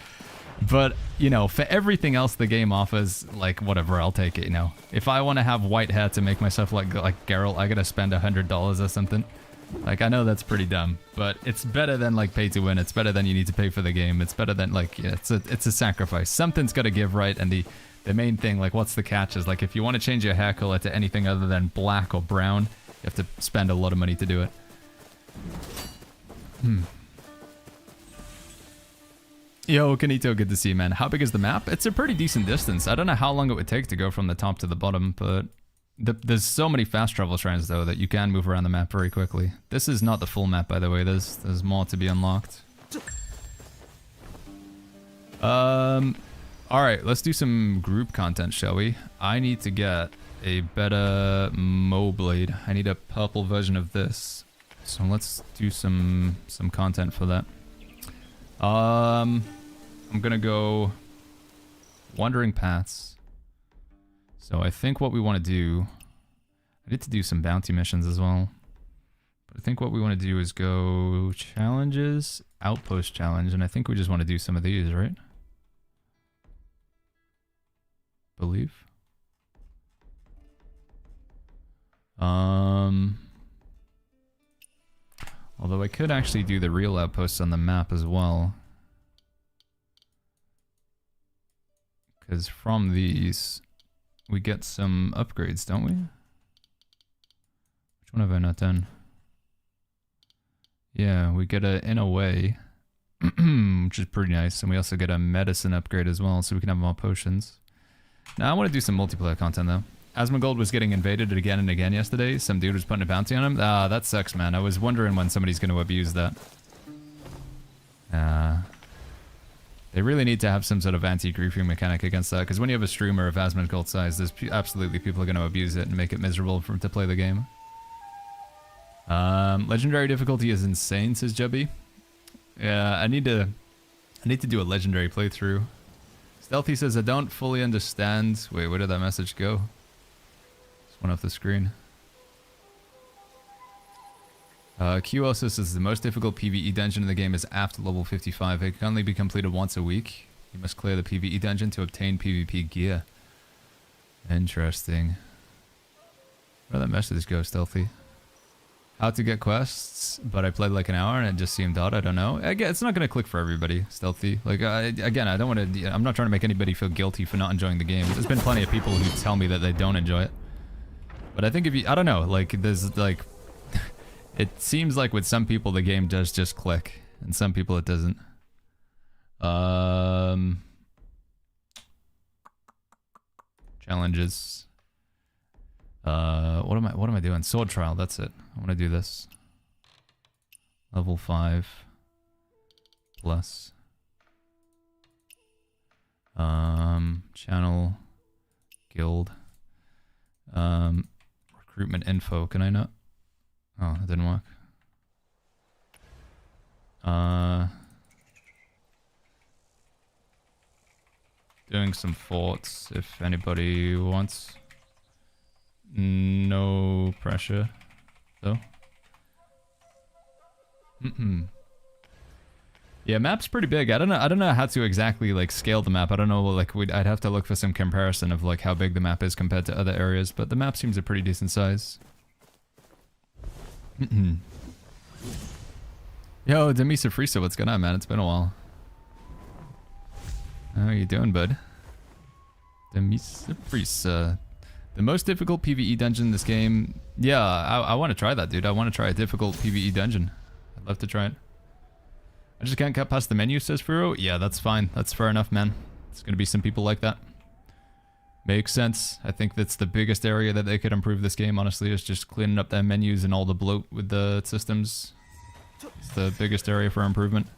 But, you know, for everything else the game offers, like, whatever, I'll take it, you know. If I want to have white hair to make myself like Geralt, I gotta spend $100 or something. Like, I know that's pretty dumb, but it's better than, like, pay to win. It's better than you need to pay for the game. It's better than, like, yeah, it's a sacrifice. Something's gotta give, right? And the main thing, like, what's the catch is, like, if you want to change your hair color to anything other than black or brown, you have to spend a lot of money to do it. Yo, Kanito, good to see you, man. How big is the map? It's a pretty decent distance. I don't know how long it would take to go from the top to the bottom, but there's so many fast travel shrines, though, that you can move around the map very quickly. This is not the full map, by the way. There's more to be unlocked. Alright, let's do some group content, shall we? I need to get a better Mo Blade. I need a purple version of this. So let's do some content for that. I'm gonna go Wandering Paths. So I think what we want to do, I need to do some bounty missions as well. But I think what we want to do is go challenges, outpost challenge, and I think we just want to do some of these, right? Believe. Although I could actually do the real outposts on the map as well. Because from these, we get some upgrades, don't we? Which one have I not done? Yeah, we get a In a Way, which is pretty nice. And we also get a medicine upgrade as well, so we can have more potions. Now, I want to do some multiplayer content, though. Asmongold was getting invaded again and again yesterday. Some dude was putting a bounty on him. Ah, that sucks, man. I was wondering when somebody's going to abuse that. They really need to have some sort of anti-griefing mechanic against that, because when you have a streamer of Asmongold size, there's absolutely people are going to abuse it and make it miserable for him to play the game. Legendary difficulty is insane, says Jubby. Yeah, I need to do a legendary playthrough. Stealthy says, I don't fully understand. Wait, where did that message go? Just went off the screen. Q also says the most difficult PvE dungeon in the game is after level 55. It can only be completed once a week. You must clear the PvE dungeon to obtain PvP gear. Interesting. Where did that message go, Stealthy? How to get quests, but I played like an hour and it just seemed odd. I don't know. Again, it's not going to click for everybody, Stealthy. Like, again, I don't want to... I'm not trying to make anybody feel guilty for not enjoying the game. There's been plenty of people who tell me that they don't enjoy it. But I think if you... I don't know. Like, there's like... It seems like with some people the game does just click. And some people it doesn't. Challenges. What am I doing? Sword trial, that's it. I want to do this. Level 5 plus channel guild recruitment info. Can I not? Oh, that didn't work. Doing some forts if anybody wants. No pressure, though. Yeah, map's pretty big. I don't know how to exactly like scale the map. I don't know, like I'd have to look for some comparison of like how big the map is compared to other areas, but the map seems a pretty decent size. Yo, Demisa Frisa, what's going on, man? It's been a while. How are you doing, bud? Demisa Frisa. The most difficult PvE dungeon in this game. Yeah, I want to try that, dude. I want to try a difficult PvE dungeon. I'd love to try it. I just can't cut past the menu, says Furo. Yeah, that's fine. That's fair enough, man. There's going to be some people like that. Makes sense. I think that's the biggest area that they could improve this game, honestly, is just cleaning up their menus and all the bloat with the systems. It's the biggest area for improvement.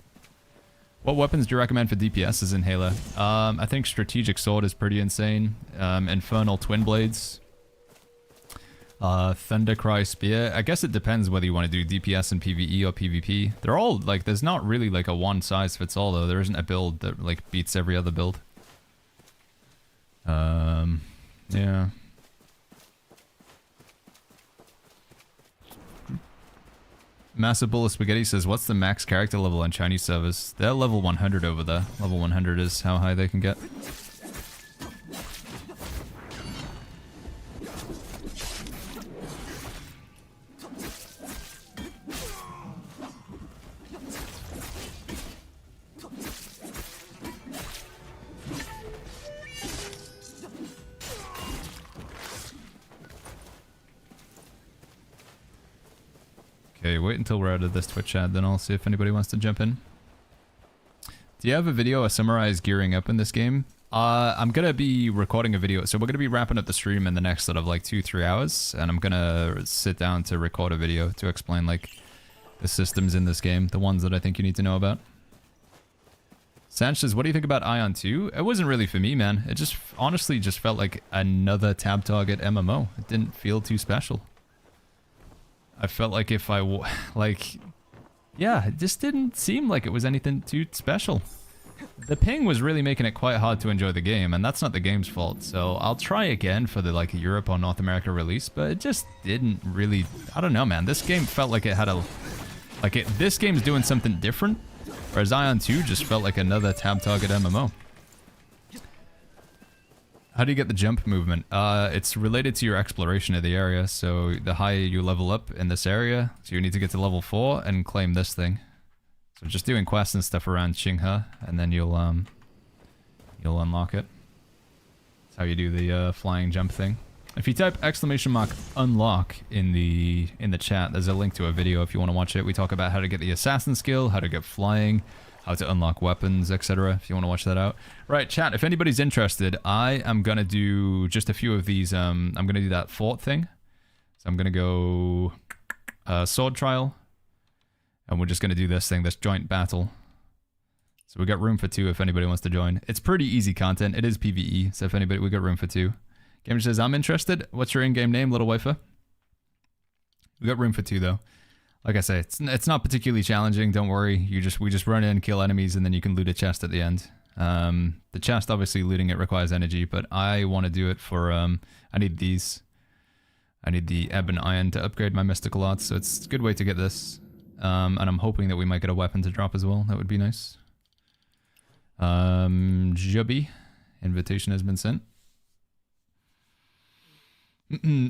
What weapons do you recommend for DPS in Halo? I think Strategic Sword is pretty insane. Infernal Twin Blades. Thundercry Spear. I guess it depends whether you want to do DPS and PvE or PvP. They're all, like, there's not really, like, a one-size-fits-all, though. There isn't a build that, like, beats every other build. Yeah. Massive Bowl of Spaghetti says, what's the max character level on Chinese servers? They're level 100 over there. Level 100 is how high they can get. Okay, wait until we're out of this Twitch chat, then I'll see if anybody wants to jump in. Do you have a video, a summarized gearing up in this game? I'm gonna be recording a video, so we're gonna be wrapping up the stream in the next sort of like 2-3 hours, and I'm gonna sit down to record a video to explain like the systems in this game, the ones that I think you need to know about. Sanch says, what do you think about Ion 2? It wasn't really for me, man. It just honestly just felt like another tab target MMO. It didn't feel too special. I felt like if yeah, it just didn't seem like it was anything too special. The ping was really making it quite hard to enjoy the game, and that's not the game's fault, so I'll try again for the like Europe or North America release, but it just didn't really, I don't know, man. This game felt like it had a, this game's doing something different, whereas Ion 2 just felt like another tab target MMO. How do you get the jump movement? It's related to your exploration of the area, so the higher you level up in this area, so you need to get to level 4 and claim this thing. So just doing quests and stuff around Qinghe, and then you'll unlock it. That's how you do the flying jump thing. If you type !unlock in the chat, there's a link to a video if you want to watch it. We talk about how to get the assassin skill, how to get flying, how to unlock weapons, etc. if you want to watch that out. Right, chat, if anybody's interested, I am going to do just a few of these. I'm going to do that fort thing. So I'm going to go sword trial. And we're just going to do this thing, this joint battle. So we got room for 2 if anybody wants to join. It's pretty easy content. It is PvE, so if anybody, we got room for 2. Gamer says, I'm interested. What's your in-game name, little wafer? We got room for 2, though. Like I say, it's not particularly challenging. Don't worry. We just run in, kill enemies, and then you can loot a chest at the end. The chest, obviously, looting it requires energy, but I want to do it for. I need these. I need the ebb and iron to upgrade my mystical arts, so it's a good way to get this. And I'm hoping that we might get a weapon to drop as well. That would be nice. Jubby, invitation has been sent.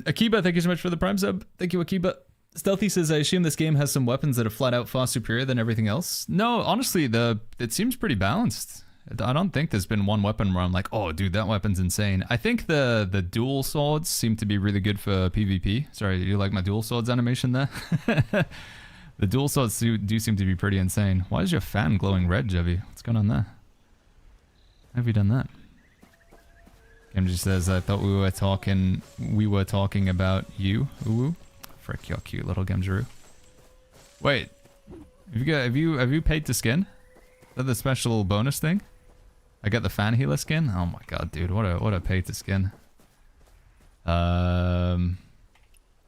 Akiba, thank you so much for the Prime sub. Thank you, Akiba. Stealthy says, I assume this game has some weapons that are flat out far superior than everything else. No, honestly, it seems pretty balanced. I don't think there's been one weapon where I'm like, oh, dude, that weapon's insane. I think the dual swords seem to be really good for PvP. Sorry, you like my dual swords animation there? The dual swords do seem to be pretty insane. Why is your fan glowing red, Jevy? What's going on there? How have you done that? Game just says, I thought we were talking about you. Ooh. Frick, you're cute little Gemjuru. Wait, have you paid to skin? Is that the special bonus thing? I got the fan healer skin. Oh my god, dude, what a pay to skin.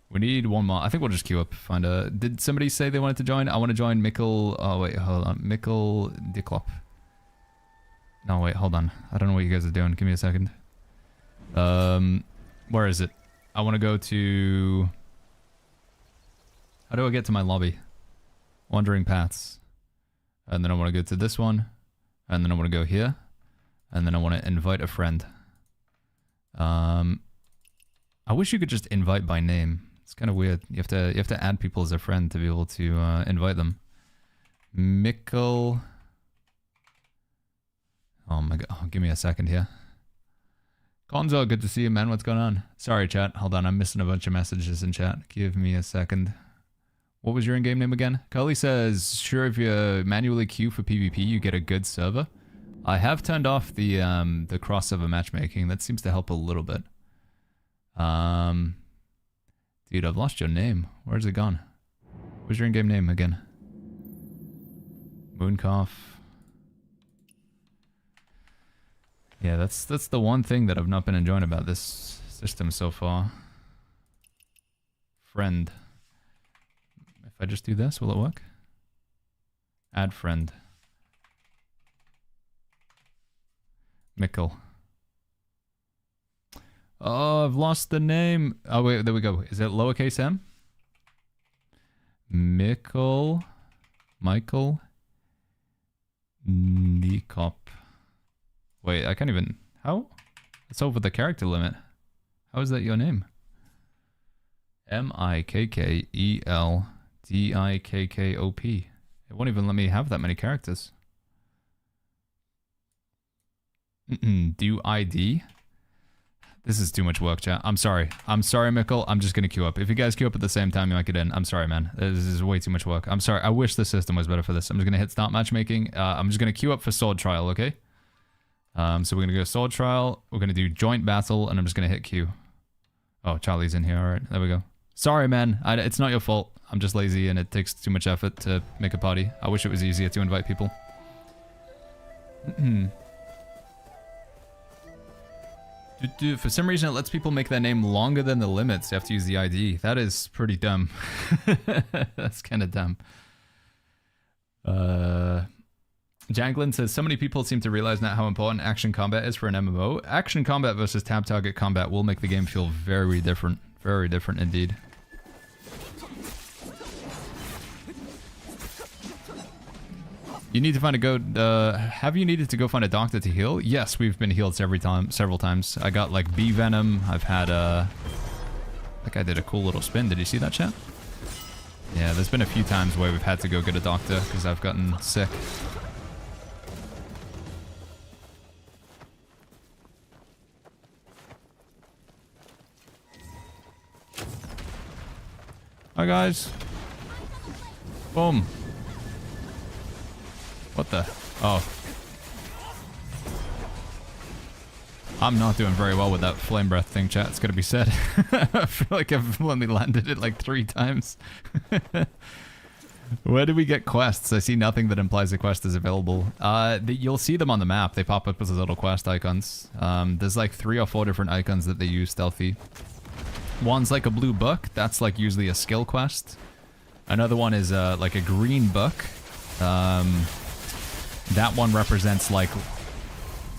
We need one more. I think we'll just queue up. Find a. Did somebody say they wanted to join? I want to join Mikkel. Oh wait, hold on, Mikkel Diklop. No, wait, hold on. I don't know what you guys are doing. Give me a second. Where is it? I want to go to... How do I get to my lobby? Wandering Paths. And then I want to go to this one. And then I want to go here. And then I want to invite a friend. I wish you could just invite by name. It's kind of weird. You have to add people as a friend to be able to invite them. Mikkel. Oh my god. Oh, give me a second here. Konzo, good to see you, man. What's going on? Sorry, chat. Hold on. I'm missing a bunch of messages in chat. Give me a second. What was your in-game name again? Cully says, sure, if you manually queue for PvP, you get a good server. I have turned off the cross-server matchmaking. That seems to help a little bit. Dude, I've lost your name. Where's it gone? What's your in-game name again? Mooncough. Yeah, that's the one thing that I've not been enjoying about this system so far. Friend. If I just do this, will it work? Add friend. Mikkel. Oh, I've lost the name. Oh, wait, there we go. Is it lowercase m? Mikkel. Michael. Nikop. Wait, I can't even... How? It's over the character limit. How is that your name? M-I-K-K-E-L-D-I-K-K-O-P. It won't even let me have that many characters. Do ID? This is too much work, chat. I'm sorry. I'm sorry, Mikkel. I'm just gonna queue up. If you guys queue up at the same time, you might get in. I'm sorry, man. This is way too much work. I'm sorry. I wish the system was better for this. I'm just gonna hit start matchmaking. I'm just gonna queue up for sword trial, okay? So we're gonna go sword trial. We're gonna do joint battle, and I'm just gonna hit Q. Oh, Charlie's in here. All right, there we go. Sorry, man. It's not your fault. I'm just lazy, and it takes too much effort to make a party. I wish it was easier to invite people. For some reason, it lets people make their name longer than the limits. You have to use the ID. That is pretty dumb. That's kind of dumb. Janglin says, so many people seem to realize now how important action combat is for an MMO. Action combat versus tab target combat will make the game feel very different. Very different indeed. You need to find a have you needed to go find a doctor to heal? Yes, we've been healed several times. I got like bee venom. I've had that guy did a cool little spin. Did you see that, chat? Yeah, there's been a few times where we've had to go get a doctor because I've gotten sick. Hi guys. Boom. What the? Oh. I'm not doing very well with that flame breath thing, chat. It's gotta be said. I feel like I've only landed it like 3 times. Where do we get quests? I see nothing that implies a quest is available. You'll see them on the map. They pop up as little quest icons. There's like 3 or 4 different icons that they use stealthy. One's like a blue book. That's like usually a skill quest. Another one is like a green book. That one represents like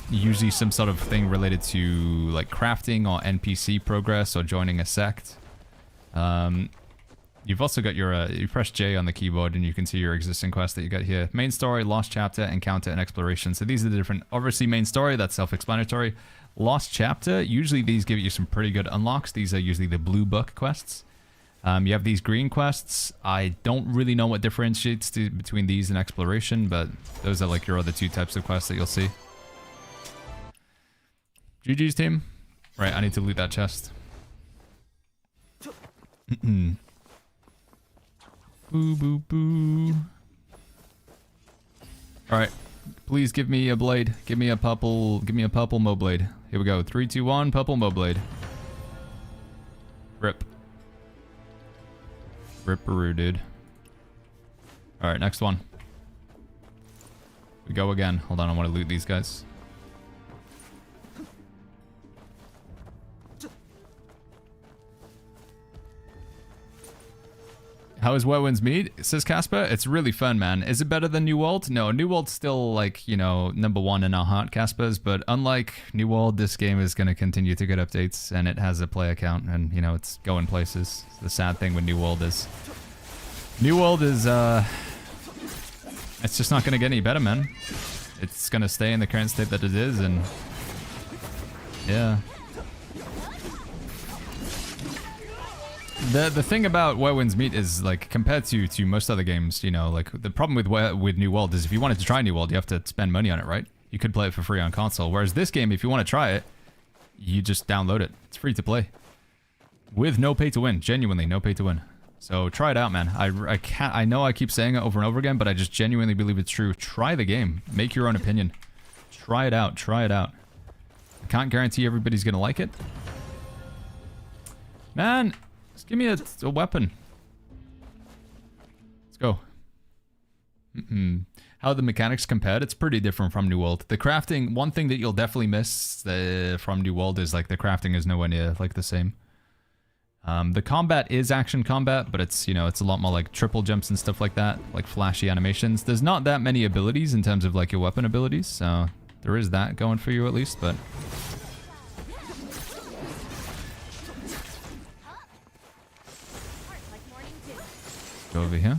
usually some sort of thing related to like crafting or NPC progress or joining a sect. You've also got your, you press J on the keyboard and you can see your existing quest that you got here. Main story, lost chapter, encounter, and exploration. So these are the different, obviously main story, that's self-explanatory. Lost chapter, usually these give you some pretty good unlocks. These are usually the blue book quests. You have these green quests. I don't really know what differentiates between these and exploration, but those are like your other 2 types of quests that you'll see. GG's team. Right, I need to loot that chest. Boo boo boo. Alright. Please give me a blade. Give me a purple mo blade. Here we go. 3, 2, 1, purple mo blade. Rip. Ripperoo, dude. Alright, next one. We go again. Hold on, I want to loot these guys. How is Whirlwind's Meat? Says Casper. It's really fun, man. Is it better than New World? No, New World's still like, you know, #1 in our heart, Casper's. But unlike New World, this game is going to continue to get updates, and it has a player count, and you know, it's going places. The sad thing with New World is, it's just not going to get any better, man. It's going to stay in the current state that it is, and yeah. The thing about Whirlwind's Meat is, like, compared to most other games, you know, like, the problem with New World is if you wanted to try New World, you have to spend money on it, right? You could play it for free on console. Whereas this game, if you want to try it, you just download it. It's free to play. With no pay to win. Genuinely, no pay to win. So try it out, man. I know I keep saying it over and over again, but I just genuinely believe it's true. Try the game. Make your own opinion. Try it out. Try it out. I can't guarantee everybody's going to like it. Man... Just give me a weapon. Let's go. How the mechanics compared? It's pretty different from New World. The crafting, one thing that you'll definitely miss from New World is like the crafting is nowhere near like the same. The combat is action combat, but it's, you know, it's a lot more like triple jumps and stuff like that, like flashy animations. There's not that many abilities in terms of like your weapon abilities, so there is that going for you at least, but... Go over here.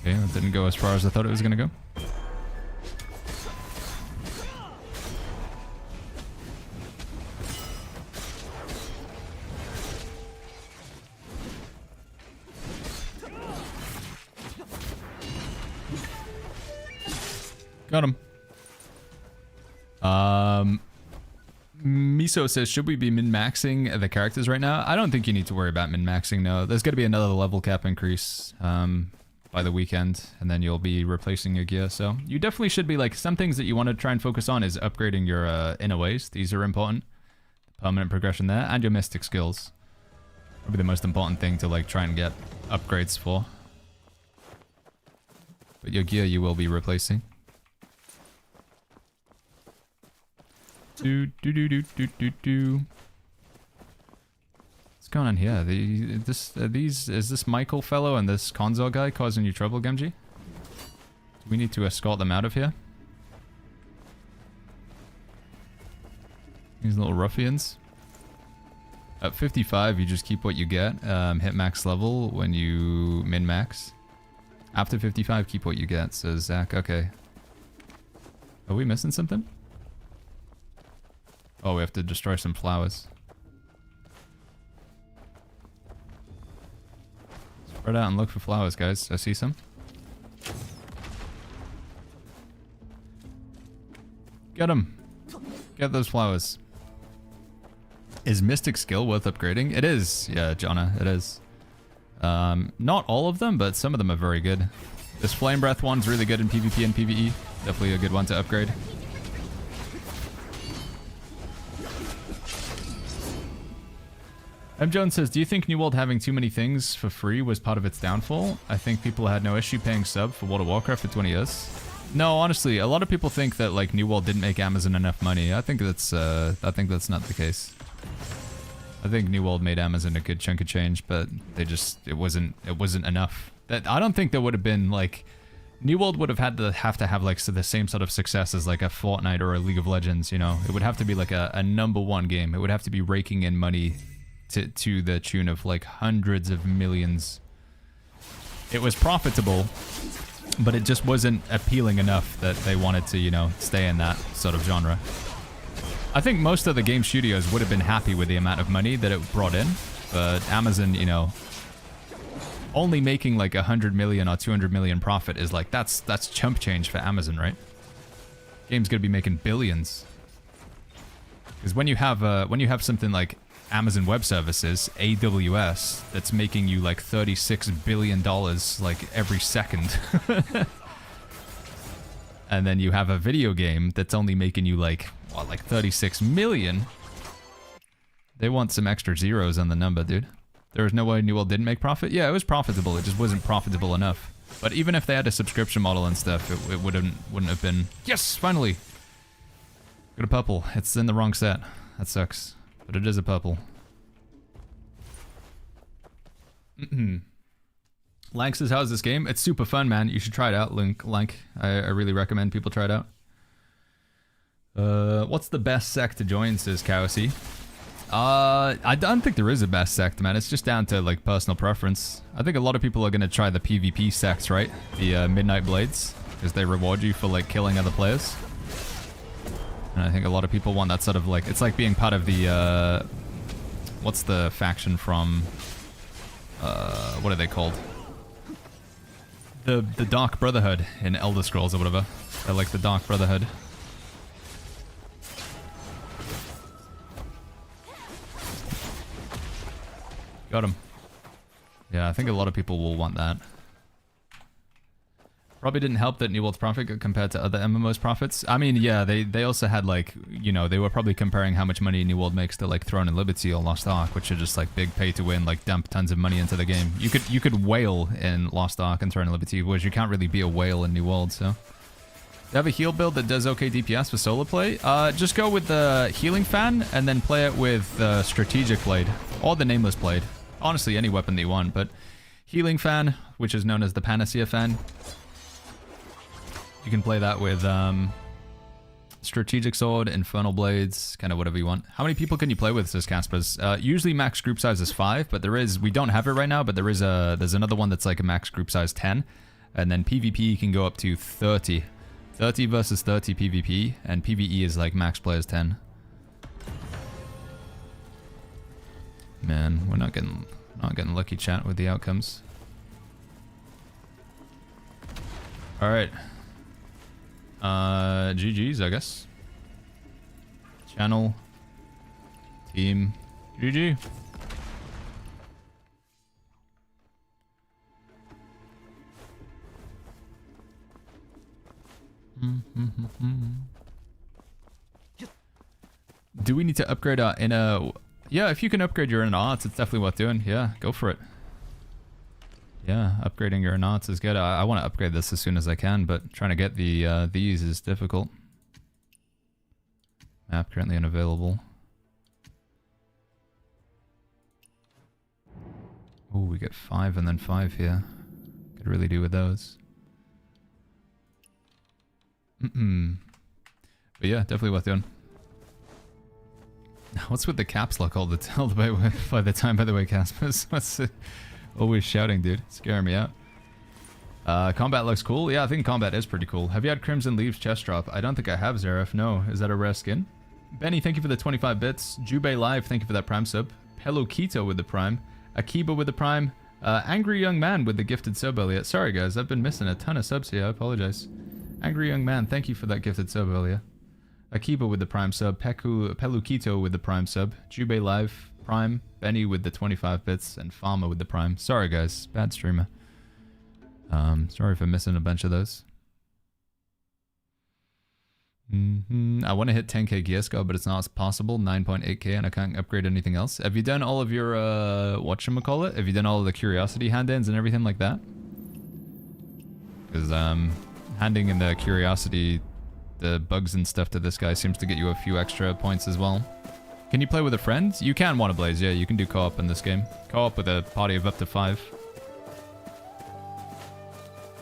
Okay, that didn't go as far as I thought it was gonna go. Got him. Miso says, should we be min-maxing the characters right now? I don't think you need to worry about min-maxing, no. There's going to be another level cap increase by the weekend, and then you'll be replacing your gear. So you definitely should be, like, some things that you want to try and focus on is upgrading your inner ways. These are important. Permanent progression there, and your mystic skills. Probably the most important thing to, like, try and get upgrades for. But your gear you will be replacing. What's going on here? Is this Michael fellow and this Konzo guy causing you trouble, Gemji? Do we need to escort them out of here? These little ruffians. At 55, you just keep what you get. Hit max level when you min-max. After 55, keep what you get, says Zach. Okay. Are we missing something? Oh, we have to destroy some flowers. Spread out and look for flowers, guys. I see some. Get them. Get those flowers. Is Mystic Skill worth upgrading? It is. Yeah, Jonna, it is. Not all of them, but some of them are very good. This Flame Breath one's really good in PvP and PvE. Definitely a good one to upgrade. M. Jones says, do you think New World having too many things for free was part of its downfall? I think people had no issue paying sub for World of Warcraft for 20 years. No, honestly, a lot of people think that like New World didn't make Amazon enough money. I think that's not the case. I think New World made Amazon a good chunk of change, but they just it wasn't enough. That I don't think there would have been like New World would have had to have like the same sort of success as like a Fortnite or a League of Legends, you know. It would have to be like a #1 game. It would have to be raking in money to the tune of like hundreds of millions. It was profitable, but it just wasn't appealing enough that they wanted to, you know, stay in that sort of genre. I think most of the game studios would have been happy with the amount of money that it brought in, but Amazon, you know, only making like 100 million or 200 million profit is like that's chump change for Amazon, right? Game's gonna be making billions. Because when you have something like Amazon Web Services, AWS, that's making you like $36 billion like every second. And then you have a video game that's only making you like, what, like 36 million? They want some extra zeros on the number, dude. There was no way New World didn't make profit? Yeah, it was profitable, it just wasn't profitable enough. But even if they had a subscription model and stuff, it wouldn't have been... Yes, finally! Got a purple. It's in the wrong set. That sucks. But it is a purple. Lank says, how's this game? It's super fun, man. You should try it out, Lank. I really recommend people try it out. What's the best sect to join, says Kowsey. I don't think there is a best sect, man. It's just down to, like, personal preference. I think a lot of people are going to try the PvP sects, right? The Midnight Blades, because they reward you for, like, killing other players. And I think a lot of people want that sort of, like, it's like being part of the, what's the faction from, what are they called? The Dark Brotherhood in Elder Scrolls or whatever. They're like the Dark Brotherhood. Got him. Yeah, I think a lot of people will want that. Probably didn't help that New World's profit got compared to other MMO's profits. I mean, yeah, they also had, like, you know, they were probably comparing how much money New World makes to, like, Throne and Liberty or Lost Ark, which are just, like, big pay to win, like, dump tons of money into the game. You could whale in Lost Ark and Throne and Liberty, whereas you can't really be a whale in New World, so. You have a heal build that does okay DPS for solo play? Just go with the Healing Fan and then play it with the Strategic Blade or the Nameless Blade. Honestly, any weapon that you want, but Healing Fan, which is known as the Panacea Fan, you can play that with Strategic Sword, Infernal Blades, kind of whatever you want. How many people can you play with, says Caspers? Usually max group size is 5, but we don't have it right now, but there's another one that's like a max group size 10, and then PvP can go up to 30. 30 versus 30 PvP, and PvE is like max players 10. Man, we're not getting lucky, chat, with the outcomes. All right. GG's, I guess. Channel. Team. GG. Do we need to upgrade our inner... Yeah, if you can upgrade your inner arts, it's definitely worth doing. Yeah, go for it. Yeah, upgrading your inner arts is good. I want to upgrade this as soon as I can, but trying to get these is difficult. Map currently unavailable. Oh, we get 5 and then 5 here. Could really do with those. But yeah, definitely worth doing. What's with the caps lock all the by the time, by the way, Caspers? What's always shouting, dude? Scaring me out. Combat looks cool. Yeah, I think combat is pretty cool. Have you had Crimson Leaves chest drop? I don't think I have, Zareth. No. Is that a rare skin? Benny, thank you for the 25 bits. Jubei Live, thank you for that prime sub. Hello Keto with the prime. Akiba with the prime. Angry Young Man with the gifted sub earlier. Sorry, guys. I've been missing a ton of subs here. I apologize. Angry Young Man, thank you for that gifted sub earlier. Akiba with the prime sub, Pelukito with the prime sub, Jubei Live, prime, Benny with the 25 bits, and Farmer with the prime. Sorry guys, bad streamer. Sorry for missing a bunch of those. I want to hit 10k gear score, but it's not possible, 9.8k, and I can't upgrade anything else. Have you done all of your, whatchamacallit? Have you done all of the curiosity hand-ins and everything like that? Because, handing in the curiosity... the bugs and stuff to this guy seems to get you a few extra points as well. Can you play with a friend? You can want to blaze, yeah, you can do co-op in this game. Co-op with a party of up to 5.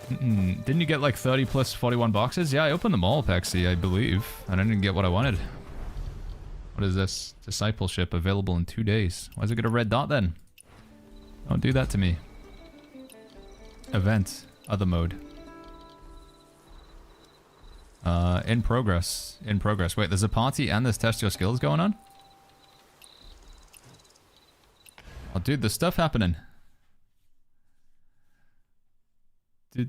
Didn't you get like 30 plus 41 boxes? Yeah, I opened them all, Pexy, I believe. And I didn't get what I wanted. What is this? Discipleship available in 2 days. Why does it get a red dot then? Don't do that to me. Event. Other mode. In progress. In progress. Wait, there's a party and there's test your skills going on? Oh, dude, there's stuff happening. We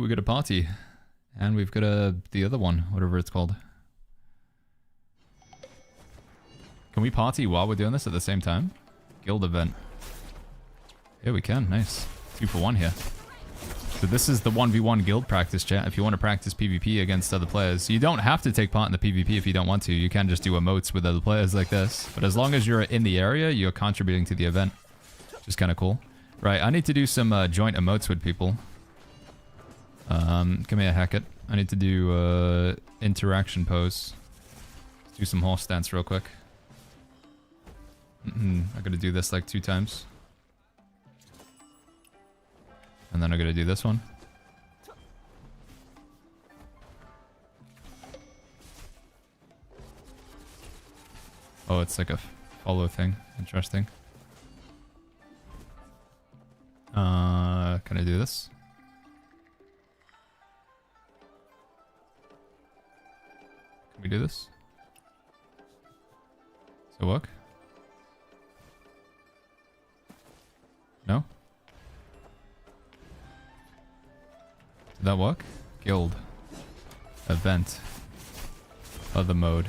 got a party. And we've got the other one, whatever it's called. Can we party while we're doing this at the same time? Guild event. Yeah, we can. Nice. 2 for 1 here. So this is the 1v1 guild practice, chat, if you want to practice PvP against other players. You don't have to take part in the PvP if you don't want to. You can just do emotes with other players like this. But as long as you're in the area, you're contributing to the event. Which is kind of cool. Right, I need to do some joint emotes with people. Come here, Hackett. I need to do interaction pose. Let's do some horse stance real quick. I gotta do this like 2 times. And then I'm gonna do this one. Oh, it's like a follow thing. Interesting. Can I do this? Can we do this? Does it work? No? Did that work? Guild. Event. Other mode.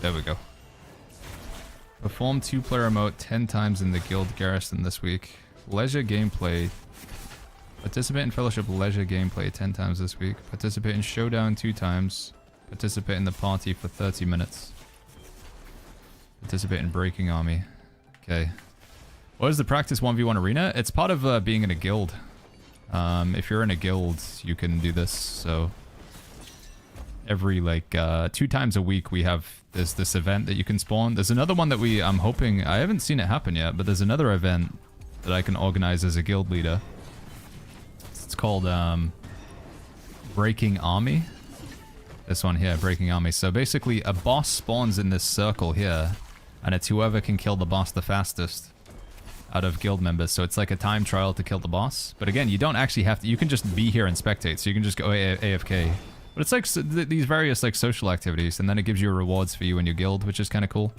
There we go. Perform 2-player remote 10 times in the guild garrison this week. Leisure gameplay. Participate in fellowship leisure gameplay 10 times this week. Participate in showdown 2 times. Participate in the party for 30 minutes. Participate in breaking army. Okay. What is the practice 1v1 arena? It's part of being in a guild. If you're in a guild, you can do this. So every like 2 times a week we have this event that you can spawn. There's another one that I'm hoping, I haven't seen it happen yet, but there's another event that I can organize as a guild leader. It's called Breaking Army. This one here, Breaking Army. So basically a boss spawns in this circle here, and it's whoever can kill the boss the fastest out of guild members. So it's like a time trial to kill the boss. But again, you don't actually have to, you can just be here and spectate. So you can just go AFK. But it's like these various like social activities, and then it gives you rewards for you and your guild, which is kind of cool.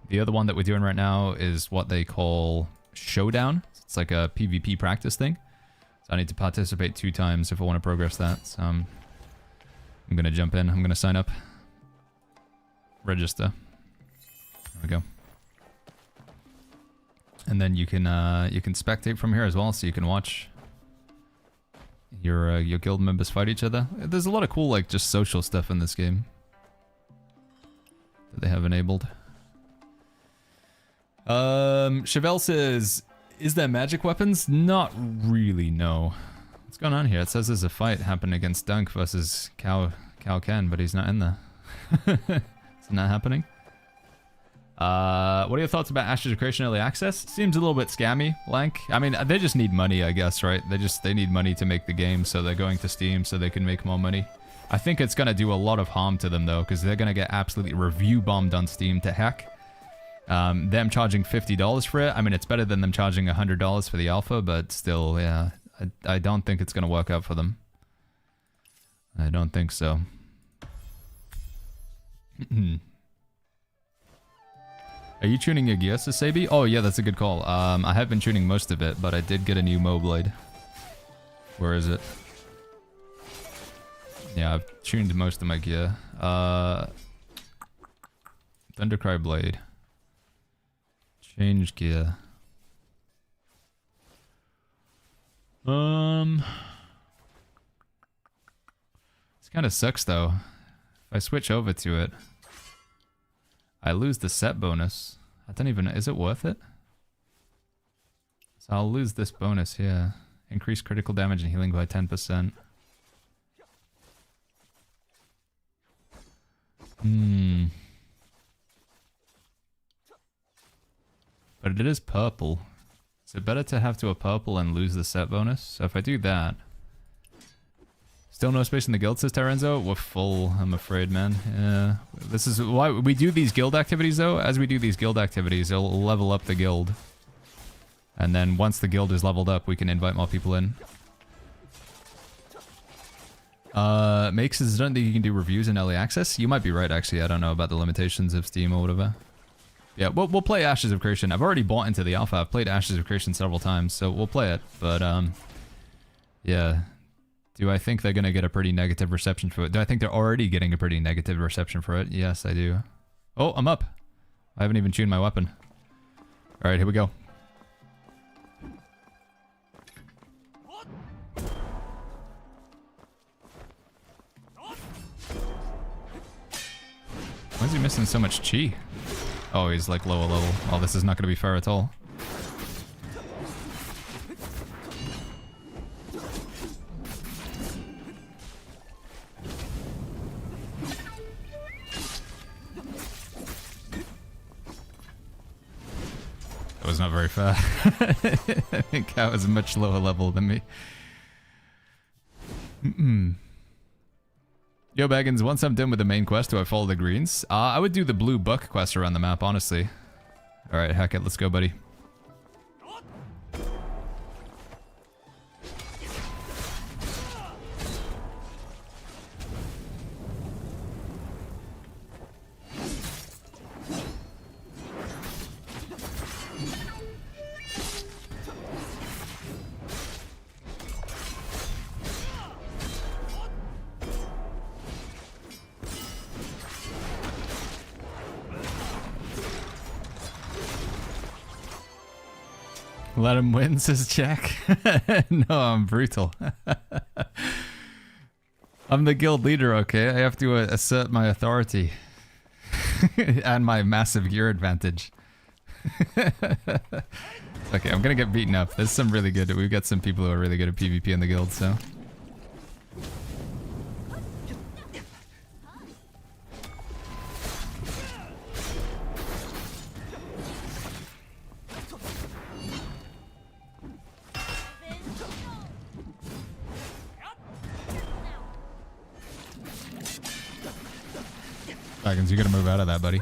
The other one that we're doing right now is what they call Showdown. It's like a PvP practice thing. So I need to participate 2 times if I want to progress that. So I'm going to jump in. I'm going to sign up. Register. There we go. And then you can spectate from here as well, so you can watch your guild members fight each other. There's a lot of cool like just social stuff in this game that they have enabled. Chevelle says, is there magic weapons? Not really, no. What's going on here? It says there's a fight happening against Dunk versus Cao Ken, but he's not in there. It's not happening. What are your thoughts about Ashes of Creation Early Access? Seems a little bit scammy, Lank. I mean, they just need money, I guess, right? They need money to make the game, so they're going to Steam so they can make more money. I think it's going to do a lot of harm to them, though, because they're going to get absolutely review bombed on Steam to heck. Them charging $50 for it, I mean, it's better than them charging $100 for the alpha, but still, yeah, I don't think it's going to work out for them. I don't think so. Are you tuning your gear, Sasabi? Oh yeah, that's a good call. I have been tuning most of it, but I did get a new Mo blade. Where is it? Yeah, I've tuned most of my gear. Thundercry blade. Change gear. This kind of sucks though. If I switch over to it, I lose the set bonus. I don't even... Is it worth it? So I'll lose this bonus here. Increase critical damage and healing by 10%. But it is purple. Is it better to have to a purple and lose the set bonus? So if I do that... Still no space in the guild, says Terenzo. We're full, I'm afraid, man. Yeah. This is why we do these guild activities, though. As we do these guild activities, it'll level up the guild. And then once the guild is leveled up, we can invite more people in. Makes says, I don't think you can do reviews in early access. You might be right, actually. I don't know about the limitations of Steam or whatever. Yeah, we'll play Ashes of Creation. I've already bought into the alpha. I've played Ashes of Creation several times, so we'll play it. But, yeah... Do I think they're going to get a pretty negative reception for it? Do I think they're already getting a pretty negative reception for it? Yes, I do. Oh, I'm up. I haven't even tuned my weapon. Alright, here we go. Why is he missing so much chi? Oh, he's like lower level. Oh, this is not going to be fair at all. That was not very fair. I think that was a much lower level than me. Yo, Baggins, once I'm done with the main quest, do I follow the greens? I would do the blue buck quest around the map, honestly. Alright, heck it, let's go, buddy. Let him win, says Jack. No, I'm brutal. I'm the guild leader, okay? I have to assert my authority. And my massive gear advantage. Okay, I'm gonna get beaten up. There's some really good... We've got some people who are really good at PvP in the guild, so... Dragons, you gotta move out of that, buddy.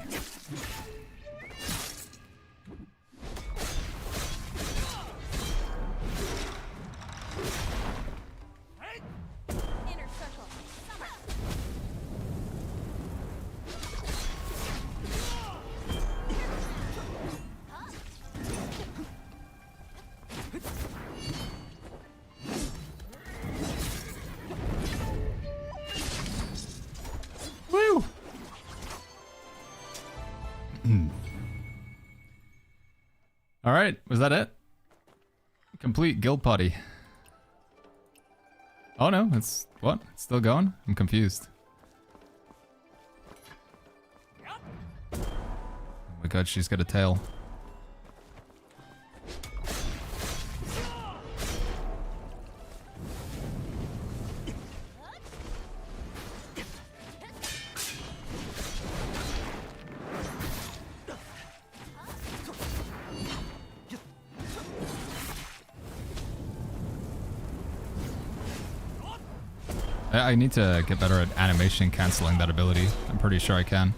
Inner circle. Summer. Woo! Alright, was that it? Complete guild party. Oh no, it's... What? It's still going? I'm confused. Oh my god, she's got a tail. I need to get better at animation canceling that ability. I'm pretty sure I can.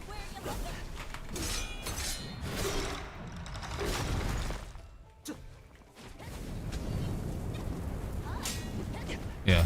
Yeah.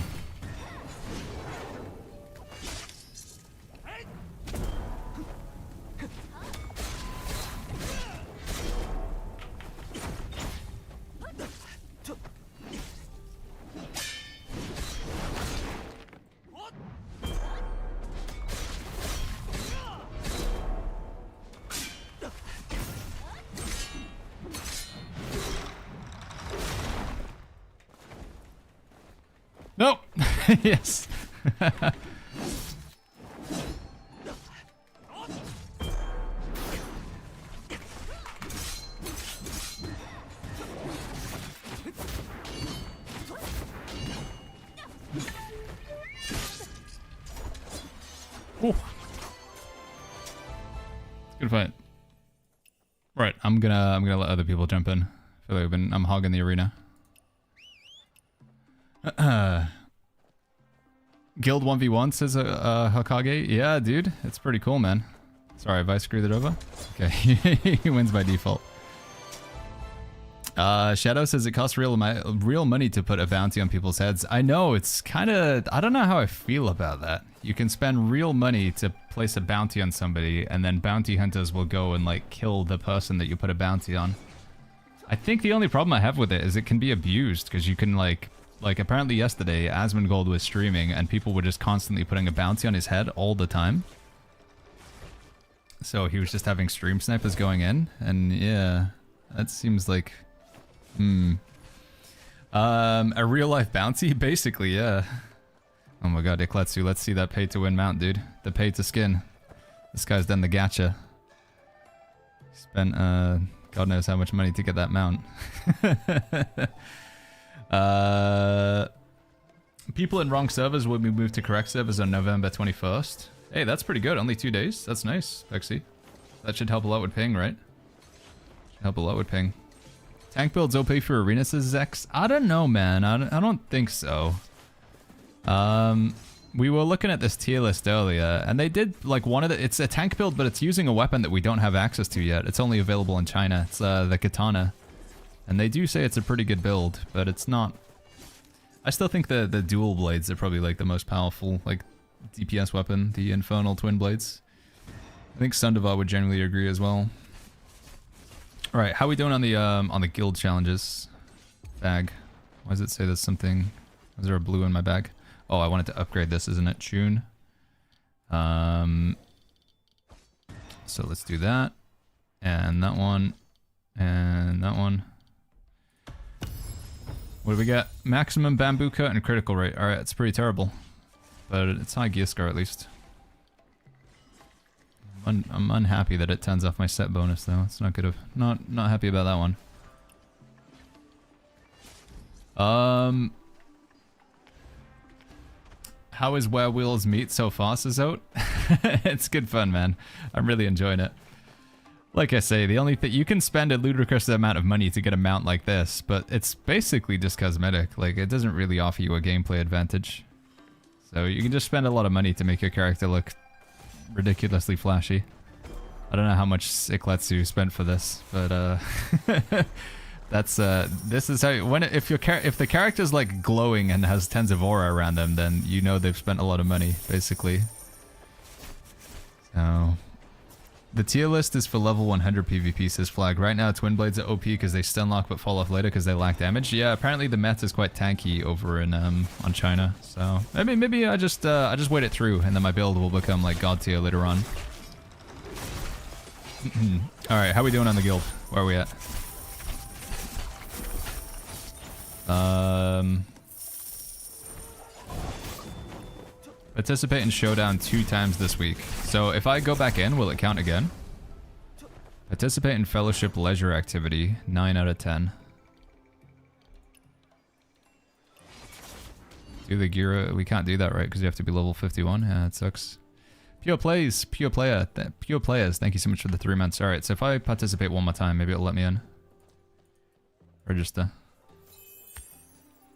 Nope. Yes. Ooh. Good fight. Right, I'm gonna let other people jump in. I feel like I'm hogging the arena. Guild 1v1 says Hokage. Yeah, dude, it's pretty cool, man. Sorry, have I screwed it over? Okay, he wins by default. Shadow says it costs real money to put a bounty on people's heads. I know, it's kind of... I don't know how I feel about that. You can spend real money to place a bounty on somebody, and then bounty hunters will go and, like, kill the person that you put a bounty on. I think the only problem I have with it is it can be abused, because you can, like, apparently yesterday, Asmongold was streaming, and people were just constantly putting a bounty on his head all the time. So he was just having stream snipers going in, and yeah, that seems like... a real-life bounty? Basically, yeah. Oh my god, Ikletsu, let's see that pay-to-win mount, dude. The pay-to-skin. This guy's done the gacha. Spent, God knows how much money to get that mount. People in wrong servers will be moved to correct servers on November 21st. Hey, that's pretty good. Only 2 days. That's nice, Pexi. That should help a lot with ping, right? Should help a lot with ping. Tank builds OP for arena, says Zex. I don't know, man. I don't think so. We were looking at this tier list earlier, and they did like one of the. It's a tank build, but it's using a weapon that we don't have access to yet. It's only available in China. It's the katana, and they do say it's a pretty good build, but it's not. I still think the dual blades are probably like the most powerful like DPS weapon, the infernal twin blades. I think Sundavar would generally agree as well. All right, how are we doing on the guild challenges? Bag. Why does it say there's something? Is there a blue in my bag? Oh, I wanted to upgrade this, isn't it? Tune. So let's do that. And that one. And that one. What do we got? Maximum bamboo cut and critical rate. Alright, it's pretty terrible. But it's high gear scar at least. I'm unhappy that it turns off my set bonus though. It's not good. Not happy about that one. How is Where Wheels Meet so far, Sazote? It's good fun, man. I'm really enjoying it. Like I say, the only thing you can spend a ludicrous amount of money to get a mount like this, but it's basically just cosmetic. Like it doesn't really offer you a gameplay advantage. So you can just spend a lot of money to make your character look ridiculously flashy. I don't know how much Ikletsu spent for this, but that's this is how if the character's like glowing and has tons of aura around them, then you know they've spent a lot of money, basically. So the tier list is for level 100 PvP, says Flag. Right now, Twin Blades are OP because they stun lock but fall off later because they lack damage. Yeah, apparently the meta is quite tanky over in on China. So maybe I just wait it through and then my build will become like god tier later on. All right, how are we doing on the guild? Where are we at? Participate in Showdown 2 times this week. So if I go back in, will it count again? Participate in Fellowship Leisure Activity, 9 out of 10. Do the gear, we can't do that, right? Because you have to be level 51. Yeah, it sucks. Pure Players, Pure Players, thank you so much for the 3 months. Alright, so if I participate one more time, maybe it'll let me in. Register.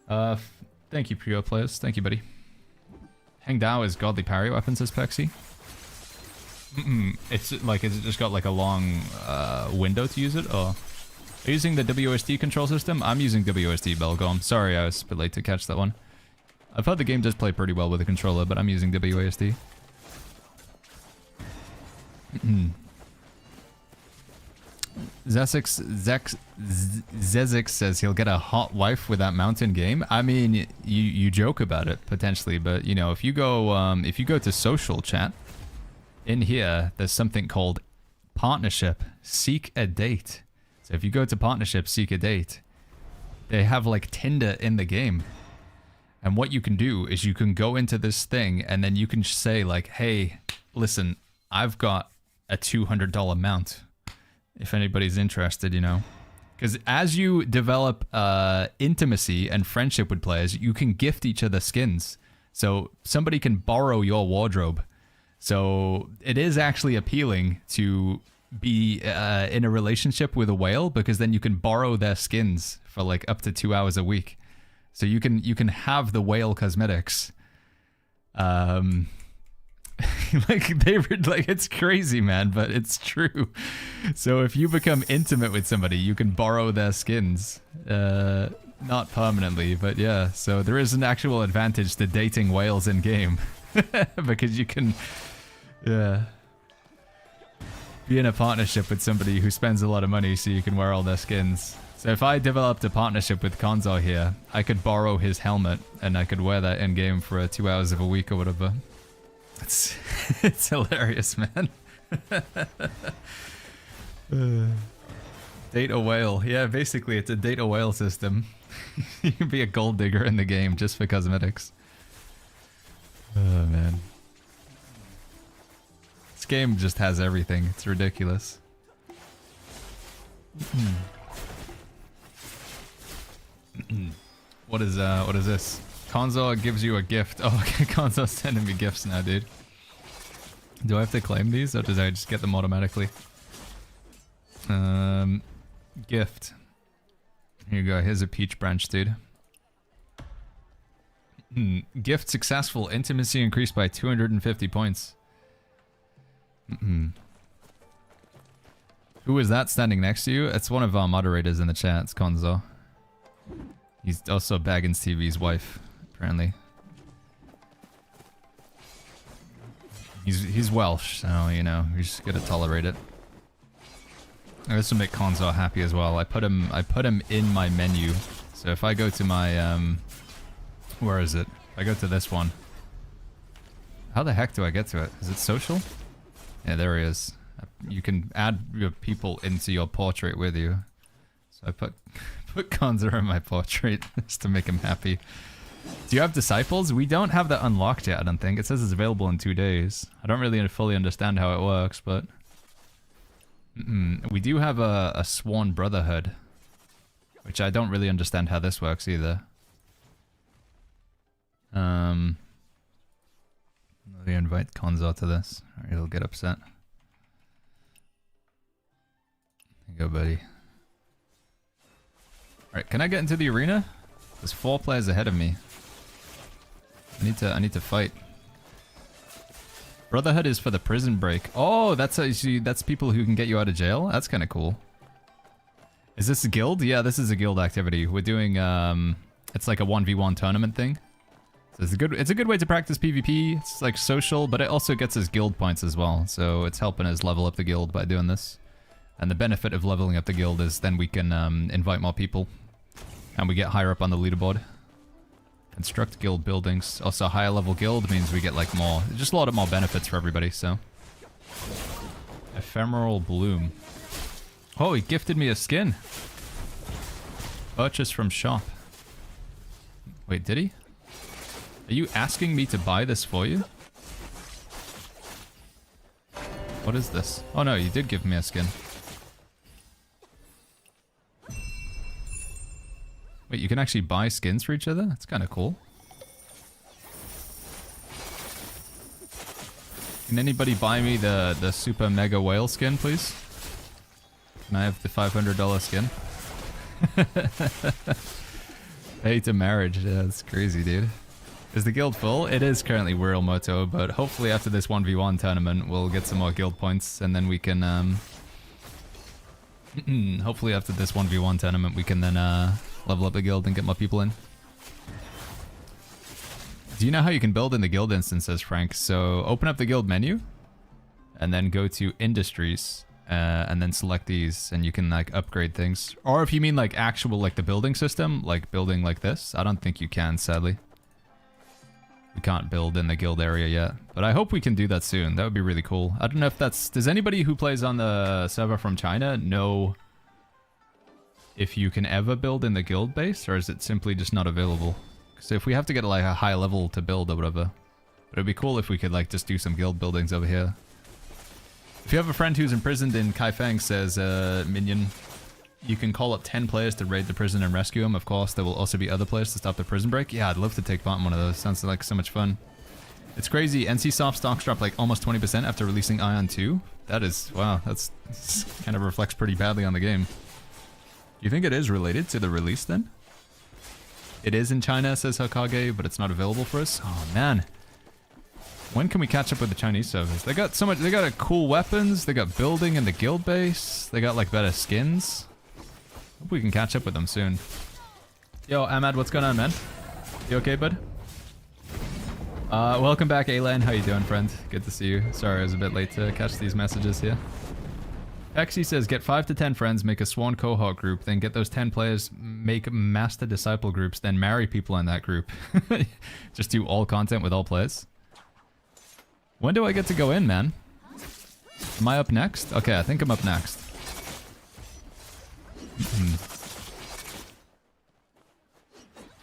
Thank you, Pure Players. Thank you, buddy. Hang Dao is godly parry weapon, says Pexy. It's like, has it just got like a long window to use it? Or are you using the WSD control system? I'm using WSD, Belgom. Sorry, I was a bit late to catch that one. I've heard the game does play pretty well with a controller, but I'm using WASD. Zezix says he'll get a hot wife with that mountain game. I mean, you joke about it potentially, but you know, if you go to social chat, in here there's something called partnership, seek a date. So if you go to partnership, seek a date, they have like Tinder in the game. And what you can do is you can go into this thing and then you can say like, hey, listen, I've got a $200 mount. If anybody's interested, you know. Because as you develop intimacy and friendship with players, you can gift each other skins. So somebody can borrow your wardrobe. So it is actually appealing to be in a relationship with a whale, because then you can borrow their skins for like up to 2 hours a week. So you can have the whale cosmetics. Like it's crazy, man, but it's true. So if you become intimate with somebody, you can borrow their skins. Not permanently, but yeah. So there is an actual advantage to dating whales in game. Because you can be in a partnership with somebody who spends a lot of money so you can wear all their skins. So if I developed a partnership with Konzo here, I could borrow his helmet and I could wear that in game for 2 hours of a week or whatever. It's hilarious, man. Date a whale. Yeah, basically it's a date a whale system. You can be a gold digger in the game just for cosmetics. Oh, man. This game just has everything. It's ridiculous. What is this? Konzo gives you a gift. Oh, okay, Konzo's sending me gifts now, dude. Do I have to claim these, or does I just get them automatically? Gift. Here you go. Here's a peach branch, dude. Gift successful. Intimacy increased by 250 points. Who is that standing next to you? It's one of our moderators in the chat. It's Konzo. He's also Baggins TV's wife, apparently. He's Welsh, so, you know, we just gotta tolerate it. This will make Konzo happy as well. I put him in my menu. So if I go to my, where is it? If I go to this one. How the heck do I get to it? Is it social? Yeah, there he is. You can add your people into your portrait with you. So I put Konzo in my portrait just to make him happy. Do you have disciples? We don't have that unlocked yet, I don't think. It says it's available in 2 days. I don't really fully understand how it works, but... We do have a Sworn Brotherhood. Which I don't really understand how this works either. Let me invite Konzo to this, or he'll get upset. There you go, buddy. Alright, can I get into the arena? There's 4 players ahead of me. I need to fight. Brotherhood is for the prison break. Oh, that's people who can get you out of jail? That's kind of cool. Is this a guild? Yeah, this is a guild activity. We're doing, it's like a 1v1 tournament thing. So it's a good way to practice PvP. It's like social, but it also gets us guild points as well. So it's helping us level up the guild by doing this. And the benefit of leveling up the guild is then we can invite more people. And we get higher up on the leaderboard. Construct guild buildings. Also, higher level guild means we get like more, just a lot of more benefits for everybody, so. Ephemeral Bloom. Oh, he gifted me a skin. Purchase from shop. Wait, did he? Are you asking me to buy this for you? What is this? Oh no, you did give me a skin. Wait, you can actually buy skins for each other? That's kind of cool. Can anybody buy me the super mega whale skin, please? Can I have the $500 skin? Pay to marriage. Yeah, that's crazy, dude. Is the guild full? It is currently Wirral Moto, but hopefully after this 1v1 tournament, we'll get some more guild points, and then we can, hopefully after this 1v1 tournament, we can then, level up the guild and get more people in. Do you know how you can build in the guild instances, Frank? So open up the guild menu and then go to industries and then select these and you can like upgrade things. Or if you mean like actual like the building system, like building like this, I don't think you can, sadly. We can't build in the guild area yet, but I hope we can do that soon. That would be really cool. I don't know if that's... Does anybody who plays on the server from China know if you can ever build in the guild base, or is it simply just not available? So if we have to get like a high level to build or whatever, but it'd be cool if we could like just do some guild buildings over here. If you have a friend who's imprisoned in Kaifeng, says Minion, you can call up 10 players to raid the prison and rescue him. Of course, there will also be other players to stop the prison break. Yeah, I'd love to take part in one of those. Sounds like so much fun. It's crazy. NCSoft stocks dropped like almost 20% after releasing Ion 2. That is, wow, that's kind of reflects pretty badly on the game. Do you think it is related to the release then? It is in China, says Hokage, but it's not available for us. Oh man. When can we catch up with the Chinese servers? They got so much, they got cool weapons, they got building in the guild base, they got like better skins. Hope we can catch up with them soon. Yo, Ahmad, what's going on, man? You okay, bud? Welcome back, Alan. How you doing, friend? Good to see you. Sorry, I was a bit late to catch these messages here. Pexy says, get 5 to 10 friends, make a Swan cohort group, then get those 10 players, make master disciple groups, then marry people in that group. Just do all content with all players. When do I get to go in, man? Am I up next? Okay, I think I'm up next.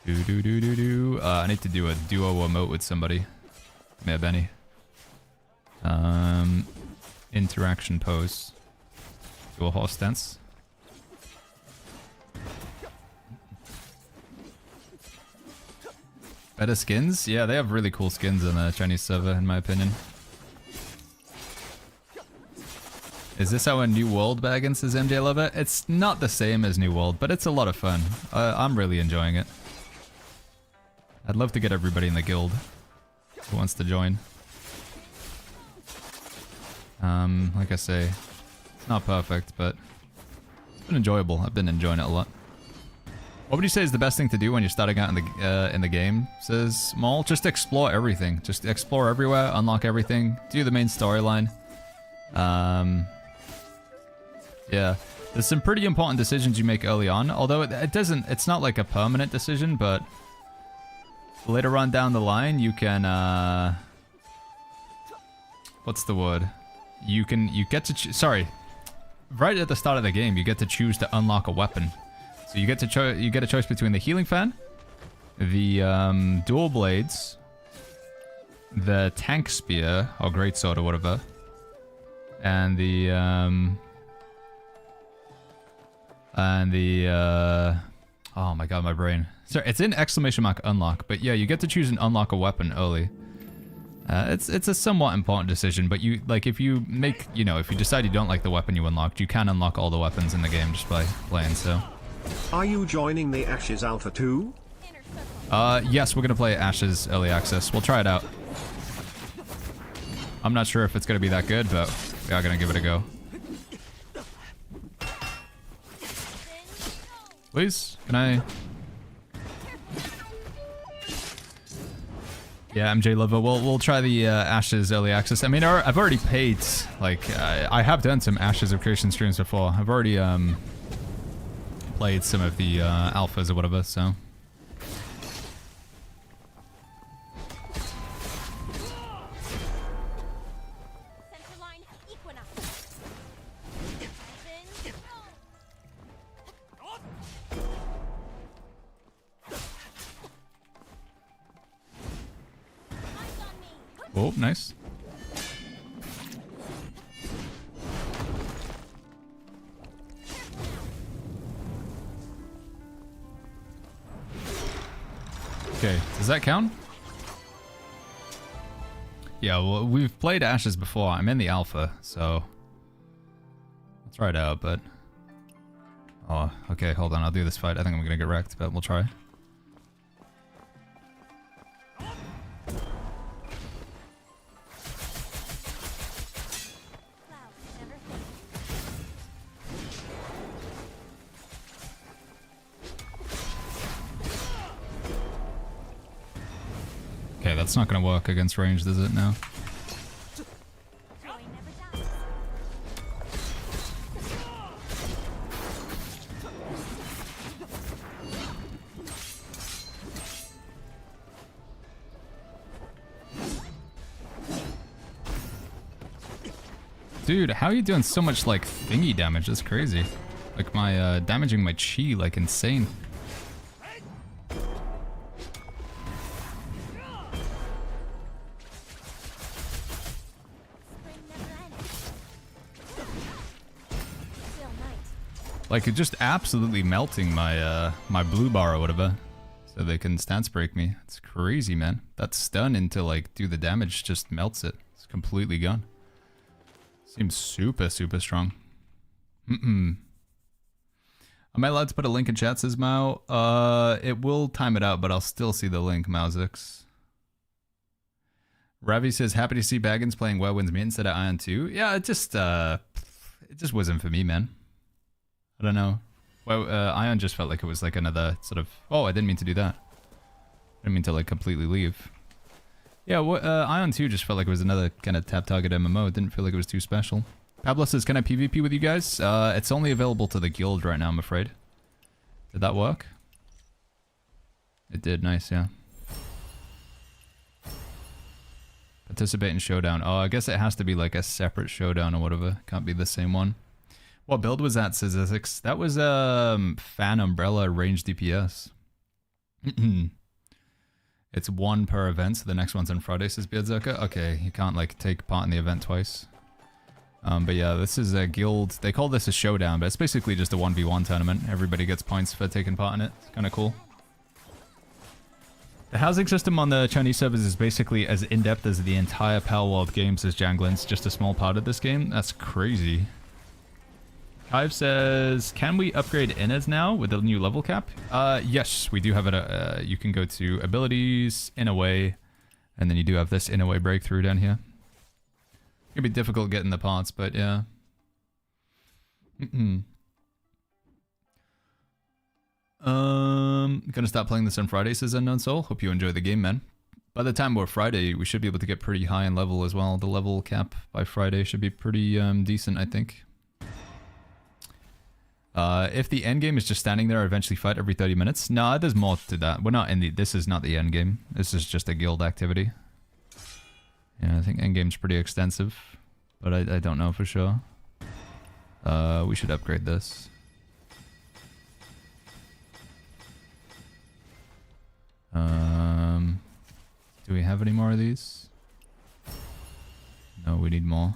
I need to do a duo emote with somebody. May have any. Interaction pose. Do a horse stance. Better skins? Yeah, they have really cool skins on the Chinese server, in my opinion. Is this our New World Baggins, says MJ Lover? It's not the same as New World, but it's a lot of fun. I'm really enjoying it. I'd love to get everybody in the guild who wants to join. Like I say, it's not perfect, but it's been enjoyable. I've been enjoying it a lot. What would you say is the best thing to do when you're starting out in the game? Says Maul. Just explore everything. Just explore everywhere, unlock everything, do the main storyline. Yeah, there's some pretty important decisions you make early on. Although it's not like a permanent decision, but later on down the line, you can what's the word? You get to sorry, right at the start of the game, you get to choose to unlock a weapon. So you get a choice between the healing fan, the dual blades, the tank spear or greatsword or whatever, and the oh my god, my brain. Sorry, it's in exclamation mark unlock, but yeah, you get to choose and unlock a weapon early. It's a somewhat important decision, but you if you make if you decide you don't like the weapon you unlocked, you can unlock all the weapons in the game just by playing. So. Are you joining the Ashes Alpha too? Yes, we're gonna play Ashes Early Access. We'll try it out. I'm not sure if it's gonna be that good, but we are gonna give it a go. Please, can I? Yeah, MJ Lover. We'll try the Ashes Early Access. I mean, I've already paid. I have done some Ashes of Creation streams before. I've already played some of the alphas or whatever, so. Oh, nice. Okay, does that count? Yeah, well, we've played Ashes before. I'm in the alpha, so I'll try it out, but... Oh, okay, hold on. I'll do this fight. I think I'm gonna get wrecked, but we'll try. Okay, that's not gonna work against ranged, is it now? Dude, how are you doing so much like thingy damage? That's crazy. Like my damaging my chi like insane. Like, it just absolutely melting my my blue bar or whatever, so they can stance break me. It's crazy, man. That stun into like do the damage just melts it. It's completely gone. Seems super strong. Am I allowed to put a link in chat? Says Mao. It will time it out, but I'll still see the link. Mauzix. Ravi says happy to see Baggins playing Whirlwind's Meat instead of Ion 2. Yeah, it just wasn't for me, man. I don't know. Well, Ion just felt like it was like another sort of... Oh, I didn't mean to do that. I didn't mean to like completely leave. Yeah, Ion 2 just felt like it was another kind of tap target MMO. It didn't feel like it was too special. Pablo says, can I PvP with you guys? It's only available to the guild right now, I'm afraid. Did that work? It did, nice, yeah. Participate in Showdown. Oh, I guess it has to be like a separate Showdown or whatever. Can't be the same one. What build was that, says Essex? That was Fan Umbrella Range DPS. It's one per event, so the next one's on Friday, says Beardzerker. Okay, you can't like take part in the event twice. But yeah, this is a guild. They call this a showdown, but it's basically just a 1v1 tournament. Everybody gets points for taking part in it. It's kind of cool. The housing system on the Chinese servers is basically as in-depth as the entire Pal World game, says Janglin. It's just a small part of this game. That's crazy. Hive says, can we upgrade Inez now with the new level cap? Yes, we do have it. You can go to abilities, in a way, and then you do have this in a way breakthrough down here. It'll be difficult getting the parts, but yeah. Gonna start playing this on Friday, says Unknown Soul. Hope you enjoy the game, man. By the time we're Friday, we should be able to get pretty high in level as well. The level cap by Friday should be pretty decent, I think. If the end game is just standing there, eventually fight every 30 minutes. No, there's more to that. We're not in the. This is not the end game. This is just a guild activity. Yeah, I think end game's pretty extensive, but I don't know for sure. We should upgrade this. Do we have any more of these? No, we need more.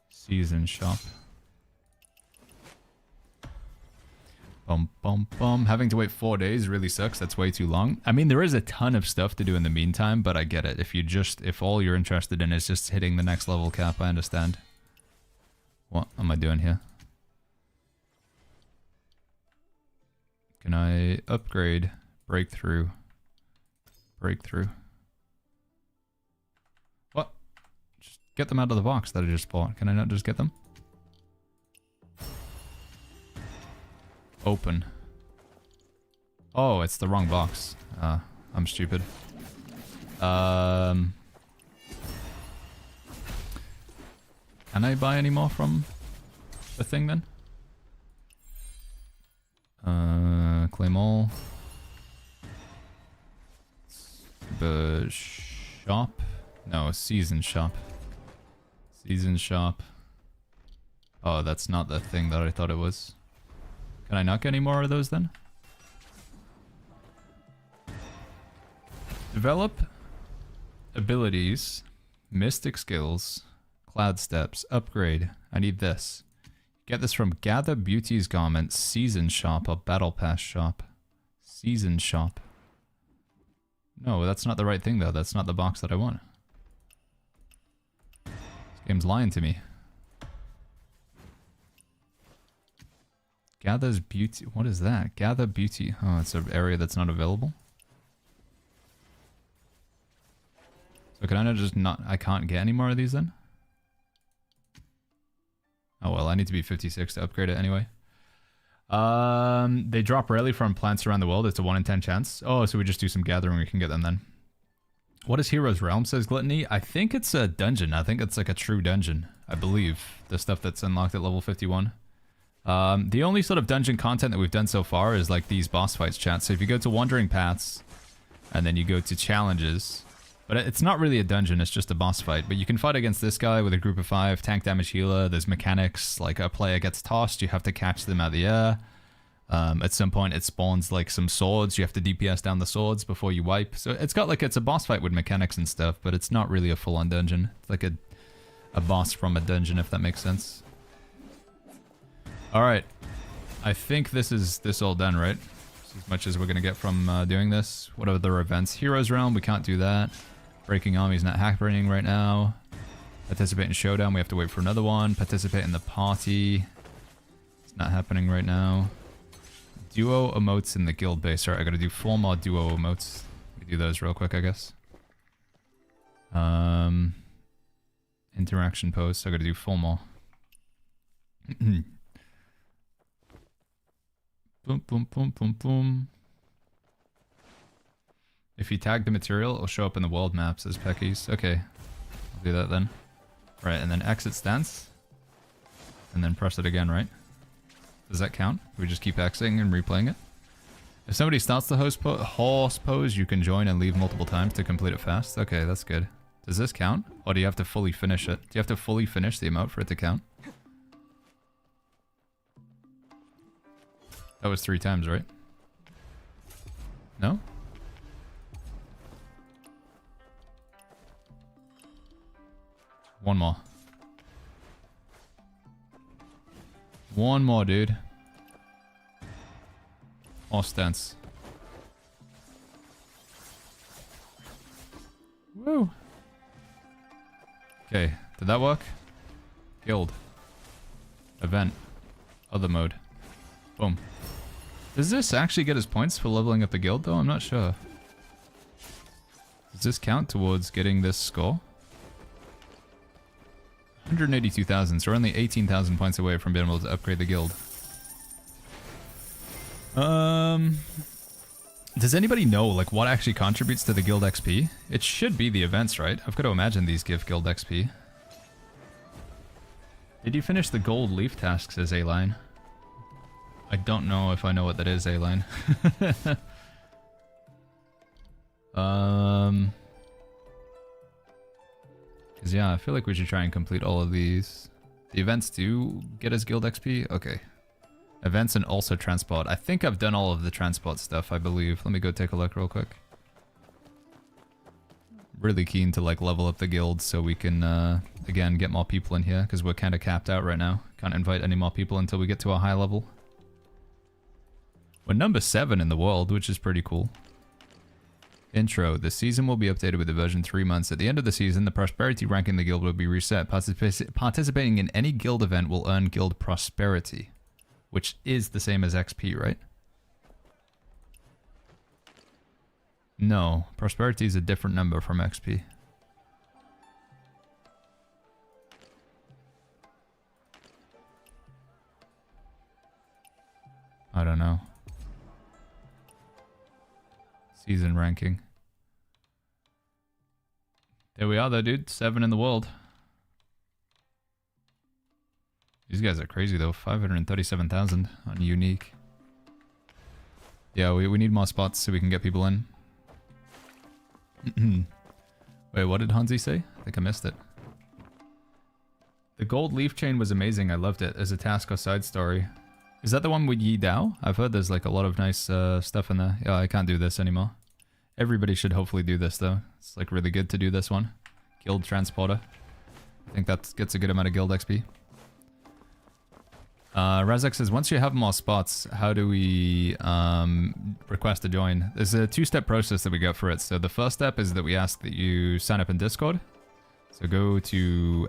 Season shop. Bum, bum, bum. Having to wait 4 days really sucks. That's way too long. I mean, there is a ton of stuff to do in the meantime, but I get it. If all you're interested in is just hitting the next level cap, I understand. What am I doing here? Can I upgrade breakthrough? Breakthrough. What? Just get them out of the box that I just bought. Can I not just get them? Open. Oh, it's the wrong box. I'm stupid. Can I buy any more from the thing then? Claim all. The shop? No, season shop. Season shop. Oh, that's not the thing that I thought it was. Can I not get any more of those then? Develop abilities, mystic skills, cloud steps, upgrade. I need this. Get this from Gather Beauty's Garments, Season Shop, or Battle Pass Shop. Season Shop. No, that's not the right thing though. That's not the box that I want. This game's lying to me. Gathers beauty. What is that? Gather beauty. Oh, it's an area that's not available. So can I not just not... I can't get any more of these then? Oh well, I need to be 56 to upgrade it anyway. They drop rarely from plants around the world. It's a 1 in 10 chance. Oh, so we just do some gathering. We can get them then. What is Hero's Realm, says Gluttony? I think it's a dungeon. I think it's like a true dungeon. I believe. The stuff that's unlocked at level 51. The only sort of dungeon content that we've done so far is like these boss fights, chat. So if you go to Wandering Paths, and then you go to Challenges, but it's not really a dungeon, it's just a boss fight. But you can fight against this guy with a group of 5, tank damage healer, there's mechanics, like a player gets tossed, you have to catch them out of the air. At some point it spawns like some swords, you have to DPS down the swords before you wipe. So it's got like, it's a boss fight with mechanics and stuff, but it's not really a full-on dungeon. It's like a boss from a dungeon, if that makes sense. Alright, I think this all done, right? As much as we're gonna get from doing this. What are other events? Heroes Realm, we can't do that. Breaking Army is not happening right now. Participate in Showdown, we have to wait for another one. Participate in the party. It's not happening right now. Duo emotes in the guild base. Alright, I gotta do 4 more duo emotes. We do those real quick, I guess. Interaction posts, I gotta do 4 more. Boom, boom, boom, boom, boom. If you tag the material, it'll show up in the world map, says Peckies. Okay, I'll do that then. Right, and then exit stance. And then press it again, right? Does that count? We just keep exiting and replaying it? If somebody starts the horse pose, you can join and leave multiple times to complete it fast. Okay, that's good. Does this count? Or do you have to fully finish it? Do you have to fully finish the emote for it to count? That was 3 times, right? No? One more. One more, dude. More stance. Woo! Okay, did that work? Guild. Event. Other mode. Boom. Does this actually get us points for leveling up the guild though? I'm not sure. Does this count towards getting this score? 182,000, so we're only 18,000 points away from being able to upgrade the guild. Does anybody know like what actually contributes to the guild XP? It should be the events, right? I've got to imagine these give guild XP. Did you finish the gold leaf task, says A-Line. I don't know if I know what that is, A-Line. Because yeah, I feel like we should try and complete all of these. The events do get us guild XP? Okay. Events and also transport. I think I've done all of the transport stuff, I believe. Let me go take a look real quick. Really keen to like level up the guild so we can, again, get more people in here. Because we're kind of capped out right now. Can't invite any more people until we get to a high level. We're number 7 in the world, which is pretty cool. Intro. The season will be updated with the version 3 months. At the end of the season, the prosperity ranking in the guild will be reset. Participating in any guild event will earn guild prosperity. Which is the same as XP, right? No. Prosperity is a different number from XP. I don't know. Season ranking. There we are though, dude. 7 in the world. These guys are crazy though. 537,000 on unique. Yeah, we need more spots so we can get people in. Wait, what did Hansi say? I think I missed it. The gold leaf chain was amazing. I loved it as a task or side story. Is that the one with Yi Dao? I've heard there's like a lot of nice stuff in there. Yeah, I can't do this anymore. Everybody should hopefully do this though. It's like really good to do this one. Guild Transporter. I think that gets a good amount of guild XP. Razak says, once you have more spots, how do we request to join? There's a 2-step process that we get for it. So the first step is that we ask that you sign up in Discord. So go to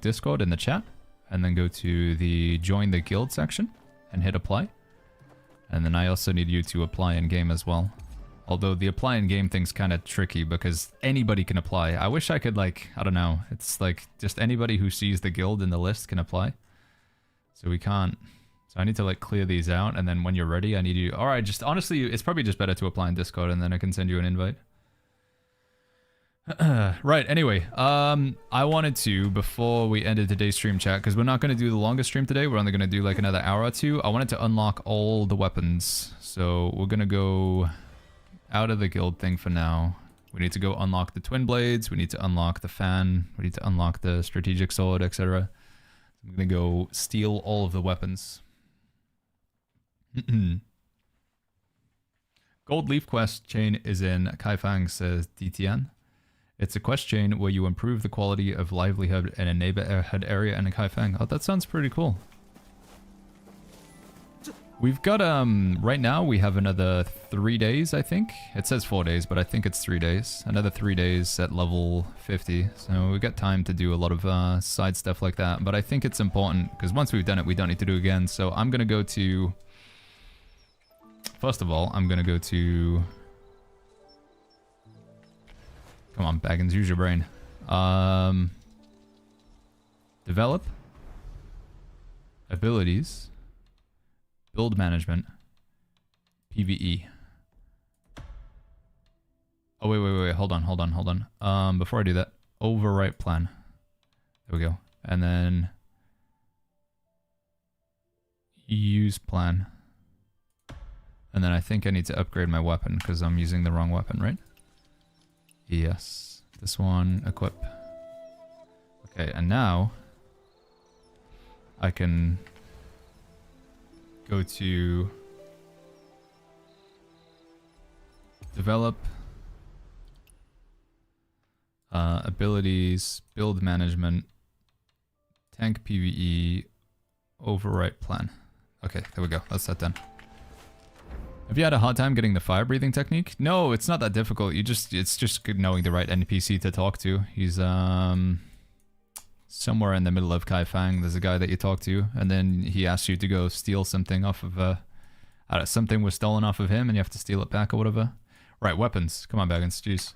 !Discord in the chat. And then go to the join the guild section. And hit apply. And then I also need you to apply in game as well. Although the apply in game thing's kind of tricky because anybody can apply. I wish I could like, I don't know. It's like just anybody who sees the guild in the list can apply. So we can't. So I need to like clear these out, and then when you're ready, I need you. All right, just honestly, it's probably just better to apply in Discord, and then I can send you an invite. Right. Anyway, I wanted to before we ended today's stream chat because we're not going to do the longest stream today. We're only going to do like another hour or two. I wanted to unlock all the weapons, so we're going to go out of the guild thing for now. We need to go unlock the twin blades. We need to unlock the fan. We need to unlock the strategic sword, etc. I'm gonna go steal all of the weapons. Gold leaf quest chain is in Kaifang, says DTN. It's a quest chain where you improve the quality of livelihood in a neighborhood area in Kaifang. Oh, that sounds pretty cool. We've got, right now we have another 3 days, I think. It says 4 days, but I think it's 3 days. Another 3 days at level 50. So we've got time to do a lot of side stuff like that. But I think it's important, because once we've done it, we don't need to do it again. So I'm going to go to... First of all, I'm going to go to... Come on, Baggins, use your brain. Develop. Abilities. Build management. PvE. Oh, wait. Hold on. Before I do that, overwrite plan. There we go. And then use plan. And then I think I need to upgrade my weapon because I'm using the wrong weapon, right? Yes. This one, equip. Okay, and now I can go to develop, abilities, build management, tank PvE, overwrite plan. Okay, there we go. That's that done. Have you had a hard time getting the fire breathing technique? No, it's not that difficult. It's just good knowing the right NPC to talk to. He's somewhere in the middle of Kaifang, there's a guy that you talk to, and then he asks you to go steal something off of, something was stolen off of him, and you have to steal it back or whatever. Right, weapons. Come on, Baggins. Jeez.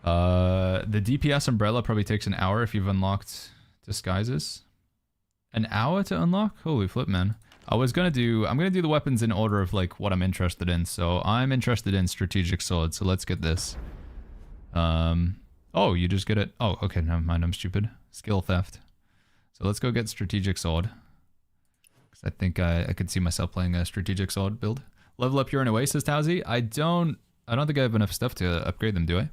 The DPS umbrella probably takes an hour if you've unlocked disguises. An hour to unlock? Holy flip, man. I'm gonna do the weapons in order of like what I'm interested in. So I'm interested in strategic sword, so let's get this. Oh, you just get it. Oh, okay, never mind, I'm stupid. Skill theft. So let's go get strategic sword. Because I think I could see myself playing a strategic sword build. Level up your away, says Towsy. I don't think I have enough stuff to upgrade them, do I?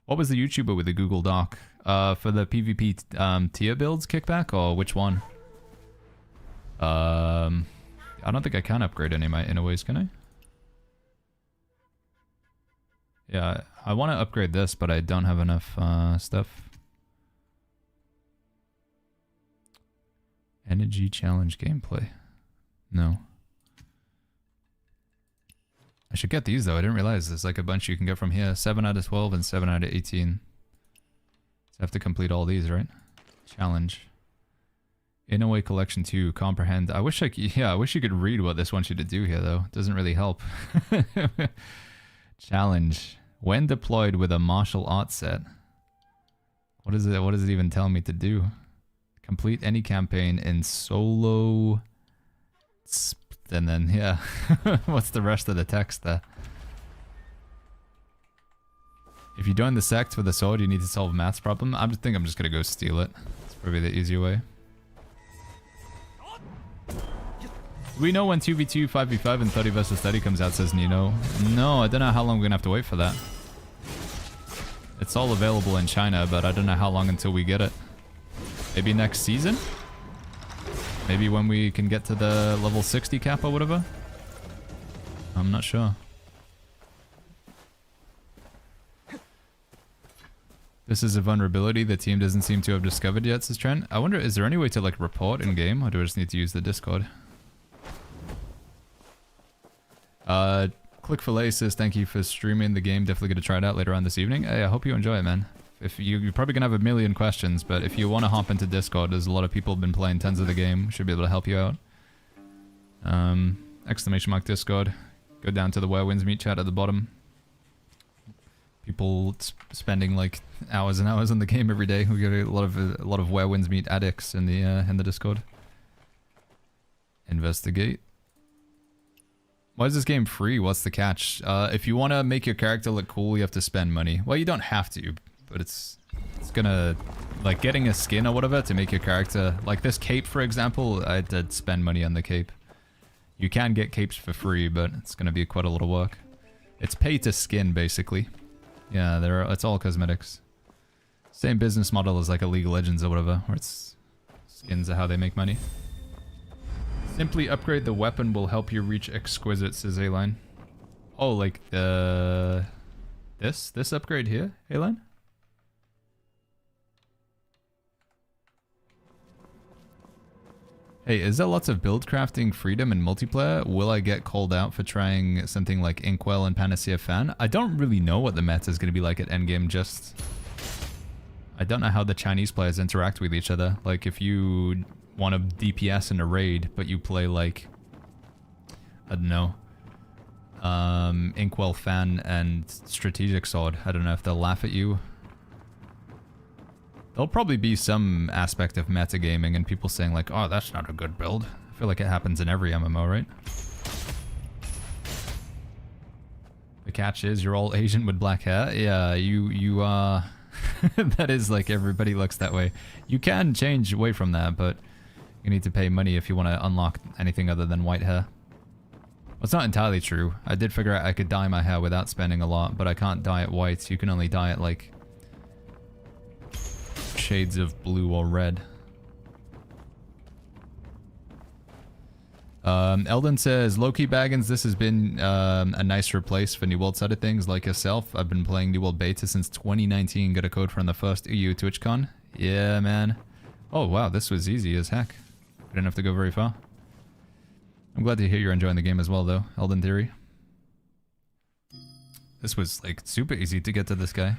What was the YouTuber with the Google Doc? For the PvP tier builds kickback, or which one? I don't think I can upgrade any of my inaways, can I? Yeah, I want to upgrade this, but I don't have enough stuff. Energy challenge gameplay. No. I should get these though. I didn't realize there's like a bunch you can get from here. 7 out of 12 and 7 out of 18. So I have to complete all these, right? Challenge. Inaway Collection 2, Comprehend. I wish you could read what this wants you to do here though. It doesn't really help. Challenge. When deployed with a martial arts set. What is it? What does it even tell me to do? Complete any campaign in solo. And then, yeah. What's the rest of the text there? If you join the sect with a sword, you need to solve a maths problem. I think I'm just gonna go steal it. It's probably the easier way. Do we know when 2v2, 5v5, and 30 vs 30 comes out, says Nino? No, I don't know how long we're gonna have to wait for that. It's all available in China, but I don't know how long until we get it. Maybe next season? Maybe when we can get to the level 60 cap or whatever? I'm not sure. This is a vulnerability the team doesn't seem to have discovered yet, says Trent. I wonder, is there any way to like report in game, or do I just need to use the Discord? Click4Lay says thank you for streaming the game. Definitely gonna try it out later on this evening. Hey, I hope you enjoy it, man. If you're probably gonna have a million questions, but if you want to hop into Discord, there's a lot of people have been playing tons of the game. Should be able to help you out. Exclamation mark Discord. Go down to the Where Winds Meet chat at the bottom. People spending like hours and hours on the game every day. We get a lot of Where Winds Meet addicts in the Discord. Investigate. Why is this game free? What's the catch? If you want to make your character look cool, you have to spend money. Well, you don't have to, but it's gonna, like, getting a skin or whatever to make your character, like this cape for example, I did spend money on the cape. You can get capes for free, but it's gonna be quite a lot of work. It's pay to skin basically. Yeah, it's all cosmetics. Same business model as like a League of Legends or whatever, where it's skins are how they make money. Simply upgrade the weapon will help you reach exquisite, says A-Line. Oh, like the this upgrade here, A-Line? Hey, is there lots of build crafting freedom in multiplayer? Will I get called out for trying something like Inkwell and Panacea Fan? I don't really know what the meta is going to be like at Endgame, just... I don't know how the Chinese players interact with each other. Like, if you want to DPS in a raid, but you play like... I don't know. Inkwell Fan and Strategic Sword. I don't know if they'll laugh at you. There'll probably be some aspect of metagaming and people saying like, oh, that's not a good build. I feel like it happens in every MMO, right? The catch is you're all Asian with black hair. Yeah, you are... that is like everybody looks that way. You can change away from that, but you need to pay money if you want to unlock anything other than white hair. Well, it's not entirely true. I did figure out I could dye my hair without spending a lot, but I can't dye it white. You can only dye it like shades of blue or red. Eldon says, Loki Baggins, this has been a nice replace for New World side of things. Like yourself, I've been playing New World Beta since 2019. Got a code from the first EU TwitchCon. Yeah, man. Oh, wow, this was easy as heck. I didn't have to go very far. I'm glad to hear you're enjoying the game as well, though, Eldon Theory. This was, like, super easy to get to this guy.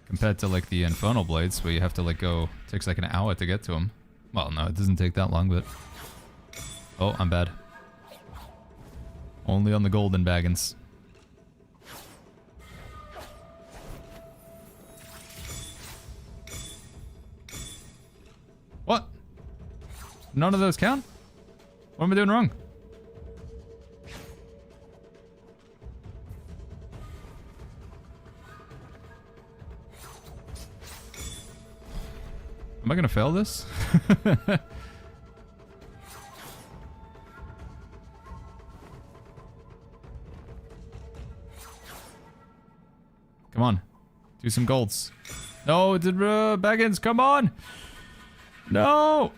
Compared to like the Infernal Blades, where you have to like go, takes like an hour to get to them. Well, no, it doesn't take that long, but... Oh, I'm bad. Only on the golden baggins. What? None of those count? What am I doing wrong? Am I gonna fail this? Come on. Do some golds. No, it did Baggins, come on! No!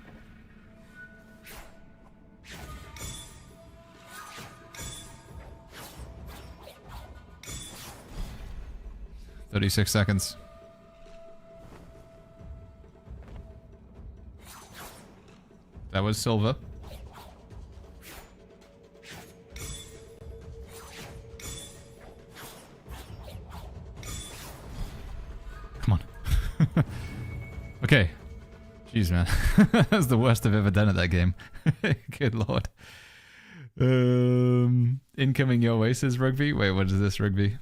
"36 seconds. That was silver. Come on. Okay. Jeez, man. That's the worst I've ever done at that game. Good lord. Incoming your way, says Rugby. Wait, what is this, Rugby?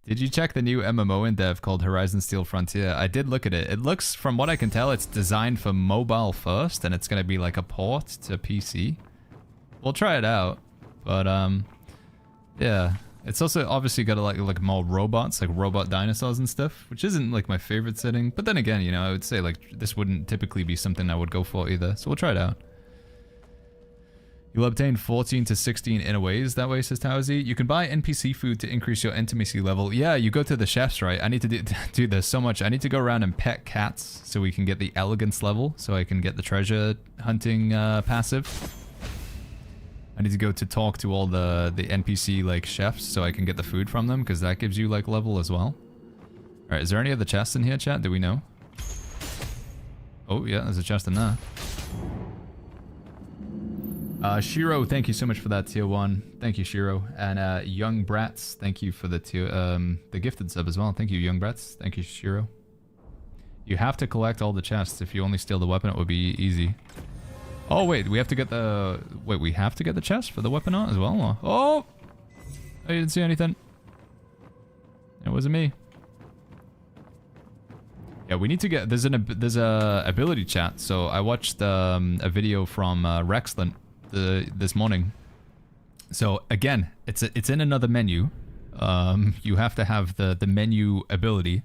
Did you check the new MMO in dev called Horizon Steel Frontier? I did look at it. It looks, from what I can tell, it's designed for mobile first, and it's going to be like a port to PC. We'll try it out, but yeah. It's also obviously got like more robots, like robot dinosaurs and stuff, which isn't like my favorite setting. But then again, you know, I would say like this wouldn't typically be something I would go for either. So we'll try it out. You'll obtain 14 to 16 inner ways that way, says Towsy. You can buy NPC food to increase your intimacy level. Yeah, you go to the chefs, right? I need to do this so much. I need to go around and pet cats so we can get the elegance level, so I can get the treasure hunting passive. I need to go to talk to all the NPC like chefs so I can get the food from them, because that gives you like level as well. Alright, is there any other chests in here, chat? Do we know? Oh yeah, there's a chest in there. Shiro, thank you so much for that tier 1. Thank you, Shiro. And Young Brats, thank you for the the gifted sub as well. Thank you, Young Brats. Thank you, Shiro. You have to collect all the chests. If you only steal the weapon, it would be easy. Oh wait, we have to get the... Wait, we have to get the chest for the weapon art as well? Oh! I didn't see anything. It wasn't me. Yeah, we need to get... There's a ability chat. So I watched a video from Rexlent this morning. So again, it's in another menu. You have to have the menu ability.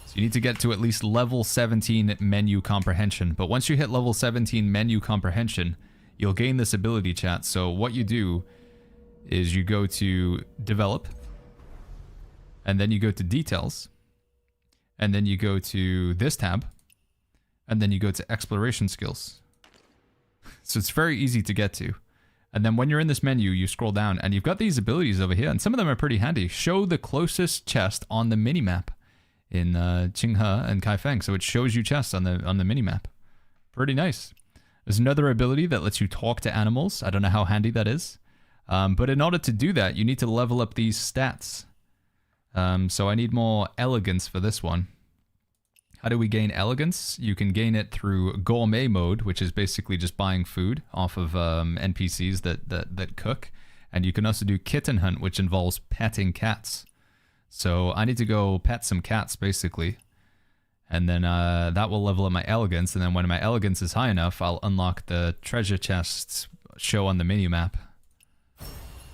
So you need to get to at least level 17 menu comprehension. But once you hit level 17 menu comprehension, you'll gain this ability chat. So what you do is you go to develop, and then you go to details, and then you go to this tab, and then you go to exploration skills. So it's very easy to get to. And then when you're in this menu, you scroll down, and you've got these abilities over here, and some of them are pretty handy. Show the closest chest on the minimap in Qinghe and Kaifeng, so it shows you chests on the minimap. Pretty nice. There's another ability that lets you talk to animals. I don't know how handy that is. But in order to do that, you need to level up these stats. So I need more elegance for this one. How do we gain elegance? You can gain it through gourmet mode, which is basically just buying food off of NPCs that cook. And you can also do kitten hunt, which involves petting cats. So I need to go pet some cats, basically. And then that will level up my elegance. And then when my elegance is high enough, I'll unlock the treasure chests show on the minimap.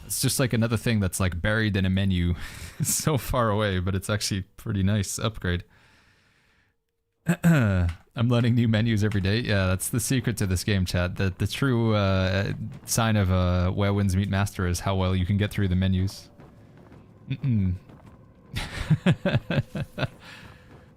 It's just like another thing that's like buried in a menu. It's so far away, but it's actually pretty nice upgrade. I'm learning new menus every day. Yeah, that's the secret to this game, chat. The true sign of where Winds Meet Master is how well you can get through the menus.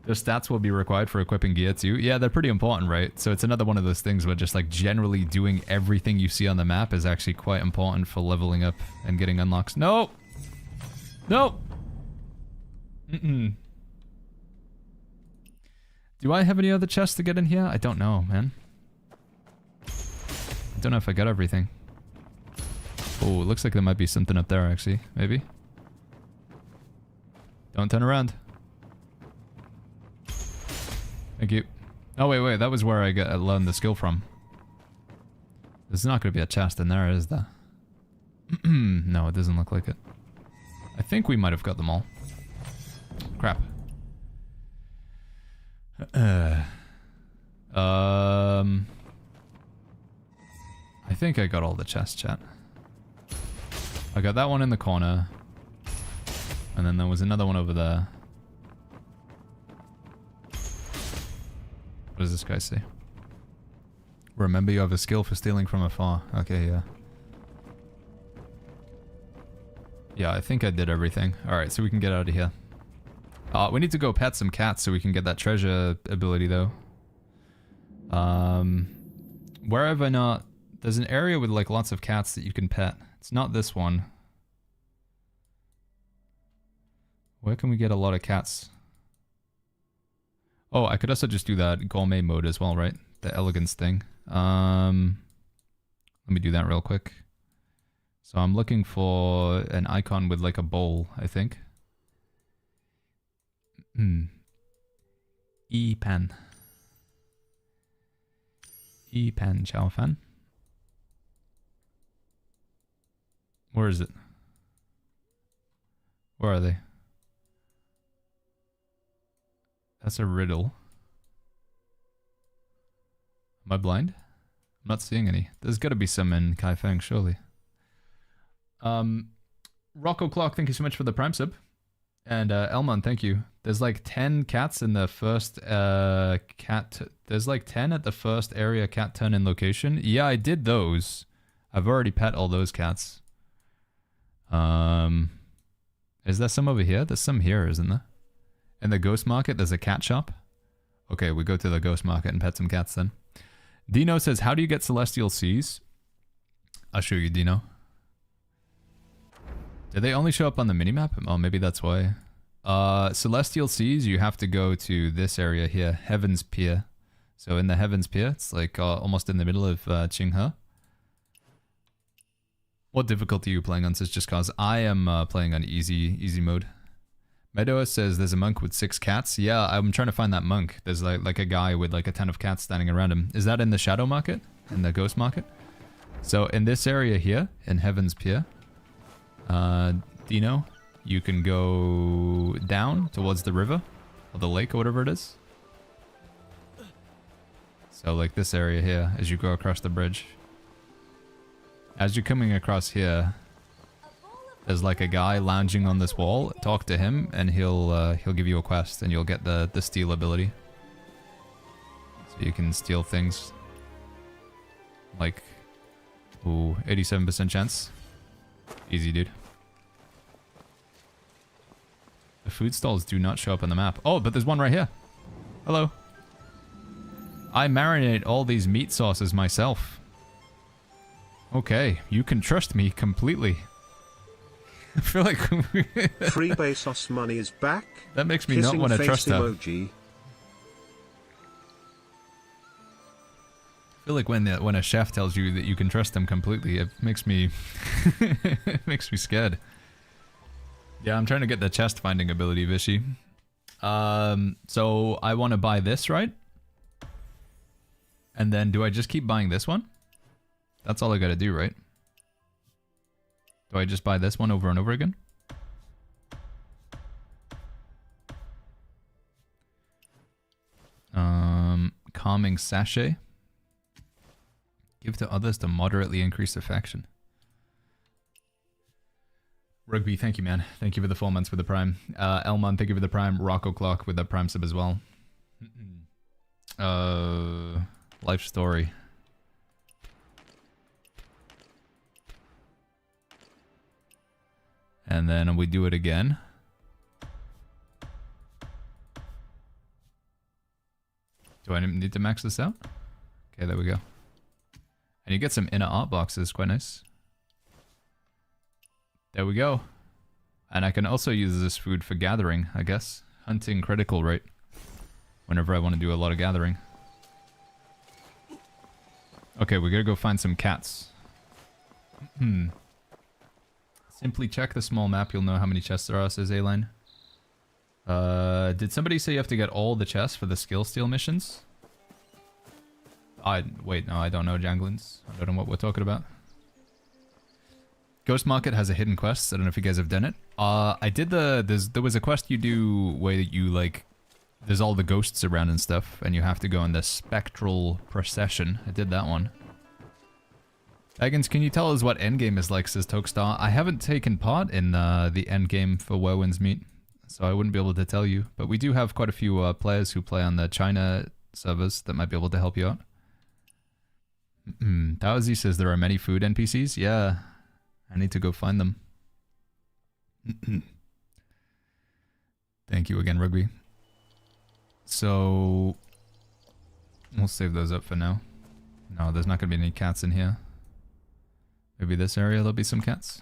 The stats will be required for equipping gear too. Yeah, they're pretty important, right? So it's another one of those things where just like generally doing everything you see on the map is actually quite important for leveling up and getting unlocks. No! No! Do I have any other chests to get in here? I don't know, man. I don't know if I got everything. Oh, it looks like there might be something up there, actually. Maybe. Don't turn around. Thank you. Oh, wait. That was where I learned the skill from. There's not going to be a chest in there, is there? No, it doesn't look like it. I think we might have got them all. Crap. I think I got all the chests, chat. I got that one in the corner. And then there was another one over there. What does this guy say? Remember, you have a skill for stealing from afar. Okay, yeah. Yeah, I think I did everything. Alright, so we can get out of here. We need to go pet some cats so we can get that treasure ability, though. Where have I not... There's an area with, like, lots of cats that you can pet. It's not this one. Where can we get a lot of cats? Oh, I could also just do that gourmet mode as well, right? The elegance thing. Let me do that real quick. So I'm looking for an icon with like a bowl, I think. E-pan. E-pan Chow Fan. Where is it? Where are they? That's a riddle. Am I blind? I'm not seeing any. There's got to be some in Kaifeng, surely. Rocco Clock, thank you so much for the Prime sub. And Elmon, thank you. There's like 10 cats in the first cat... There's like 10 at the first area cat turn in location. Yeah, I did those. I've already pet all those cats. Is there some over here? There's some here, isn't there? In the ghost market, there's a cat shop. Okay, we go to the ghost market and pet some cats then. Dino says, how do you get celestial seas? I'll show you, Dino. Do they only show up on the minimap? Oh, maybe that's why. Celestial seas, you have to go to this area here, Heaven's Pier. So in the Heaven's Pier, it's like almost in the middle of Qinghe. What difficulty are you playing on, says Just Cause? I am playing on easy mode. Meadow says there's a monk with 6 cats. Yeah, I'm trying to find that monk. There's like a guy with like a ton of cats standing around him. Is that in the shadow market? In the ghost market? So in this area here, in Heaven's Pier, Dino, you can go down towards the river, or the lake, or whatever it is. So like this area here, as you go across the bridge. As you're coming across here, there's like a guy lounging on this wall. Talk to him, and he'll give you a quest, and you'll get the steal ability. So you can steal things. Like, ooh, 87% chance. Easy, dude. The food stalls do not show up on the map. Oh, but there's one right here. Hello. I marinate all these meat sauces myself. Okay, you can trust me completely. I feel like Free Bezos money is back. That makes me not want to trust her. Emoji. I feel like when a chef tells you that you can trust them completely, it makes me it makes me scared. Yeah, I'm trying to get the chest finding ability, Vishy. So I want to buy this, right? And then do I just keep buying this one? That's all I gotta do, right? Do I just buy this one over and over again? Calming sachet. Give to others to moderately increase affection. Rugby, thank you, man. Thank you for the 4 months with the Prime. Elmon, thank you for the Prime. Rocco Clock with the Prime sub as well. Life story. And then we do it again. Do I need to max this out? Okay, there we go. And you get some inner art boxes, quite nice. There we go. And I can also use this food for gathering, I guess. Hunting critical rate. Whenever I want to do a lot of gathering. Okay, we gotta go find some cats. Simply check the small map, you'll know how many chests there are, says A-Line. Did somebody say you have to get all the chests for the skill steal missions? Wait, no, I don't know, Janglins. I don't know what we're talking about. Ghost Market has a hidden quest. I don't know if you guys have done it. I did there was a quest you do where you like, there's all the ghosts around and stuff, and you have to go in the spectral procession. I did that one. Elegance, can you tell us what Endgame is like, says Tokestar? I haven't taken part in the Endgame for Where Winds Meet, so I wouldn't be able to tell you. But we do have quite a few players who play on the China servers that might be able to help you out. Taozi says there are many food NPCs. Yeah, I need to go find them. Thank you again, Rugby. So, we'll save those up for now. No, there's not going to be any cats in here. Maybe this area there'll be some cats.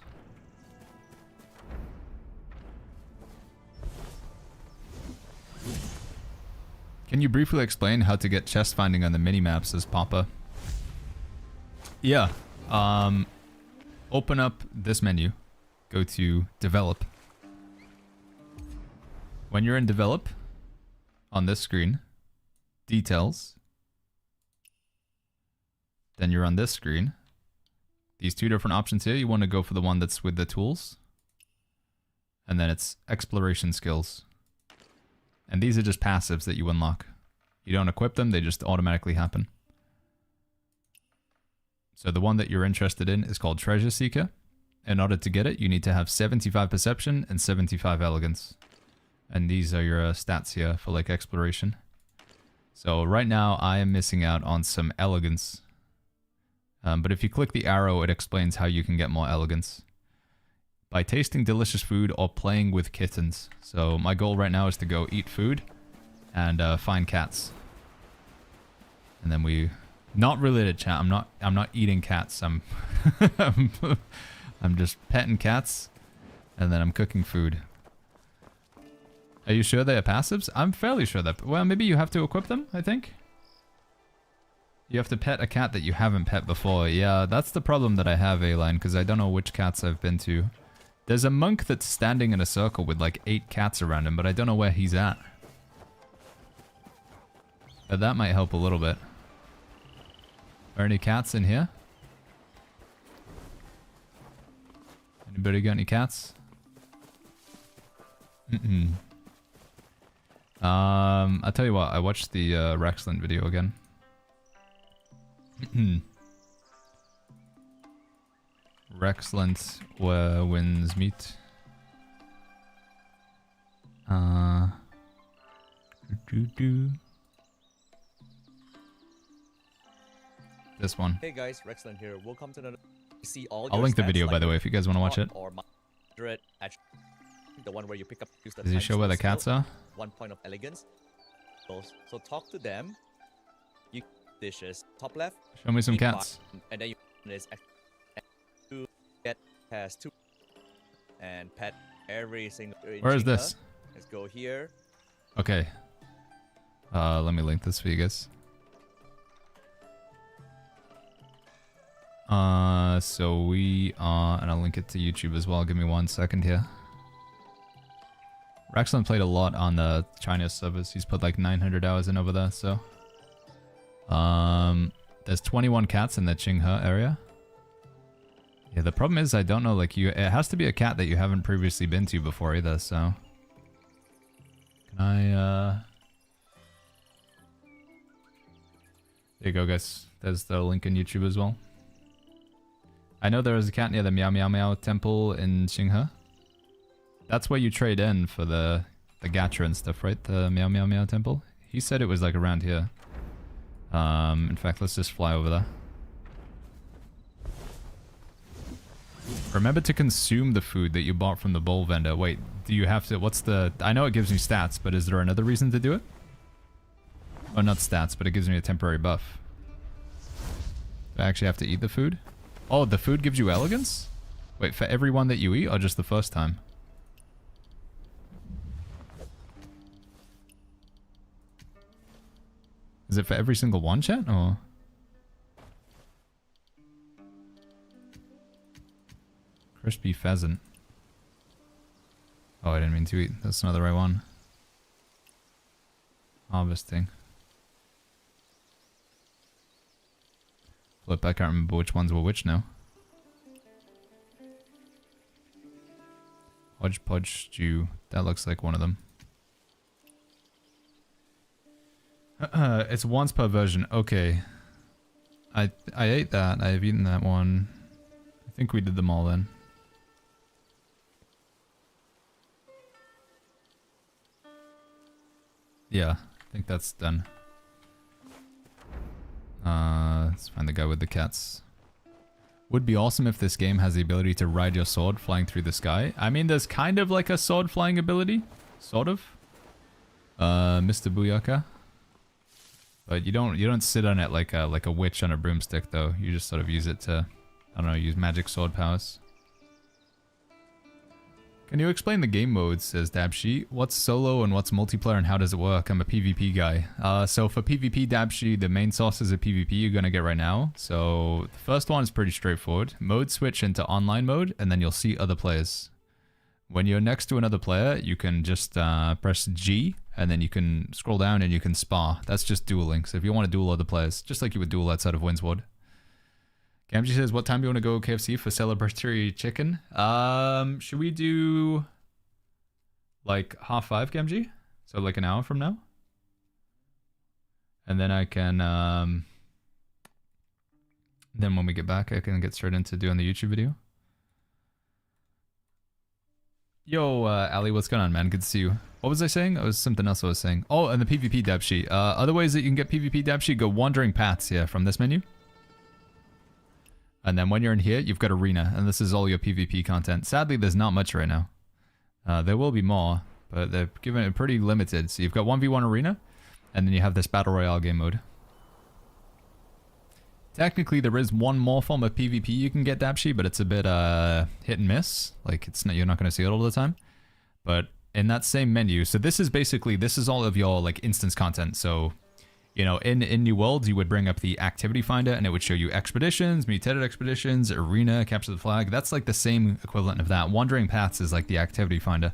Can you briefly explain how to get chest finding on the mini-maps, says Papa? Yeah. Open up this menu. Go to Develop. When you're in Develop, on this screen, Details. Then you're on this screen. These two different options here, you want to go for the one that's with the tools. And then it's Exploration Skills. And these are just passives that you unlock. You don't equip them, they just automatically happen. So the one that you're interested in is called Treasure Seeker. In order to get it, you need to have 75 Perception and 75 Elegance. And these are your stats here for like exploration. So right now I am missing out on some Elegance. But if you click the arrow, it explains how you can get more Elegance. By tasting delicious food or playing with kittens. So my goal right now is to go eat food and find cats. And then we... Not related, chat. I'm not eating cats. I'm I'm just petting cats, and then I'm cooking food. Are you sure they are passives? I'm fairly sure that... Well, maybe you have to equip them, I think. You have to pet a cat that you haven't pet before. Yeah, that's the problem that I have, A-Line, because I don't know which cats I've been to. There's a monk that's standing in a circle with like 8 cats around him, but I don't know where he's at. But that might help a little bit. Are any cats in here? Anybody got any cats? I'll tell you what, I watched the Rexland video again. Rexland Where Winds Meet. This one. Hey guys, Rexland here. Welcome to another. See all. I'll link the video, by the way, if you guys want to watch it. Or the one where you pick up. Use the Does he show where the cats are? 1 point of elegance. So talk to them. You dishes top left. Show me some cats. And then you this get has 2 and pet every single. Where is this? Let's go here. Okay. Let me link this for you guys. So we are, and I'll link it to YouTube as well. Give me 1 second here. Rexland played a lot on the China servers. He's put like 900 hours in over there, so. There's 21 cats in the Qinghe area. Yeah, the problem is I don't know, like it has to be a cat that you haven't previously been to before either, so. Can I, There you go, guys. There's the link in YouTube as well. I know there is a cat near the Meow Meow Meow temple in Qinghe. That's where you trade in for the gacha and stuff, right? The Meow Meow Meow temple. He said it was like around here. In fact, let's just fly over there. Remember to consume the food that you bought from the bowl vendor. Wait, do you have to... What's the... I know it gives me stats, but is there another reason to do it? Oh, not stats, but it gives me a temporary buff. Do I actually have to eat the food? Oh, the food gives you elegance? Wait, for every one that you eat, or just the first time? Is it for every single one, chat, or...? Crispy pheasant. Oh, I didn't mean to eat. That's not the right one. Harvesting. Flip, I can't remember which ones were which now. Hodgepodge stew. That looks like one of them. It's once per version. Okay. I ate that. I've eaten that one. I think we did them all then. Yeah, I think that's done. Let's find the guy with the cats. Would be awesome if this game has the ability to ride your sword flying through the sky. I mean, there's kind of like a sword flying ability. Sort of. Mr. Booyaka. But you don't sit on it like a witch on a broomstick though. You just sort of use it to, I don't know, use magic sword powers. Can you explain the game modes, says Dabshi. What's solo and what's multiplayer and how does it work? I'm a PvP guy. So for PvP, Dabshi, the main sources of PvP you're going to get right now. So the first one is pretty straightforward. Mode switch into online mode and then you'll see other players. When you're next to another player, you can just press G and then you can scroll down and you can spar. That's just dueling. So if you want to duel other players, just like you would duel outside of Windsward. Gamgee says, what time do you want to go KFC for celebratory chicken? Should we do like 5:30, Gamgee? So like an hour from now? And then I can, then when we get back, I can get straight into doing the YouTube video. Yo, Ali, what's going on, man? Good to see you. What was I saying? It was something else I was saying. Oh, and the PvP dab sheet. Other ways that you can get PvP dab sheet, go Wandering Paths, yeah, from this menu. And then when you're in here, you've got Arena, and this is all your PvP content. Sadly, there's not much right now. There will be more, but they're giving it pretty limited. So you've got 1v1 Arena, and then you have this Battle Royale game mode. Technically, there is one more form of PvP you can get Dabshi, but it's a bit hit and miss. Like, it's not, you're not going to see it all the time. But in that same menu, so this is basically, this is all of your like instance content. So, you know, in New Worlds, you would bring up the activity finder and it would show you expeditions, mutated expeditions, arena, capture the flag. That's like the same equivalent of that. Wandering Paths is like the activity finder.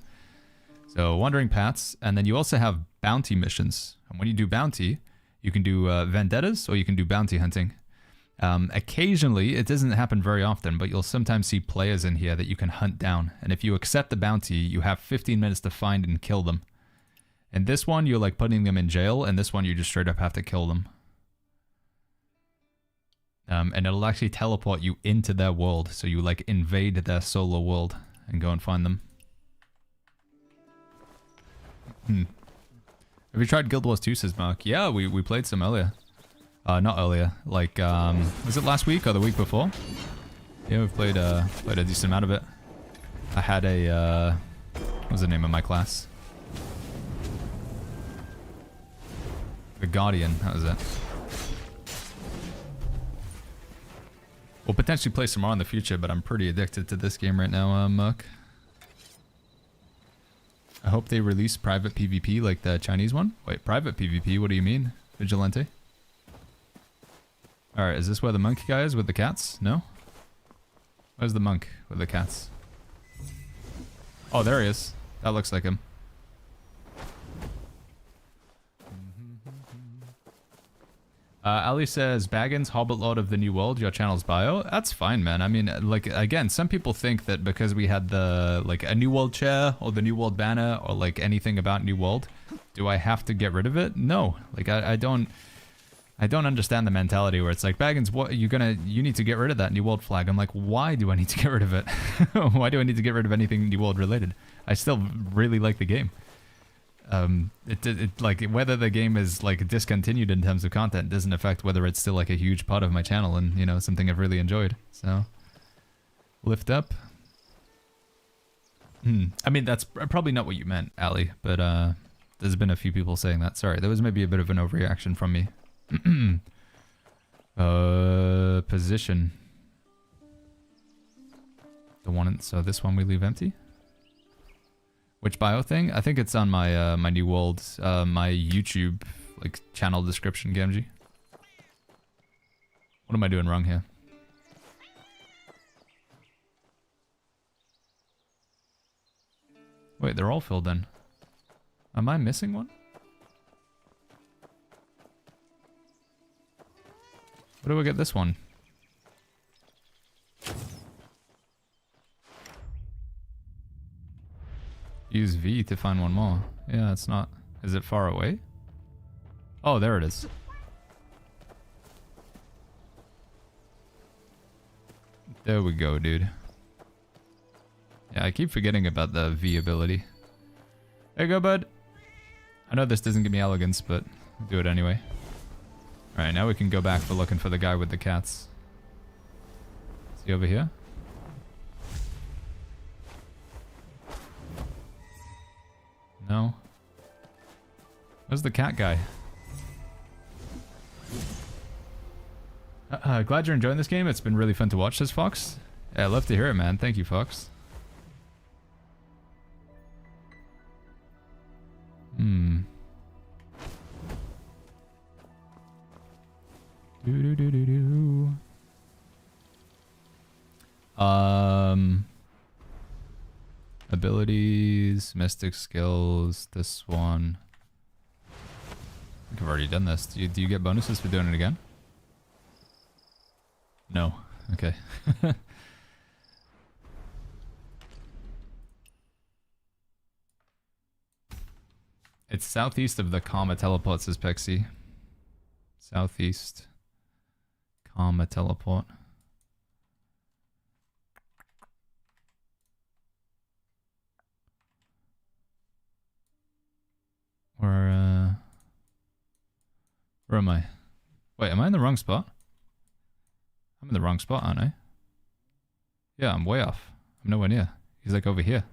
So Wandering Paths, and then you also have bounty missions. And when you do bounty, you can do vendettas or you can do bounty hunting. Occasionally, it doesn't happen very often, but you'll sometimes see players in here that you can hunt down. And if you accept the bounty, you have 15 minutes to find and kill them. And this one, you're like putting them in jail, and this one, you just straight up have to kill them. And it'll actually teleport you into their world, so you like invade their solo world and go and find them. Have you tried Guild Wars 2, says Mark? Yeah, we played some earlier. Not earlier, like, was it last week or the week before? Yeah, we've played a decent amount of it. I had a, what was the name of my class? The Guardian, that was it. We'll potentially play some more in the future, but I'm pretty addicted to this game right now, Muck. I hope they release private PvP like the Chinese one. Wait, private PvP? What do you mean? Vigilante? Alright, is this where the monk guy is with the cats? No? Where's the monk with the cats? Oh, there he is. That looks like him. Ali says, Baggins, Hobbit Lord of the New World, your channel's bio. That's fine, man. I mean, like, again, some people think that because we had the, like, a New World chair or the New World banner or, like, anything about New World, do I have to get rid of it? No. Like, I don't understand the mentality where it's like, Baggins, what, you need to get rid of that New World flag. I'm like, why do I need to get rid of it? Why do I need to get rid of anything New World related? I still really like the game. Like, whether the game is like discontinued in terms of content doesn't affect whether it's still like a huge part of my channel and, you know, something I've really enjoyed. So, lift up. I mean, that's probably not what you meant, Ali, but there's been a few people saying that. Sorry, there was maybe a bit of an overreaction from me. Position. The one, so this one we leave empty. Which bio thing? I think it's on my my New World, my YouTube like channel description, Gamgee. What am I doing wrong here? Wait, they're all filled in. Am I missing one? Where do I get this one? Use V to find one more. Yeah, it's not. Is it far away? Oh, there it is. There we go, dude. Yeah, I keep forgetting about the V ability. There you go, bud. I know this doesn't give me elegance, but I'll do it anyway. Alright, now we can go back for looking for the guy with the cats. Is he over here? No. Where's the cat guy? Glad you're enjoying this game. It's been really fun to watch this, Fox. Yeah, I love to hear it, man. Thank you, Fox. Abilities, mystic skills, this one. I think I've already done this. Do you get bonuses for doing it again? No. Okay. It's southeast of the Karma Teleport, says Pexi. Southeast. Karma Teleport. Where am I? Wait, am I in the wrong spot? I'm in the wrong spot, aren't I? Yeah, I'm way off. I'm nowhere near. He's like over here.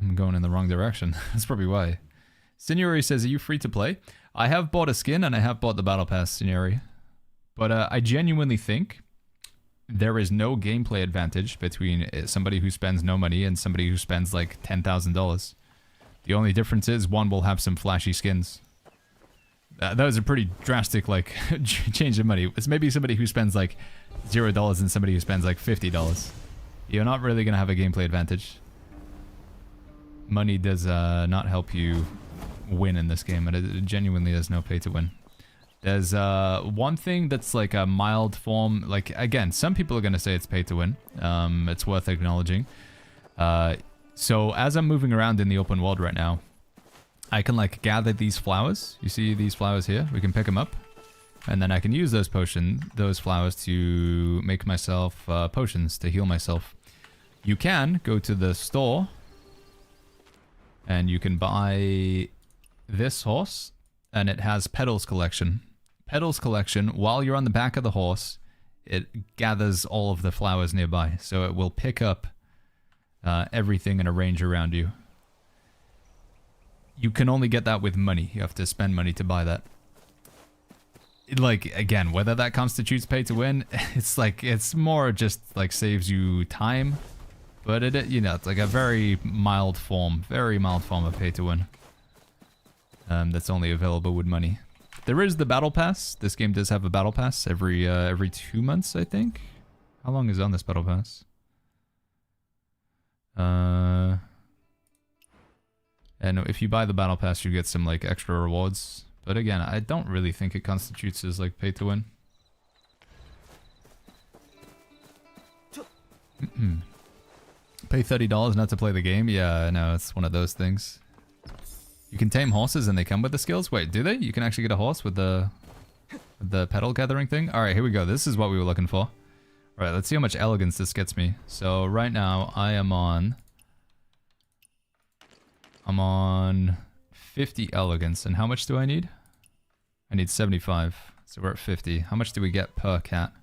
I'm going in the wrong direction. That's probably why. Signori says, are you free to play? I have bought a skin and I have bought the battle pass, Signori. But I genuinely think there is no gameplay advantage between somebody who spends no money and somebody who spends like $10,000. The only difference is one will have some flashy skins. That was a pretty drastic like change of money. It's maybe somebody who spends like $0 and somebody who spends like $50. You're not really going to have a gameplay advantage. Money does not help you win in this game, and it genuinely is no pay to win. There's one thing that's like a mild form, like again, some people are going to say it's pay to win. It's worth acknowledging. So as I'm moving around in the open world right now, I can like gather these flowers. You see these flowers here? We can pick them up. And then I can use those flowers to make myself potions to heal myself. You can go to the store and you can buy this horse, and it has petals collection. Petals collection, while you're on the back of the horse, it gathers all of the flowers nearby. So it will pick up everything in a range around you. You can only get that with money. You have to spend money to buy that. Like, again, whether that constitutes pay to win, it's like, it's more just like saves you time. But it, you know, it's like a very mild form of pay to win. That's only available with money. There is the battle pass. This game does have a battle pass every 2 months, I think. How long is on this battle pass? And if you buy the battle pass, you get some like extra rewards. But again, I don't really think it constitutes as like pay to win. Pay $30 not to play the game? Yeah, I know, it's one of those things. You can tame horses and they come with the skills? Wait, do they? You can actually get a horse with the petal gathering thing? Alright, here we go. This is what we were looking for. Alright, let's see how much elegance this gets me. So right now, I'm on 50 elegance. And how much do I need? I need 75. So we're at 50. How much do we get per cat?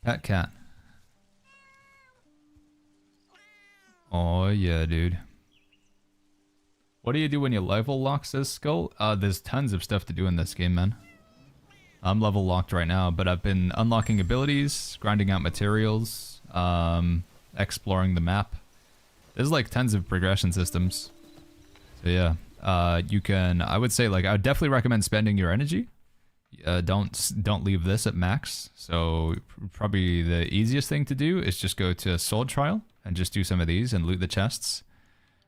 Pet cat. Oh yeah, dude. What do you do when you level lock, says Skull? There's tons of stuff to do in this game, man. I'm level locked right now, but I've been unlocking abilities, grinding out materials, exploring the map. There's like tons of progression systems. So yeah, you can, I would say like, I would definitely recommend spending your energy. Don't leave this at max. So probably the easiest thing to do is just go to Sword Trial and just do some of these and loot the chests.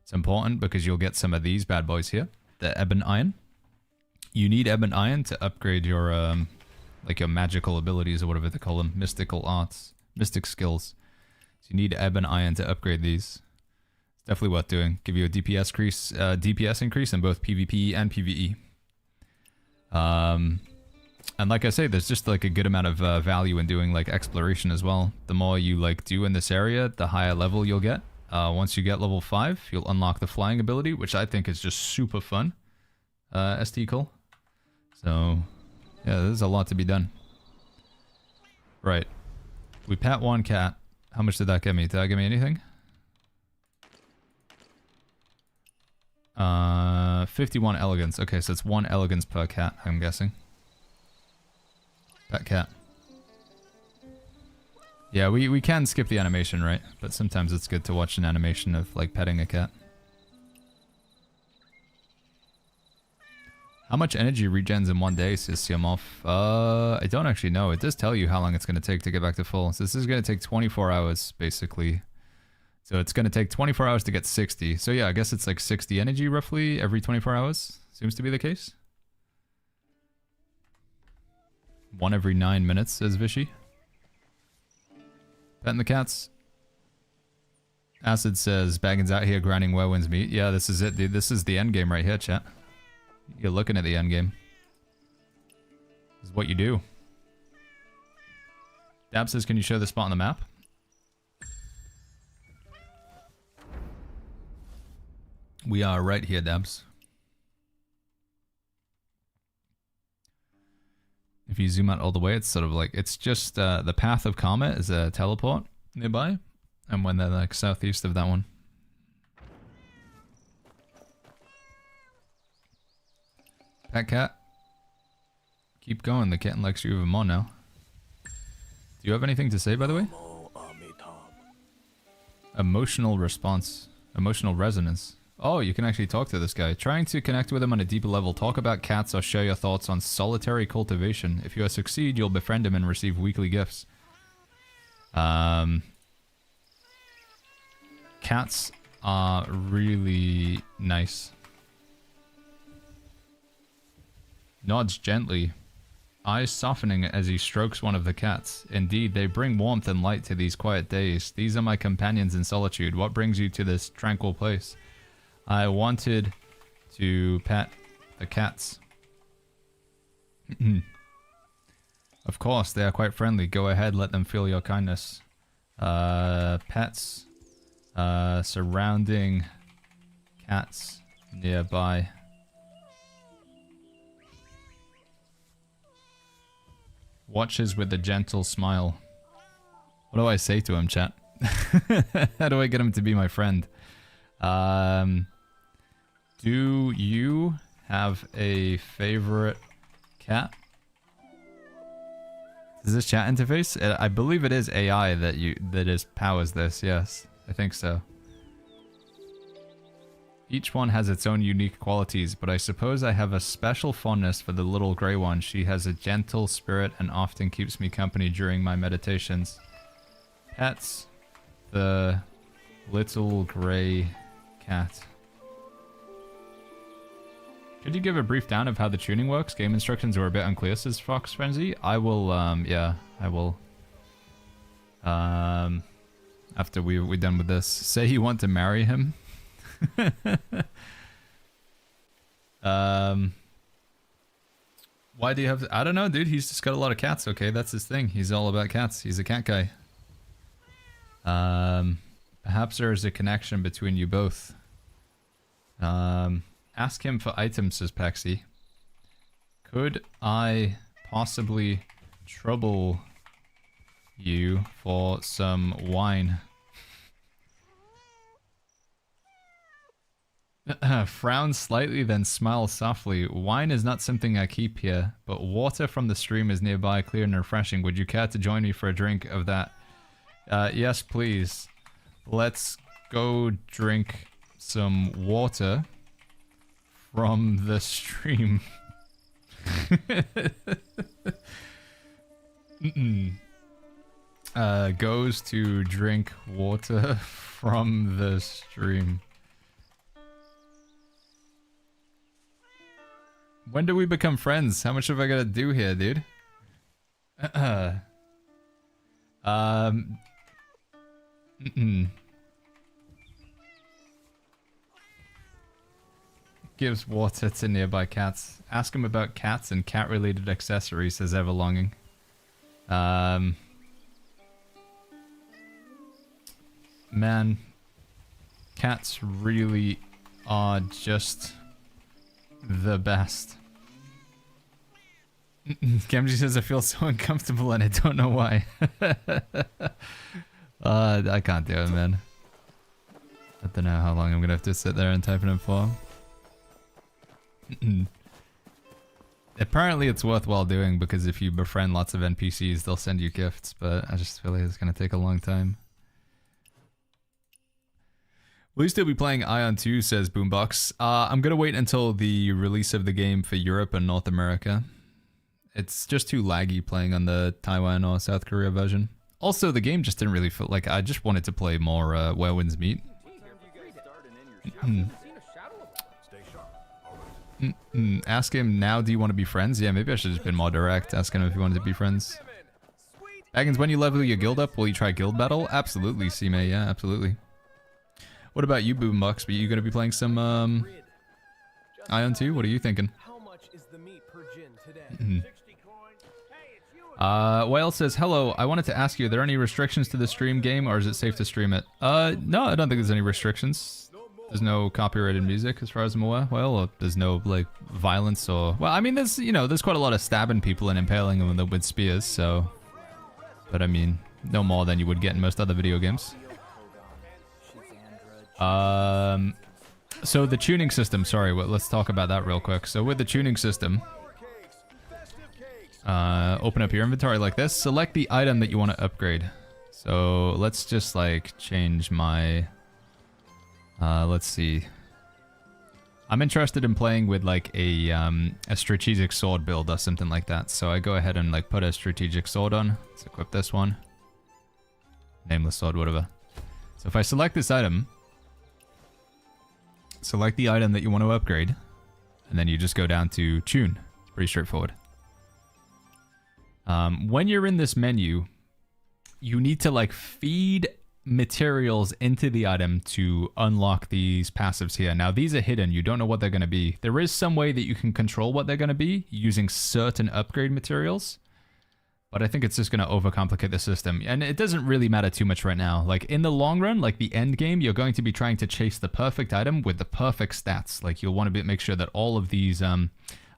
It's important because you'll get some of these bad boys here. The Ebon Iron. You need Ebon Iron to upgrade your, like your magical abilities or whatever they call them. Mystical arts. Mystic skills. So you need Ebon Iron to upgrade these. It's definitely worth doing. Give you a DPS increase in both PvP and PvE. And like I say, there's just like a good amount of value in doing like exploration as well. The more you like do in this area, the higher level you'll get. Once you get level 5, you'll unlock the flying ability, which I think is just super fun. ST Cole. So, yeah, there's a lot to be done. Right. We pet one cat. How much did that get me? Did that get me anything? 51 elegance. Okay, so it's 1 elegance per cat, I'm guessing. Pet cat. Yeah, we can skip the animation, right? But sometimes it's good to watch an animation of, like, petting a cat. How much energy regens in 1 day, says Siamoff? I don't actually know. It does tell you how long it's going to take to get back to full. So this is going to take 24 hours, basically. So it's going to take 24 hours to get 60. So yeah, I guess it's like 60 energy, roughly, every 24 hours. Seems to be the case. 1 every 9 minutes, says Vishy. Petting the cats. Acid says, Baggins out here grinding Werewin's meat. Yeah, this is it, dude. This is the end game right here, chat. You're looking at the end game. This is what you do. Dab says, can you show the spot on the map? We are right here, Dabs. If you zoom out all the way, it's sort of like, it's just the path of Karma is a teleport nearby. And when they're like southeast of that one. Pet cat. Keep going, the kitten likes you even more now. Do you have anything to say, by the way? Emotional response. Emotional resonance. Oh, you can actually talk to this guy. Trying to connect with him on a deeper level. Talk about cats or share your thoughts on solitary cultivation. If you succeed, you'll befriend him and receive weekly gifts. Cats are really nice. Nods gently. Eyes softening as he strokes one of the cats. Indeed, they bring warmth and light to these quiet days. These are my companions in solitude. What brings you to this tranquil place? I wanted to pet the cats. Of course, they are quite friendly. Go ahead, let them feel your kindness. Pets surrounding cats nearby. Watches with a gentle smile. What do I say to him, chat? How do I get him to be my friend? Do you have a favorite cat? Is this chat interface? I believe it is AI that powers this. Yes, I think so. Each one has its own unique qualities, but I suppose I have a special fondness for the little grey one. She has a gentle spirit and often keeps me company during my meditations. Pets, the little grey cat. Could you give a brief down of how the tuning works? Game instructions were a bit unclear, says Fox Frenzy. I will, yeah, I will. After we're done with this. Say you want to marry him. Why do you have I don't know, dude. He's just got a lot of cats. Okay, that's his thing. He's all about cats. He's a cat guy. Perhaps there is a connection between you both. Ask him for items, says Paxi. Could I possibly trouble you for some wine? Frown slightly, then smile softly. Wine is not something I keep here, but water from the stream is nearby, clear and refreshing. Would you care to join me for a drink of that? Yes, please. Let's go drink some water from the stream. Goes to drink water from the stream. When do we become friends? How much have I got to do here, dude? Gives water to nearby cats. Ask him about cats and cat-related accessories, says Everlonging. Man, cats really are just the best. Gamgee says I feel so uncomfortable and I don't know why. I can't do it, man. I don't know how long I'm gonna have to sit there and type it in for. Apparently it's worthwhile doing because if you befriend lots of NPCs, they'll send you gifts, but I just feel like it's gonna take a long time. Will you still be playing Ion 2, says Boombox. I'm gonna wait until the release of the game for Europe and North America. It's just too laggy playing on the Taiwan or South Korea version. Also, the game just didn't really feel like I just wanted to play more Where Winds Meet. Ask him now, do you want to be friends? Yeah, maybe I should have just been more direct. Ask him if he wanted to be friends. Baggins, when you level your guild up, will you try guild battle? Absolutely, C-May, yeah, absolutely. What about you, Boombox? Are you going to be playing some Ion 2? What are you thinking? How much is the meat per gin today? Whale says, hello, I wanted to ask you, are there any restrictions to the stream game, or is it safe to stream it? No, I don't think there's any restrictions. There's no copyrighted music, as far as I'm aware. Well, or there's no, like, violence or... Well, I mean, there's, you know, there's quite a lot of stabbing people and impaling them with spears, so... But, I mean, no more than you would get in most other video games. So the tuning system, sorry, let's talk about that real quick. So with the tuning system... open up your inventory like this. Select the item that you want to upgrade. So let's just like change my... let's see. I'm interested in playing with like a strategic sword build or something like that. So I go ahead and like put a strategic sword on. Let's equip this one. Nameless sword, whatever. So if I select this item, select the item that you want to upgrade, and then you just go down to tune. It's pretty straightforward. When you're in this menu, you need to like feed materials into the item to unlock these passives here. Now these are hidden, you don't know what they're going to be. There is some way that you can control what they're going to be using certain upgrade materials, but I think it's just going to overcomplicate the system, and it doesn't really matter too much right now. Like in the long run, like the end game, you're going to be trying to chase the perfect item with the perfect stats. Like you'll want to make sure that all of these I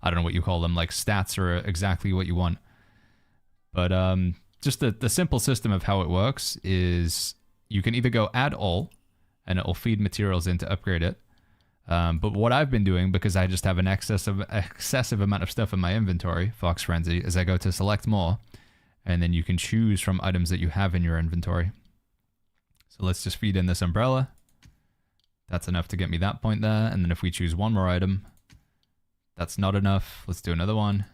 don't know what you call them, like stats are exactly what you want. But just the simple system of how it works is you can either go add all, and it will feed materials in to upgrade it. But what I've been doing, because I just have an excessive amount of stuff in my inventory, Fox Frenzy, is I go to select more, and then you can choose from items that you have in your inventory. So let's just feed in this umbrella. That's enough to get me that point there. And then if we choose one more item, that's not enough. Let's do another one.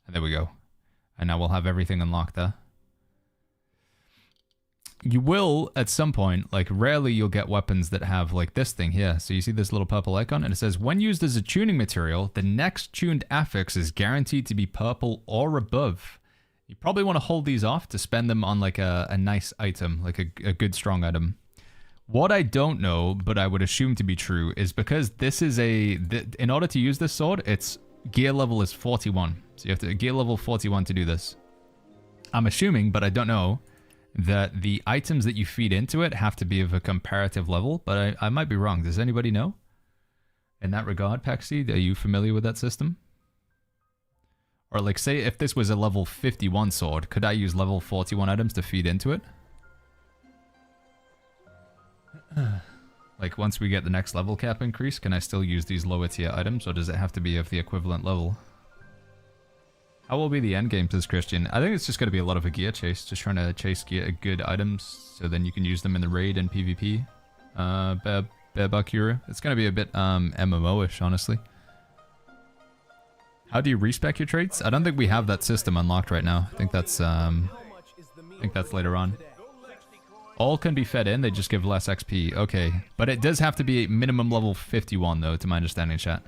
And there we go. And now we'll have everything unlocked there. You will, at some point, like rarely you'll get weapons that have like this thing here. So you see this little purple icon and it says, when used as a tuning material, the next tuned affix is guaranteed to be purple or above. You probably want to hold these off to spend them on like a nice item, like a good strong item. What I don't know, but I would assume to be true, is because this is in order to use this sword, its gear level is 41. So you have to gear level 41 to do this. I'm assuming, but I don't know, that the items that you feed into it have to be of a comparative level, but I might be wrong. Does anybody know? In that regard, Paxi, are you familiar with that system? Or like, say if this was a level 51 sword, could I use level 41 items to feed into it? Like, once we get the next level cap increase, can I still use these lower tier items, or does it have to be of the equivalent level? How will be the end game, says Christian? I think it's just going to be a lot of a gear chase, just trying to chase good items, so then you can use them in the raid and PvP. Bear Bakura. It's going to be a bit MMO-ish, honestly. How do you respec your traits? I don't think we have that system unlocked right now. I think that's later on. All can be fed in, they just give less XP. Okay, but it does have to be minimum level 51 though, to my understanding, chat.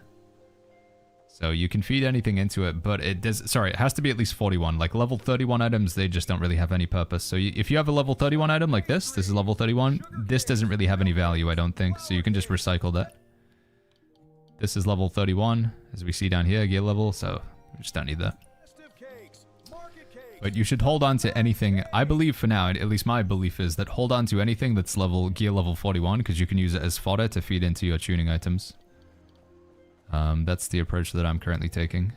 So you can feed anything into it, but it does, sorry, it has to be at least 41. Like level 31 items, they just don't really have any purpose. So if you have a level 31 item like this is level 31, this doesn't really have any value, I don't think. So you can just recycle that. This is level 31, as we see down here, gear level, so we just don't need that. But you should hold on to anything, I believe for now, at least my belief is that hold on to anything that's gear level 41, because you can use it as fodder to feed into your tuning items. That's the approach that I'm currently taking.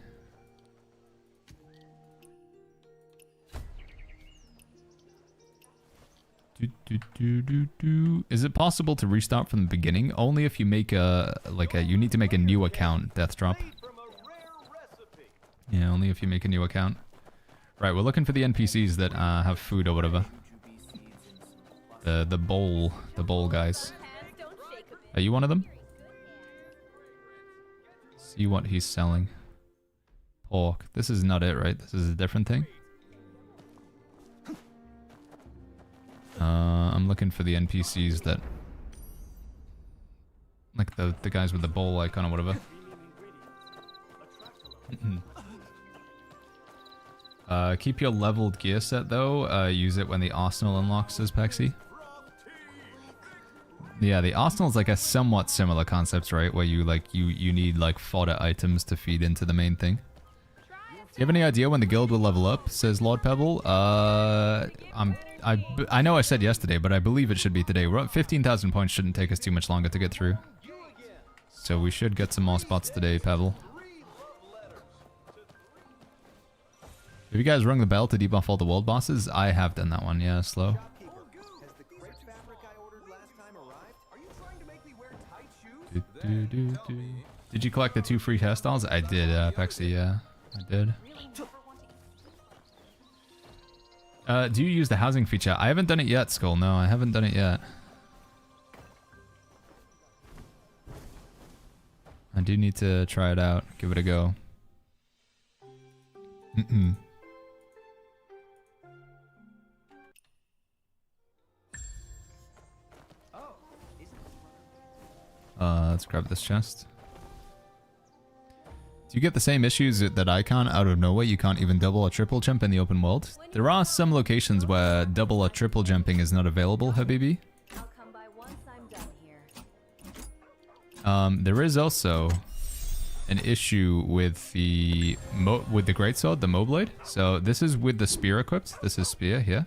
Is it possible to restart from the beginning? Only if you make you need to make a new account, Death Drop. Yeah, only if you make a new account. Right, we're looking for the NPCs that have food or whatever. The bowl guys. Are you one of them? See what he's selling. Pork. This is not it, right? This is a different thing. I'm looking for the NPCs that... like the guys with the bowl icon or whatever. Keep your leveled gear set though. Use it when the arsenal unlocks, says Pexi. Yeah, the arsenal is like a somewhat similar concept, right? Where you need like fodder items to feed into the main thing. Do you have any idea when the guild will level up? Says Lord Pebble. I know I said yesterday, but I believe it should be today. We're at 15,000 points. Shouldn't take us too much longer to get through. So we should get some more spots today, Pebble. Have you guys rung the bell to debuff all the world bosses? I have done that one. Yeah, slow. Did you collect the 2 free hairstyles? I did, Pexi, yeah. I did. Do you use the housing feature? I haven't done it yet, Skull. No, I haven't done it yet. I do need to try it out. Give it a go. Let's grab this chest. Do you get the same issues that I can't out of nowhere? You can't even double or triple jump in the open world? There are some locations where double or triple jumping is not available, Habibi. I'll come by once I'm done here. There is also an issue with the greatsword, the Moblade. So this is with the spear equipped. This is spear here.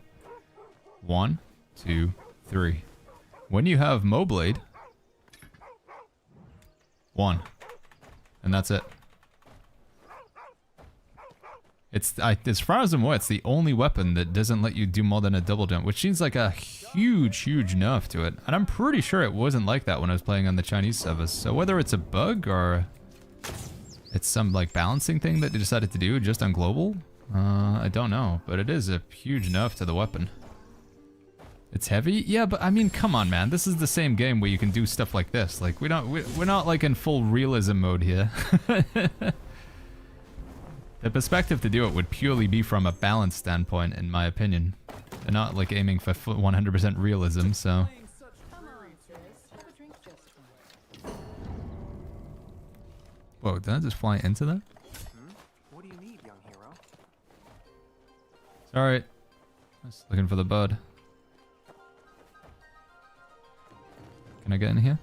1, 2, 3. When you have Moblade, 1, and that's it. As far as I'm aware, it's the only weapon that doesn't let you do more than a double jump, which seems like a huge nerf to it. And I'm pretty sure it wasn't like that when I was playing on the Chinese servers. So whether it's a bug or it's some like balancing thing that they decided to do just on global, I don't know. But it is a huge nerf to the weapon. It's heavy? Yeah, but I mean, come on, man. This is the same game where you can do stuff like this. Like we're not like in full realism mode here. The perspective to do it would purely be from a balance standpoint, in my opinion. They're not like aiming for 100% realism, so. Whoa, did I just fly into that? What do you need, young hero? It's alright. Just looking for the bud. Can I get in here?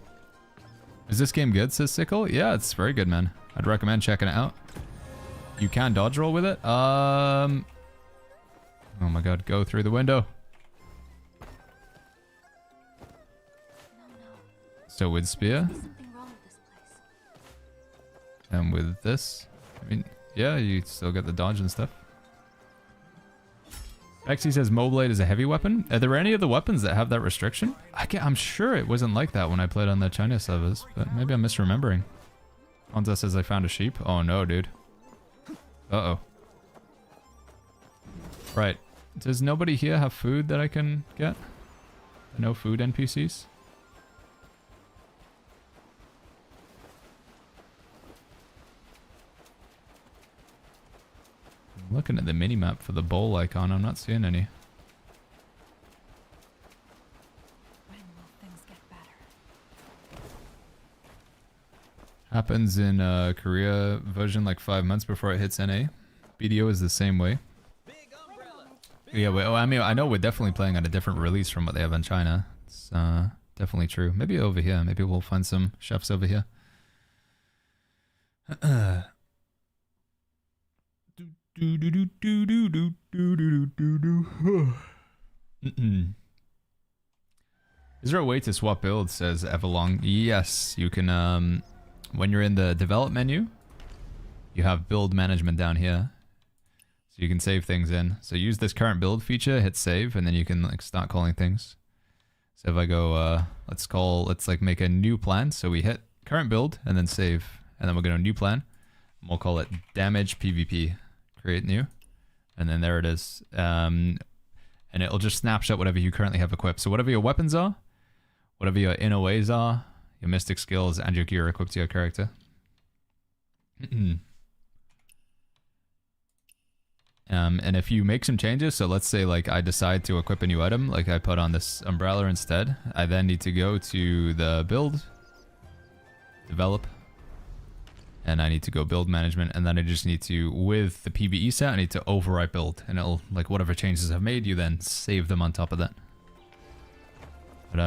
Is this game good, says Sickle? Yeah, it's very good, man. I'd recommend checking it out. You can dodge roll with it. Oh my god, go through the window. So with spear. And with this. I mean, yeah, you still get the dodge and stuff. Pexi says Moblade is a heavy weapon. Are there any of the weapons that have that restriction? I'm sure it wasn't like that when I played on the China servers, but maybe I'm misremembering. Honza says I found a sheep. Oh no, dude. Uh-oh. Right. Does nobody here have food that I can get? No food NPCs? I'm looking at the minimap for the bowl icon. I'm not seeing any. When will things get better? Happens in Korea version like 5 months before it hits NA. BDO is the same way. Yeah, well, I mean, I know we're definitely playing on a different release from what they have in China. It's definitely true. Maybe over here. Maybe we'll find some chefs over here. Is there a way to swap builds, says Everlong? Yes, you can, when you're in the develop menu, you have build management down here. So you can save things in. So use this current build feature, hit save, and then you can like start calling things. So if I go, let's like make a new plan. So we hit current build and then save, and then we'll go to a new plan. And we'll call it damage PvP. Create new, and then there it is. And it'll just snapshot whatever you currently have equipped. So whatever your weapons are, whatever your inner ways are, your mystic skills, and your gear equipped to your character. And if you make some changes, so let's say like I decide to equip a new item, like I put on this umbrella instead, I then need to go to the build, develop, and I need to go build management, and then I just need to, with the PvE set, I need to overwrite build, and it'll, like whatever changes I've made, you then save them on top of that. But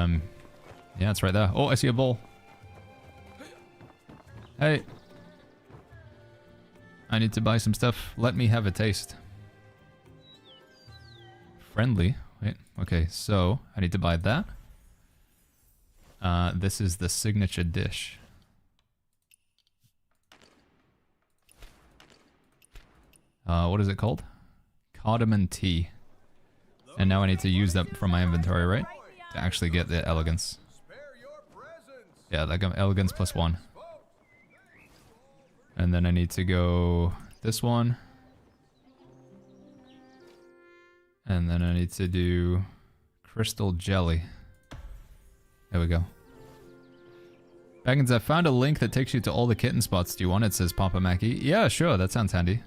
yeah, it's right there. Oh, I see a bowl. Hey. I need to buy some stuff. Let me have a taste. Friendly. Wait, okay, so I need to buy that. This is the signature dish. What is it called? Cardamom tea. And now I need to use that from my inventory, right? To actually get the elegance. Yeah, like elegance +1. And then I need to go this one. And then I need to do crystal jelly. There we go. Baggins, I found a link that takes you to all the kitten spots. Do you want it? Says Papa Mackie. Yeah, sure. That sounds handy.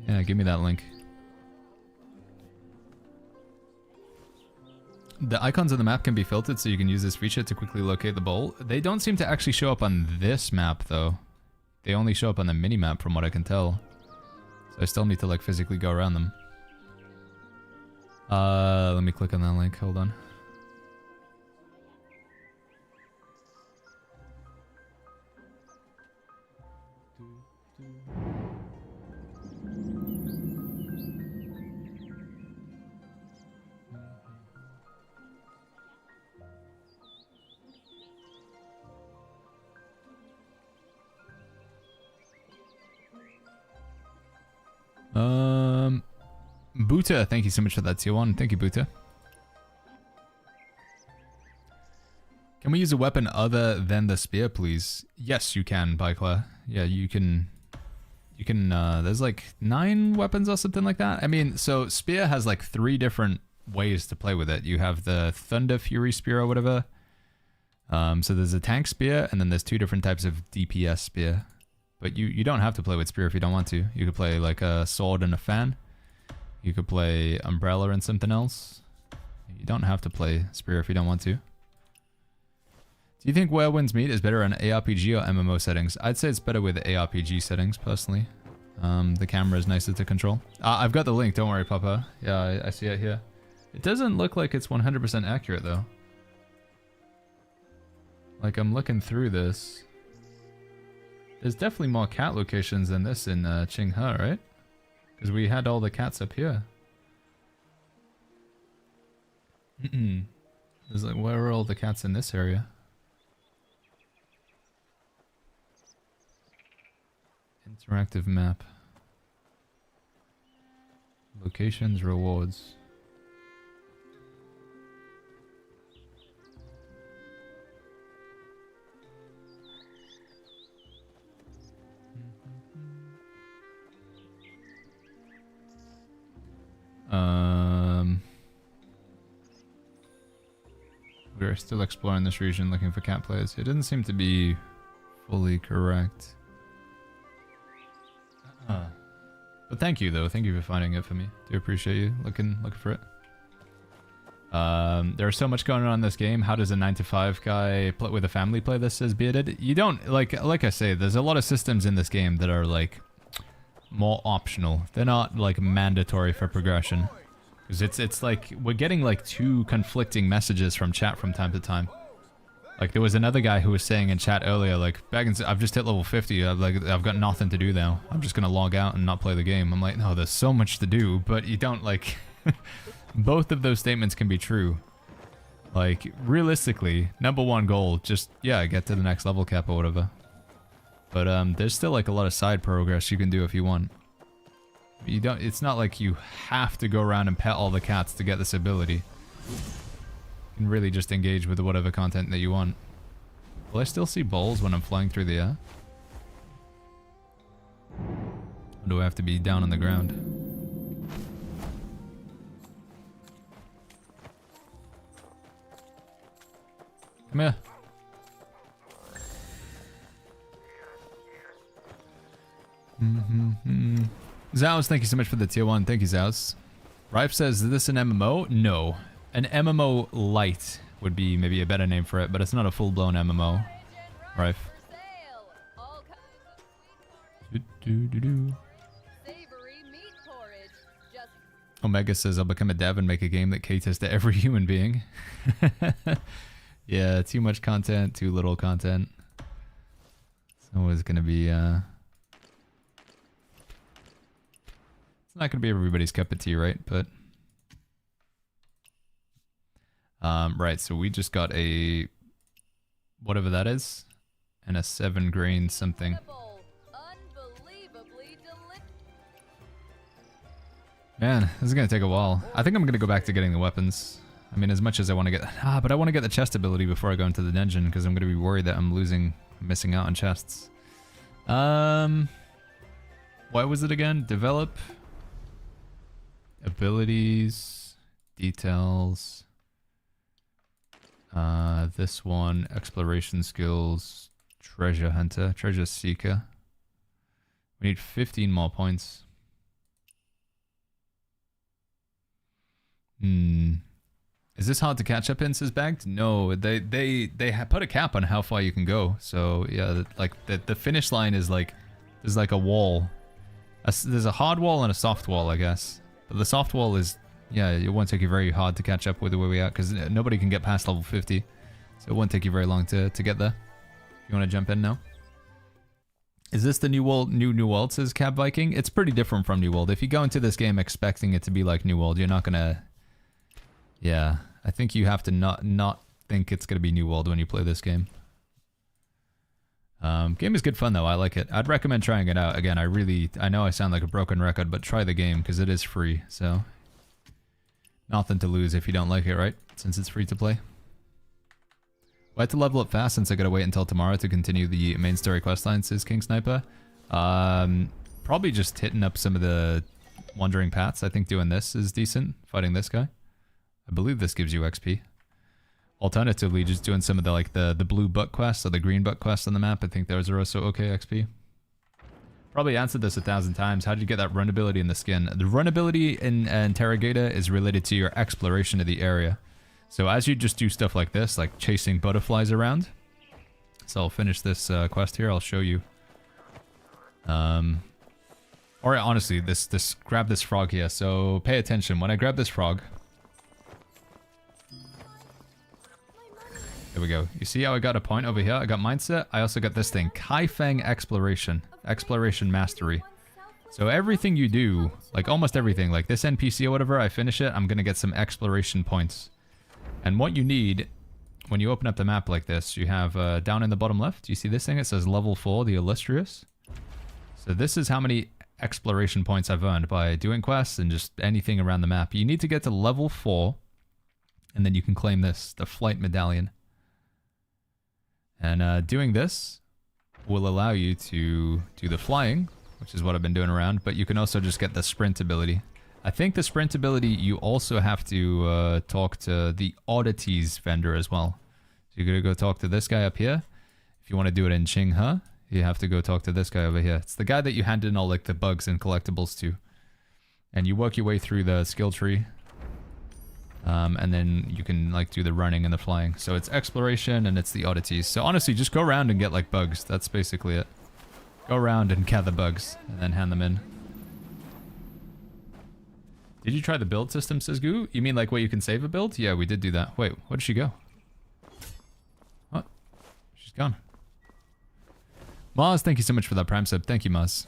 Yeah, give me that link. The icons on the map can be filtered, so you can use this feature to quickly locate the bowl. They don't seem to actually show up on this map, though. They only show up on the mini-map, from what I can tell. So I still need to, like, physically go around them. Let me click on that link. Hold on. Buta, thank you so much for that tier 1. Thank you, Buta. Can we use a weapon other than the spear, please? Yes, you can, Byclair. Yeah, you can, there's like 9 weapons or something like that. I mean, so spear has like 3 different ways to play with it. You have the Thunder Fury spear or whatever. So there's a tank spear, and then there's 2 different types of DPS spear. But you don't have to play with spear if you don't want to. You could play like a sword and a fan. You could play umbrella and something else. You don't have to play spear if you don't want to. Do you think Where Winds Meet is better on ARPG or MMO settings? I'd say it's better with ARPG settings, personally. The camera is nicer to control. I've got the link, don't worry, Papa. Yeah, I see it here. It doesn't look like it's 100% accurate, though. Like, I'm looking through this. There's definitely more cat locations than this in Qinghe, right? Because we had all the cats up here. There's like, where are all the cats in this area? Interactive map. Locations, rewards. We're still exploring this region looking for cat players. It doesn't seem to be fully correct. But thank you though. Thank you for finding it for me. Do appreciate you looking for it. There's so much going on in this game. How does a 9 to 5 guy with a family play this, says Bearded? You don't, like I say, there's a lot of systems in this game that are like more optional. They're not like mandatory for progression. Because it's like we're getting like 2 conflicting messages from chat from time to time. Like there was another guy who was saying in chat earlier, like, Baggins, I've just hit level 50. I've got nothing to do now. I'm just gonna log out and not play the game. I'm like, no, there's so much to do, but you don't like. Both of those statements can be true. Like realistically, number 1 goal, just yeah, get to the next level cap or whatever. But there's still like a lot of side progress you can do if you want. You don't. It's not like you have to go around and pet all the cats to get this ability. You can really just engage with whatever content that you want. Will I still see balls when I'm flying through the air? Or do I have to be down on the ground? Come here. Zaus, thank you so much for the tier 1. Thank you, Zaus. Rife says, is this an MMO? No. An MMO light would be maybe a better name for it, but it's not a full-blown MMO. Rife. Omega says, I'll become a dev and make a game that caters to every human being. Yeah, too much content, too little content. It's always going to be... It's not going to be everybody's cup of tea, right? But... right, so we just got a... whatever that is. And a 7 grain something. Man, this is going to take a while. I think I'm going to go back to getting the weapons. I mean, as much as I want to get... but I want to get the chest ability before I go into the dungeon, because I'm going to be worried that I'm missing out on chests. What was it again? Develop... abilities... details... this one, exploration skills, treasure hunter, treasure seeker. We need 15 more points. Is this hard to catch up in, says Bagged? No, they put a cap on how far you can go. So yeah, like the finish line is like, there's like a wall. There's a hard wall and a soft wall, I guess. But the soft wall is, yeah, it won't take you very hard to catch up with where we are, because nobody can get past level 50. So it won't take you very long to get there. If you want to jump in now. Is this the New World, says Cab Viking? It's pretty different from New World. If you go into this game expecting it to be like New World, you're not gonna... Yeah, I think you have to not think it's gonna be New World when you play this game. Game is good fun though, I like it. I'd recommend trying it out. Again, I know I sound like a broken record, but try the game, because it is free, so... Nothing to lose if you don't like it, right? Since it's free to play. I had to level up fast since I gotta wait until tomorrow to continue the main story questline, says King Sniper. Probably just hitting up some of the wandering paths. I think doing this is decent, fighting this guy. I believe this gives you XP. Alternatively, just doing some of the blue butt quests or the green butt quests on the map. I think those are also okay XP. Probably answered this 1,000 times. How did you get that run ability in the skin? The run ability in Interrogator is related to your exploration of the area. So as you just do stuff like this, like chasing butterflies around. So I'll finish this quest here. I'll show you. Or honestly, grab this frog here. So pay attention. When I grab this frog. There we go. You see how I got a point over here? I got mindset. I also got this thing. Kai Feng Exploration. Exploration Mastery. So everything you do, like almost everything, like this NPC or whatever, I finish it, I'm going to get some exploration points. And what you need, when you open up the map like this, you have down in the bottom left, you see this thing? It says level 4, the Illustrious. So this is how many exploration points I've earned by doing quests and just anything around the map. You need to get to level 4, and then you can claim this, the Flight Medallion. And doing this will allow you to do the flying, which is what I've been doing around, but you can also just get the sprint ability. I think the sprint ability, you also have to talk to the oddities vendor as well. So you're going to go talk to this guy up here. If you want to do it in Qinghe, you have to go talk to this guy over here. It's the guy that you hand in all like the bugs and collectibles to. And you work your way through the skill tree. And then you can like do the running and the flying. So it's exploration and it's the oddities. So honestly, just go around and get like bugs. That's basically it. Go around and gather bugs and then hand them in. Did you try the build system, says Goo? You mean like what you can save a build? Yeah, we did do that. Wait, where did she go? What? She's gone. Mars, thank you so much for that prime sub. Thank you, Mars.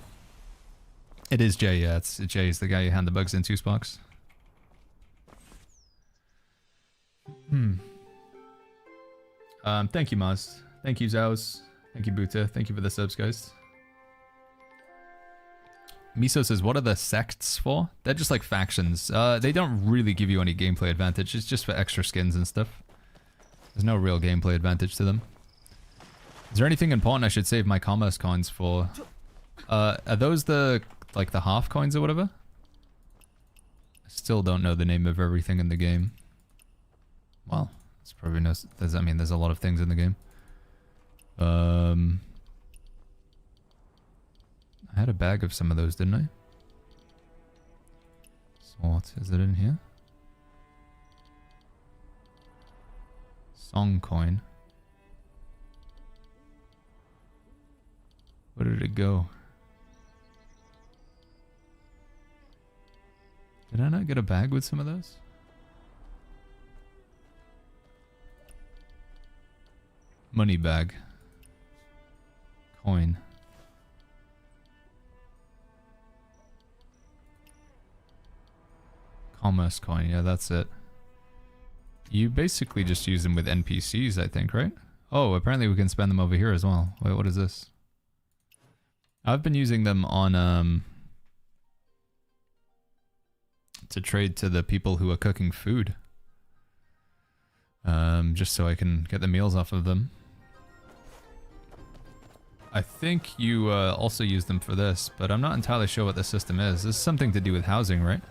It is Jay, yeah. Jay is the guy you hand the bugs into, Sparks. Thank you, Maz. Thank you, Zaus. Thank you, Buta. Thank you for the subs, guys. Miso says, what are the sects for? They're just like factions. They don't really give you any gameplay advantage. It's just for extra skins and stuff. There's no real gameplay advantage to them. Is there anything important I should save my commerce coins for? Are those the, like the half coins or whatever? I still don't know the name of everything in the game. Well, it's probably no. I mean, there's a lot of things in the game. I had a bag of some of those, didn't I? Sort, is it in here? Song coin. Where did it go? Did I not get a bag with some of those? Money bag. Coin. Commerce coin, yeah, that's it. You basically just use them with NPCs, I think, right? Oh, apparently we can spend them over here as well. Wait, what is this? I've been using them on, to trade to the people who are cooking food. Just so I can get the meals off of them. I think you also use them for this, but I'm not entirely sure what the system is. This is something to do with housing, right?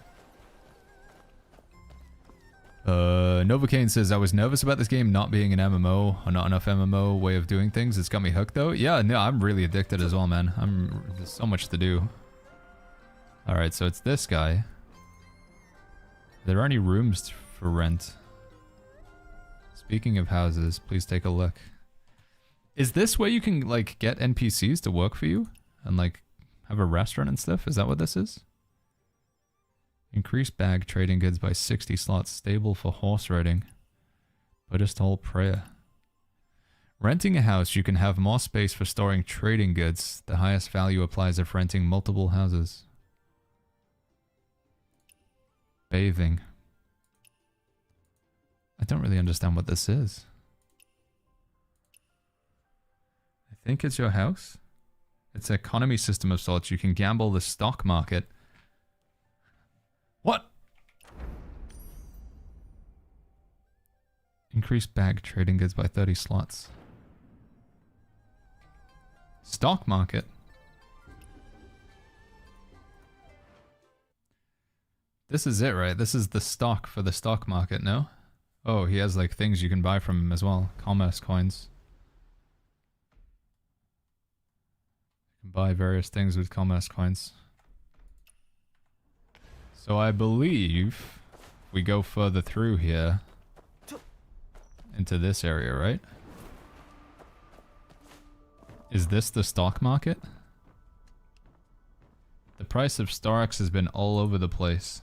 Novocaine says, I was nervous about this game not being an MMO, or not enough MMO way of doing things. It's got me hooked though. Yeah, no, I'm really addicted as well, man. There's so much to do. Alright, so it's this guy. Are there any rooms for rent? Speaking of houses, please take a look. Is this where you can, like, get NPCs to work for you? And, like, have a restaurant and stuff? Is that what this is? Increase bag trading goods by 60 slots. Stable for horse riding. Buddhist hall prayer. Renting a house, you can have more space for storing trading goods. The highest value applies if renting multiple houses. Bathing. I don't really understand what this is. I think it's your house. It's an economy system of sorts. You can gamble the stock market. What? Increase bag trading goods by 30 slots. Stock market? This is it, right? This is the stock for the stock market, no? Oh, he has like things you can buy from him as well. Commerce coins. You can buy various things with commerce coins. So I believe we go further through here into this area, right? Is this the stock market? The price of Starks has been all over the place.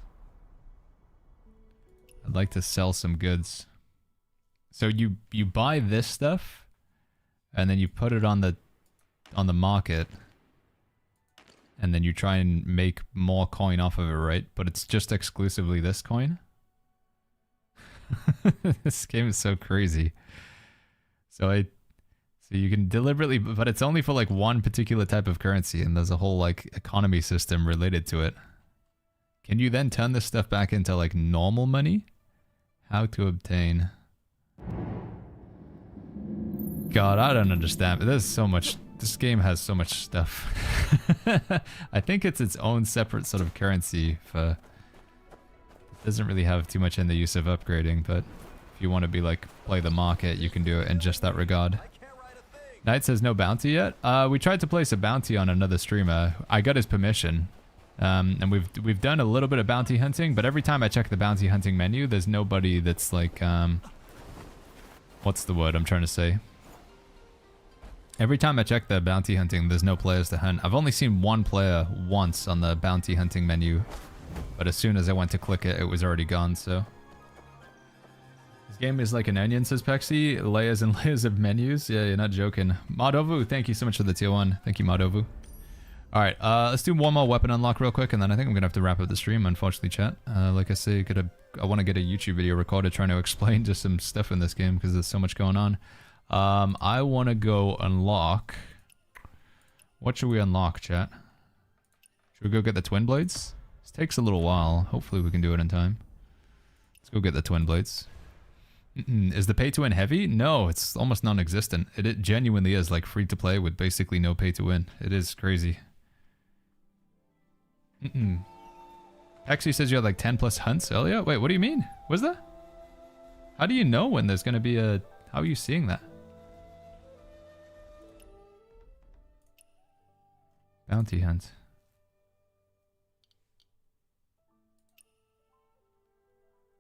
I'd like to sell some goods. So you buy this stuff and then you put it on the market and then you try and make more coin off of it, right? But it's just exclusively this coin. This game is so crazy. So you can deliberately, but it's only for like one particular type of currency and there's a whole like economy system related to it. Can you then turn this stuff back into like normal money? How to obtain. God, I don't understand. There's so much. This game has so much stuff. I think it's its own separate sort of currency for. It doesn't really have too much in the use of upgrading, but if you want to be like play the market, you can do it in just that regard. Knight says no bounty yet. We tried to place a bounty on another streamer. I got his permission. And we've done a little bit of bounty hunting, but every time I check the bounty hunting menu, there's nobody that's like, what's the word I'm trying to say? Every time I check the bounty hunting, there's no players to hunt. I've only seen one player once on the bounty hunting menu, but as soon as I went to click it, it was already gone, so. This game is like an onion, says Pexi. Layers and layers of menus. Yeah, you're not joking. Modovu, thank you so much for the tier 1. Thank you, Modovu. Alright, let's do one more weapon unlock real quick, and then I think I'm gonna have to wrap up the stream, unfortunately, chat. Like I say, I want to get a YouTube video recorded trying to explain just some stuff in this game, because there's so much going on. I want to go unlock... What should we unlock, chat? Should we go get the twin blades? This takes a little while. Hopefully we can do it in time. Let's go get the twin blades. Is the pay to win heavy? No, it's almost non-existent. It genuinely is like free to play with basically no pay to win. It is crazy. Actually says you have like 10 plus hunts earlier. Wait, what do you mean? Was that? How do you know when there's going to be a... How are you seeing that? Bounty hunt.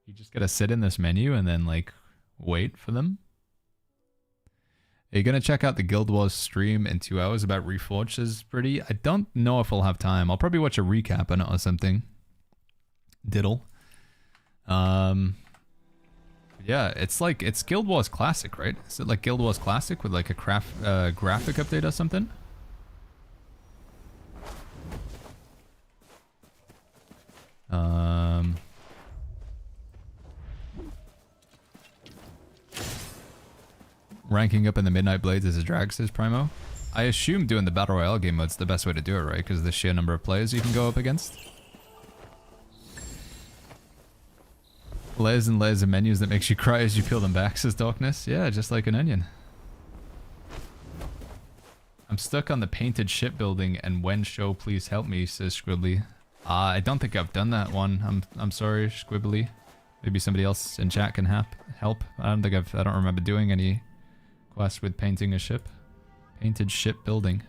You just gotta sit in this menu and then like wait for them. Are you gonna check out the Guild Wars stream in 2 hours about Reforged? Is pretty. I don't know if I'll have time. I'll probably watch a recap on it or something. Diddle. Yeah, it's Guild Wars Classic, right? Is it like Guild Wars Classic with like a graphic update or something? Ranking up in the Midnight Blades is a drag, says Primo. I assume doing the Battle Royale game mode's the best way to do it, right? Because of the sheer number of players you can go up against. Layers and layers of menus that makes you cry as you peel them back, says Darkness. Yeah, just like an onion. I'm stuck on the painted shipbuilding and when show please help me, says Scribbly. I don't think I've done that one. I'm sorry, Squibbly. Maybe somebody else in chat can help. I don't remember doing any quest with painting a ship. Painted shipbuilding.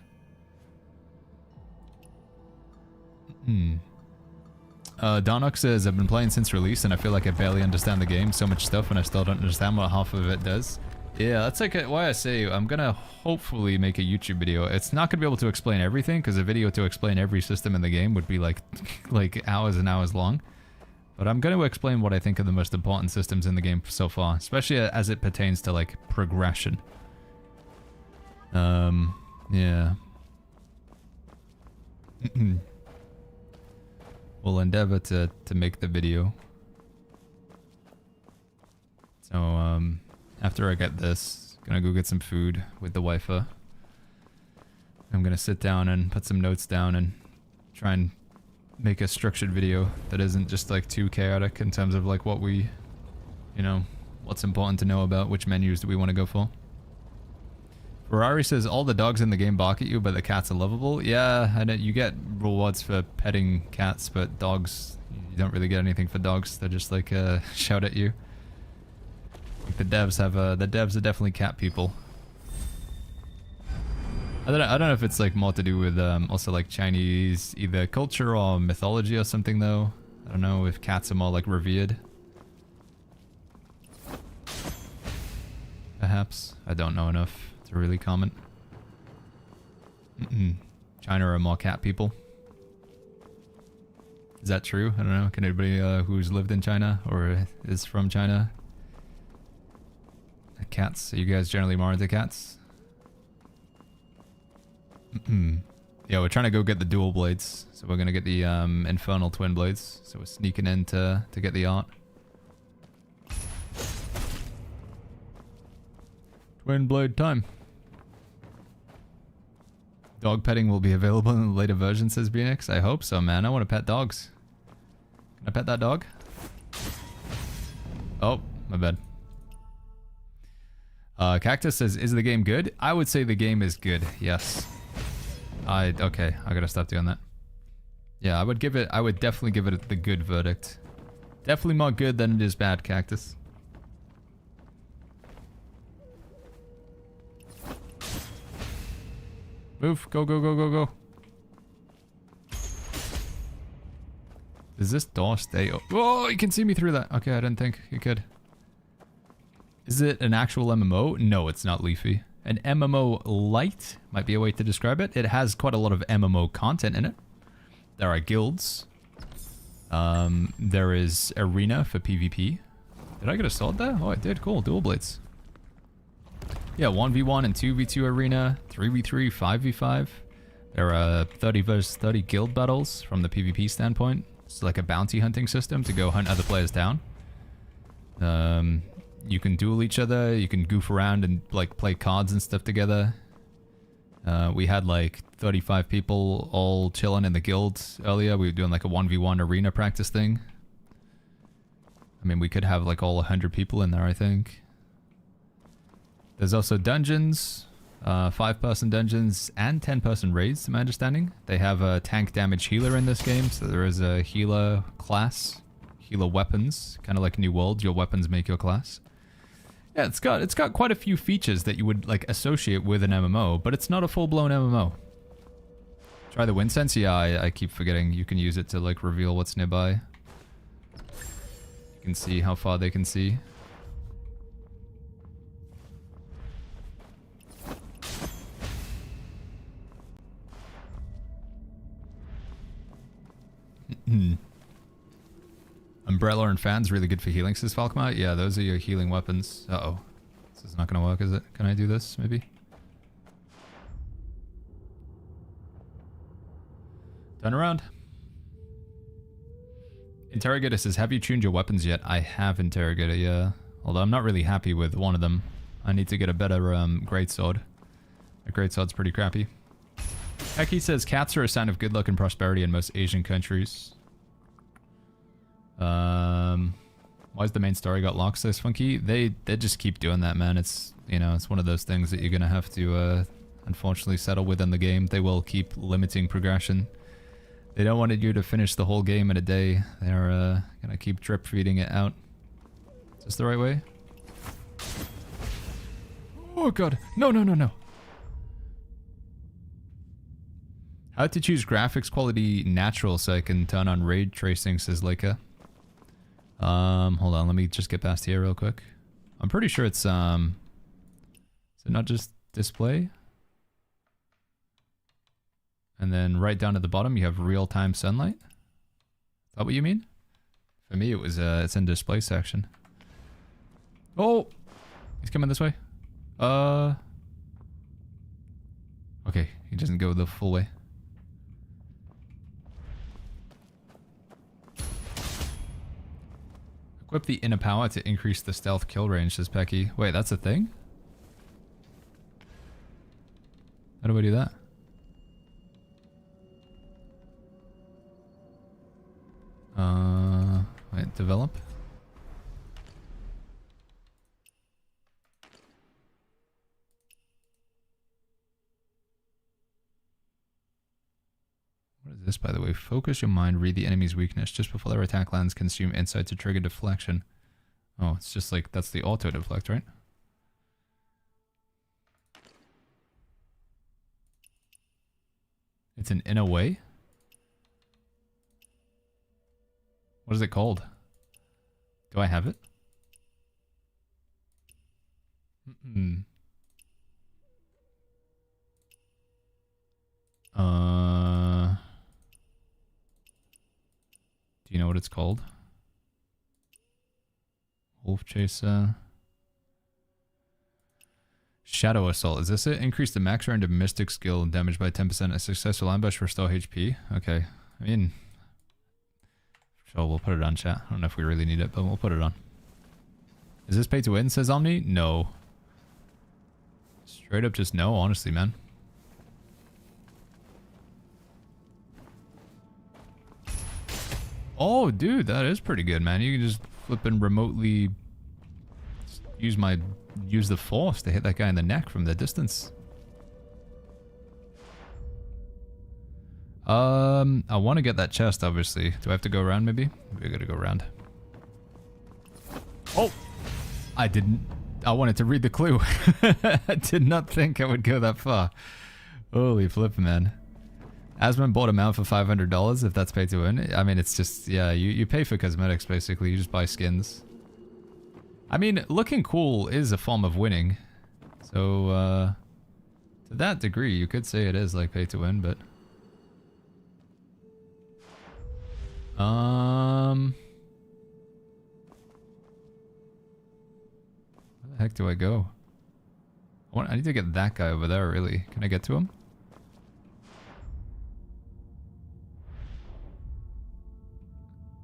Donok says, I've been playing since release and I feel like I barely understand the game. So much stuff and I still don't understand what half of it does. Yeah, that's like why I say I'm gonna hopefully make a YouTube video. It's not gonna be able to explain everything because a video to explain every system in the game would be like hours and hours long. But I'm gonna explain what I think are the most important systems in the game so far, especially as it pertains to like progression. Yeah. We'll endeavor to make the video. So, after I get this, gonna go get some food with the Wi-Fi. I'm gonna sit down and put some notes down and try and make a structured video that isn't just like too chaotic in terms of like what we, you know, what's important to know about, which menus do we want to go for. Ferrari says all the dogs in the game bark at you, but the cats are lovable. Yeah, I know you get rewards for petting cats, but dogs, you don't really get anything for dogs. They're just like shout at you. Like the devs are definitely cat people. I don't know if it's like more to do with also like Chinese either culture or mythology or something though. I don't know if cats are more like revered. Perhaps. I don't know enough to really comment. China are more cat people. Is that true? I don't know. Can anybody who's lived in China or is from China? Cats? Are you guys generally more into cats? Yeah, we're trying to go get the dual blades. So we're gonna get the infernal twin blades. So we're sneaking in to get the art. Twin blade time. Dog petting will be available in the later version, says BNX. I hope so, man. I want to pet dogs. Can I pet that dog? Oh, my bad. Cactus says, is the game good? I would say the game is good, yes. Okay, I gotta stop doing that. Yeah, I would definitely give it the good verdict. Definitely more good than it is bad, Cactus. Move, go, go, go, go, go. Does this door stay open? Oh, you can see me through that. Okay, I didn't think you could. Is it an actual MMO? No, it's not, Leafy. An MMO light might be a way to describe it. It has quite a lot of MMO content in it. There are guilds. There is arena for PvP. Did I get a sword there? Oh, I did. Cool. Dual blades. Yeah, 1v1 and 2v2 arena, 3v3, 5v5. There are 30 versus 30 guild battles from the PvP standpoint. It's like a bounty hunting system to go hunt other players down. You can duel each other, you can goof around and like play cards and stuff together. We had like 35 people all chilling in the guild earlier. We were doing like a 1v1 arena practice thing. I mean, we could have like all 100 people in there, I think. There's also dungeons, 5-person dungeons and 10-person raids, to my understanding. They have a tank damage healer in this game, so there is a healer class, healer weapons, kind of like New World. Your weapons make your class. Yeah, it's got quite a few features that you would like associate with an MMO, but it's not a full-blown MMO. Try the wind sense. Yeah, I keep forgetting you can use it to like reveal what's nearby. You can see how far they can see. Umbrella and fans really good for healing, says Falkmar. Yeah, those are your healing weapons. Uh-oh. This is not going to work, is it? Can I do this, maybe? Turn around. Interrogator says, have you tuned your weapons yet? I have, Interrogator, yeah. Although I'm not really happy with one of them. I need to get a better greatsword. A greatsword's pretty crappy. Eki says, cats are a sign of good luck and prosperity in most Asian countries. Why's the main story got locked, says Funky? They just keep doing that, man. It's, you know, it's one of those things that you're gonna have to, unfortunately settle with in the game. They will keep limiting progression. They don't want you to finish the whole game in a day. They're, gonna keep drip feeding it out. Is this the right way? Oh god. No, no, no, no. How to choose graphics quality natural so I can turn on ray tracing, says Leica. Hold on, let me just get past here real quick. I'm pretty sure it's, is it not just display? And then right down at the bottom you have real-time sunlight? Is that what you mean? For me it was, it's in display section. Oh! He's coming this way. Okay, he doesn't go the full way. Equip the inner power to increase the stealth kill range, says Pecky. Wait, that's a thing? How do I do that? Wait, develop? What is this, by the way? Focus your mind, read the enemy's weakness. Just before their attack lands, consume insight to trigger deflection. Oh, it's just like, that's the auto deflect, right? It's an inner way? What is it called? Do I have it? Do you know what it's called? Wolf Chaser. Shadow Assault. Is this it? Increase the max round of Mystic skill and damage by 10%. A successful ambush restore HP. Okay. I mean, sure, we'll put it on, chat. I don't know if we really need it, but we'll put it on. Is this pay to win, says Omni? No. Straight up just no, honestly, man. Oh, dude, that is pretty good, man. You can just flip and remotely use the force to hit that guy in the neck from the distance. I want to get that chest, obviously. Do I have to go around, maybe? Maybe I gotta go around. Oh! I didn't... I wanted to read the clue. I did not think I would go that far. Holy flip, man. Asman bought him out for $500 if that's pay to win. I mean, it's just, yeah, you pay for cosmetics basically. You just buy skins. I mean, looking cool is a form of winning. So, to that degree, you could say it is like pay to win, but... Where the heck do I go? I need to get that guy over there, really. Can I get to him?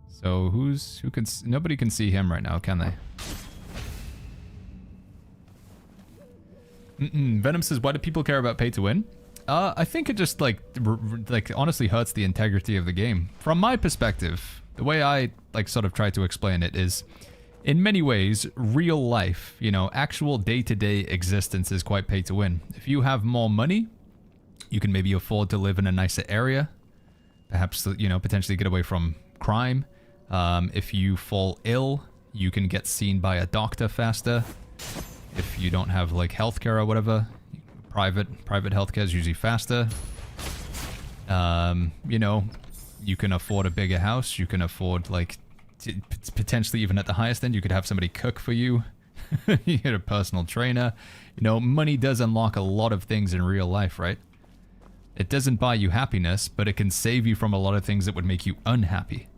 So nobody can see him right now, can they? Venom says, why do people care about pay to win? I think it just like honestly hurts the integrity of the game. From my perspective, the way I like sort of try to explain it is, in many ways, real life, you know, actual day-to-day existence is quite pay to win. If you have more money, you can maybe afford to live in a nicer area. Perhaps, you know, potentially get away from crime. If you fall ill, you can get seen by a doctor faster. If you don't have like healthcare or whatever, private healthcare is usually faster. You know, you can afford a bigger house. You can afford like potentially even at the highest end, you could have somebody cook for you. You get a personal trainer. You know, money does unlock a lot of things in real life, right? It doesn't buy you happiness, but it can save you from a lot of things that would make you unhappy.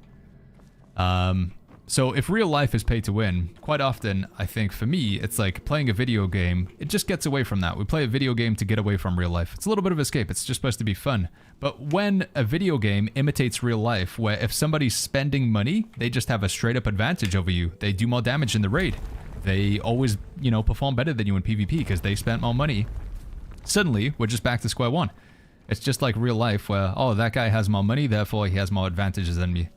So if real life is pay to win, quite often, I think for me, it's like playing a video game. It just gets away from that. We play a video game to get away from real life. It's a little bit of escape. It's just supposed to be fun. But when a video game imitates real life, where if somebody's spending money, they just have a straight up advantage over you. They do more damage in the raid. They always, you know, perform better than you in PvP because they spent more money. Suddenly, we're just back to square one. It's just like real life where, oh, that guy has more money, therefore he has more advantages than me.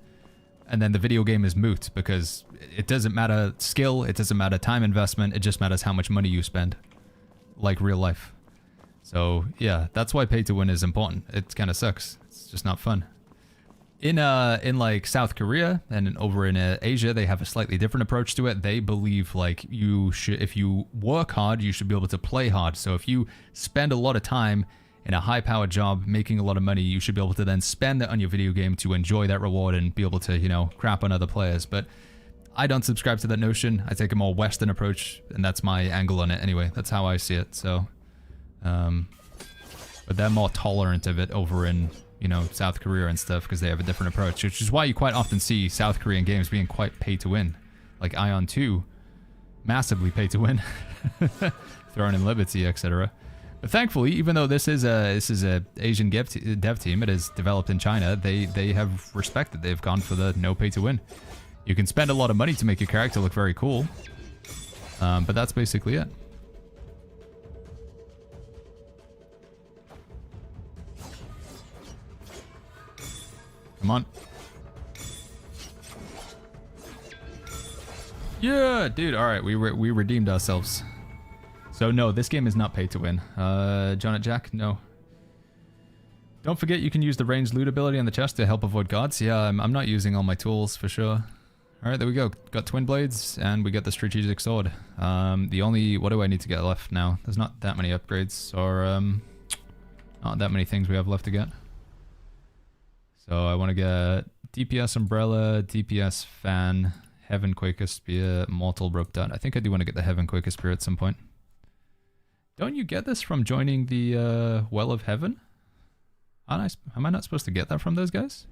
And then the video game is moot because it doesn't matter skill, it doesn't matter time investment, it just matters how much money you spend. Like real life. So yeah, that's why pay to win is important. It kind of sucks. It's just not fun. In like South Korea and over in Asia, they have a slightly different approach to it. They believe like you should, if you work hard, you should be able to play hard. So if you spend a lot of time in a high-powered job, making a lot of money, you should be able to then spend that on your video game to enjoy that reward and be able to, you know, crap on other players. But I don't subscribe to that notion. I take a more Western approach, and that's my angle on it anyway. That's how I see it, so... but they're more tolerant of it over in, you know, South Korea and stuff, because they have a different approach, which is why you quite often see South Korean games being quite pay-to-win. Like Ion 2, massively pay-to-win. Throne in Liberty, etc. But thankfully, even though this is a Asian dev team, it is developed in China, they have respected. They've gone for the no pay to win. You can spend a lot of money to make your character look very cool, but that's basically it. Come on. Yeah, dude. All right, we redeemed ourselves. So no, this game is not pay to win. John at Jack, no. Don't forget you can use the ranged loot ability on the chest to help avoid guards. Yeah, I'm not using all my tools for sure. Alright, there we go. Got twin blades, and we got the strategic sword. What do I need to get left now? There's not that many upgrades, or not that many things we have left to get. So I want to get DPS umbrella, DPS fan, Heaven Quaker Spear, Mortal Rope Dart. I think I do want to get the Heaven Quaker Spear at some point. Don't you get this from joining the Well of Heaven? Am I not supposed to get that from those guys?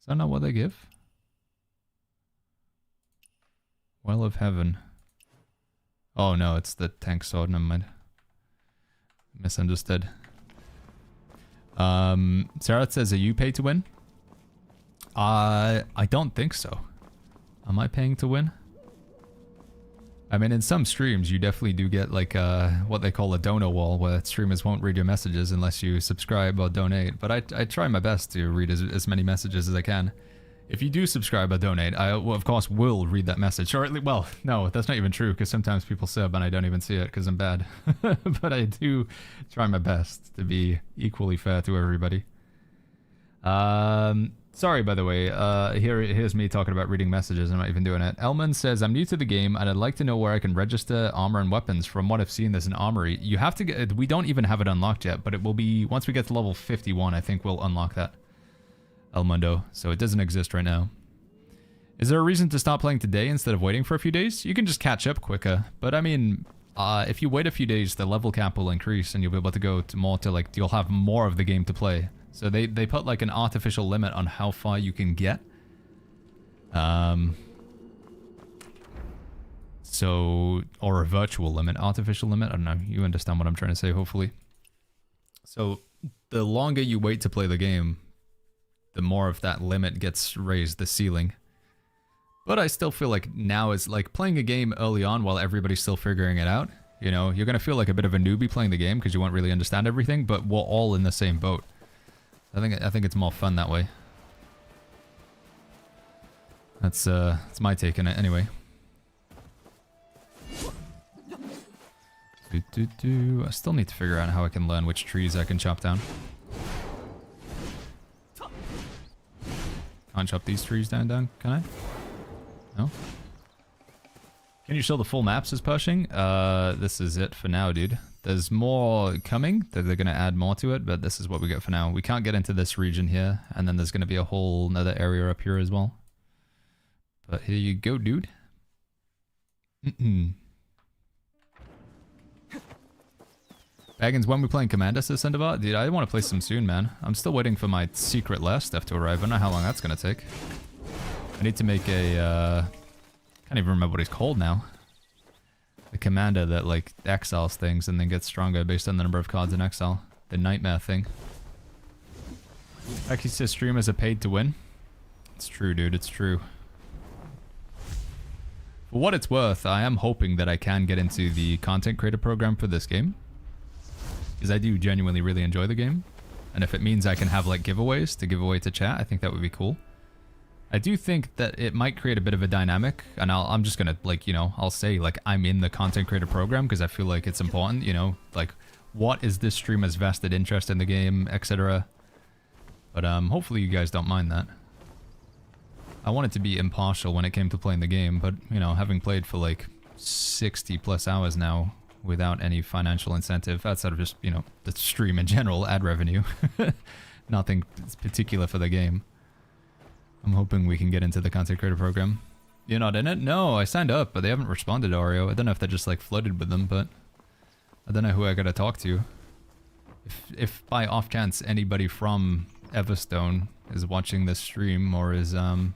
Is that not what they give? Well of Heaven. Oh no, it's the tank sword, never mind. Misunderstood. Sarah says, are you paid to win? I don't think so. Am I paying to win? I mean, in some streams, you definitely do get like what they call a dono wall, where streamers won't read your messages unless you subscribe or donate. But I try my best to read as many messages as I can. If you do subscribe or donate, I, of course, will read that message. Or at least, well, no, that's not even true, because sometimes people sub and I don't even see it because I'm bad. But I do try my best to be equally fair to everybody. Sorry, by the way. Here's me talking about reading messages. I'm not even doing it. Elman says, I'm new to the game, and I'd like to know where I can register armor and weapons. From what I've seen, there's an armory. You have to get... We don't even have it unlocked yet, but it will be... Once we get to level 51, I think we'll unlock that. El Mundo. So it doesn't exist right now. Is there a reason to stop playing today instead of waiting for a few days? You can just catch up quicker. But I mean, if you wait a few days, the level cap will increase, and you'll be able to go to more to, like... You'll have more of the game to play. So they put like an artificial limit on how far you can get. So, or a virtual limit, artificial limit. I don't know. You understand what I'm trying to say, hopefully. So the longer you wait to play the game, the more of that limit gets raised, the ceiling. But I still feel like now is like playing a game early on while everybody's still figuring it out. You know, you're going to feel like a bit of a newbie playing the game because you won't really understand everything, but we're all in the same boat. I think it's more fun that way. That's my take on it anyway. I still need to figure out how I can learn which trees I can chop down. Can't chop these trees down, can I? No? Can you show the full maps as Pershing? This is it for now, dude. There's more coming, that they're going to add more to it, but this is what we get for now. We can't get into this region here, and then there's going to be a whole another area up here as well. But here you go, dude. Baggins, when we playing Commander Sendabot? Dude, I want to play some soon, man. I'm still waiting for my secret lair stuff to arrive. I don't know how long that's going to take. I need to make a, can't even remember what he's called now. The commander that, like, exiles things and then gets stronger based on the number of cards in exile. The nightmare thing. Aki says streamers are paid to win. It's true, dude. It's true. For what it's worth, I am hoping that I can get into the content creator program for this game. Because I do genuinely really enjoy the game. And if it means I can have, like, giveaways to give away to chat, I think that would be cool. I do think that it might create a bit of a dynamic, and I'm just gonna, like, you know, I'll say, like, I'm in the content creator program because I feel like it's important, you know, like, what is this streamer's vested interest in the game, etc. But hopefully you guys don't mind that. I wanted to be impartial when it came to playing the game, but, you know, having played for, like, 60 plus hours now without any financial incentive, outside of just, you know, the stream in general, ad revenue, nothing particular for the game. I'm hoping we can get into the content creator program. You're not in it? No, I signed up, but they haven't responded to Oreo. I don't know if they just, like, flooded with them, but I don't know who I gotta talk to. If by off chance anybody from Everstone is watching this stream or is, can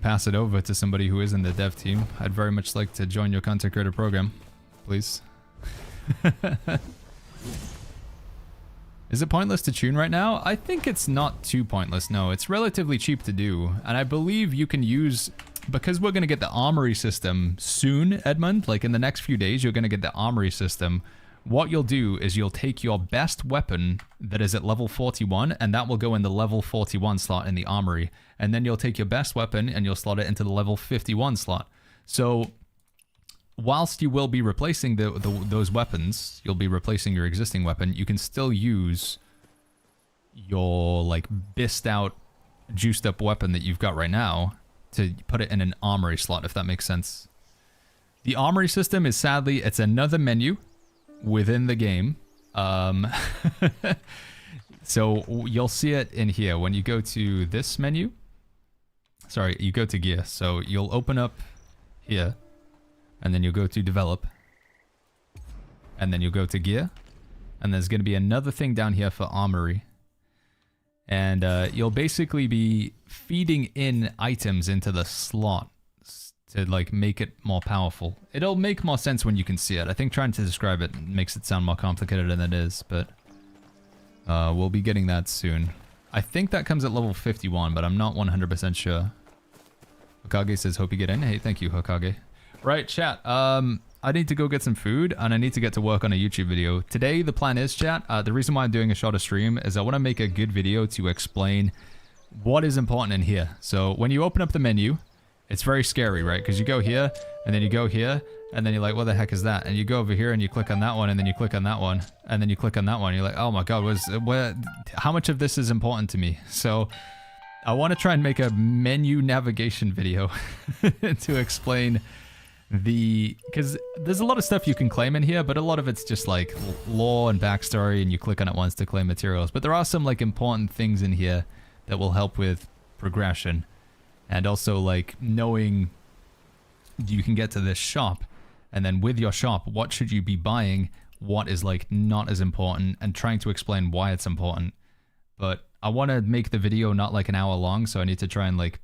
pass it over to somebody who is in the dev team, I'd very much like to join your content creator program. Please. Is it pointless to tune right now? I think it's not too pointless, no. It's relatively cheap to do, and I believe you can use... Because we're going to get the armory system soon, Edmund, like in the next few days, you're going to get the armory system. What you'll do is you'll take your best weapon that is at level 41, and that will go in the level 41 slot in the armory. And then you'll take your best weapon and you'll slot it into the level 51 slot. So... whilst you will be replacing those weapons, you'll be replacing your existing weapon, you can still use your, like, bissed out, juiced up weapon that you've got right now to put it in an armory slot, if that makes sense. The armory system is, sadly, it's another menu within the game. So you'll see it in here when you go to this menu. Sorry, you go to gear. So you'll open up here. And then you'll go to develop. And then you'll go to gear. And there's going to be another thing down here for armory. And you'll basically be feeding in items into the slot to, like, make it more powerful. It'll make more sense when you can see it. I think trying to describe it makes it sound more complicated than it is, but we'll be getting that soon. I think that comes at level 51, but I'm not 100% sure. Hokage says, hope you get in. Hey, thank you, Hokage. Right, chat. I need to go get some food, and I need to get to work on a YouTube video. Today, the plan is, chat, the reason why I'm doing a shorter stream is I want to make a good video to explain what is important in here. So, when you open up the menu, it's very scary, right? Because you go here, and then you go here, And then you're like, what the heck is that? And you go over here and you click on that one, and then you click on that one, and then you click on that one. You're like, oh my god, how much of this is important to me? So I want to try and make a menu navigation video to explain because there's a lot of stuff you can claim in here, but a lot of it's just like lore and backstory, and you click on it once to claim materials. But there are some like important things in here that will help with progression, and also like knowing you can get to this shop, and then with your shop, what should you be buying, what is like not as important, and trying to explain why it's important. But I want to make the video not like an hour long, so I need to try and like,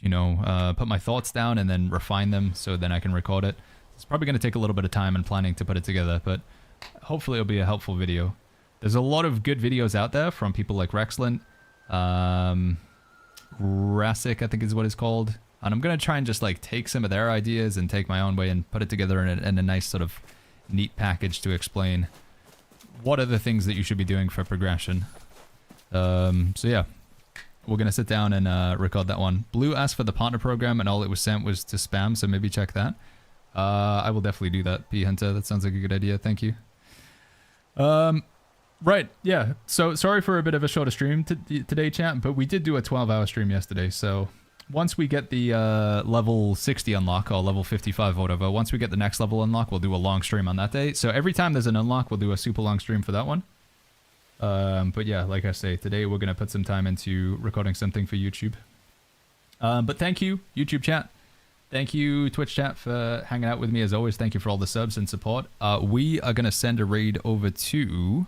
you know, put my thoughts down and then refine them so then I can record it. It's probably going to take a little bit of time and planning to put it together, but hopefully it'll be a helpful video. There's a lot of good videos out there from people like Rexlent, Rassic, I think is what it's called. And I'm going to try and just like take some of their ideas and take my own way and put it together in a nice sort of neat package to explain what are the things that you should be doing for progression. So yeah. We're going to sit down and record that one. Blue asked for the partner program, and all it was sent was to spam, so maybe check that. I will definitely do that, P. Hunter. That sounds like a good idea. Thank you. Right, yeah. So sorry for a bit of a shorter stream today, chat, but we did do a 12-hour stream yesterday. So once we get the level 60 unlock, or level 55 or whatever, once we get the next level unlock, we'll do a long stream on that day. So every time there's an unlock, we'll do a super long stream for that one. But yeah, like I say, today we're going to put some time into recording something for YouTube. But thank you, YouTube chat. Thank you, Twitch chat, for hanging out with me as always. Thank you for all the subs and support. We are going to send a raid over to...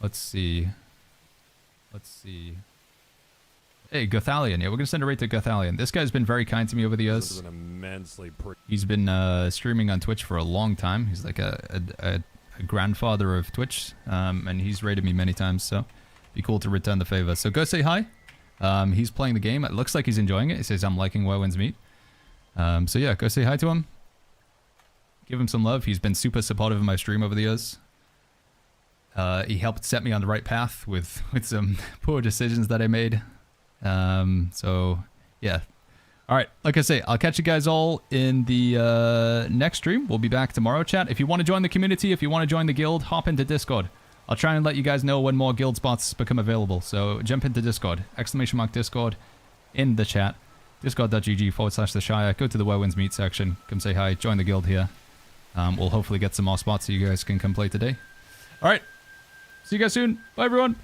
Let's see. Hey, Gothalion. Yeah, we're going to send a raid to Gothalion. This guy's been very kind to me over the years. He's been streaming on Twitch for a long time. He's like a grandfather of Twitch, and he's raided me many times, so be cool to return the favor. So go say hi. He's playing the game. It looks like he's enjoying it. He says, I'm liking Werwin's Meat. So yeah, go say hi to him. Give him some love. He's been super supportive of my stream over the years. He helped set me on the right path with some poor decisions that I made. So yeah. All right, like I say, I'll catch you guys all in the next stream. We'll be back tomorrow, chat. If you want to join the community, if you want to join the guild, hop into Discord. I'll try and let you guys know when more guild spots become available. So jump into Discord, !Discord in the chat. Discord.gg/the Shire. Go to the Werwin's Meat section. Come say hi. Join the guild here. We'll hopefully get some more spots so you guys can come play today. All right. See you guys soon. Bye, everyone.